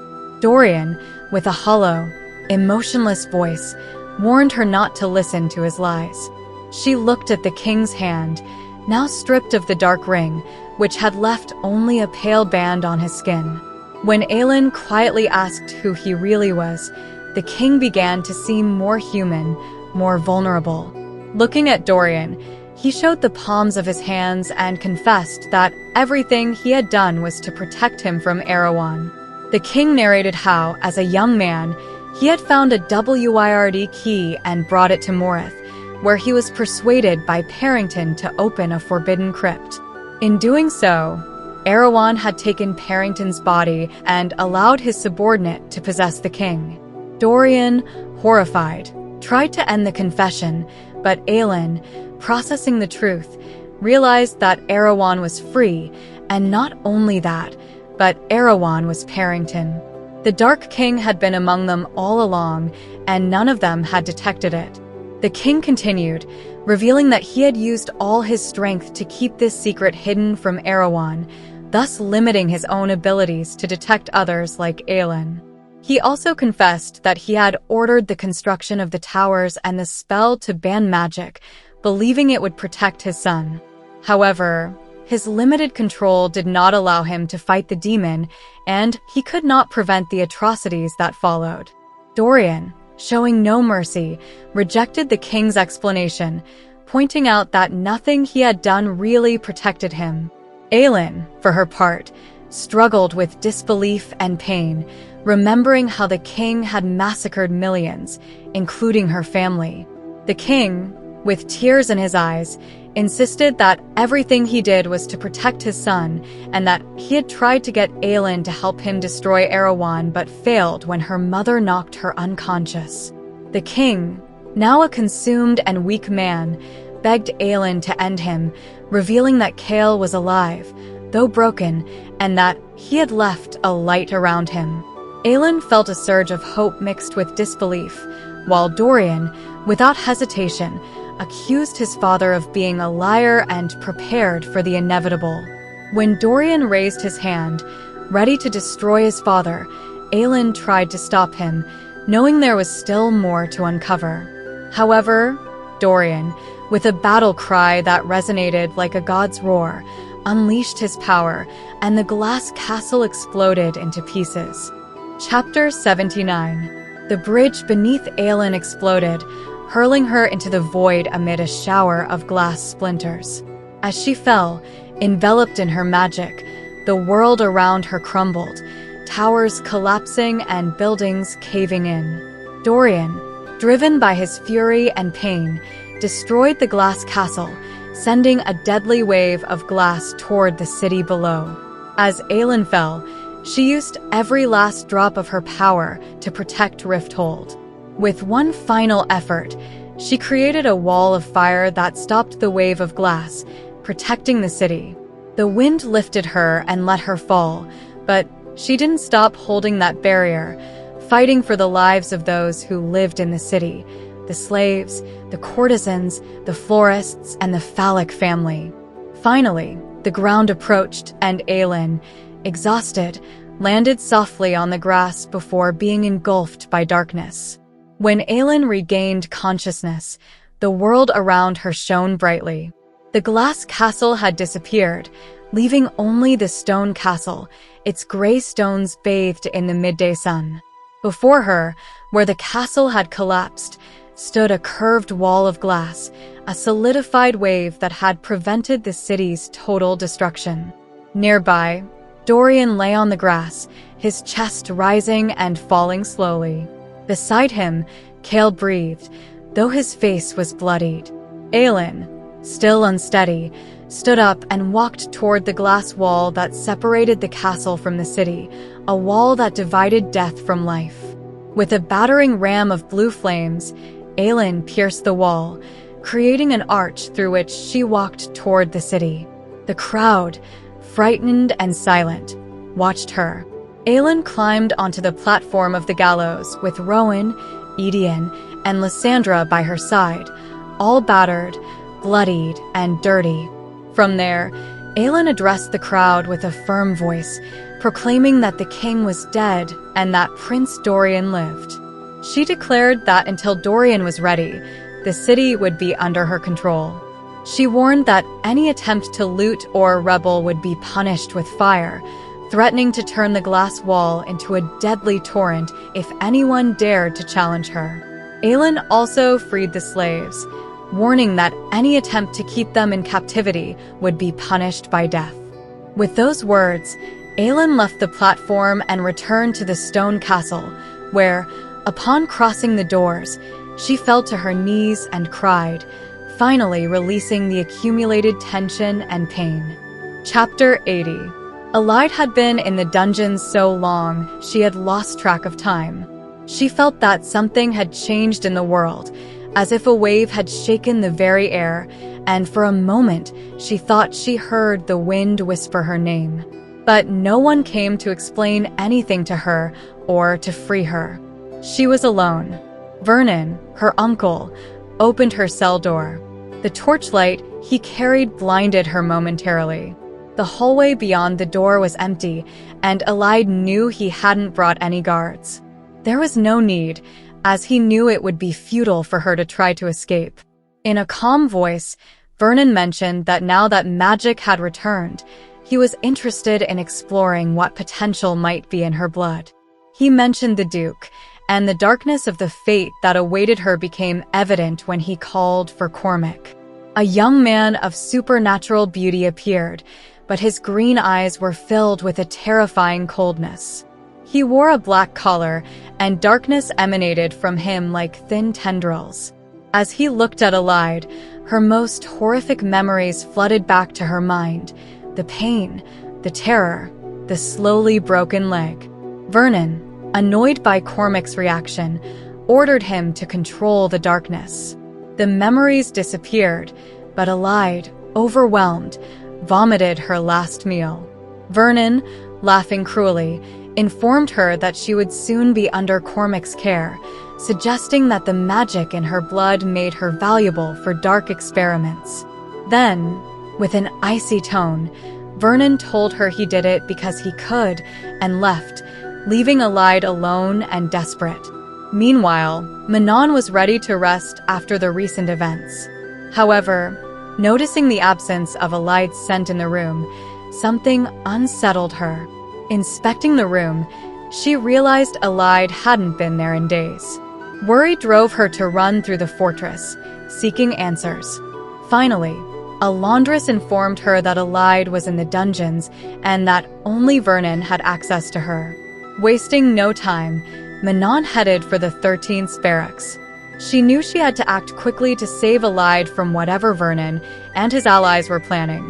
Dorian, with a hollow, emotionless voice, warned her not to listen to his lies. She looked at the king's hand, now stripped of the dark ring, which had left only a pale band on his skin. When Aelin quietly asked who he really was, the king began to seem more human, more vulnerable. Looking at Dorian, he showed the palms of his hands and confessed that everything he had done was to protect him from Erewhon. The king narrated how, as a young man, he had found a WYRD key and brought it to Morith, where he was persuaded by Parrington to open a forbidden crypt. In doing so, Erewhon had taken Parrington's body and allowed his subordinate to possess the king. Dorian, horrified, tried to end the confession, but Aelin, processing the truth, realized that Erewhon was free, and not only that, but Erewhon was Parrington. The Dark King had been among them all along, and none of them had detected it. The king continued, revealing that he had used all his strength to keep this secret hidden from Erewhon, thus limiting his own abilities to detect others like Aelin. He also confessed that he had ordered the construction of the towers and the spell to ban magic, believing it would protect his son. However, his limited control did not allow him to fight the demon, and he could not prevent the atrocities that followed. Dorian, showing no mercy, rejected the king's explanation, pointing out that nothing he had done really protected him. Aelin, for her part, struggled with disbelief and pain, remembering how the king had massacred millions, including her family. The king, with tears in his eyes, insisted that everything he did was to protect his son, and that he had tried to get Aelin to help him destroy Erewhon but failed when her mother knocked her unconscious. The king, now a consumed and weak man, begged Aelin to end him, revealing that Chaol was alive, though broken, and that he had left a light around him. Aelin felt a surge of hope mixed with disbelief, while Dorian, without hesitation, accused his father of being a liar and prepared for the inevitable. When Dorian raised his hand, ready to destroy his father, Aelin tried to stop him, knowing there was still more to uncover. However, Dorian, with a battle cry that resonated like a god's roar, unleashed his power, and the glass castle exploded into pieces. Chapter 79. The bridge beneath Aelin exploded, hurling her into the void amid a shower of glass splinters. As she fell, enveloped in her magic, the world around her crumbled, towers collapsing and buildings caving in. Dorian, driven by his fury and pain, destroyed the glass castle, sending a deadly wave of glass toward the city below. As Aelin fell, she used every last drop of her power to protect Rifthold. With one final effort, she created a wall of fire that stopped the wave of glass, protecting the city. The wind lifted her and let her fall, but she didn't stop holding that barrier, fighting for the lives of those who lived in the city, the slaves, the courtesans, the florists, and the phallic family. Finally, the ground approached, and Aelin, exhausted, landed softly on the grass before being engulfed by darkness. When Aelin regained consciousness, the world around her shone brightly. The glass castle had disappeared, leaving only the stone castle, its gray stones bathed in the midday sun. Before her, where the castle had collapsed, stood a curved wall of glass, a solidified wave that had prevented the city's total destruction. Nearby, Dorian lay on the grass, his chest rising and falling slowly. Beside him, Cale breathed, though his face was bloodied. Aelin, still unsteady, stood up and walked toward the glass wall that separated the castle from the city, a wall that divided death from life. With a battering ram of blue flames, Aelin pierced the wall, creating an arch through which she walked toward the city. The crowd, frightened and silent, watched her. Aelin climbed onto the platform of the gallows with Rowan, Aedion, and Lysandra by her side, all battered, bloodied, and dirty. From there, Aelin addressed the crowd with a firm voice, proclaiming that the king was dead and that Prince Dorian lived. She declared that until Dorian was ready, the city would be under her control. She warned that any attempt to loot or rebel would be punished with fire, threatening to turn the glass wall into a deadly torrent if anyone dared to challenge her. Aelin also freed the slaves, warning that any attempt to keep them in captivity would be punished by death. With those words, Aelin left the platform and returned to the stone castle, where, upon crossing the doors, she fell to her knees and cried, finally releasing the accumulated tension and pain. Chapter 80. Aelin had been in the dungeons so long, she had lost track of time. She felt that something had changed in the world, as if a wave had shaken the very air, and for a moment she thought she heard the wind whisper her name. But no one came to explain anything to her or to free her. She was alone. Vernon, her uncle, opened her cell door. The torchlight he carried blinded her momentarily. The hallway beyond the door was empty, and Aelin knew he hadn't brought any guards. There was no need, as he knew it would be futile for her to try to escape. In a calm voice, Vernon mentioned that now that magic had returned, he was interested in exploring what potential might be in her blood. He mentioned the Duke, and the darkness of the fate that awaited her became evident when he called for Cormac. A young man of supernatural beauty appeared, but his green eyes were filled with a terrifying coldness. He wore a black collar, and darkness emanated from him like thin tendrils. As he looked at Aelin, her most horrific memories flooded back to her mind: the pain, the terror, the slowly broken leg. Vernon, annoyed by Cormac's reaction, ordered him to control the darkness. The memories disappeared, but Aelin, overwhelmed, vomited her last meal. Vernon, laughing cruelly, informed her that she would soon be under Cormac's care, suggesting that the magic in her blood made her valuable for dark experiments. Then, with an icy tone, Vernon told her he did it because he could, and left, leaving Aelin alone and desperate. Meanwhile, Manon was ready to rest after the recent events. However, noticing the absence of Aelin's scent in the room, something unsettled her. Inspecting the room, she realized Aelin hadn't been there in days. Worry drove her to run through the fortress, seeking answers. Finally, a laundress informed her that Aelin was in the dungeons and that only Vernon had access to her. Wasting no time, Manon headed for the 13th barracks. She knew she had to act quickly to save Aelin from whatever Vernon and his allies were planning.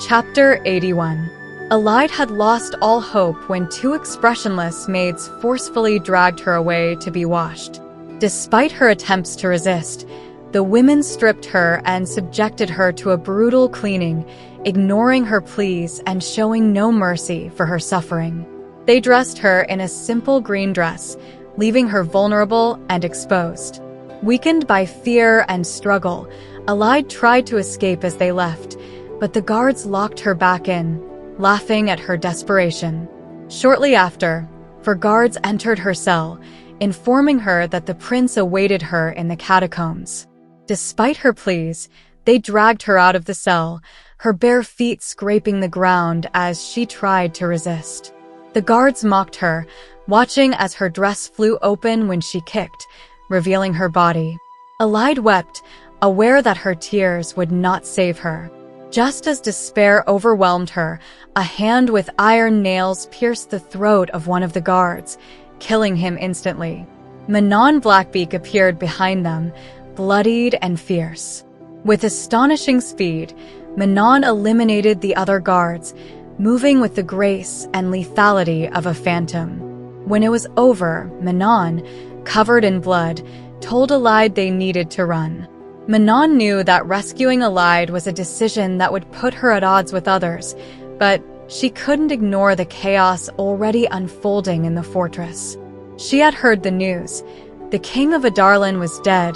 Chapter 81. Aelin had lost all hope when two expressionless maids forcefully dragged her away to be washed. Despite her attempts to resist, the women stripped her and subjected her to a brutal cleaning, ignoring her pleas and showing no mercy for her suffering. They dressed her in a simple green dress, leaving her vulnerable and exposed. Weakened by fear and struggle, Aelin tried to escape as they left, but the guards locked her back in, laughing at her desperation. Shortly after, four guards entered her cell, informing her that the prince awaited her in the catacombs. Despite her pleas, they dragged her out of the cell, her bare feet scraping the ground as she tried to resist. The guards mocked her, watching as her dress flew open when she kicked, revealing her body. Aelin wept, aware that her tears would not save her. Just as despair overwhelmed her, a hand with iron nails pierced the throat of one of the guards, killing him instantly. Manon Blackbeak appeared behind them, bloodied and fierce. With astonishing speed, Manon eliminated the other guards, moving with the grace and lethality of a phantom. When it was over, Manon, covered in blood, told Aelin they needed to run. Manon knew that rescuing Aelin was a decision that would put her at odds with others, but she couldn't ignore the chaos already unfolding in the fortress. She had heard the news. The king of Adarlan was dead,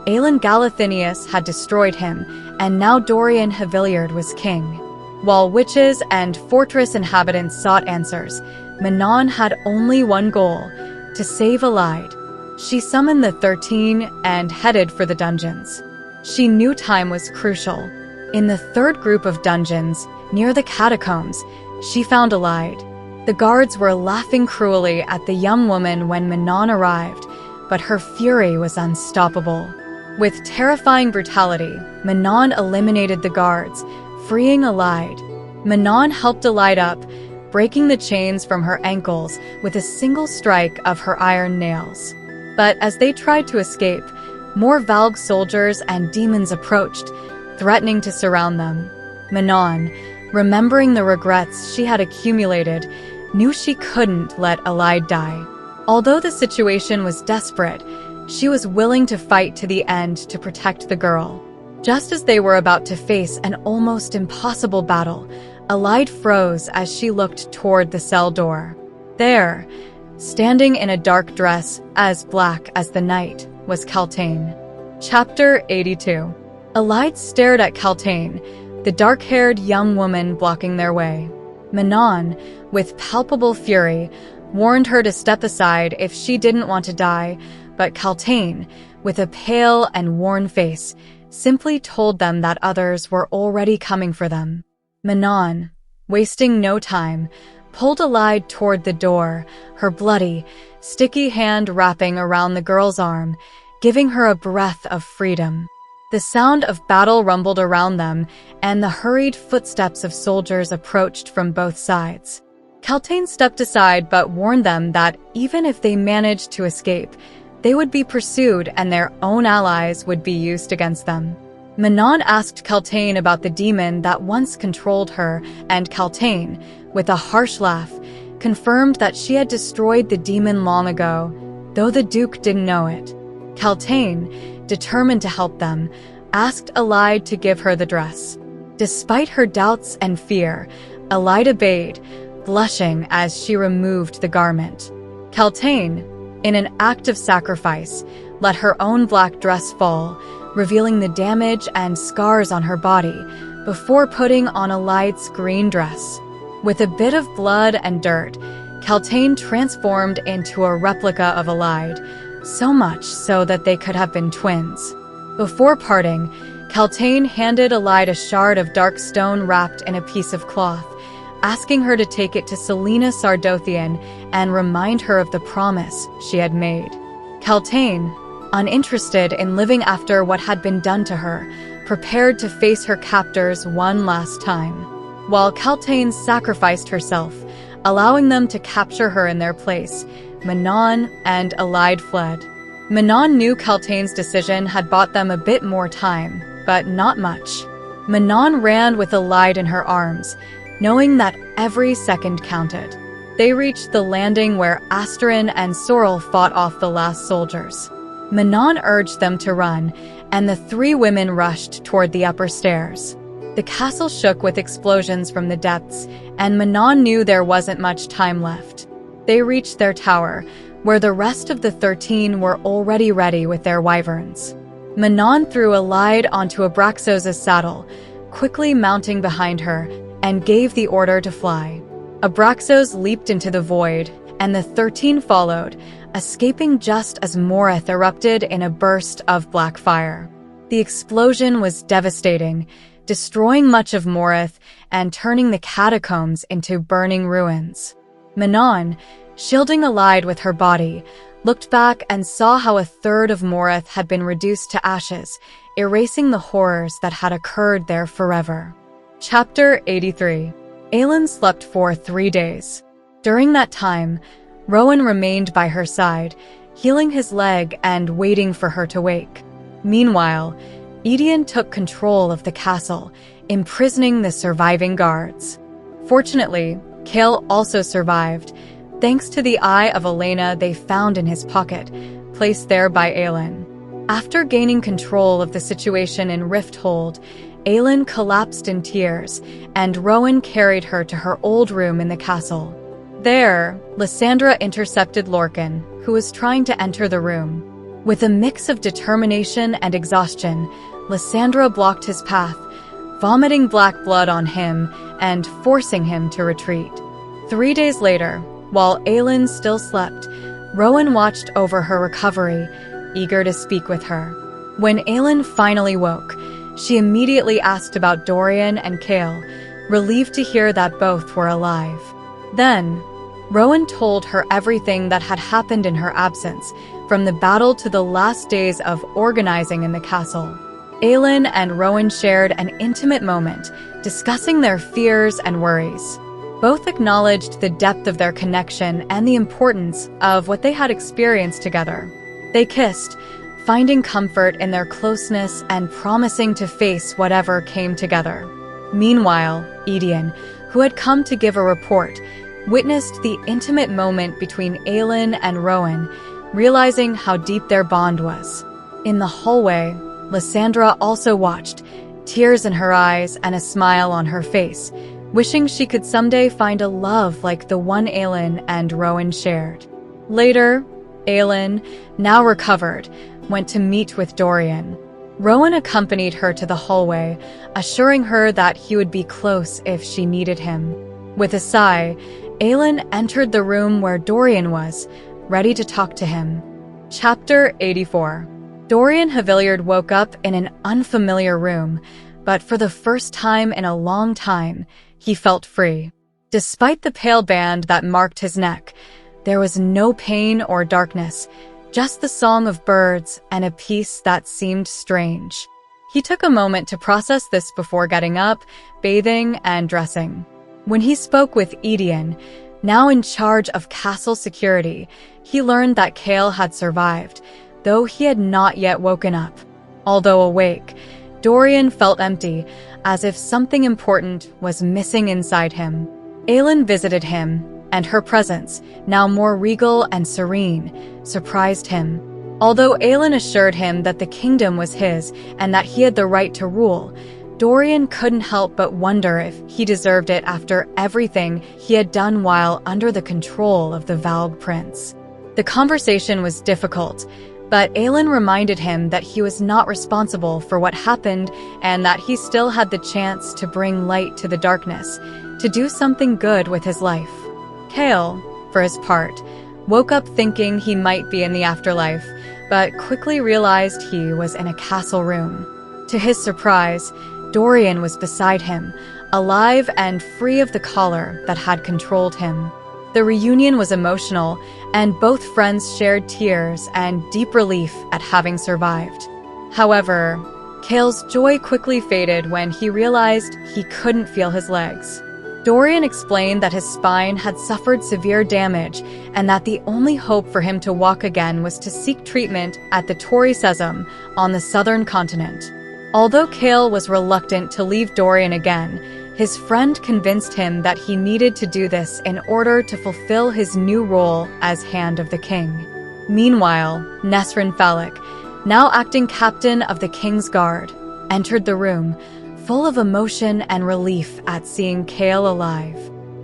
Aelin Galathynius had destroyed him, and now Dorian Havilliard was king. While witches and fortress inhabitants sought answers, Manon had only one goal: to save Aelin. She summoned the 13 and headed for the dungeons. She knew time was crucial. In the third group of dungeons, near the catacombs, she found Aelin. The guards were laughing cruelly at the young woman when Manon arrived, but her fury was unstoppable. With terrifying brutality, Manon eliminated the guards, freeing Aelin. Manon helped Aelin up, breaking the chains from her ankles with a single strike of her iron nails. But as they tried to escape, more Valg soldiers and demons approached, threatening to surround them. Manon, remembering the regrets she had accumulated, knew she couldn't let Aelin die. Although the situation was desperate, she was willing to fight to the end to protect the girl. Just as they were about to face an almost impossible battle, Aelin froze as she looked toward the cell door. There, standing in a dark dress as black as the night, was Celaena. Chapter 82. Aelin stared at Celaena, the dark-haired young woman blocking their way. Manon, with palpable fury, warned her to step aside if she didn't want to die, but Celaena, with a pale and worn face, simply told them that others were already coming for them. Manon, wasting no time, pulled Aelin toward the door, her bloody, sticky hand wrapping around the girl's arm, giving her a breath of freedom. The sound of battle rumbled around them, and the hurried footsteps of soldiers approached from both sides. Celaena stepped aside but warned them that even if they managed to escape, they would be pursued and their own allies would be used against them. Manon asked Celaena about the demon that once controlled her, and Celaena, with a harsh laugh, confirmed that she had destroyed the demon long ago, though the Duke didn't know it. Celaena, determined to help them, asked Aelin to give her the dress. Despite her doubts and fear, Aelin obeyed, blushing as she removed the garment. Celaena, in an act of sacrifice, let her own black dress fall, revealing the damage and scars on her body, before putting on Aelin's green dress. With a bit of blood and dirt, Celaena transformed into a replica of Aelin, so much so that they could have been twins. Before parting, Celaena handed Aelin a shard of dark stone wrapped in a piece of cloth, asking her to take it to Celaena Sardothien and remind her of the promise she had made. Celaena, uninterested in living after what had been done to her, prepared to face her captors one last time. While Celaena sacrificed herself, allowing them to capture her in their place, Manon and Aelin fled. Manon knew Celaena's decision had bought them a bit more time, but not much. Manon ran with Aelin in her arms, knowing that every second counted. They reached the landing where Asterin and Sorrel fought off the last soldiers. Manon urged them to run, and the three women rushed toward the upper stairs. The castle shook with explosions from the depths, and Manon knew there wasn't much time left. They reached their tower, where the rest of the 13 were already ready with their wyverns. Manon threw Aelin onto Abraxos's saddle, quickly mounting behind her, and gave the order to fly. Abraxos leaped into the void, and the 13 followed, escaping just as Morith erupted in a burst of black fire. The explosion was devastating, destroying much of Morith and turning the catacombs into burning ruins. Manon, shielding Aelin with her body, looked back and saw how a third of Morith had been reduced to ashes, erasing the horrors that had occurred there forever. Chapter 83. Aelin slept for 3 days. During that time, Rowan remained by her side, healing his leg and waiting for her to wake. Meanwhile, Aedion took control of the castle, imprisoning the surviving guards. Fortunately, Cale also survived, thanks to the eye of Elena they found in his pocket, placed there by Aelin. After gaining control of the situation in Rifthold, Aelin collapsed in tears, and Rowan carried her to her old room in the castle. There, Lysandra intercepted Lorcan, who was trying to enter the room. With a mix of determination and exhaustion, Lysandra blocked his path, vomiting black blood on him and forcing him to retreat. 3 days later, while Aelin still slept, Rowan watched over her recovery, eager to speak with her. When Aelin finally woke, she immediately asked about Dorian and Cale, relieved to hear that both were alive. Then, Rowan told her everything that had happened in her absence, from the battle to the last days of organizing in the castle. Aelin and Rowan shared an intimate moment, discussing their fears and worries. Both acknowledged the depth of their connection and the importance of what they had experienced together. They kissed, finding comfort in their closeness and promising to face whatever came together. Meanwhile, Aedion, who had come to give a report, witnessed the intimate moment between Aelin and Rowan, realizing how deep their bond was. In the hallway, Lysandra also watched, tears in her eyes and a smile on her face, wishing she could someday find a love like the one Aelin and Rowan shared. Later, Aelin, now recovered, went to meet with Dorian. Rowan accompanied her to the hallway, assuring her that he would be close if she needed him. With a sigh, Aelin entered the room where Dorian was, ready to talk to him. Chapter 84. Dorian Havilliard woke up in an unfamiliar room, but for the first time in a long time, he felt free. Despite the pale band that marked his neck, there was no pain or darkness, just the song of birds and a peace that seemed strange. He took a moment to process this before getting up, bathing, and dressing. When he spoke with Aedion, now in charge of castle security, he learned that Cale had survived, though he had not yet woken up. Although awake, Dorian felt empty, as if something important was missing inside him. Aelin visited him, and her presence, now more regal and serene, surprised him. Although Aelin assured him that the kingdom was his and that he had the right to rule, Dorian couldn't help but wonder if he deserved it after everything he had done while under the control of the Valg Prince. The conversation was difficult, but Aelin reminded him that he was not responsible for what happened and that he still had the chance to bring light to the darkness, to do something good with his life. Cale, for his part, woke up thinking he might be in the afterlife, but quickly realized he was in a castle room. To his surprise, Dorian was beside him, alive and free of the collar that had controlled him. The reunion was emotional, and both friends shared tears and deep relief at having survived. However, Chaol's joy quickly faded when he realized he couldn't feel his legs. Dorian explained that his spine had suffered severe damage and that the only hope for him to walk again was to seek treatment at the Terrasen on the southern continent. Although Chaol was reluctant to leave Dorian again, his friend convinced him that he needed to do this in order to fulfill his new role as Hand of the King. Meanwhile, Nesrin Falik, now acting captain of the King's Guard, entered the room, full of emotion and relief at seeing Chaol alive.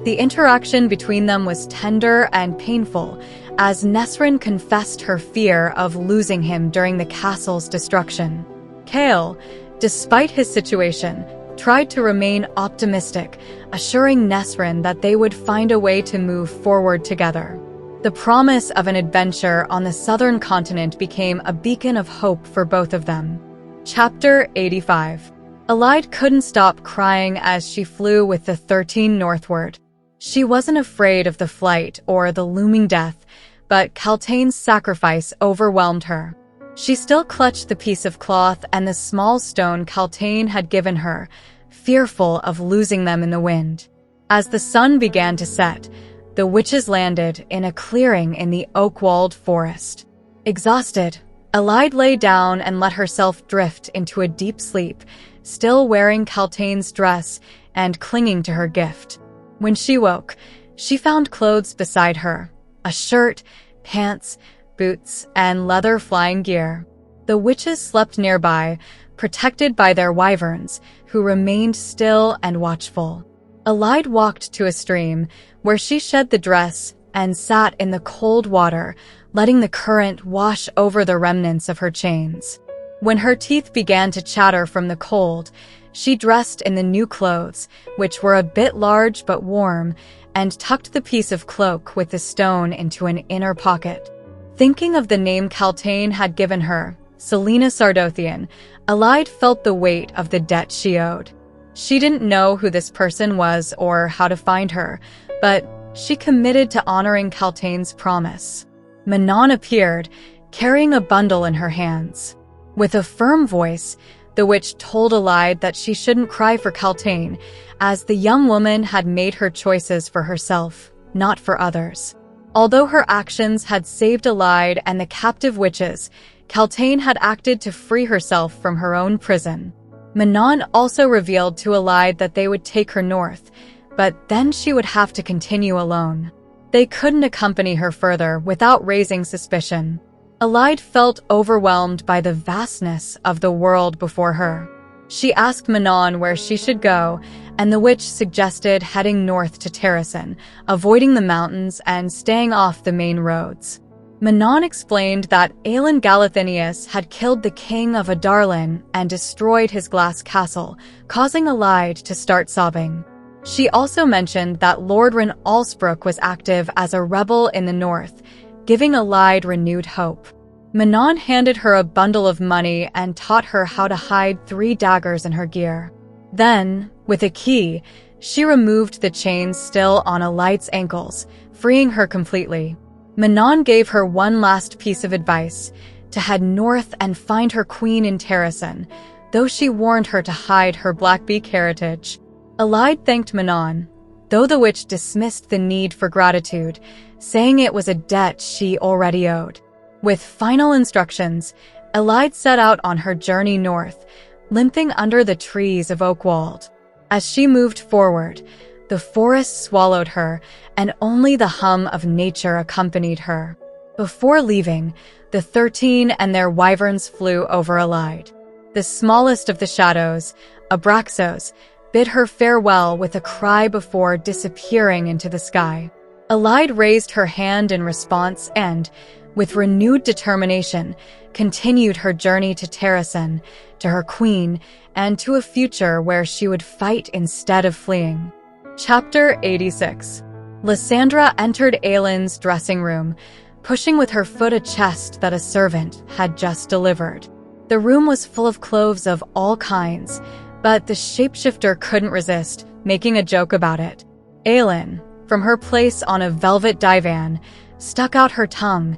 The interaction between them was tender and painful, as Nesrin confessed her fear of losing him during the castle's destruction. Chaol, despite his situation, tried to remain optimistic, assuring Nesrin that they would find a way to move forward together. The promise of an adventure on the southern continent became a beacon of hope for both of them. Chapter 85. Aelin couldn't stop crying as she flew with the 13 northward. She wasn't afraid of the flight or the looming death, but Kaltain's sacrifice overwhelmed her. She still clutched the piece of cloth and the small stone Kaltain had given her, fearful of losing them in the wind. As the sun began to set, the witches landed in a clearing in the oak-walled forest. Exhausted, Aelin lay down and let herself drift into a deep sleep, still wearing Kaltain's dress and clinging to her gift. When she woke, she found clothes beside her, a shirt, pants, boots, and leather flying gear. The witches slept nearby, protected by their wyverns, who remained still and watchful. Aelin walked to a stream, where she shed the dress and sat in the cold water, letting the current wash over the remnants of her chains. When her teeth began to chatter from the cold, she dressed in the new clothes, which were a bit large but warm, and tucked the piece of cloak with the stone into an inner pocket. Thinking of the name Kaltain had given her, Celaena Sardothien, Aelin felt the weight of the debt she owed. She didn't know who this person was or how to find her, but she committed to honoring Kaltain's promise. Manon appeared, carrying a bundle in her hands. With a firm voice, the witch told Aelin that she shouldn't cry for Kaltain, as the young woman had made her choices for herself, not for others. Although her actions had saved Aelin and the captive witches, Kaltain had acted to free herself from her own prison. Manon also revealed to Aelin that they would take her north, but then she would have to continue alone. They couldn't accompany her further without raising suspicion. Aelin felt overwhelmed by the vastness of the world before her. She asked Manon where she should go, and the witch suggested heading north to Terrasen, avoiding the mountains and staying off the main roads. Manon explained that Aelin Galathynius had killed the king of Adarlan and destroyed his glass castle, causing Aelin to start sobbing. She also mentioned that Lordran Allsbrook was active as a rebel in the north, giving Aelin renewed hope. Manon handed her a bundle of money and taught her how to hide 3 daggers in her gear. Then, with a key, she removed the chains still on Aelit's ankles, freeing her completely. Manon gave her one last piece of advice, to head north and find her queen in Terrasen, though she warned her to hide her Blackbeak heritage. Aelin thanked Manon, though the witch dismissed the need for gratitude, saying it was a debt she already owed. With final instructions, Aelin set out on her journey north, limping under the trees of Oakwald. As she moved forward, the forest swallowed her, and only the hum of nature accompanied her. Before leaving, the 13 and their wyverns flew over Aelin. The smallest of the shadows, Abraxos, bid her farewell with a cry before disappearing into the sky. Aelin raised her hand in response and, with renewed determination, continued her journey to Terrasen, to her queen, and to a future where she would fight instead of fleeing. Chapter 86. Lysandra entered Aelin's dressing room, pushing with her foot a chest that a servant had just delivered. The room was full of clothes of all kinds, but the shapeshifter couldn't resist, making a joke about it. "Aelin, from her place on a velvet divan, stuck out her tongue,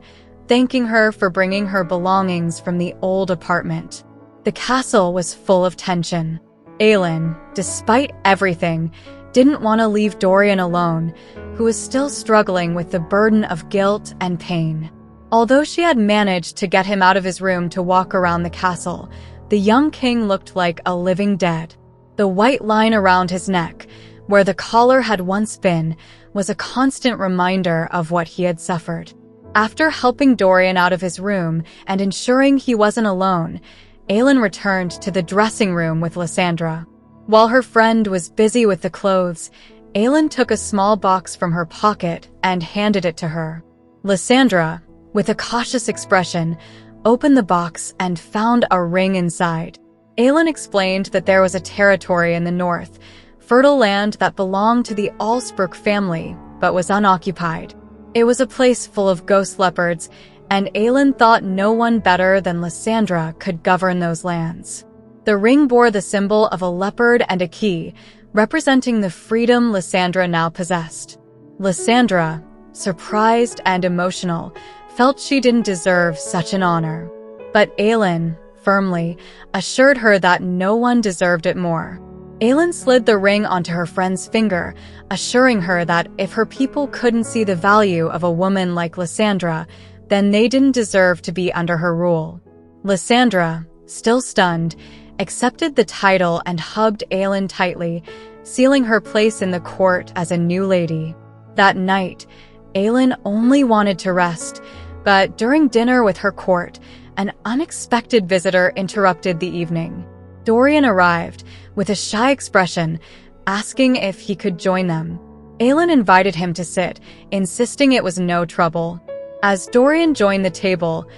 thanking her for bringing her belongings from the old apartment. The castle was full of tension. Aelin, despite everything, didn't want to leave Dorian alone, who was still struggling with the burden of guilt and pain. Although she had managed to get him out of his room to walk around the castle, the young king looked like a living dead. The white line around his neck, where the collar had once been, was a constant reminder of what he had suffered. After helping Dorian out of his room and ensuring he wasn't alone, Aelin returned to the dressing room with Lysandra. While her friend was busy with the clothes, Aelin took a small box from her pocket and handed it to her. Lysandra, with a cautious expression, opened the box and found a ring inside. Aelin explained that there was a territory in the north, fertile land that belonged to the Allsbrook family, but was unoccupied. It was a place full of ghost leopards, and Aelin thought no one better than Lysandra could govern those lands. The ring bore the symbol of a leopard and a key, representing the freedom Lysandra now possessed. Lysandra, surprised and emotional, felt she didn't deserve such an honor. But Aelin, firmly, assured her that no one deserved it more. Aelin slid the ring onto her friend's finger, assuring her that if her people couldn't see the value of a woman like Lysandra, then they didn't deserve to be under her rule. Lysandra, still stunned, accepted the title and hugged Aelin tightly, sealing her place in the court as a new lady. That night, Aelin only wanted to rest, but during dinner with her court, an unexpected visitor interrupted the evening. Dorian arrived, with a shy expression, asking if he could join them. Aelin invited him to sit, insisting it was no trouble. As Dorian joined the table,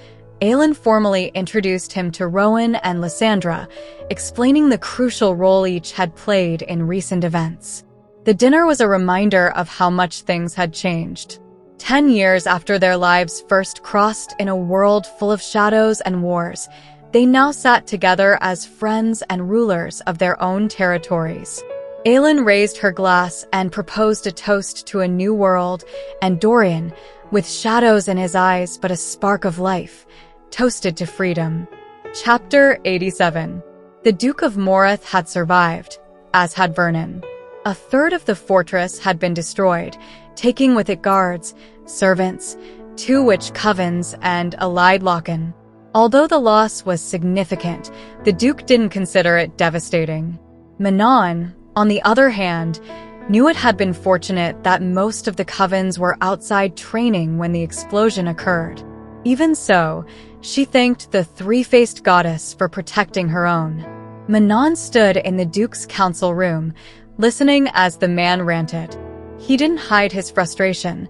Aelin formally introduced him to Rowan and Lysandra, explaining the crucial role each had played in recent events. The dinner was a reminder of how much things had changed. 10 years after their lives first crossed in a world full of shadows and wars, they now sat together as friends and rulers of their own territories. Aelin raised her glass and proposed a toast to a new world, and Dorian, with shadows in his eyes but a spark of life, toasted to freedom. Chapter 87. The Duke of Moreth had survived, as had Vernon. A third of the fortress had been destroyed, taking with it guards, servants, 2 witch covens, and a Lydlochen. Although the loss was significant, the Duke didn't consider it devastating. Manon, on the other hand, knew it had been fortunate that most of the covens were outside training when the explosion occurred. Even so, she thanked the 3-faced goddess for protecting her own. Manon stood in the Duke's council room, listening as the man ranted. He didn't hide his frustration.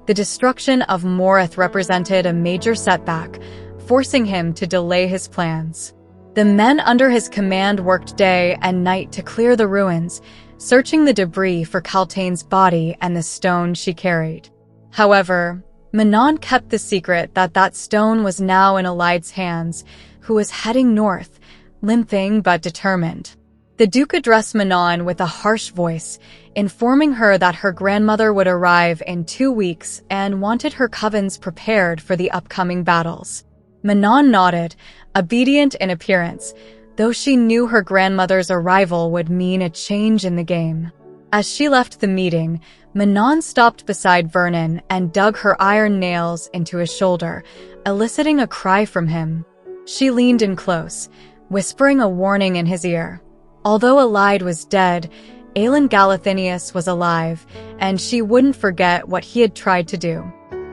The destruction of Moreth represented a major setback, forcing him to delay his plans. The men under his command worked day and night to clear the ruins, searching the debris for Kaltain's body and the stone she carried. However, Manon kept the secret that that stone was now in Elid's hands, who was heading north, limping but determined. The Duke addressed Manon with a harsh voice, informing her that her grandmother would arrive in 2 weeks and wanted her covens prepared for the upcoming battles. Manon nodded, obedient in appearance, though she knew her grandmother's arrival would mean a change in the game. As she left the meeting, Manon stopped beside Vernon and dug her iron nails into his shoulder, eliciting a cry from him. She leaned in close, whispering a warning in his ear. Although Elid was dead, Aelin Galathynius was alive, and she wouldn't forget what he had tried to do.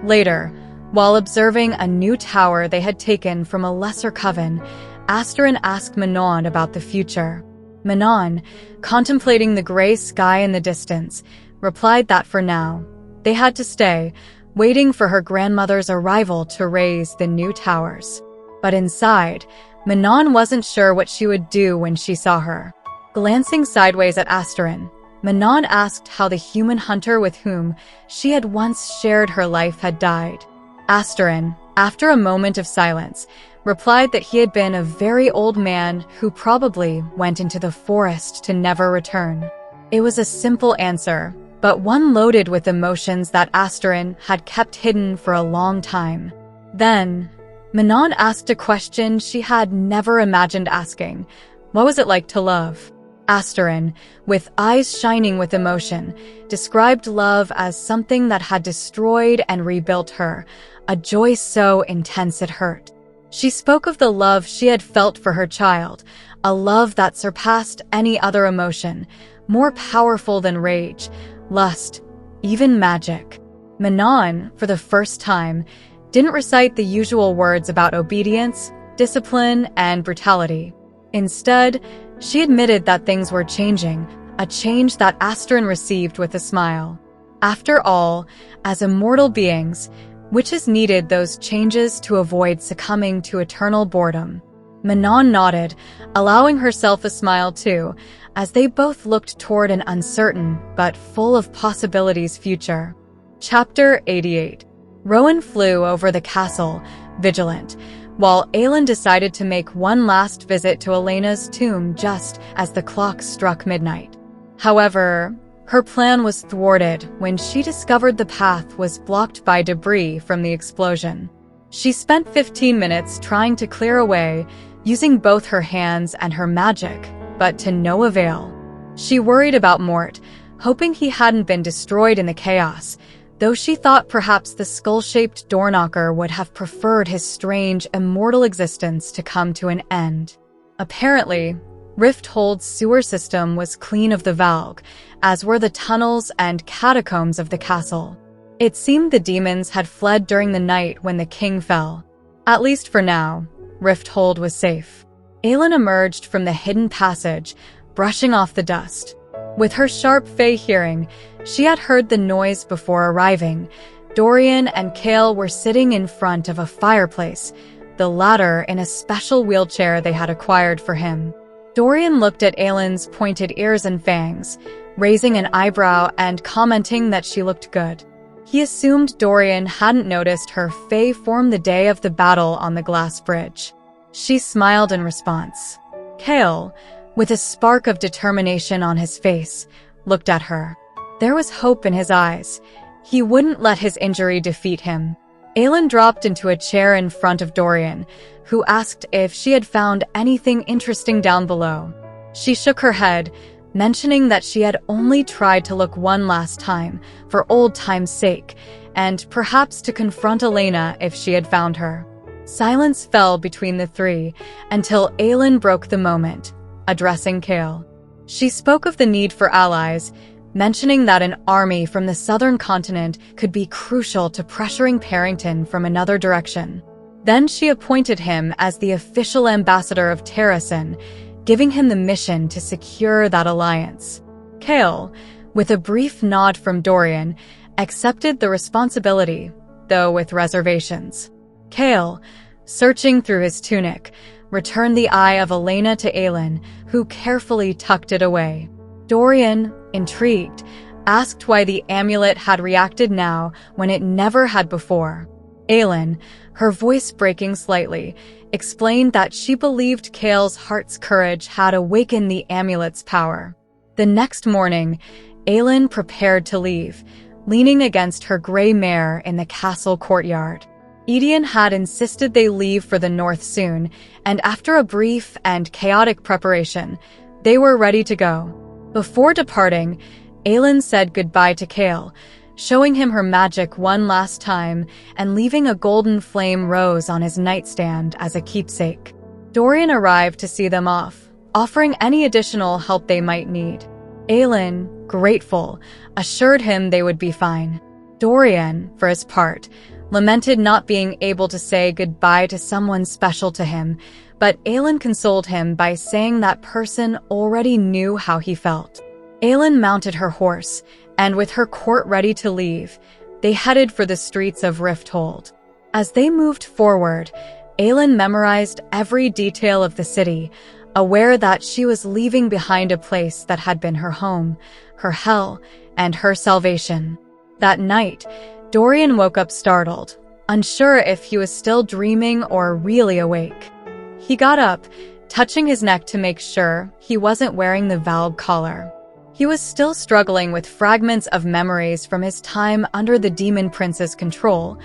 Later, while observing a new tower they had taken from a lesser coven, Asterin asked Manon about the future. Manon, contemplating the gray sky in the distance, replied that for now, they had to stay, waiting for her grandmother's arrival to raise the new towers. But inside, Manon wasn't sure what she would do when she saw her. Glancing sideways at Asterin, Manon asked how the human hunter with whom she had once shared her life had died. Asterin, after a moment of silence, replied that he had been a very old man who probably went into the forest to never return. It was a simple answer, but one loaded with emotions that Asterin had kept hidden for a long time. Then, Manon asked a question she had never imagined asking. What was it like to love? Asterin, with eyes shining with emotion, described love as something that had destroyed and rebuilt her, a joy so intense it hurt. She spoke of the love she had felt for her child, a love that surpassed any other emotion, more powerful than rage, lust, even magic. Manon, for the first time, didn't recite the usual words about obedience, discipline, and brutality. Instead, she admitted that things were changing, a change that Asterin received with a smile. After all, as immortal beings, witches needed those changes to avoid succumbing to eternal boredom. Manon nodded, allowing herself a smile too, as they both looked toward an uncertain but full of possibilities future. Chapter 88. Rowan flew over the castle, vigilant, while Aelin decided to make one last visit to Elena's tomb just as the clock struck midnight. However, her plan was thwarted when she discovered the path was blocked by debris from the explosion. She spent 15 minutes trying to clear away, using both her hands and her magic, but to no avail. She worried about Mort, hoping he hadn't been destroyed in the chaos, though she thought perhaps the skull-shaped doorknocker would have preferred his strange, immortal existence to come to an end. Apparently, Rifthold's sewer system was clean of the Valg, as were the tunnels and catacombs of the castle. It seemed the demons had fled during the night when the king fell. At least for now, Rifthold was safe. Aelin emerged from the hidden passage, brushing off the dust. With her sharp Fey hearing, she had heard the noise before arriving. Dorian and Cale were sitting in front of a fireplace, the latter in a special wheelchair they had acquired for him. Dorian looked at Aelin's pointed ears and fangs, raising an eyebrow and commenting that she looked good. He assumed Dorian hadn't noticed her Fey form the day of the battle on the glass bridge. She smiled in response. Cale, with a spark of determination on his face, looked at her. There was hope in his eyes. He wouldn't let his injury defeat him. Aelin dropped into a chair in front of Dorian, who asked if she had found anything interesting down below. She shook her head, mentioning that she had only tried to look one last time, for old time's sake, and perhaps to confront Elena if she had found her. Silence fell between the three, until Aelin broke the moment, addressing Cale. She spoke of the need for allies, mentioning that an army from the southern continent could be crucial to pressuring Parrington from another direction. Then she appointed him as the official ambassador of Terrasen, giving him the mission to secure that alliance. Cale, with a brief nod from Dorian, accepted the responsibility, though with reservations. Cale, searching through his tunic, returned the eye of Elena to Aelin, who carefully tucked it away. Dorian, intrigued, asked why the amulet had reacted now when it never had before. Aelin, her voice breaking slightly, explained that she believed Cale's heart's courage had awakened the amulet's power. The next morning, Aelin prepared to leave, leaning against her gray mare in the castle courtyard. Aedion had insisted they leave for the north soon, and after a brief and chaotic preparation, they were ready to go. Before departing, Aelin said goodbye to Cale, showing him her magic one last time and leaving a golden flame rose on his nightstand as a keepsake. Dorian arrived to see them off, offering any additional help they might need. Aelin, grateful, assured him they would be fine. Dorian, for his part, lamented not being able to say goodbye to someone special to him, but Aelin consoled him by saying that person already knew how he felt. Aelin mounted her horse, and with her court ready to leave, they headed for the streets of Rifthold. As they moved forward, Aelin memorized every detail of the city, aware that she was leaving behind a place that had been her home, her hell, and her salvation. That night, Dorian woke up startled, unsure if he was still dreaming or really awake. He got up, touching his neck to make sure he wasn't wearing the Valg collar. He was still struggling with fragments of memories from his time under the Demon Prince's control,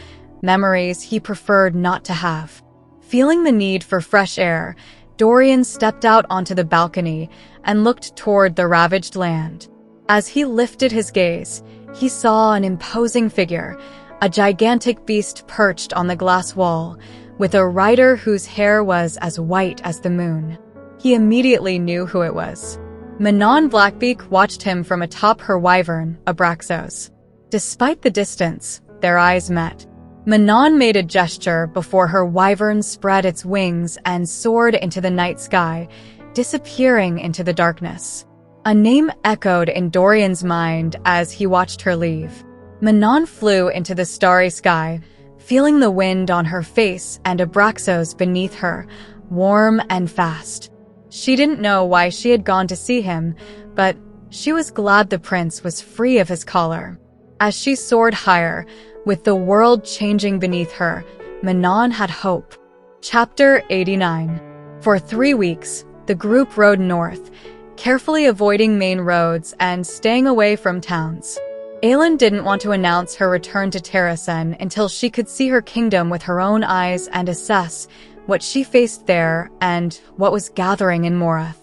memories he preferred not to have. Feeling the need for fresh air, Dorian stepped out onto the balcony and looked toward the ravaged land. As he lifted his gaze, he saw an imposing figure, a gigantic beast perched on the glass wall, with a rider whose hair was as white as the moon. He immediately knew who it was. Manon Blackbeak watched him from atop her wyvern, Abraxos. Despite the distance, their eyes met. Manon made a gesture before her wyvern spread its wings and soared into the night sky, disappearing into the darkness. A name echoed in Dorian's mind as he watched her leave. Manon flew into the starry sky, feeling the wind on her face and Abraxos beneath her, warm and fast. She didn't know why she had gone to see him, but she was glad the prince was free of his collar. As she soared higher, with the world changing beneath her, Manon had hope. Chapter 89. For 3 weeks, the group rode north, carefully avoiding main roads and staying away from towns. Aelin didn't want to announce her return to Terrasen until she could see her kingdom with her own eyes and assess what she faced there and what was gathering in Morath.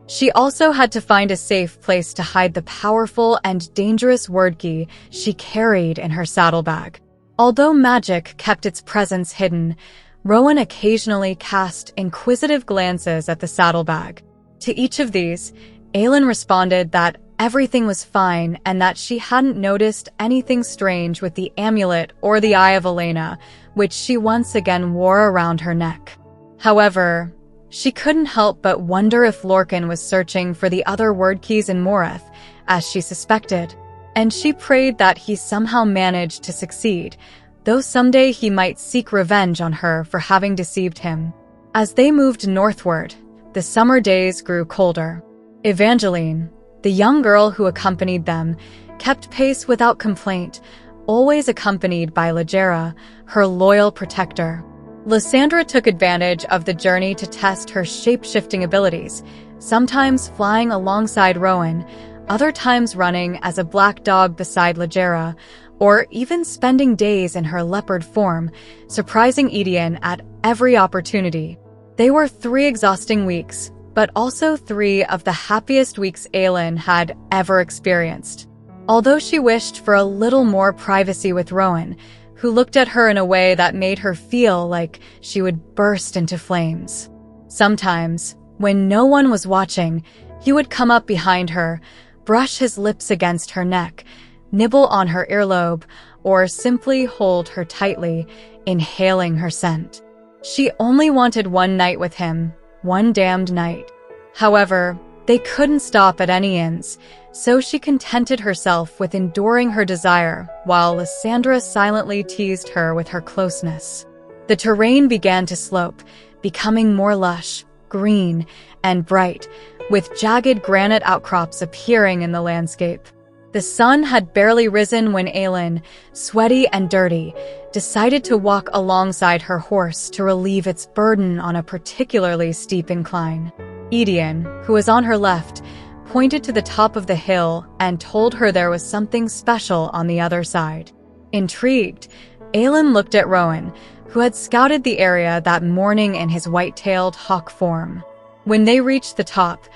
She also had to find a safe place to hide the powerful and dangerous word key she carried in her saddlebag. Although magic kept its presence hidden, Rowan occasionally cast inquisitive glances at the saddlebag. To each of these, Aelin responded that everything was fine and that she hadn't noticed anything strange with the amulet or the Eye of Elena, which she once again wore around her neck. However, she couldn't help but wonder if Lorcan was searching for the other word keys in Morath, as she suspected, and she prayed that he somehow managed to succeed, though someday he might seek revenge on her for having deceived him. As they moved northward, the summer days grew colder. Evangeline, the young girl who accompanied them, kept pace without complaint, always accompanied by Ligera, her loyal protector. Lysandra took advantage of the journey to test her shape-shifting abilities, sometimes flying alongside Rowan, other times running as a black dog beside Ligera, or even spending days in her leopard form, surprising Aedion at every opportunity. They were 3 exhausting weeks, but also 3 of the happiest weeks Aelin had ever experienced. Although she wished for a little more privacy with Rowan, who looked at her in a way that made her feel like she would burst into flames. Sometimes, when no one was watching, he would come up behind her, brush his lips against her neck, nibble on her earlobe, or simply hold her tightly, inhaling her scent. She only wanted one night with him, one damned night. However, they couldn't stop at any inns, so she contented herself with enduring her desire while Lysandra silently teased her with her closeness. The terrain began to slope, becoming more lush, green, and bright, with jagged granite outcrops appearing in the landscape. The sun had barely risen when Aelin, sweaty and dirty, decided to walk alongside her horse to relieve its burden on a particularly steep incline. Aedion, who was on her left, pointed to the top of the hill and told her there was something special on the other side. Intrigued, Aelin looked at Rowan, who had scouted the area that morning in his white-tailed hawk form. When they reached the top,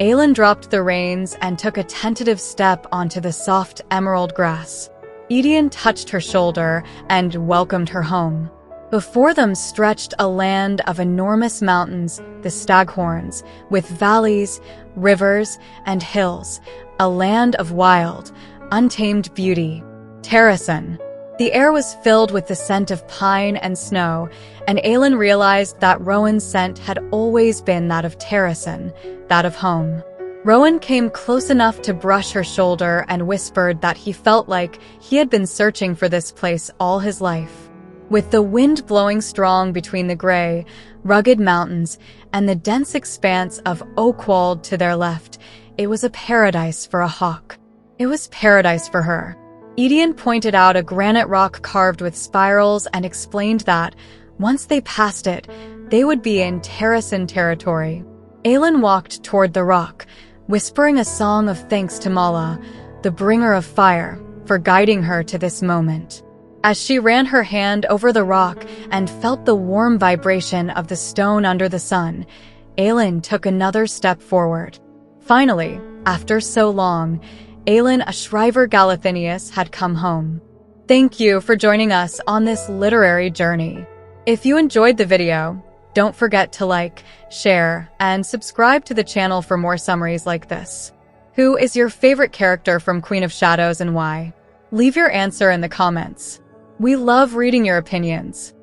Aelin dropped the reins and took a tentative step onto the soft emerald grass. Aedion touched her shoulder and welcomed her home. Before them stretched a land of enormous mountains, the Staghorns, with valleys, rivers, and hills, a land of wild, untamed beauty. Terrasen. The air was filled with the scent of pine and snow, and Aelin realized that Rowan's scent had always been that of Terrasen, that of home. Rowan came close enough to brush her shoulder and whispered that he felt like he had been searching for this place all his life. With the wind blowing strong between the gray, rugged mountains and the dense expanse of Oakwald to their left, it was a paradise for a hawk. It was paradise for her. Aedion pointed out a granite rock carved with spirals and explained that, once they passed it, they would be in Terrasen territory. Aelin walked toward the rock, whispering a song of thanks to Mala, the bringer of fire, for guiding her to this moment. As she ran her hand over the rock and felt the warm vibration of the stone under the sun, Aelin took another step forward. Finally, after so long, Aelin Galathynius had come home. Thank you for joining us on this literary journey. If you enjoyed the video, don't forget to like, share, and subscribe to the channel for more summaries like this. Who is your favorite character from Queen of Shadows and why? Leave your answer in the comments. We love reading your opinions.